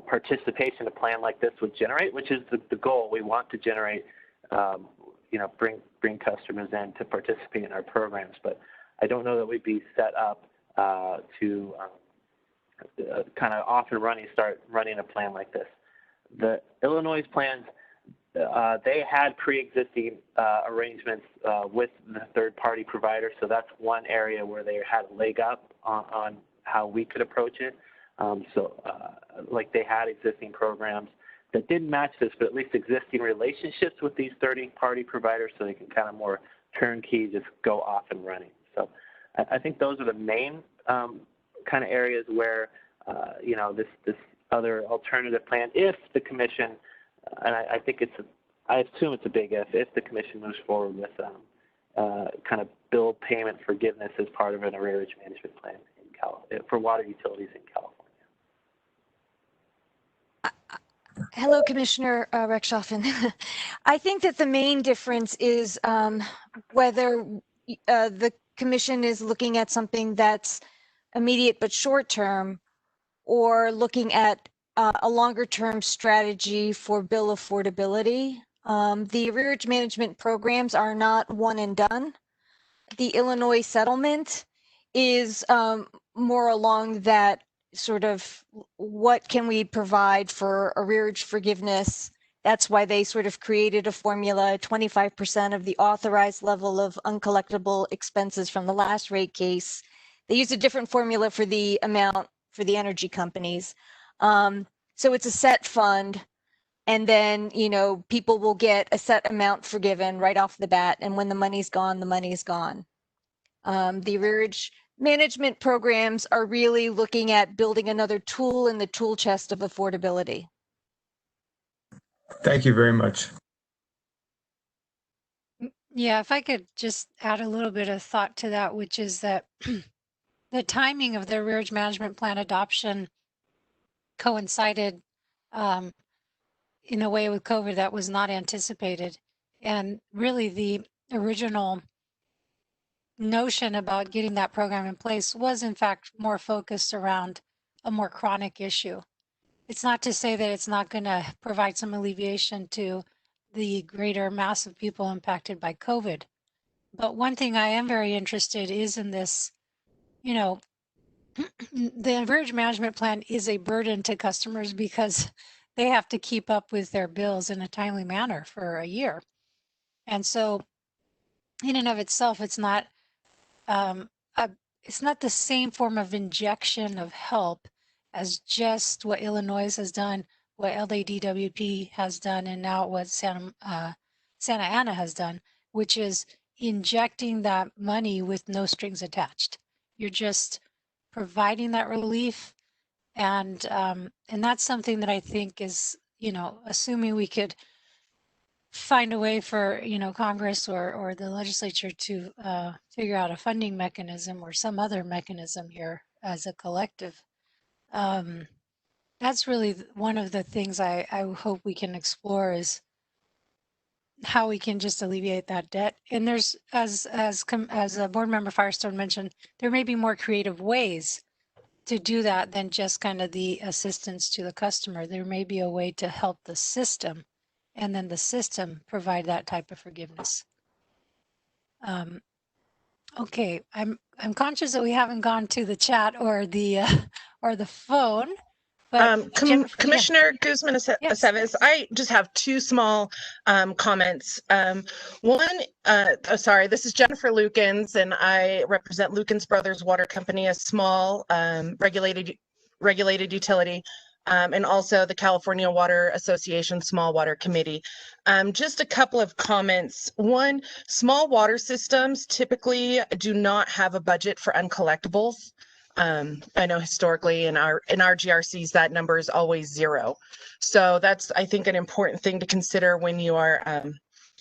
participation a plan like this would generate, which is the goal. We want to generate, you know, bring customers in to participate in our programs. But I don't know that we'd be set up to kind of off and start running a plan like this. The Illinois plans, they had pre-existing arrangements with the third-party provider, so that's one area where they had a leg up on how we could approach it. Like they had existing programs that didn't match this, but at least existing relationships with these third-party providers, so they can kind of more turnkey just go off and running. So I think those are the main kind of areas where you know, this other alternative plan, if the commission, and I think I assume it's a big if the commission moves forward with kind of bill payment forgiveness as part of an arrearage management plan for water utilities in California. Hello, Commissioner Rechtschaffen. I think that the main difference is whether the commission is looking at something that's immediate but short term, or looking at a longer term strategy for bill affordability. The arrearage management programs are not one and done. The Illinois settlement is more along that sort of what can we provide for arrearage forgiveness. That's why they sort of created a formula, 25% of the authorized level of uncollectible expenses from the last rate case. They use a different formula for the amount for the energy companies. So it's a set fund, and then, you know, people will get a set amount forgiven right off the bat, and when the money's gone, the money's gone. The arrearage management programs are really looking at building another tool in the tool chest of affordability. Thank you very much. Yeah, if I could just add a little bit of thought to that, which is that the timing of the arrearage management plan adoption coincided in a way with COVID that was not anticipated. And really the original notion about getting that program in place was in fact more focused around a more chronic issue. It's not to say that it's not going to provide some alleviation to the greater mass of people impacted by COVID. But one thing I am very interested is in this, you know, the arrearage management plan is a burden to customers because they have to keep up with their bills in a timely manner for a year. And so in and of itself, it's not the same form of injection of help as just what Illinois has done, what LADWP has done, and now what Santa Ana has done, which is injecting that money with no strings attached. You're just providing that relief, and that's something that I think is, you know, assuming we could find a way for, you know, Congress or the legislature to figure out a funding mechanism or some other mechanism here as a collective. That's really one of the things I hope we can explore, is how we can just alleviate that debt. And there's, as Board Member Firestone mentioned, there may be more creative ways to do that than just kind of the assistance to the customer. There may be a way to help the system, and then the system provide that type of forgiveness. Okay, I'm conscious that we haven't gone to the chat or the phone. But Commissioner Guzman Aceves, I just have two small comments. One, sorry, this is Jennifer Lukens, and I represent Lukens Brothers Water Company, a small regulated utility, and also the California Water Association Small Water Committee. Just a couple of comments. One, small water systems typically do not have a budget for uncollectibles. I know historically in our GRCs that number is always 0. So that's, I think, an important thing to consider when you are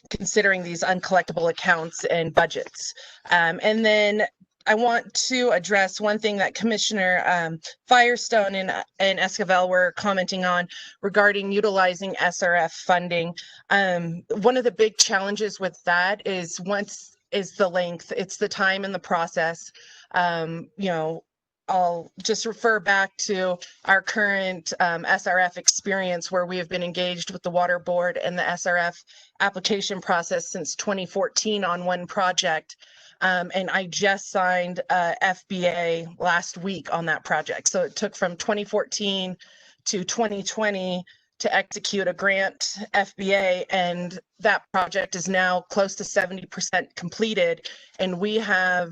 considering these uncollectible accounts and budgets. And then I want to address one thing that Commissioner Firestone and Esquivel were commenting on regarding utilizing SRF funding. One of the big challenges with that is the length, it's the time and the process. You know, I'll just refer back to our current SRF experience, where we have been engaged with the Water Board and the SRF application process since 2014 on one project. And I just signed a FBA last week on that project. So it took from 2014 to 2020 to execute a grant FBA, and that project is now close to 70% completed. And we have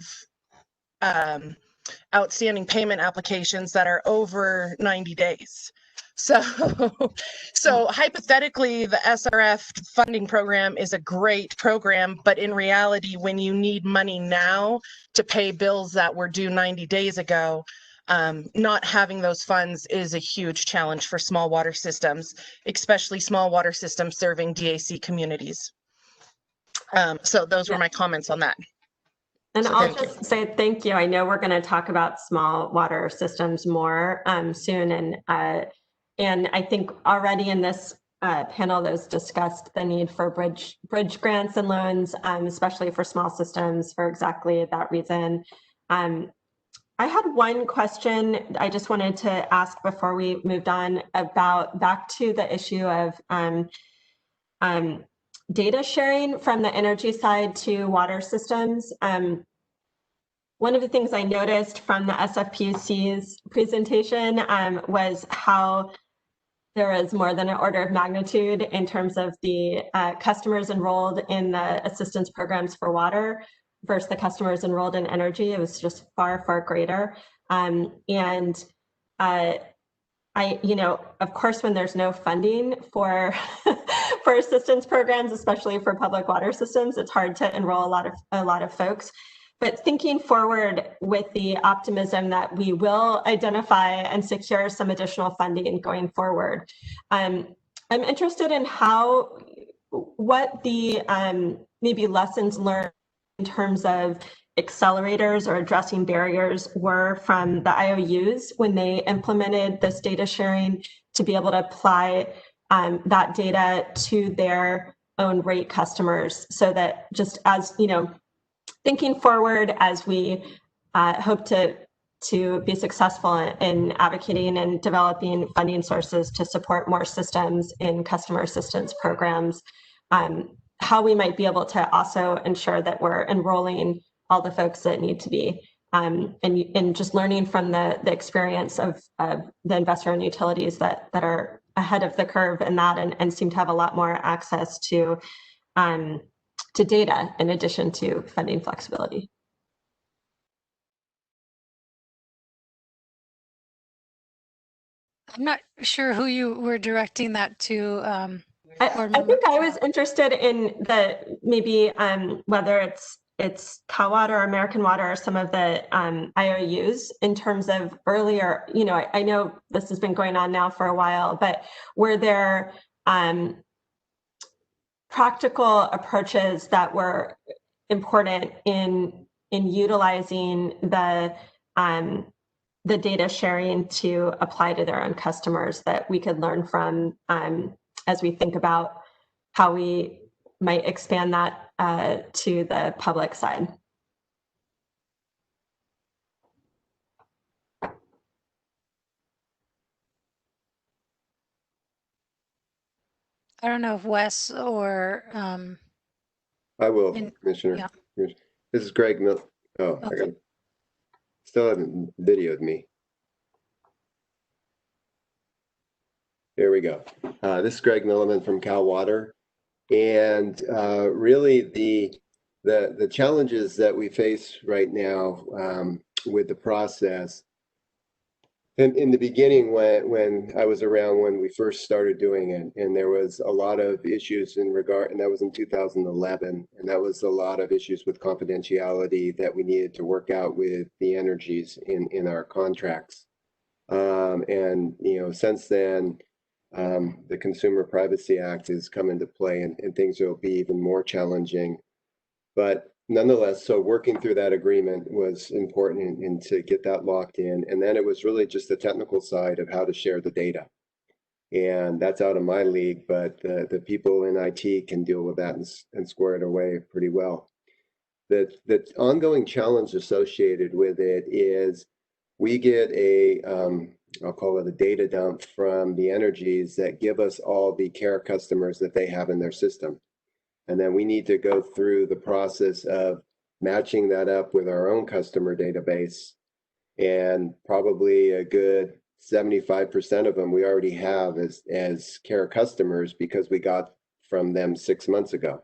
outstanding payment applications that are over 90 days. So hypothetically, the SRF funding program is a great program, but in reality, when you need money now to pay bills that were due 90 days ago, not having those funds is a huge challenge for small water systems, especially small water systems serving DAC communities. So those were my comments on that. And so I'll just say thank you. I know we're going to talk about small water systems more soon, and I think already in this panel, there's discussed the need for bridge grants and loans, especially for small systems, for exactly that reason. I had one question I just wanted to ask before we moved on about back to the issue of data sharing from the energy side to water systems. One of the things I noticed from the SFPUC's presentation was how there is more than an order of magnitude in terms of the customers enrolled in the assistance programs for water versus the customers enrolled in energy. It was just far, far greater. You know, of course, when there's no funding for for assistance programs, especially for public water systems, it's hard to enroll a lot of folks. But thinking forward with the optimism that we will identify and secure some additional funding going forward, I'm interested in what the maybe lessons learned in terms of accelerators or addressing barriers were from the IOUs when they implemented this data sharing to be able to apply that data to their own rate customers, so that just as, you know, thinking forward as we hope to be successful in advocating and developing funding sources to support more systems in customer assistance programs, how we might be able to also ensure that we're enrolling all the folks that need to be, and just learning from the experience of the investor-owned utilities that are ahead of the curve in that and seem to have a lot more access to data in addition to funding flexibility. I'm not sure who you were directing that to. I think I was interested in maybe whether it's Cal Water or American Water or some of the IOUs in terms of earlier, you know, I know this has been going on now for a while, but were there practical approaches that were important in utilizing the data sharing to apply to their own customers that we could learn from as we think about how we might expand that to the public side? I don't know if Wes or I will, Commissioner. Yeah. This is Greg Mill. Oh, okay. Still haven't videoed me. Here we go. This is Greg Milliman from Cal Water, and really the challenges that we face right now with the process in the beginning, when I was around when we first started doing it, and there was a lot of issues in regard, and that was in 2011, and that was a lot of issues with confidentiality that we needed to work out with the energies in our contracts. And since then, the Consumer Privacy Act has come into play, and things will be even more challenging. But nonetheless, so working through that agreement was important and to get that locked in. And then it was really just the technical side of how to share the data. And that's out of my league, but the people in IT can deal with that and square it away pretty well. The ongoing challenge associated with it is we get I'll call it a data dump from the energies that give us all the care customers that they have in their system. And then we need to go through the process of matching that up with our own customer database. And probably a good 75% of them we already have as care customers because we got from them 6 months ago.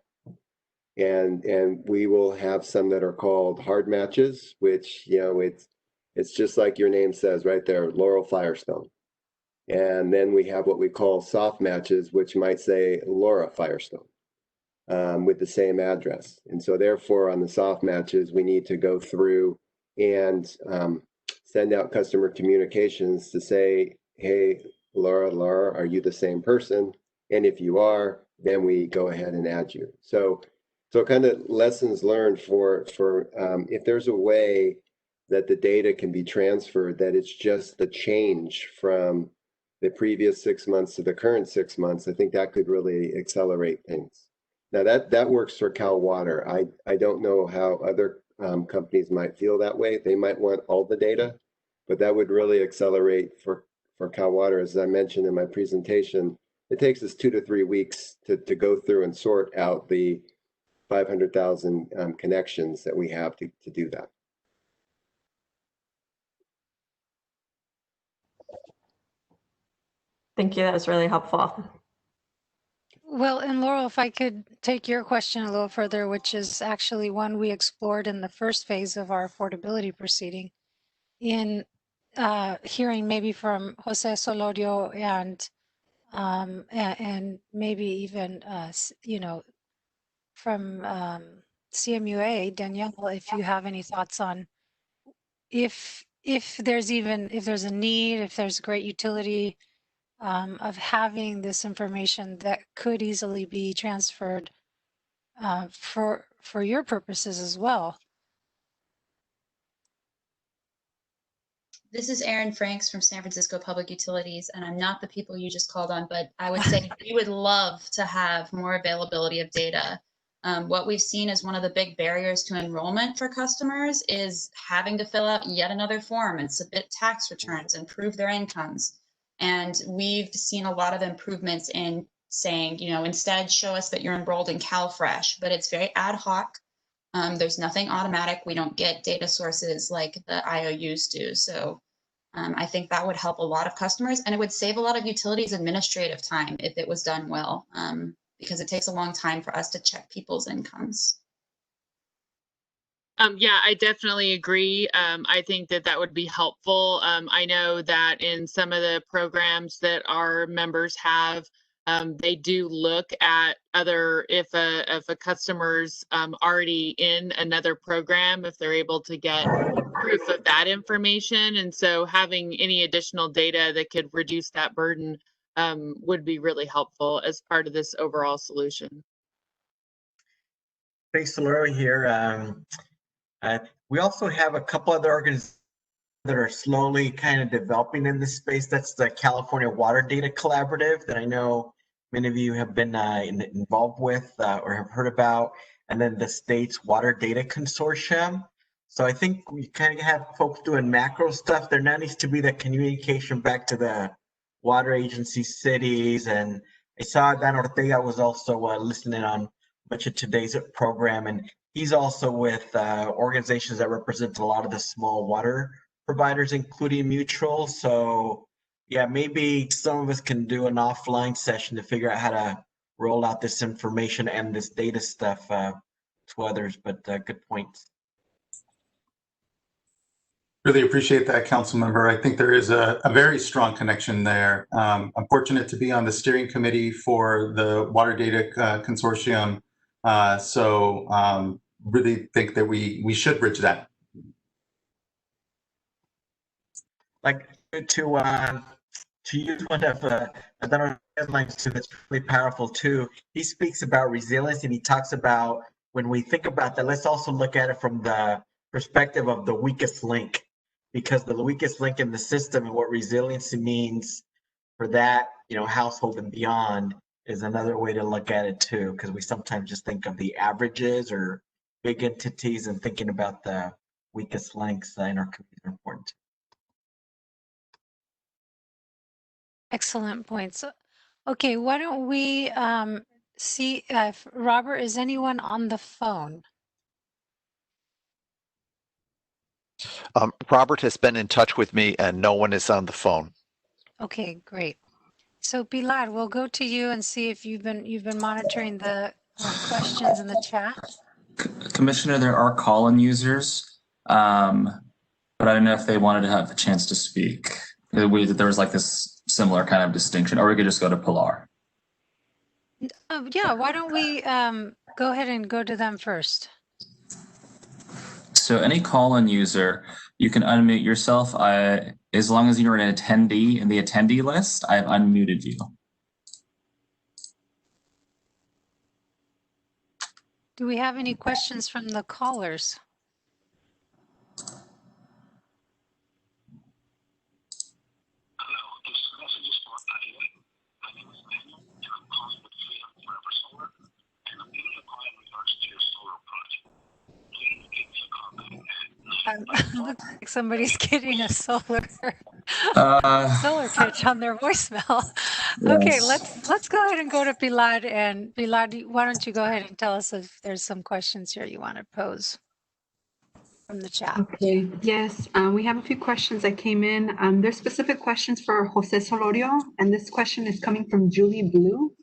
And we will have some that are called hard matches, which, it's just like your name says right there, Laurel Firestone. And then we have what we call soft matches, which might say Laura Firestone. With the same address. And so therefore on the soft matches, we need to go through and send out customer communications to say, hey, Laura, are you the same person? And if you are, then we go ahead and add you. So kind of lessons learned for if there's a way that the data can be transferred, that it's just the change from the previous 6 months to the current 6 months, I think that could really accelerate things. Now that works for Cal Water. I don't know how other companies might feel that way. They might want all the data, but that would really accelerate for Cal Water. As I mentioned in my presentation, it takes us 2 to 3 weeks to go through and sort out the 500,000 connections that we have to do that. Thank you. That was really helpful. Well, and Laurel, if I could take your question a little further, which is actually one we explored in the first phase of our affordability proceeding, in hearing maybe from Jose Solorio and maybe even from CMUA, Danielle, if you have any thoughts on if there's a need, if there's great utility of having this information that could easily be transferred for your purposes as well. This is Erin Franks from San Francisco Public Utilities, and I'm not the people you just called on, but I would say we would love to have more availability of data. What we've seen as one of the big barriers to enrollment for customers is having to fill out yet another form and submit tax returns and prove their incomes. And we've seen a lot of improvements in saying, instead show us that you're enrolled in CalFresh, but it's very ad hoc. There's nothing automatic. We don't get data sources like the IOUs do. So I think that would help a lot of customers, and it would save a lot of utilities administrative time if it was done well, because it takes a long time for us to check people's incomes. Yeah, I definitely agree. I think that would be helpful. I know that in some of the programs that our members have, they do look at if a customer's already in another program, if they're able to get proof of that information. And so having any additional data that could reduce that burden would be really helpful as part of this overall solution. Thanks, Laura here. We also have a couple other organizations that are slowly kind of developing in this space. That's the California Water Data Collaborative that I know many of you have been involved with or have heard about, and then the state's Water Data Consortium. So I think we kind of have folks doing macro stuff. There now needs to be that communication back to the water agency cities. And I saw Dan Ortega was also listening on much of today's program, and he's also with organizations that represent a lot of the small water providers, including Mutual. So yeah, maybe some of us can do an offline session to figure out how to roll out this information and this data stuff to others, but good points. Really appreciate that, council member. I think there is a very strong connection there. I'm fortunate to be on the steering committee for the Water Data Consortium. So really think that we should bridge that. Like to use one of another headlines too that's really powerful too. He speaks about resilience, and he talks about when we think about that, let's also look at it from the perspective of the weakest link, because the weakest link in the system and what resiliency means for that, you know, household and beyond is another way to look at it too, because we sometimes just think of the averages or big entities, and thinking about the weakest links in our community are important. Excellent points. Okay, why don't we see if Robert, is anyone on the phone? Robert has been in touch with me and no one is on the phone. Okay, great. So Pilar, we'll go to you and see if you've been monitoring the questions in the chat. Commissioner, there are call-in users, but I don't know if they wanted to have a chance to speak. There was like this similar kind of distinction, or we could just go to Pilar. Yeah, why don't we go ahead and go to them first? So any call-in user, you can unmute yourself. As long as you're an attendee in the attendee list, I've unmuted you. Do we have any questions from the callers? Looks like somebody's getting a solar pitch on their voicemail. Okay, Yes. let's go ahead and go to Pilar. And Pilar, why don't you go ahead and tell us if there's some questions here you want to pose from the chat? Okay, yes, we have a few questions that came in. There's specific questions for Jose Solorio, and this question is coming from Julie Blue.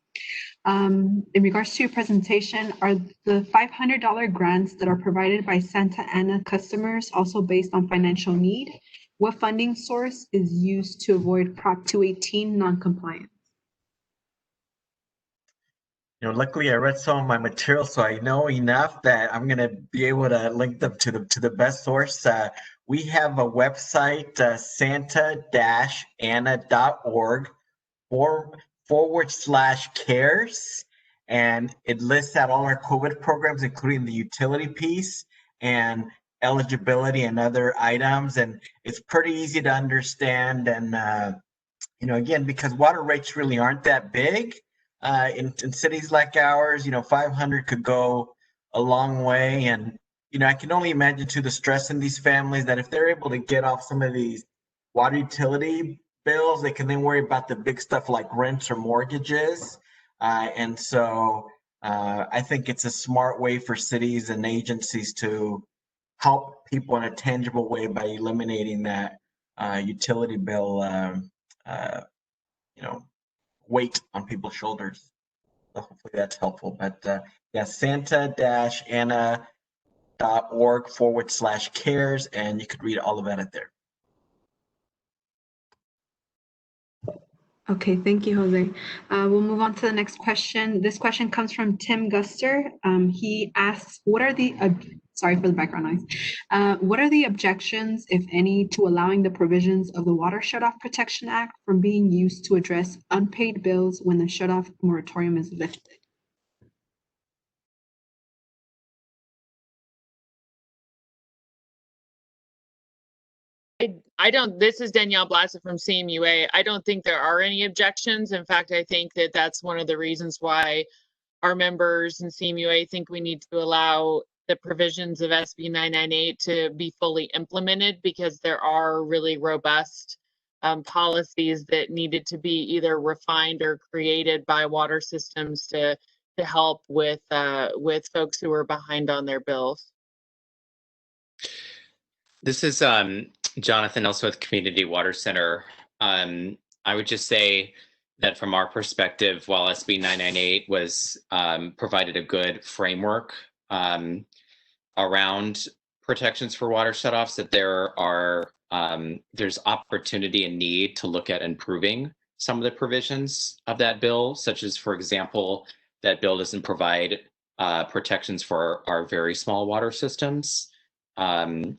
In regards to your presentation, are the $500 grants that are provided by Santa Ana customers also based on financial need? What funding source is used to avoid Prop 218 non-compliance? You know, luckily I read some of my material, so I know enough that I'm going to be able to link them to the best source. We have a website, santa-ana.org/cares, and it lists out all our COVID programs, including the utility piece and eligibility and other items. And it's pretty easy to understand. And, you know, again, because water rates really aren't that big, in cities like ours, you know, 500 could go a long way. And, you know, I can only imagine too the stress in these families that if they're able to get off some of these water utility bills, they can then worry about the big stuff like rents or mortgages. And so I think it's a smart way for cities and agencies to help people in a tangible way by eliminating that utility bill, you know, weight on people's shoulders. So hopefully that's helpful. But yeah, santa-ana.org/cares, and you could read all about it there. Okay, thank you, Jose. We'll move on to the next question. This question comes from Tim Guster. He asks, what are the, sorry for the background noise. What are the objections, if any, to allowing the provisions of the Water Shutoff Protection Act from being used to address unpaid bills when the shutoff moratorium is lifted? This is Danielle Blassett from CMUA. I don't think there are any objections. In fact, I think that that's one of the reasons why our members in CMUA think we need to allow the provisions of SB 998 to be fully implemented, because there are really robust policies that needed to be either refined or created by water systems to help with folks who are behind on their bills. This is Jonathan, also with Community Water Center. I would just say that from our perspective, while SB 998 was provided a good framework around protections for water shutoffs, that there's opportunity and need to look at improving some of the provisions of that bill, such as, for example, that bill doesn't provide protections for our very small water systems. And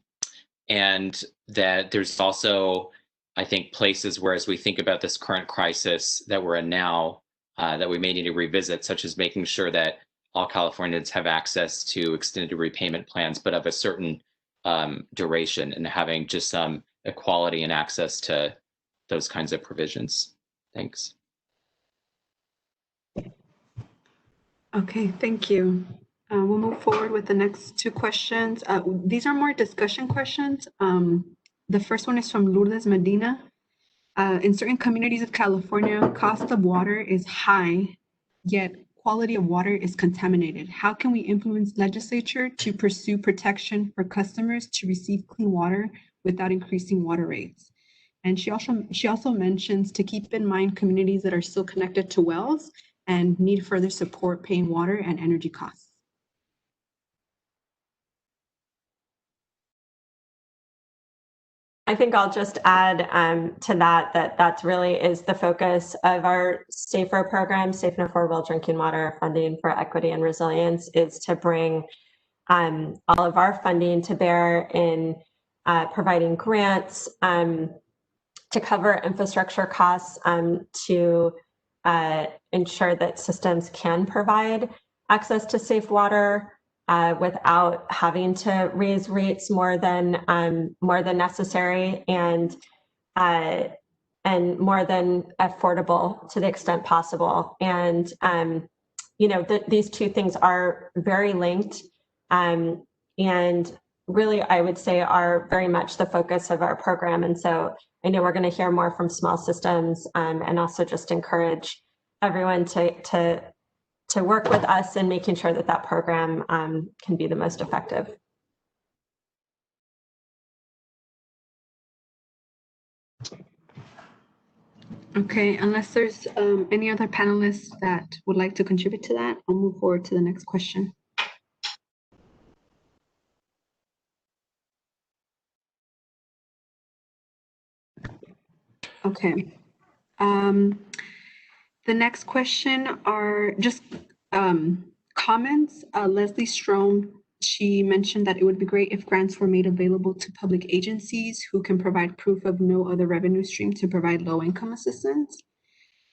that there's also, I think, places where, as we think about this current crisis that we're in now, that we may need to revisit, such as making sure that all Californians have access to extended repayment plans, but of a certain duration, and having just some equality and access to those kinds of provisions. Thanks. Okay, thank you. We'll move forward with the next two questions. These are more discussion questions. The first one is from Lourdes Medina. In certain communities of California, cost of water is high, yet quality of water is contaminated. How can we influence legislature to pursue protection for customers to receive clean water without increasing water rates? And she also mentions to keep in mind communities that are still connected to wells and need further support paying water and energy costs. I think I'll just add to that really is the focus of our SAFER program, Safe and Affordable Drinking Water Funding for Equity and Resilience, is to bring all of our funding to bear in providing grants to cover infrastructure costs to ensure that systems can provide access to safe water without having to raise rates more than necessary, and more than affordable to the extent possible. And these two things are very linked, and really, I would say, are very much the focus of our program. And so I know we're going to hear more from small systems, and also just encourage everyone to work with us in making sure that program can be the most effective. Okay, unless there's any other panelists that would like to contribute to that, I'll move forward to the next question. Okay. The next question are just comments. Leslie Strome, she mentioned that it would be great if grants were made available to public agencies who can provide proof of no other revenue stream to provide low-income assistance.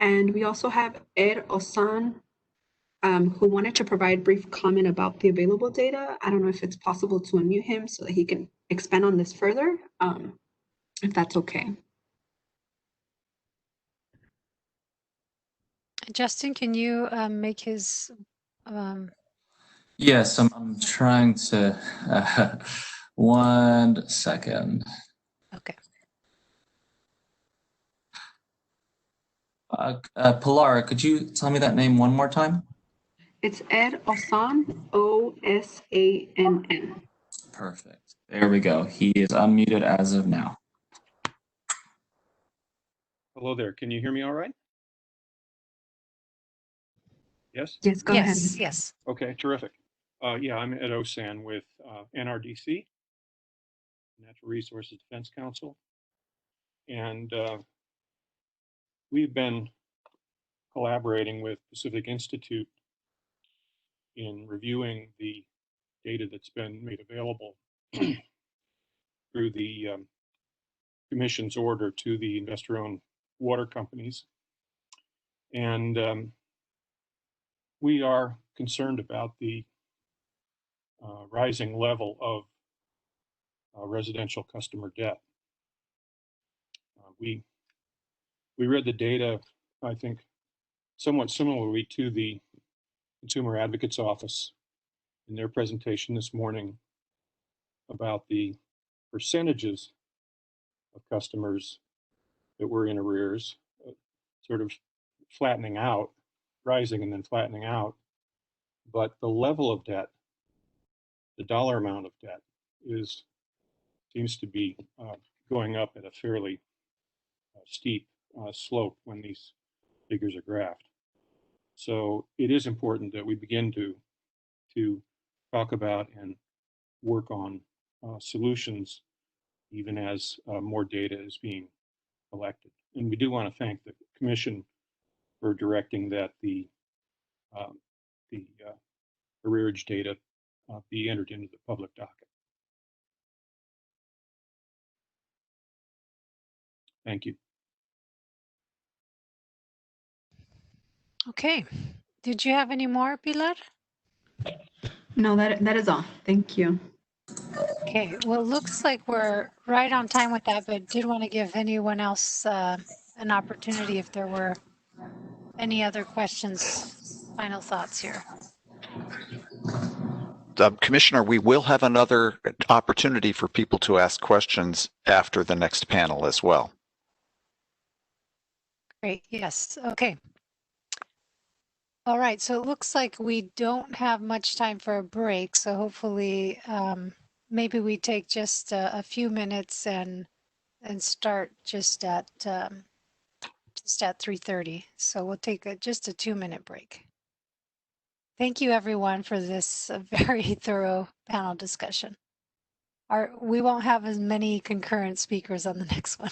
And we also have Ed Osan, who wanted to provide brief comment about the available data. I don't know if it's possible to unmute him so that he can expand on this further, if that's okay. Justin, can you make his? Yes, I'm trying to. 1 second. Okay. Pilar, could you tell me that name one more time? It's Ed Osann, O-S-A-N-N. Perfect. There we go. He is unmuted as of now. Hello there. Can you hear me all right? Yes? Yes, go ahead. Yes. Okay, terrific. Yeah, I'm Ed Osan with NRDC, Natural Resources Defense Council. And we've been collaborating with Pacific Institute in reviewing the data that's been made available through the Commission's order to the investor-owned water companies. And we are concerned about the rising level of residential customer debt. We read the data, I think, somewhat similarly to the Consumer Advocate's Office in their presentation this morning about the percentages of customers that were in arrears, sort of flattening out, rising and then flattening out. But the level of debt, the dollar amount of debt, seems to be going up at a fairly steep slope when these figures are graphed. So it is important that we begin to talk about and work on solutions, even as more data is being collected. And we do want to thank the Commission for directing that the arrearage data be entered into the public docket. Thank you. Okay. Did you have any more, Pilar? No, that is all. Thank you. Okay, well, it looks like we're right on time with that, but did want to give anyone else an opportunity if there were any other questions, final thoughts here. Commissioner, we will have another opportunity for people to ask questions after the next panel as well. Great, yes, okay. All right, so it looks like we don't have much time for a break, so hopefully maybe we take just a few minutes and start just at 3:30. So we'll take just a 2-minute break. Thank you everyone for this very thorough panel discussion. We won't have as many concurrent speakers on the next one.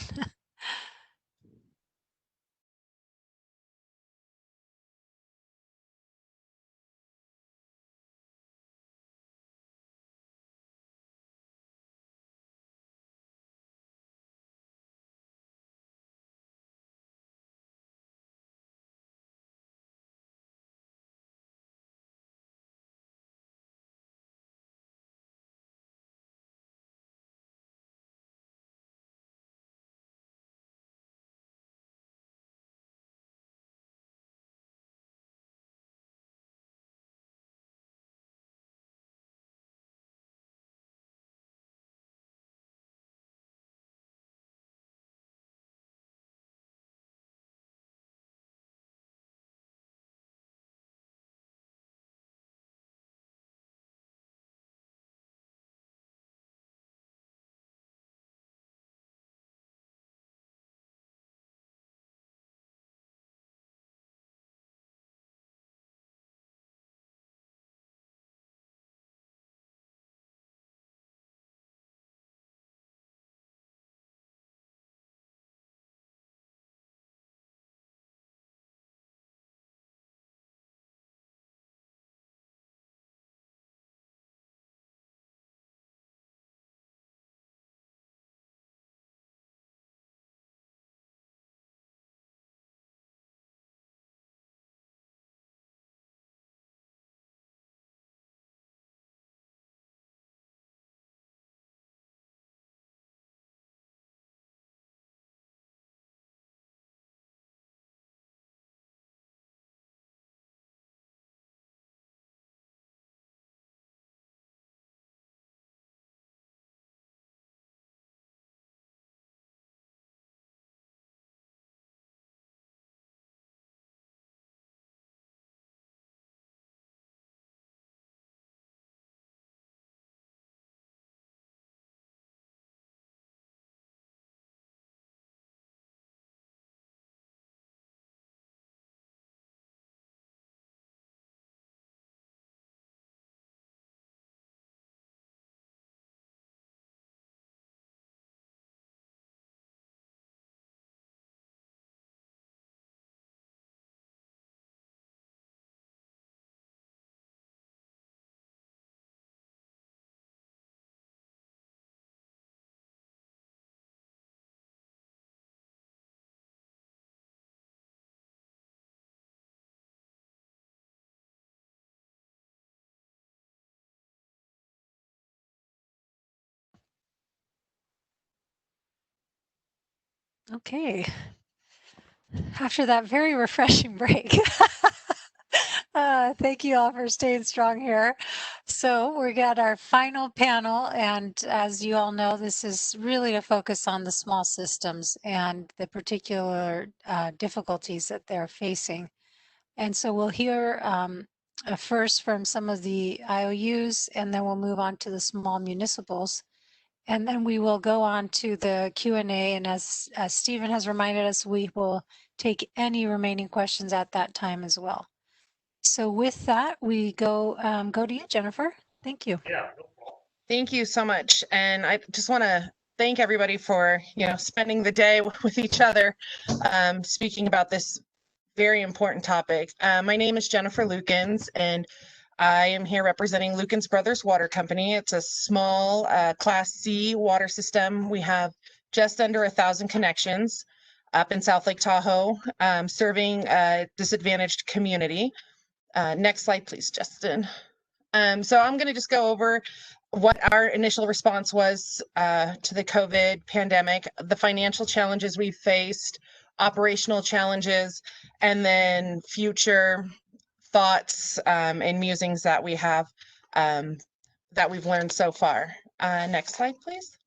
Okay. After that very refreshing break. Thank you all for staying strong here. So we got our final panel, and as you all know, this is really to focus on the small systems and the particular difficulties that they're facing. And so we'll hear first from some of the IOUs, and then we'll move on to the small municipals. And then we will go on to the Q&A, and as Stephen has reminded us, we will take any remaining questions at that time as well. So with that, we go to you, Jennifer. Thank you. Yeah. Thank you so much. And I just want to thank everybody for, spending the day with each other, speaking about this very important topic. My name is Jennifer Lukens, and I am here representing Lukens Brothers Water Company. It's a small Class C water system. We have just under 1,000 connections up in South Lake Tahoe, serving a disadvantaged community. Next slide, please, Justin. So I'm going to just go over what our initial response was to the COVID pandemic, the financial challenges we faced, operational challenges, and then future thoughts and musings that we have that we've learned so far. Next slide, please.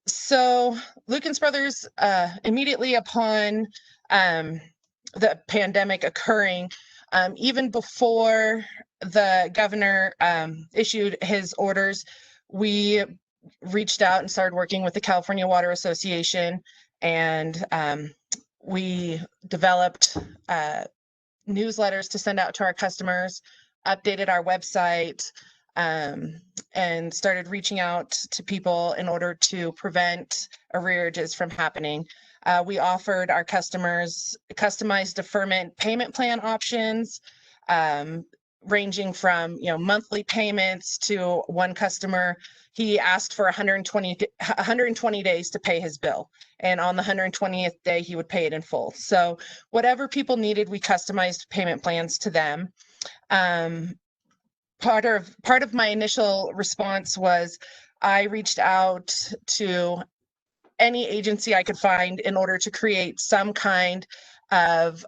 So Lukens Brothers, immediately upon the pandemic occurring, even before the governor issued his orders, we reached out and started working with the California Water Association, and we developed newsletters to send out to our customers, updated our website, and started reaching out to people in order to prevent arrearages from happening. We offered our customers customized deferment payment plan options, ranging from monthly payments to one customer. He asked for 120 days to pay his bill, and on the 120th day he would pay it in full. So whatever people needed, we customized payment plans to them. Part of my initial response was I reached out to any agency I could find in order to create some kind of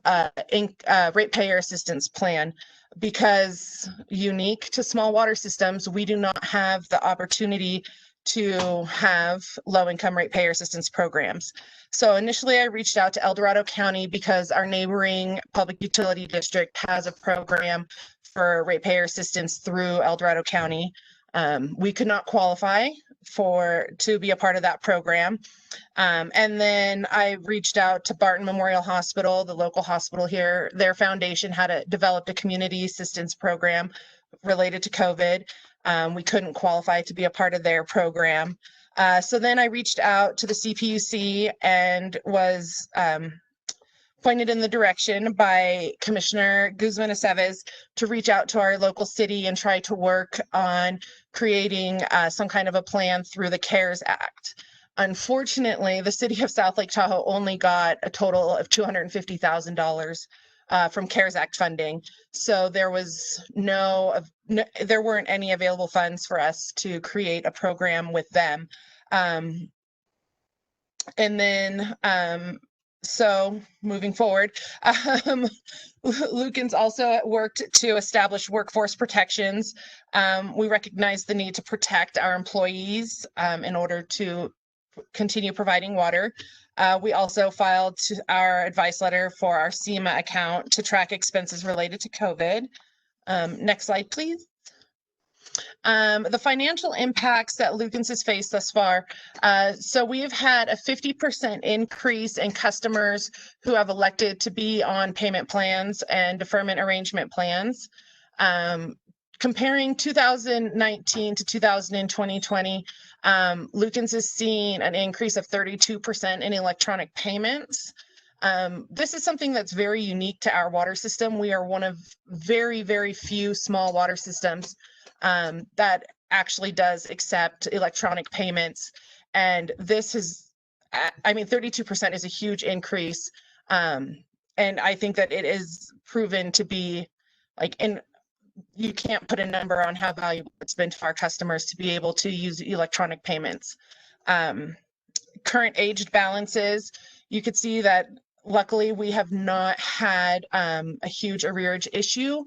ratepayer assistance plan, because unique to small water systems, we do not have the opportunity to have low-income ratepayer assistance programs. So initially I reached out to El Dorado County because our neighboring public utility district has a program for ratepayer assistance through El Dorado County. We could not qualify to be a part of that program. And then I reached out to Barton Memorial Hospital, the local hospital here. Their foundation had developed a community assistance program related to COVID. We couldn't qualify to be a part of their program. So then I reached out to the CPUC and was pointed in the direction by Commissioner Guzman-Aceves to reach out to our local city and try to work on creating some kind of a plan through the CARES Act. Unfortunately, the city of South Lake Tahoe only got a total of $250,000 from CARES Act funding. So there was there weren't any available funds for us to create a program with them. And then so moving forward, Lukens also worked to establish workforce protections. We recognize the need to protect our employees in order to continue providing water. We also filed our advice letter for our SEMA account to track expenses related to COVID. Next slide, please. The financial impacts that Lukens has faced thus far. So we have had a 50% increase in customers who have elected to be on payment plans and deferment arrangement plans. Comparing 2019 to 2020, Lukens has seen an increase of 32% in electronic payments. This is something that's very unique to our water system. We are one of very, very few small water systems that actually does accept electronic payments. And this is, 32% is a huge increase. And I think that it is proven to be you can't put a number on how valuable it's been to our customers to be able to use electronic payments. Current aged balances, you could see that luckily we have not had a huge arrearage issue.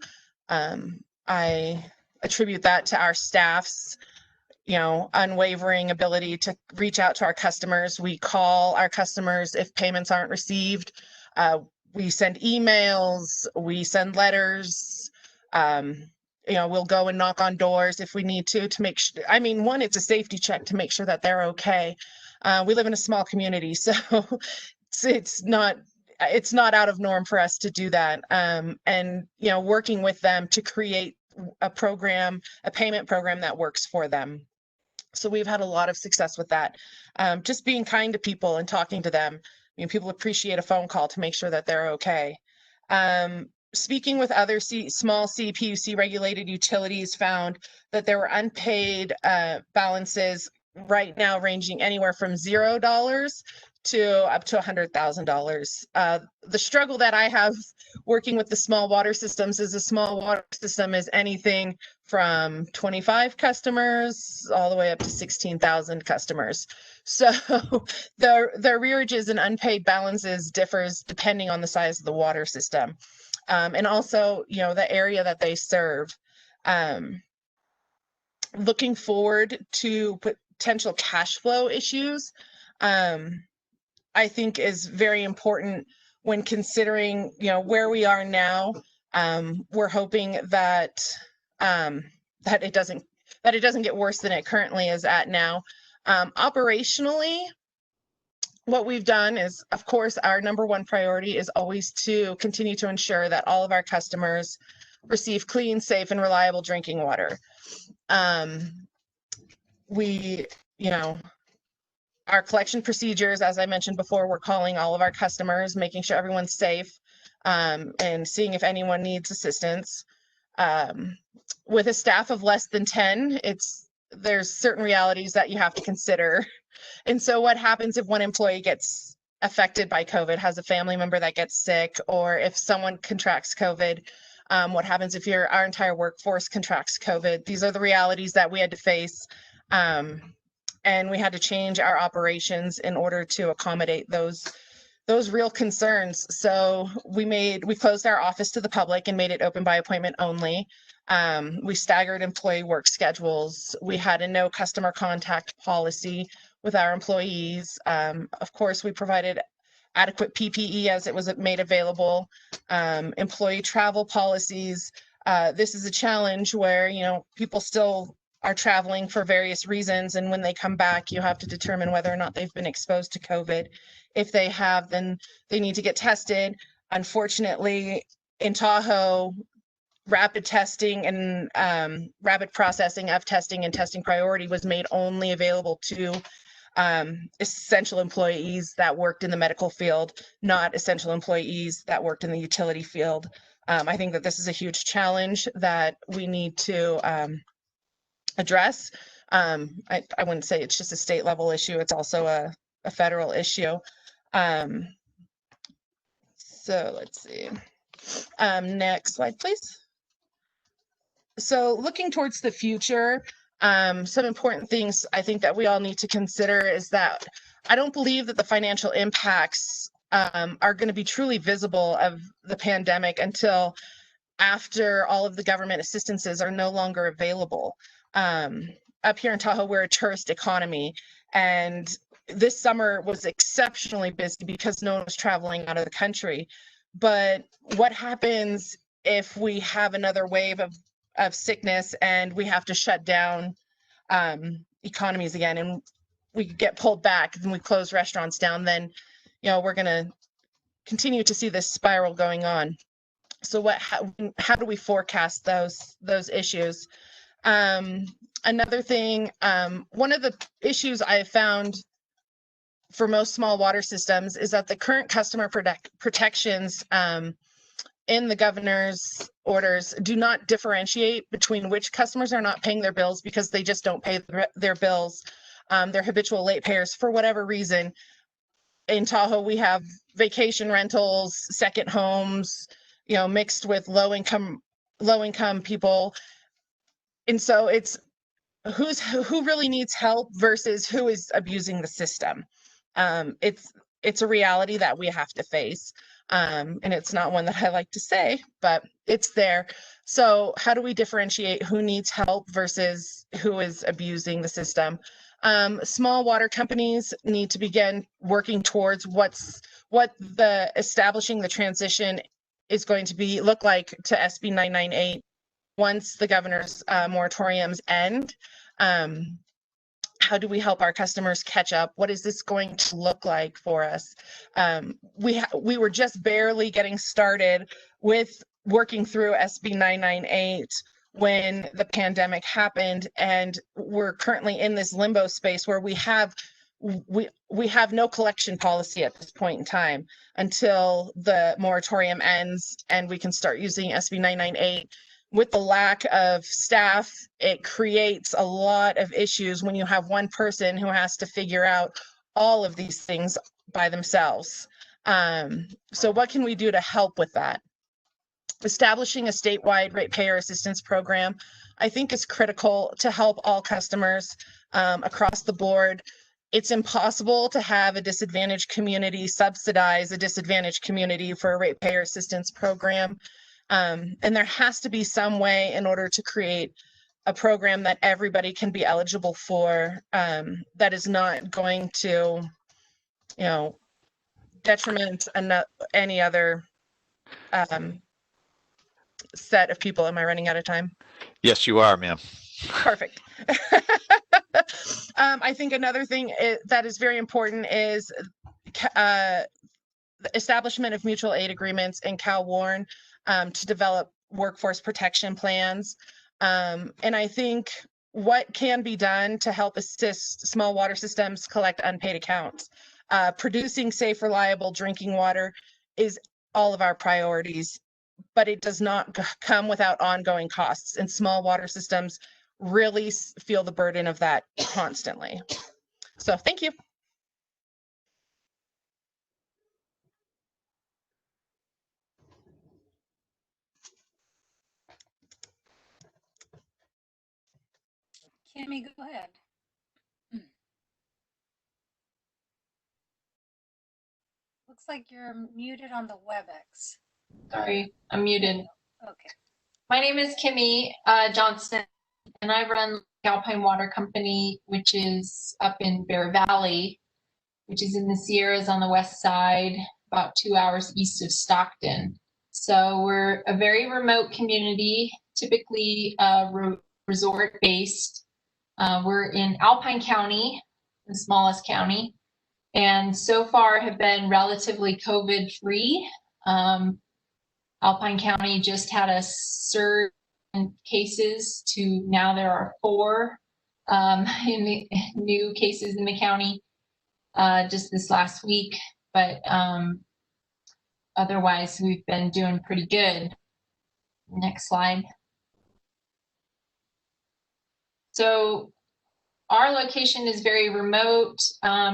I attribute that to our staff's unwavering ability to reach out to our customers. We call our customers if payments aren't received. We send emails, we send letters. We'll go and knock on doors if we need to make sure. One, it's a safety check to make sure that they're okay. We live in a small community, so it's not out of norm for us to do that. And working with them to create a payment program that works for them. So we've had a lot of success with that. Just being kind to people and talking to them. I mean, people appreciate a phone call to make sure that they're okay. Speaking with other small CPUC regulated utilities found that there were unpaid balances right now ranging anywhere from $0 to up to $100,000. The struggle that I have working with the small water systems is a small water system is anything from 25 customers all the way up to 16,000 customers. So the arrearages and unpaid balances differs depending on the size of the water system. And also, you know, the area that they serve. Looking forward to potential cash flow issues, I think is very important when considering, you know, where we are now. We're hoping that that it doesn't get worse than it currently is at now. Operationally, what we've done is, of course, our number one priority is always to continue to ensure that all of our customers receive clean, safe, and reliable drinking water. You know, our collection procedures, as I mentioned before, we're calling all of our customers, making sure everyone's safe, and seeing if anyone needs assistance. With a staff of less than 10, there's certain realities that you have to consider. And so what happens if one employee gets affected by COVID, has a family member that gets sick, or if someone contracts COVID? What happens if our entire workforce contracts COVID? These are the realities that we had to face. And we had to change our operations in order to accommodate those real concerns. So we closed our office to the public and made it open by appointment only. We staggered employee work schedules. We had a no customer contact policy with our employees. Of course, we provided adequate PPE as it was made available. Employee travel policies. This is a challenge where, you know, people still are traveling for various reasons, and when they come back, you have to determine whether or not they've been exposed to COVID. If they have, then they need to get tested. Unfortunately, in Tahoe, rapid testing and rapid processing of testing and testing priority was made only available to essential employees that worked in the medical field, not essential employees that worked in the utility field. I think that this is a huge challenge that we need to address. I wouldn't say it's just a state level issue, it's also a federal issue. So let's see. Next slide, please. So looking towards the future, some important things I think that we all need to consider is that I don't believe that the financial impacts are going to be truly visible of the pandemic until after all of the government assistances are no longer available. Up here in Tahoe, we're a tourist economy, and this summer was exceptionally busy because no one was traveling out of the country. But what happens if we have another wave of sickness and we have to shut down economies again, and we get pulled back and we close restaurants down? Then, you know, we're going to continue to see this spiral going on. So how do we forecast those issues? Another thing, one of the issues I have found for most small water systems is that the current customer protections in the governor's orders do not differentiate between which customers are not paying their bills because they just don't pay their bills. They're habitual late payers for whatever reason. In Tahoe, we have vacation rentals, second homes, you know, mixed with low income people. And so it's who really needs help versus who is abusing the system. It's a reality that we have to face. And it's not one that I like to say, but it's there. So how do we differentiate who needs help versus who is abusing the system? Small water companies need to begin working towards what the establishing the transition is going to look like to SB 998 once the governor's moratoriums end. How do we help our customers catch up? What is this going to look like for us? We were just barely getting started with working through SB 998 when the pandemic happened, and we're currently in this limbo space where we have no collection policy at this point in time until the moratorium ends and we can start using SB 998. With the lack of staff, it creates a lot of issues when you have one person who has to figure out all of these things by themselves. So what can we do to help with that? Establishing a statewide ratepayer assistance program, I think, is critical to help all customers across the board. It's impossible to have a disadvantaged community subsidize a disadvantaged community for a ratepayer assistance program. And there has to be some way in order to create a program that everybody can be eligible for, that is not going to, detriment any other set of people. Am I running out of time? Yes, you are, ma'am. Perfect. I think another thing that is very important is the establishment of mutual aid agreements in Cal-Warren to develop workforce protection plans. And I think what can be done to help assist small water systems collect unpaid accounts. Producing safe, reliable drinking water is all of our priorities, but it does not come without ongoing costs, and small water systems really feel the burden of that constantly. So thank you. Kimmy, go ahead. Looks like you're muted on the WebEx. Sorry, I'm muted. Okay. My name is Kimmy Johnston, and I run Alpine Water Company, which is up in Bear Valley, which is in the Sierras on the west side, about 2 hours east of Stockton. So we're a very remote community, typically resort-based. We're in Alpine County, the smallest county, and so far have been relatively COVID-free. Alpine County just had a surge in cases to now there are 4 new cases in the county just this last week, but otherwise we've been doing pretty good. Next slide. So our location is very remote,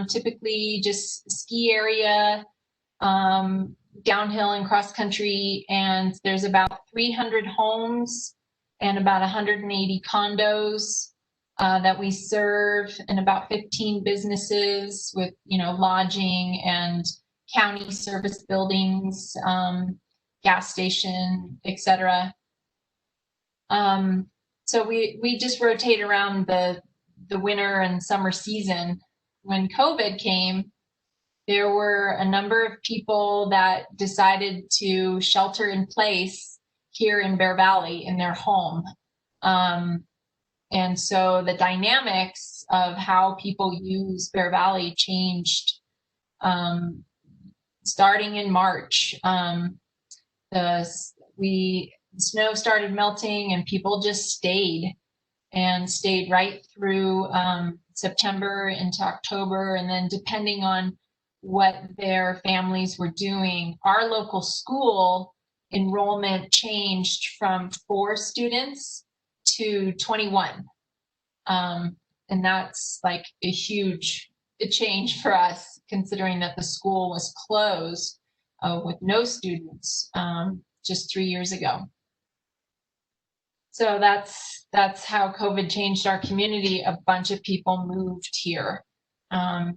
typically just ski area, downhill and cross country, and there's about 300 homes and about 180 condos that we serve, and about 15 businesses with lodging and county service buildings, gas station, etc. So we just rotate around the winter and summer season. When COVID came, there were a number of people that decided to shelter in place here in Bear Valley in their home. And so the dynamics of how people use Bear Valley changed starting in March. The snow started melting and people just stayed right through September into October. And then depending on what their families were doing, our local school enrollment changed from 4 students to 21. And that's like a huge change for us, considering that the school was closed with no students just 3 years ago. So that's how COVID changed our community. A bunch of people moved here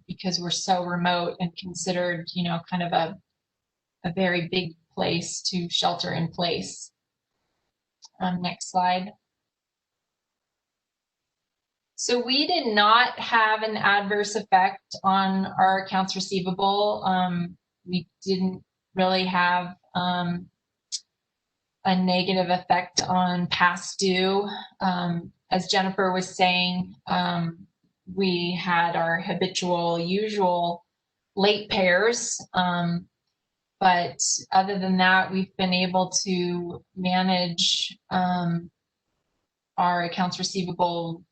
because we're so remote and considered, kind of a very big place to shelter in place. Next slide. So we did not have an adverse effect on our accounts receivable. We didn't really have a negative effect on past due. As Jennifer was saying, we had our habitual, usual late payers. But other than that, we've been able to manage our accounts receivable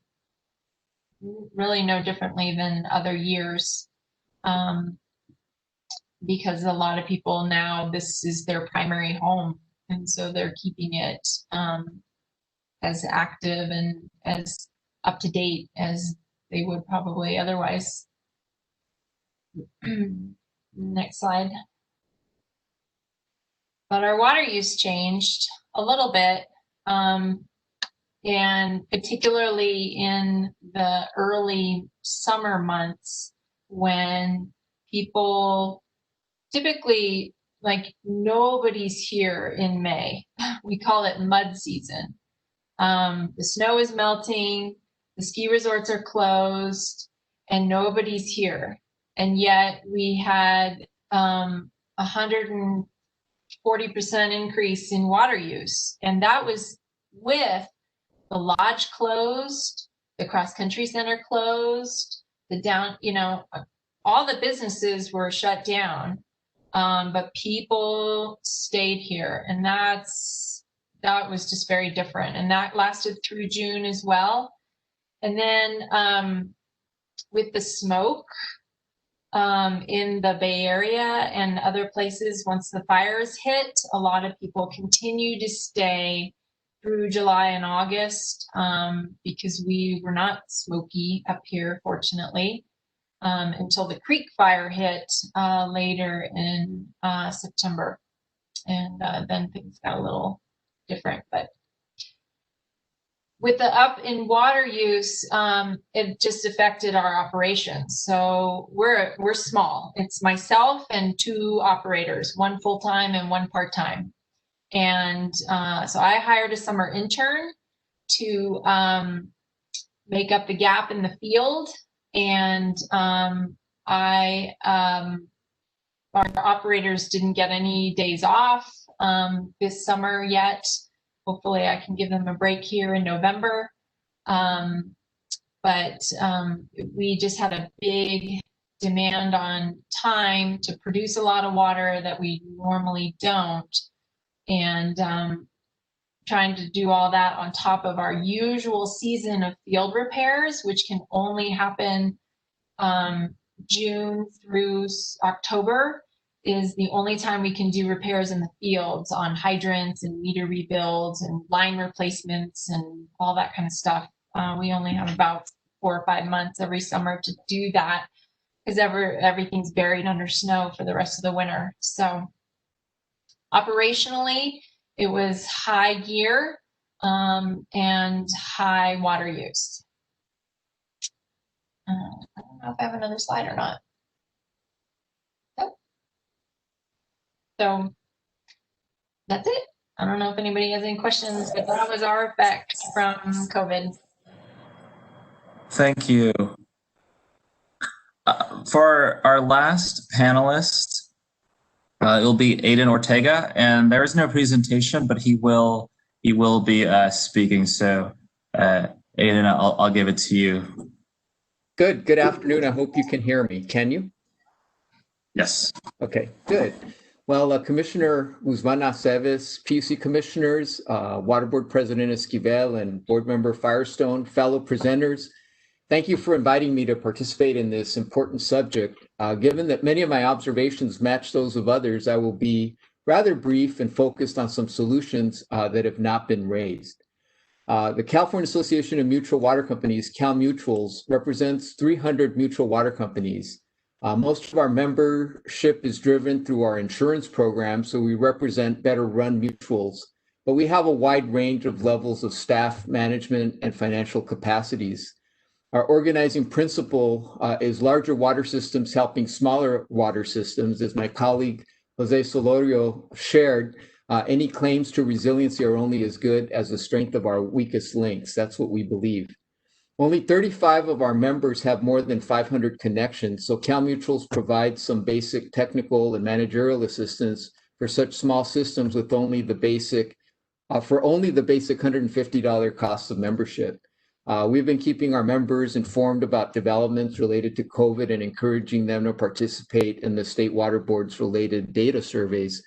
really no differently than other years, because a lot of people now, this is their primary home, and so they're keeping it as active and as up to date as they would probably otherwise. Next slide. But our water use changed a little bit, and particularly in the early summer months when people typically, like, nobody's here in May. We call it mud season. The snow is melting, the ski resorts are closed, and nobody's here. And yet we had 140% increase in water use. And that was with the lodge closed, the cross-country center closed, the down, you know, all the businesses were shut down, but people stayed here. And that was just very different. And that lasted through June as well. And then with the smoke in the Bay Area and other places, once the fires hit, a lot of people continue to stay through July and August because we were not smoky up here, fortunately, until the Creek fire hit later in September. And then things got a little different. But with the up in water use, it just affected our operations. So we're small. It's myself and 2 operators, 1 full-time and 1 part-time. And so I hired a summer intern to make up the gap in the field. And our operators didn't get any days off this summer yet. Hopefully I can give them a break here in November. But we just had a big demand on time to produce a lot of water that we normally don't. And trying to do all that on top of our usual season of field repairs, which can only happen June through October, is the only time we can do repairs in the fields on hydrants and meter rebuilds and line replacements and all that kind of stuff. We only have about 4 or 5 months every summer to do that because everything's buried under snow for the rest of the winter. So operationally, it was high gear and high water use. I don't know if I have another slide or not. Nope. So that's it. I don't know if anybody has any questions, but that was our effect from COVID. Thank you. For our last panelist, it will be Aiden Ortega, and there is no presentation, but he will be speaking. So, Aiden, I'll give it to you. Good afternoon. I hope you can hear me. Can you? Yes. Okay, good. Well, Commissioner Guzman Aceves, PUC Commissioners, Water Board President Esquivel, and Board Member Firestone, fellow presenters, thank you for inviting me to participate in this important subject. Given that many of my observations match those of others, I will be rather brief and focused on some solutions that have not been raised. The California Association of Mutual Water Companies, CalMutuals, represents 300 mutual water companies. Most of our membership is driven through our insurance program, so we represent better run mutuals, but we have a wide range of levels of staff, management, and financial capacities. Our organizing principle is larger water systems helping smaller water systems. As my colleague Jose Solorio shared, any claims to resiliency are only as good as the strength of our weakest links. That's what we believe. Only 35 of our members have more than 500 connections, so CalMutuals provides some basic technical and managerial assistance for such small systems with only the basic $150 cost of membership. We've been keeping our members informed about developments related to COVID and encouraging them to participate in the state water board's related data surveys.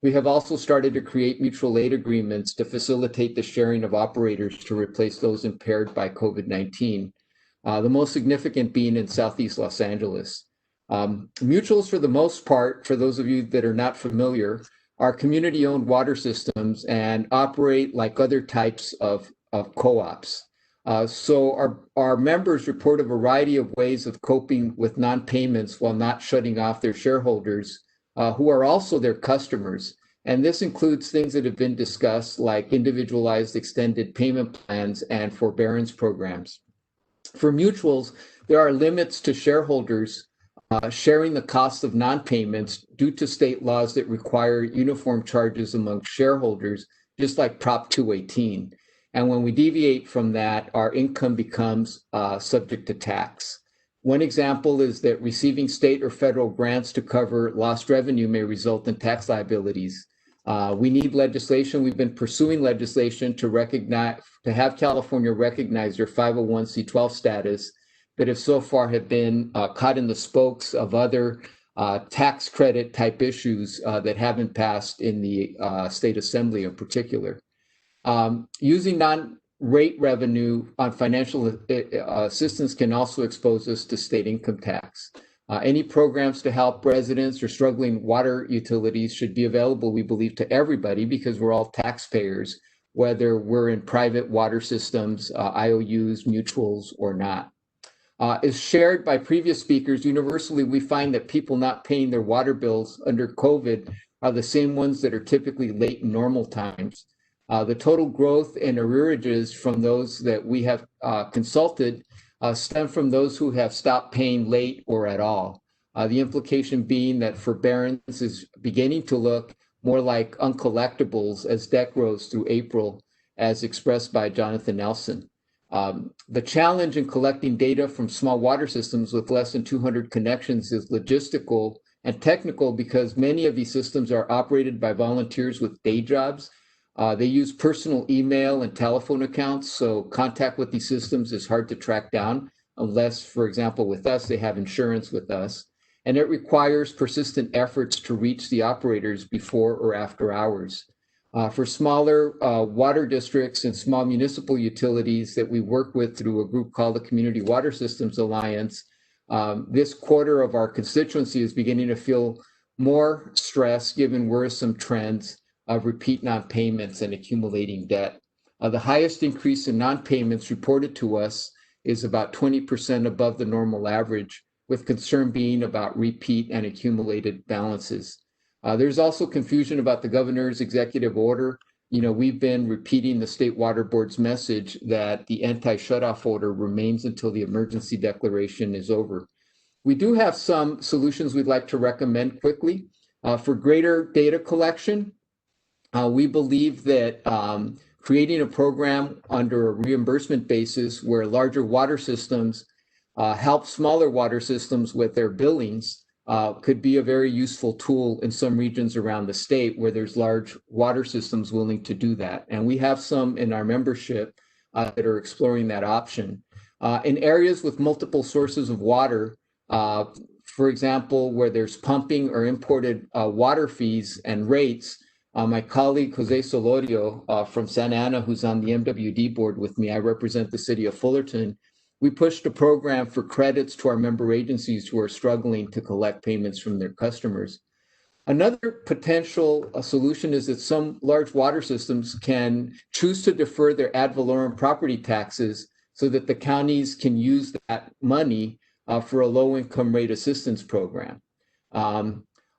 We have also started to create mutual aid agreements to facilitate the sharing of operators to replace those impaired by COVID-19, the most significant being in Southeast Los Angeles. Mutuals, for the most part, for those of you that are not familiar, are community-owned water systems and operate like other types of co-ops. So our members report a variety of ways of coping with non-payments while not shutting off their shareholders, who are also their customers. And this includes things that have been discussed, like individualized extended payment plans and forbearance programs. For mutuals, there are limits to shareholders sharing the cost of non-payments due to state laws that require uniform charges among shareholders, just like Prop 218. And when we deviate from that, our income becomes subject to tax. One example is that receiving state or federal grants to cover lost revenue may result in tax liabilities. We need legislation. We've been pursuing legislation to have California recognize their 501c12 status, but have so far have been caught in the spokes of other tax credit type issues that haven't passed in the state assembly in particular. Using non-rate revenue on financial assistance can also expose us to state income tax. Any programs to help residents or struggling water utilities should be available, we believe, to everybody because we're all taxpayers, whether we're in private water systems, IOUs, mutuals, or not. As shared by previous speakers, universally, we find that people not paying their water bills under COVID are the same ones that are typically late in normal times. The total growth in arrearages from those that we have consulted stem from those who have stopped paying late or at all. The implication being that forbearance is beginning to look more like uncollectibles as debt grows through April, as expressed by Jonathan Nelson. The challenge in collecting data from small water systems with less than 200 connections is logistical and technical because many of these systems are operated by volunteers with day jobs. They use personal email and telephone accounts, so contact with these systems is hard to track down unless, for example, with us, they have insurance with us. And it requires persistent efforts to reach the operators before or after hours. For smaller water districts and small municipal utilities that we work with through a group called the Community Water Systems Alliance, this quarter of our constituency is beginning to feel more stress given worrisome trends of repeat non-payments and accumulating debt. The highest increase in non-payments reported to us is about 20% above the normal average, with concern being about repeat and accumulated balances. There's also confusion about the governor's executive order. You know, we've been repeating the State Water Board's message that the anti-shutoff order remains until the emergency declaration is over. We do have some solutions we'd like to recommend quickly. For greater data collection, we believe that creating a program under a reimbursement basis where larger water systems help smaller water systems with their billings could be a very useful tool in some regions around the state where there's large water systems willing to do that. And we have some in our membership that are exploring that option. In areas with multiple sources of water, for example, where there's pumping or imported water fees and rates, my colleague Jose Solorio from Santa Ana, who's on the MWD board with me, I represent the city of Fullerton. We pushed a program for credits to our member agencies who are struggling to collect payments from their customers. Another potential solution is that some large water systems can choose to defer their ad valorem property taxes so that the counties can use that money for a low-income rate assistance program.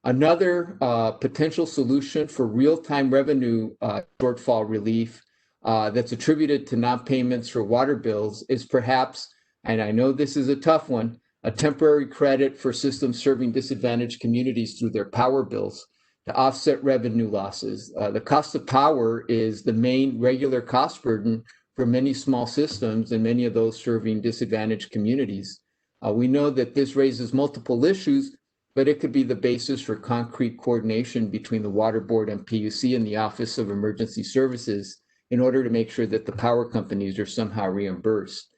Another potential solution for real-time revenue shortfall relief that's attributed to non-payments for water bills is perhaps, and I know this is a tough one, a temporary credit for systems serving disadvantaged communities through their power bills to offset revenue losses. The cost of power is the main regular cost burden for many small systems and many of those serving disadvantaged communities. We know that this raises multiple issues, but it could be the basis for concrete coordination between the Water Board and PUC and the Office of Emergency Services in order to make sure that the power companies are somehow reimbursed.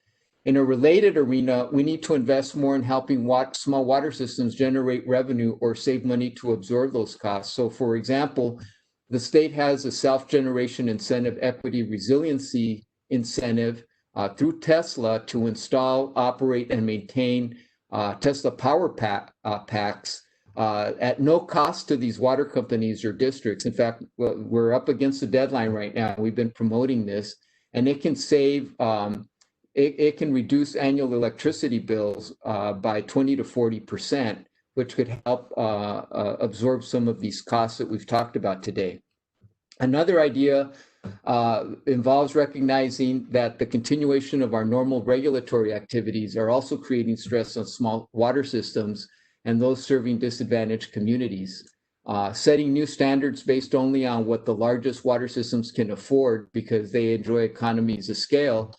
In a related arena, we need to invest more in helping small water systems generate revenue or save money to absorb those costs. So for example, the state has a self-generation incentive equity resiliency incentive through Tesla to install, operate, and maintain Tesla power packs at no cost to these water companies or districts. In fact, we're up against the deadline right now. We've been promoting this, and it can save, it can reduce annual electricity bills by 20 to 40%, which could help absorb some of these costs that we've talked about today. Another idea involves recognizing that the continuation of our normal regulatory activities are also creating stress on small water systems and those serving disadvantaged communities. Setting new standards based only on what the largest water systems can afford because they enjoy economies of scale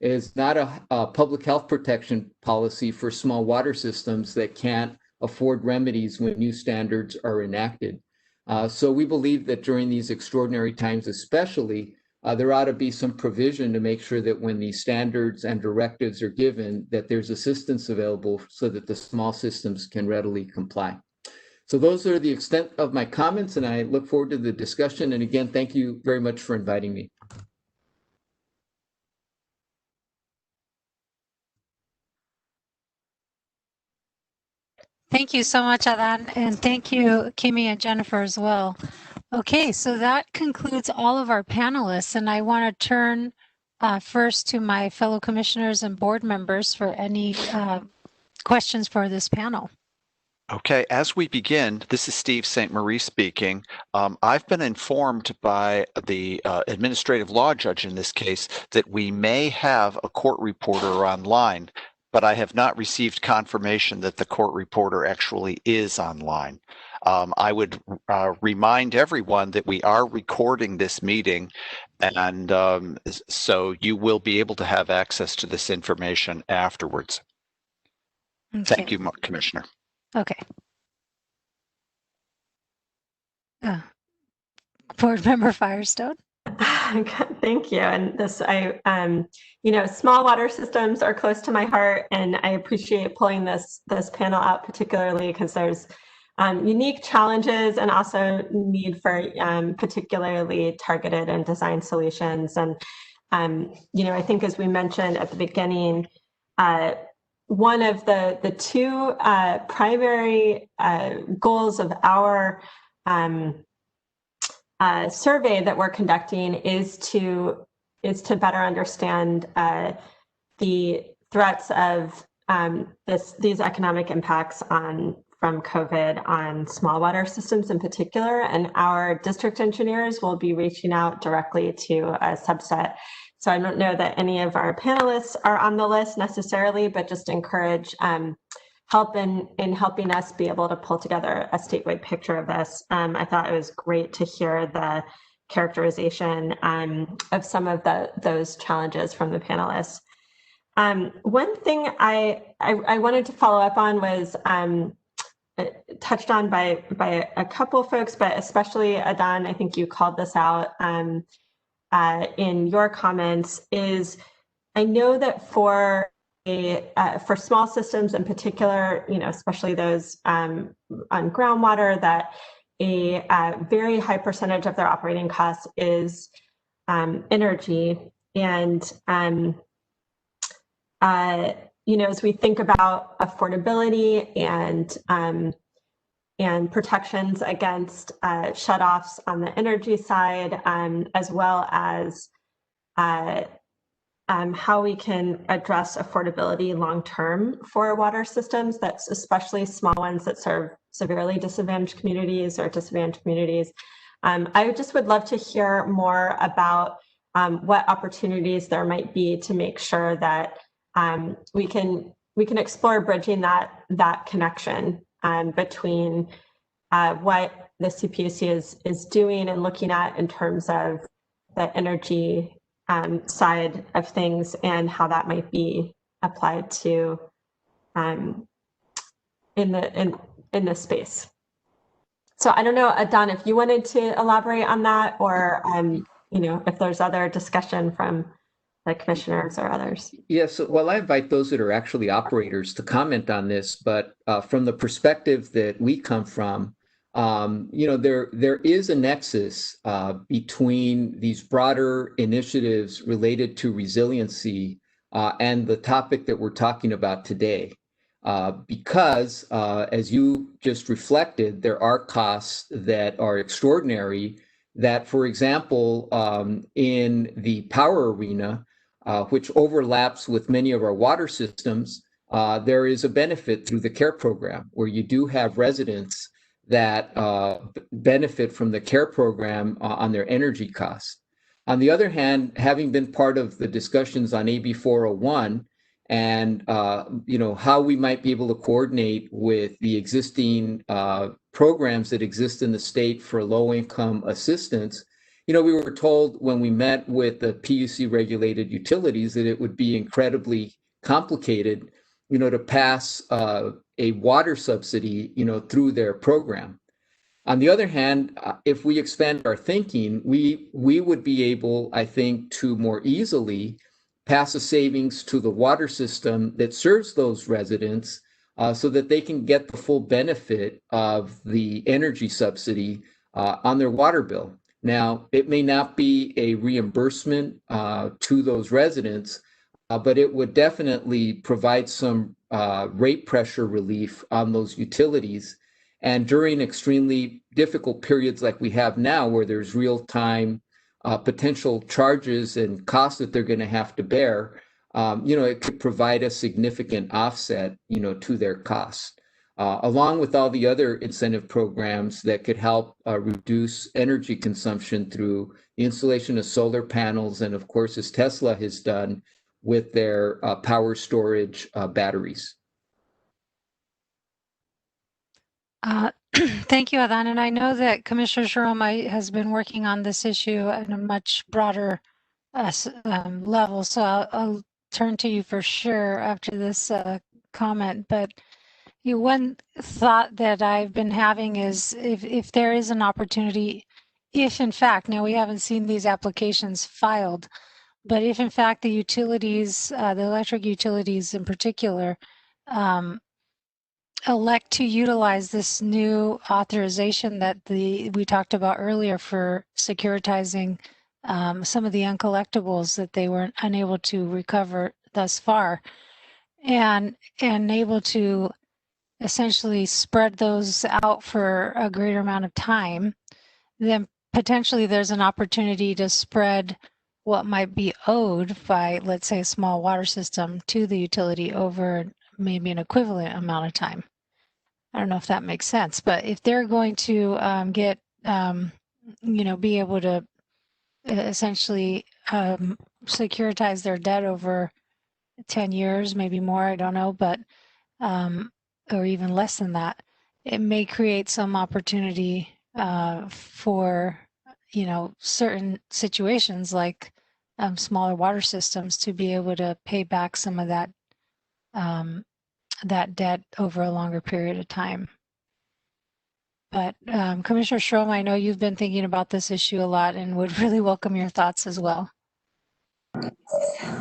is not a public health protection policy for small water systems that can't afford remedies when new standards are enacted. So we believe that during these extraordinary times especially, there ought to be some provision to make sure that when these standards and directives are given, that there's assistance available so that the small systems can readily comply. So those are the extent of my comments, and I look forward to the discussion. And again, thank you very much for inviting me. Thank you so much, Adan, and thank you, Kimmy and Jennifer as well. Okay, so that concludes all of our panelists, and I want to turn first to my fellow commissioners and board members for any questions for this panel. Okay, as we begin, this is Steve St. Marie speaking. I've been informed by the administrative law judge in this case that we may have a court reporter online, but I have not received confirmation that the court reporter actually is online. I would remind everyone that we are recording this meeting, and so you will be able to have access to this information afterwards. Okay. Thank you, Commissioner. Okay. Board Member Firestone. Thank you. And this, you know, small water systems are close to my heart, and I appreciate pulling this panel out particularly because there's unique challenges and also need for particularly targeted and designed solutions. And you know, I think as we mentioned at the beginning, one of the two primary goals of our survey that we're conducting is to better understand the threats of these economic impacts from COVID on small water systems in particular, and our district engineers will be reaching out directly to a subset. So I don't know that any of our panelists are on the list necessarily, but just encourage help in helping us be able to pull together a statewide picture of this. I thought it was great to hear the characterization of some of those challenges from the panelists. One thing I wanted to follow up on was touched on by a couple folks, but especially Adan, I think you called this out in your comments, is I know that for small systems in particular, you know, especially those on groundwater, that a very high percentage of their operating costs is energy. And you know, as we think about affordability and protections against shutoffs on the energy side, as well as how we can address affordability long-term for water systems, that's especially small ones that serve severely disadvantaged communities or disadvantaged communities. I just would love to hear more about what opportunities there might be to make sure that we can explore bridging that connection between what the CPUC is doing and looking at in terms of the energy side of things and how that might be applied to in this space. So I don't know, Adan, if you wanted to elaborate on that, or you know, if there's other discussion from the commissioners or others. Yes, well, I invite those that are actually operators to comment on this, but from the perspective that we come from, there is a nexus between these broader initiatives related to resiliency and the topic that we're talking about today. Because, as you just reflected, there are costs that are extraordinary that, for example, in the power arena, which overlaps with many of our water systems, there is a benefit through the CARE program where you do have residents that benefit from the CARE program on their energy costs. On the other hand, having been part of the discussions on AB 401 and how we might be able to coordinate with the existing programs that exist in the state for low-income assistance, we were told when we met with the PUC regulated utilities that it would be incredibly complicated, to pass a water subsidy, through their program. On the other hand, if we expand our thinking, we would be able, I think, to more easily pass a savings to the water system that serves those residents so that they can get the full benefit of the energy subsidy on their water bill. Now, it may not be a reimbursement to those residents, but it would definitely provide some rate pressure relief on those utilities. And during extremely difficult periods like we have now, where there's real-time potential charges and costs that they're going to have to bear, it could provide a significant offset, to their costs, along with all the other incentive programs that could help reduce energy consumption through the installation of solar panels and, of course, as Tesla has done with their power storage batteries. Thank you, Adán. And I know that Commissioner Jerome has been working on this issue at a much broader level. So I'll turn to you for sure after this comment. But one thought that I've been having is if there is an opportunity, if in fact, now we haven't seen these applications filed, but if in fact the utilities, the electric utilities in particular, elect to utilize this new authorization that we talked about earlier for securitizing some of the uncollectibles that they were unable to recover thus far, and able to essentially spread those out for a greater amount of time, then potentially there's an opportunity to spread what might be owed by, let's say, a small water system to the utility over maybe an equivalent amount of time. I don't know if that makes sense, but if they're going to be able to essentially securitize their debt over 10 years, maybe more, I don't know, but or even less than that, it may create some opportunity for certain situations like smaller water systems to be able to pay back some of that that debt over a longer period of time. But Commissioner Schroem, I know you've been thinking about this issue a lot and would really welcome your thoughts as well.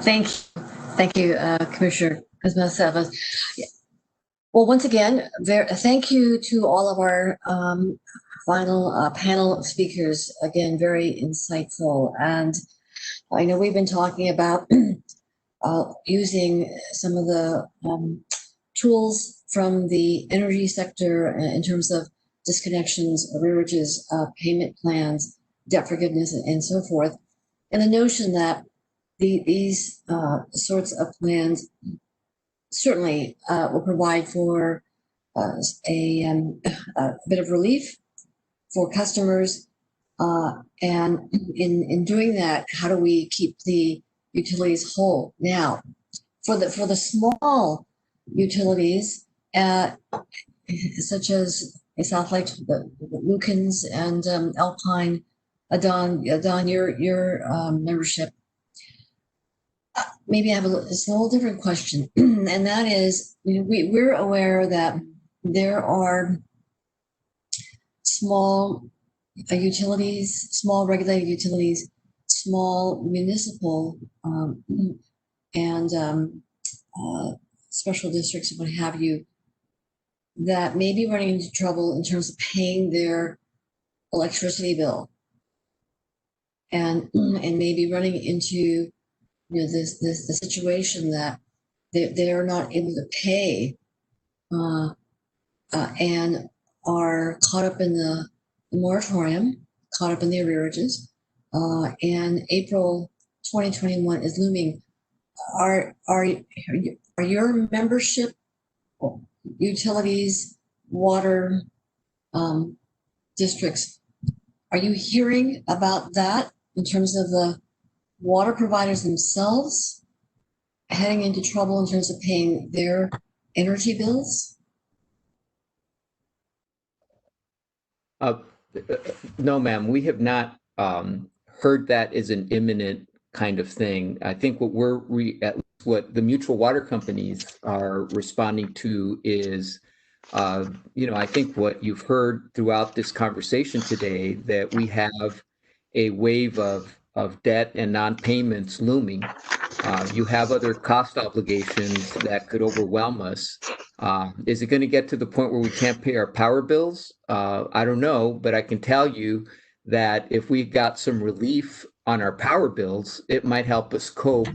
Thank you, Commissioner Guzman-Chavez. Well, once again, thank you to all of our final panel speakers. Again, very insightful. And I know we've been talking about using some of the tools from the energy sector in terms of disconnections, arrearages, payment plans, debt forgiveness, and so forth. And the notion that these sorts of plans certainly will provide for a bit of relief for customers. And in doing that, how do we keep the utilities whole? Now, for the small utilities, such as South Lake, the Lukens and Alpine, Adán, your membership, maybe I have a little different question, and that is, we're aware that there are small utilities, small regulated utilities, small municipal and special districts, what have you, that may be running into trouble in terms of paying their electricity bill, and maybe running into the situation that they are not able to pay, and are caught up in the moratorium, caught up in the arrearages, and April 2021 is looming. Are your membership utilities, water districts, are you hearing about that in terms of the water providers themselves heading into trouble in terms of paying their energy bills? No, ma'am, we have not heard that as an imminent kind of thing. I think what the mutual water companies are responding to is, I think what you've heard throughout this conversation today, that we have a wave of debt and non-payments looming. You have other cost obligations that could overwhelm us. Is it going to get to the point where we can't pay our power bills? I don't know, but I can tell you that if we got some relief on our power bills, it might help us cope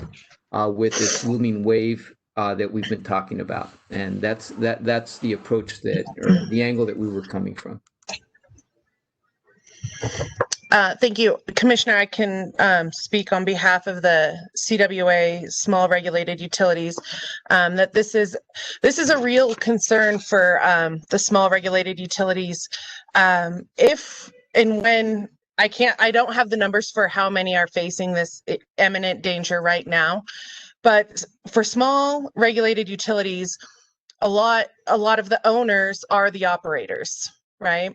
with this looming wave that we've been talking about. And that's the approach or the angle that we were coming from. Thank you, Commissioner. I can speak on behalf of the CWA small regulated utilities, that this is a real concern for the small regulated utilities. If and when I don't have the numbers for how many are facing this imminent danger right now, but for small regulated utilities, a lot of the owners are the operators, right?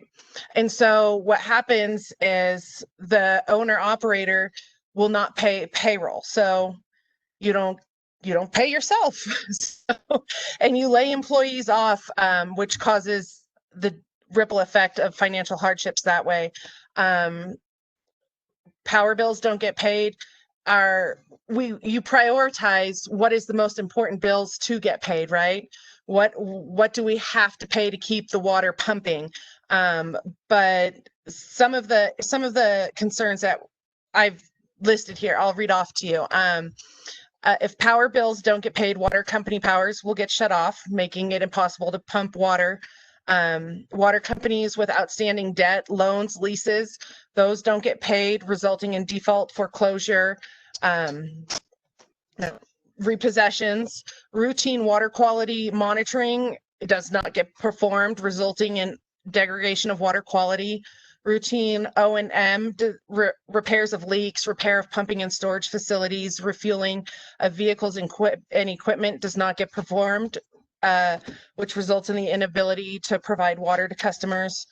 And so what happens is the owner operator will not pay payroll. So you don't pay yourself. And you lay employees off, which causes the ripple effect of financial hardships that way. Power bills don't get paid. You prioritize what is the most important bills to get paid, right? What do we have to pay to keep the water pumping? But some of the concerns that I've listed here, I'll read off to you. If power bills don't get paid, water company powers will get shut off, making it impossible to pump water. Water companies with outstanding debt, loans, leases, those don't get paid, resulting in default, foreclosure, repossessions. Routine water quality monitoring does not get performed, resulting in degradation of water quality. Routine O&M, repairs of leaks, repair of pumping and storage facilities, refueling of vehicles and equipment does not get performed, which results in the inability to provide water to customers.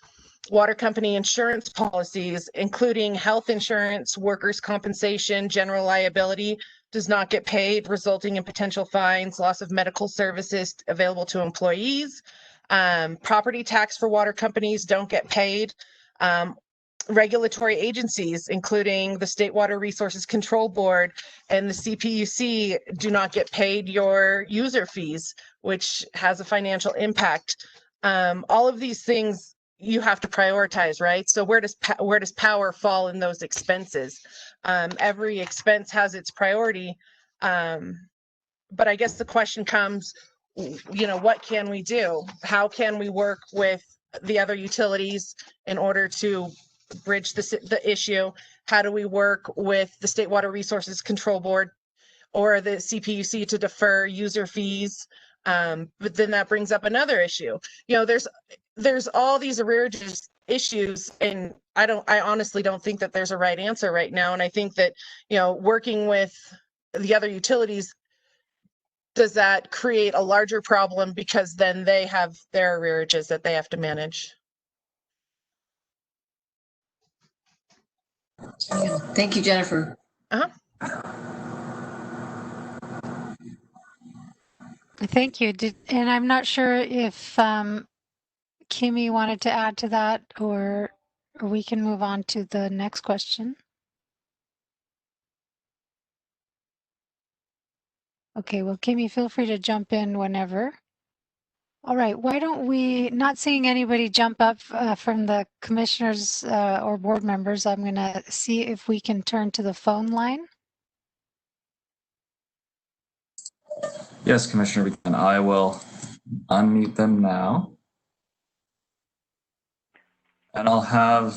Water company insurance policies, including health insurance, workers' compensation, general liability, does not get paid, resulting in potential fines, loss of medical services available to employees. Property tax for water companies don't get paid. Regulatory agencies, including the State Water Resources Control Board and the CPUC, do not get paid your user fees, which has a financial impact. All of these things you have to prioritize, right? So where does power fall in those expenses? Every expense has its priority, but I guess the question comes, what can we do? How can we work with the other utilities in order to bridge the issue? How do we work with the State Water Resources Control Board or the CPUC to defer user fees? But then that brings up another issue. There's all these arrearages issues, and I honestly don't think that there's a right answer right now. And I think that, working with the other utilities, does that create a larger problem because then they have their arrearages that they have to manage? Thank you, Jennifer. Thank you. And I'm not sure if Kimmy wanted to add to that, or we can move on to the next question. Okay, well, Kimmy, feel free to jump in whenever. All right, why don't we, not seeing anybody jump up from the commissioners or board members, I'm going to see if we can turn to the phone line. Yes, Commissioner, we can. I will unmute them now. And I'll have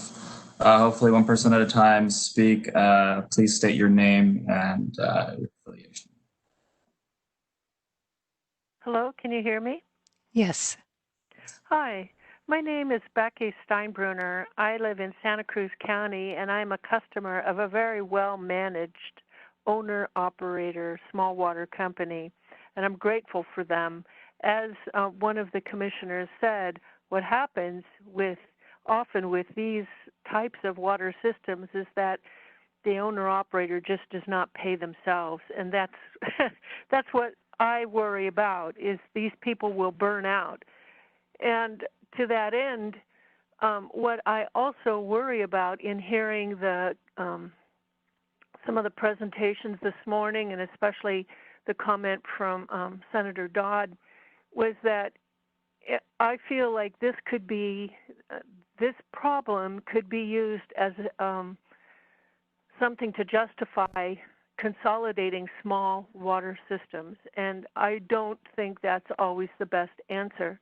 hopefully one person at a time speak. Please state your name and your affiliation. Hello, can you hear me? Yes. Hi, my name is Becky Steinbrunner. I live in Santa Cruz County, and I'm a customer of a very well-managed owner-operator small water company, and I'm grateful for them. As one of the commissioners said, what happens often with these types of water systems is that the owner-operator just does not pay themselves, and that's what I worry about, is these people will burn out. And to that end, what I also worry about in hearing some of the presentations this morning, and especially the comment from Senator Dodd, was that I feel like this problem could be used as something to justify consolidating small water systems, and I don't think that's always the best answer.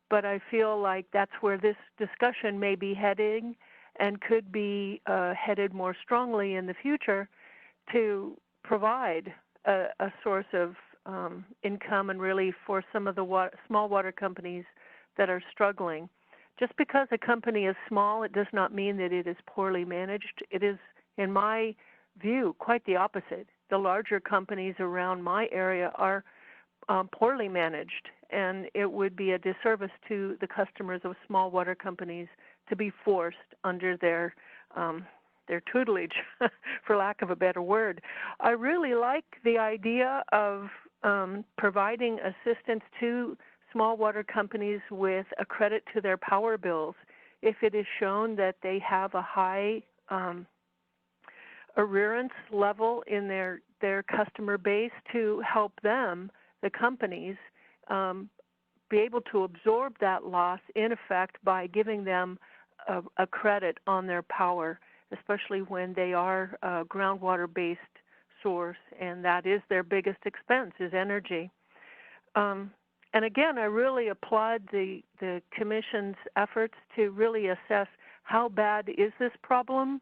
But I feel like that's where this discussion may be heading, and could be headed more strongly in the future, to provide a source of income and relief for some of the small water companies that are struggling. Just because a company is small, it does not mean that it is poorly managed. It is, in my view, quite the opposite. The larger companies around my area are poorly managed, and it would be a disservice to the customers of small water companies to be forced under their tutelage, for lack of a better word. I really like the idea of providing assistance to small water companies with a credit to their power bills if it is shown that they have a high arrearage level in their customer base, to help them, the companies, be able to absorb that loss in effect by giving them a credit on their power, especially when they are a groundwater-based source, and that is their biggest expense, is energy. And again, I really applaud the Commission's efforts to really assess how bad is this problem.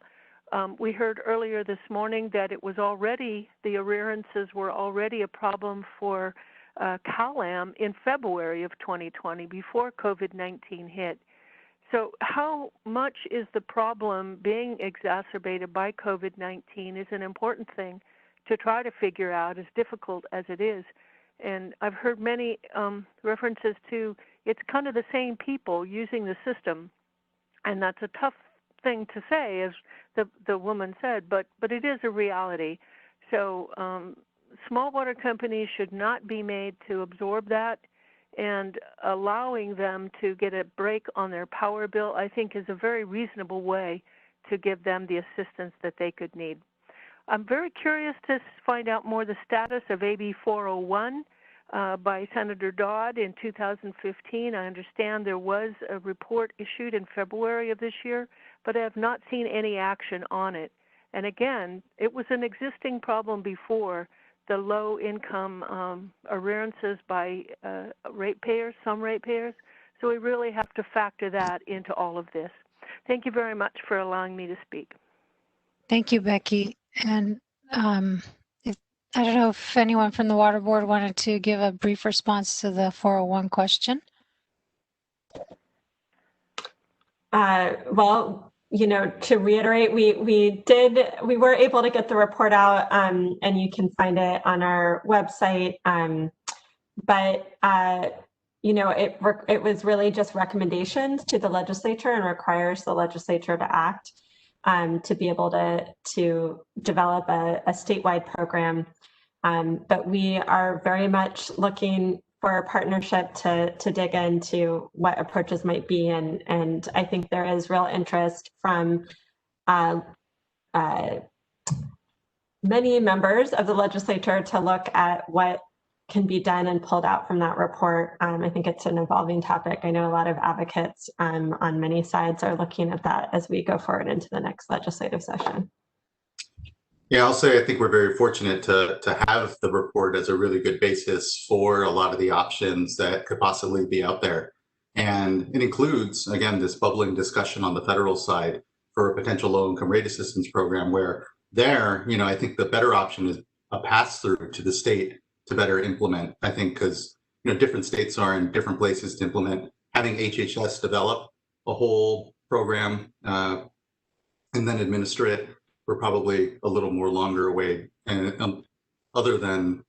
We heard earlier this morning that it was already, the arrearages were already a problem for CalAm in February of 2020, before COVID-19 hit. So how much is the problem being exacerbated by COVID-19 is an important thing to try to figure out, as difficult as it is. And I've heard many references to, it's kind of the same people using the system, and that's a tough thing to say, as the woman said, but it is a reality. So small water companies should not be made to absorb that, and allowing them to get a break on their power bill, I think, is a very reasonable way to give them the assistance that they could need. I'm very curious to find out more the status of AB 401 by Senator Dodd in 2015. I understand there was a report issued in February of this year, but I have not seen any action on it. And again, it was an existing problem before, the low-income arrearages by ratepayers, some ratepayers. So we really have to factor that into all of this. Thank you very much for allowing me to speak. Thank you, Becky. And I don't know if anyone from the Water Board wanted to give a brief response to the 401 question. Well, you know, to reiterate, we were able to get the report out, and you can find it on our website. But you know, it was really just recommendations to the legislature, and requires the legislature to act to be able to develop a statewide program. But we are very much looking for a partnership to dig into what approaches might be, and I think there is real interest from many members of the legislature to look at what can be done and pulled out from that report. I think it's an evolving topic. I know a lot of advocates on many sides are looking at that as we go forward into the next legislative session. Yeah, I'll say I think we're very fortunate to have the report as a really good basis for a lot of the options that could possibly be out there. And it includes, again, this bubbling discussion on the federal side for a potential low-income rate assistance program where there, I think the better option is a pass-through to the state to better implement. I think because, different states are in different places to implement. Having HHS develop a whole program and then administer it, we're probably a little more longer away. And other than,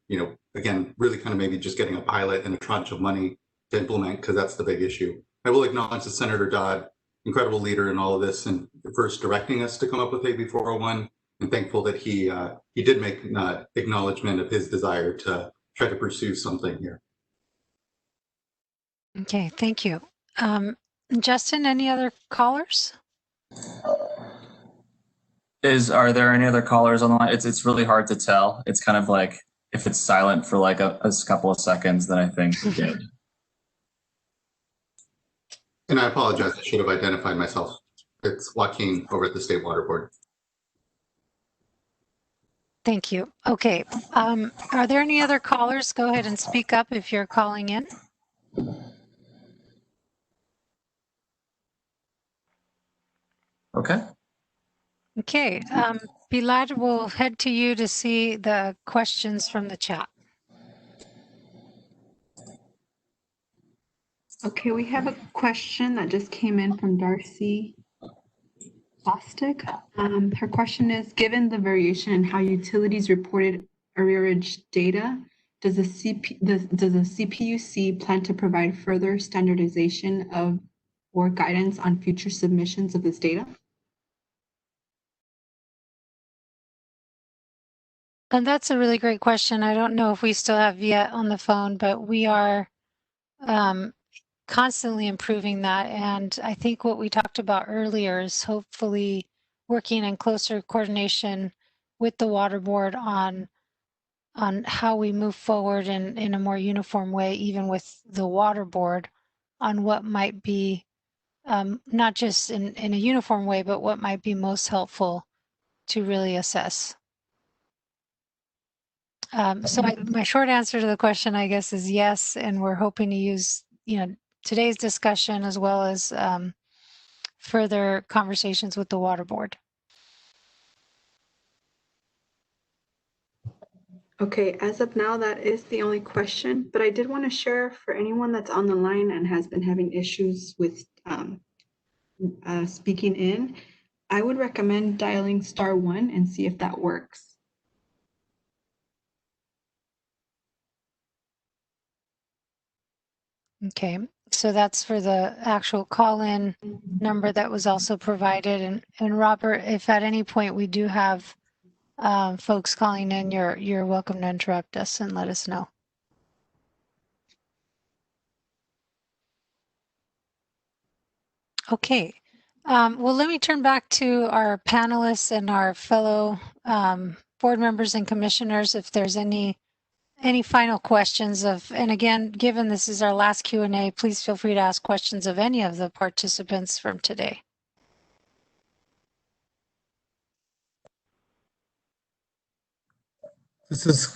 again, really kind of maybe just getting a pilot and a tranche of money to implement, because that's the big issue. I will acknowledge that Senator Dodd, incredible leader in all of this, and first directing us to come up with AB 401, and thankful that he did make acknowledgement of his desire to try to pursue something here. Okay, thank you. Justin, any other callers? Are there any other callers on the line? It's really hard to tell. It's kind of like if it's silent for like a couple of seconds, then I think we're good. And I apologize, I should have identified myself. It's Joaquin over at the State Water Board. Thank you. Okay, are there any other callers? Go ahead and speak up if you're calling in. Okay. Okay, Pilar, we'll head to you to see the questions from the chat. Okay, we have a question that just came in from Darcy Bostic. Her question is, given the variation in how utilities reported arrearage data, does the CPUC plan to provide further standardization of or guidance on future submissions of this data? And that's a really great question. I don't know if we still have Viet on the phone, but we are constantly improving that. And I think what we talked about earlier is hopefully working in closer coordination with the water board on how we move forward in a more uniform way, even with the water board, on what might be not just in a uniform way, but what might be most helpful to really assess. So my short answer to the question, I guess, is yes, and we're hoping to use, today's discussion as well as further conversations with the water board. Okay, as of now, that is the only question, but I did want to share for anyone that's on the line and has been having issues with speaking in, I would recommend dialing *1 and see if that works. Okay, so that's for the actual call-in number that was also provided. And Robert, if at any point we do have folks calling in, you're welcome to interrupt us and let us know. Okay, well, let me turn back to our panelists and our fellow board members and commissioners if there's any final questions and again, given this is our last Q&A, please feel free to ask questions of any of the participants from today. This is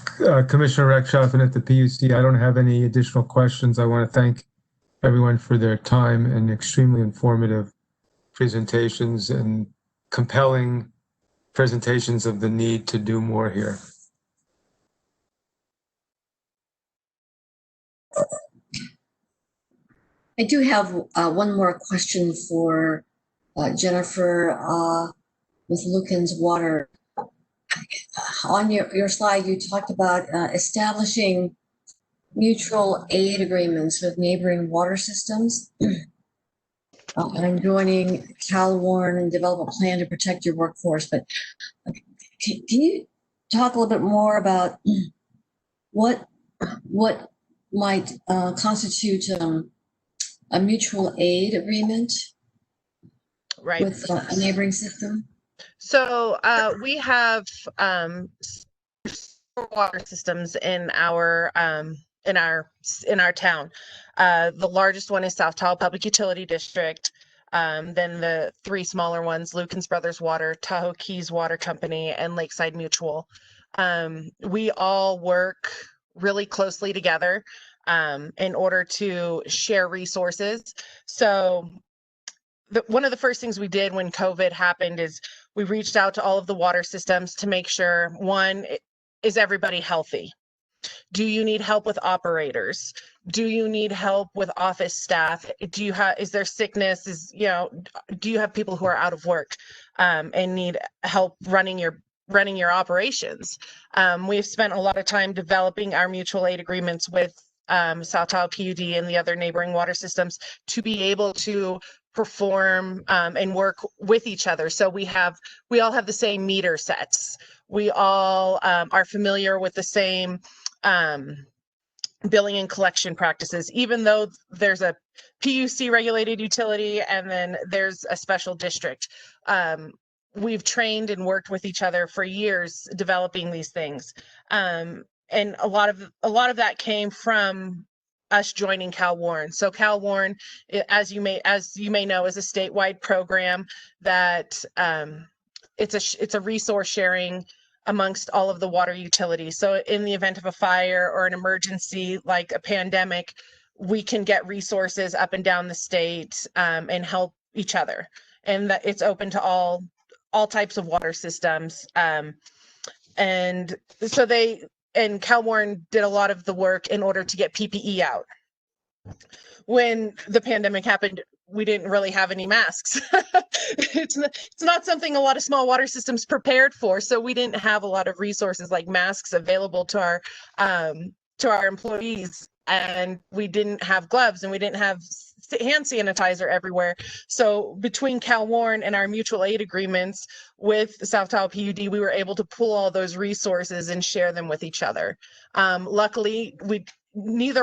Commissioner Rechtschaffen at the PUC. I don't have any additional questions. I want to thank everyone for their time and extremely informative presentations and compelling presentations of the need to do more here. I do have one more question for Jennifer with Lukens Water. On your slide, you talked about establishing mutual aid agreements with neighboring water systems and joining CalWarn and develop a plan to protect your workforce. But can you talk a little bit more about what might constitute a mutual aid agreement with a neighboring system? So we have water systems in our town. The largest one is South Tahoe Public Utility District. Then the three smaller ones, Lukens Brothers Water, Tahoe Keys Water Company, and Lakeside Mutual. We all work really closely together in order to share resources. So one of the first things we did when COVID happened is we reached out to all of the water systems to make sure, one, is everybody healthy? Do you need help with operators? Do you need help with office staff? Is there sickness? Do you have people who are out of work and need help running your operations? We've spent a lot of time developing our mutual aid agreements with South Tahoe PUD and the other neighboring water systems to be able to perform and work with each other. So we all have the same meter sets. We all are familiar with the same billing and collection practices, even though there's a PUC regulated utility and then there's a special district. We've trained and worked with each other for years developing these things. And a lot of that came from us joining CalWarn. So CalWarn, as you may know, is a statewide program that it's a resource sharing amongst all of the water utilities. So in the event of a fire or an emergency like a pandemic, we can get resources up and down the state and help each other. And that it's open to all types of water systems. And so CalWarn did a lot of the work in order to get PPE out. When the pandemic happened, we didn't really have any masks. It's not something a lot of small water systems prepared for, so we didn't have a lot of resources like masks available to our employees, and we didn't have gloves, and we didn't have hand sanitizer everywhere. So between CalWarn and our mutual aid agreements with the South Tahoe PUD, we were able to pull all those resources and share them with each other. Luckily, none of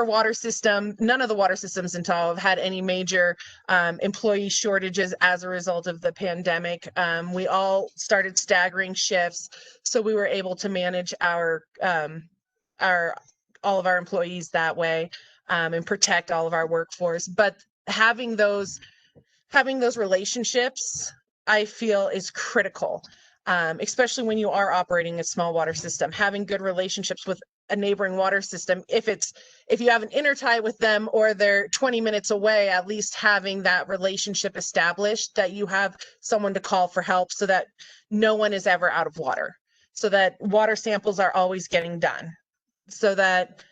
the water systems in Tahoe have had any major employee shortages as a result of the pandemic. We all started staggering shifts, so we were able to manage all of our employees that way and protect all of our workforce. But having those relationships, I feel, is critical, especially when you are operating a small water system. Having good relationships with a neighboring water system, if you have an intertie with them or they're 20 minutes away, at least having that relationship established, that you have someone to call for help so that no one is ever out of water, so that water samples are always getting done, so that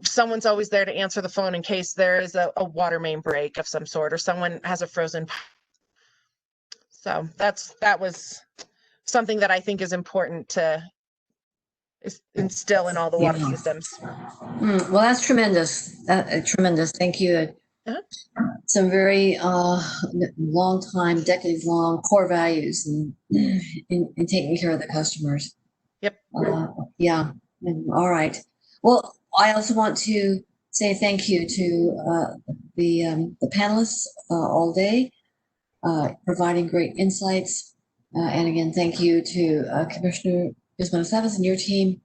someone's always there to answer the phone in case there is a water main break of some sort or someone has a frozen pipe. So that was something that I think is important to instill in all the water systems. Well, that's tremendous. Tremendous. Thank you. Some very long time, decades long core values in taking care of the customers. Yep. Yeah. All right. Well, I also want to say thank you to the panelists all day, providing great insights. And again, thank you to Commissioner Guzman-Aceves and your team,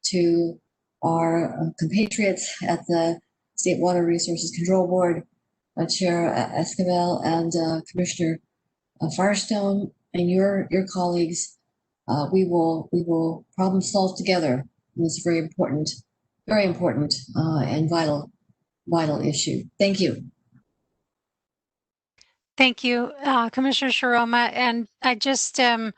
to our compatriots at the State Water Resources Control Board, Chair Esquivel and Commissioner Firestone, and your colleagues. We will problem solve together. It's very important and vital issue. Thank you. Thank you, Commissioner Sharoma. And I just am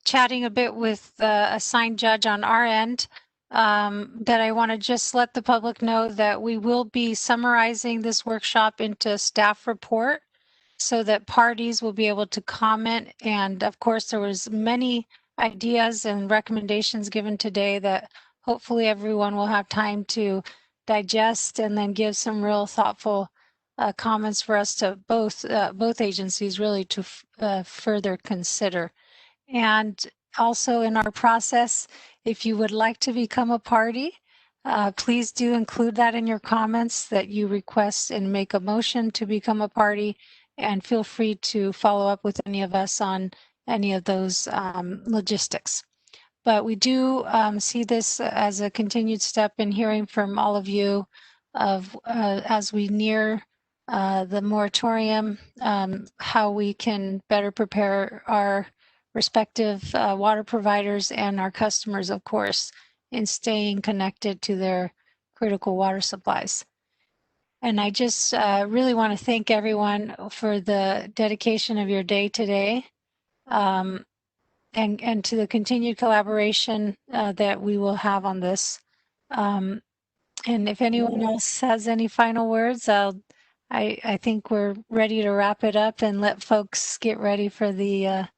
chatting a bit with the assigned judge on our end, that I want to just let the public know that we will be summarizing this workshop into a staff report so that parties will be able to comment. And of course, there was many ideas and recommendations given today that hopefully everyone will have time to digest and then give some real thoughtful comments for us to both agencies really to further consider. And also in our process, if you would like to become a party, please do include that in your comments, that you request and make a motion to become a party, and feel free to follow up with any of us on any of those logistics. but we do see this as a continued step in hearing from all of you of as we near the moratorium, how we can better prepare our respective water providers and our customers, of course, in staying connected to their critical water supplies. And I just really want to thank everyone for the dedication of your day today, and to the continued collaboration that we will have on this. And if anyone else has any final words, I think we're ready to wrap it up and let folks get ready for the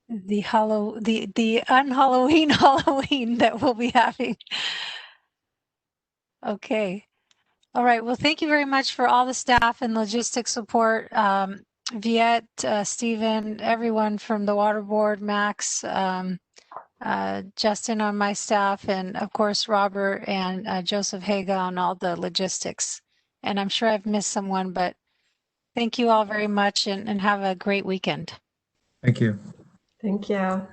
un-Halloween Halloween that we'll be having. Okay. All right. Well, thank you very much for all the staff and logistics support. Viet, Stephen, everyone from the Water Board, Max, Justin on my staff, and of course, Robert and Joseph Haga on all the logistics. And I'm sure I've missed someone, but thank you all very much and have a great weekend. Thank you. Thank you.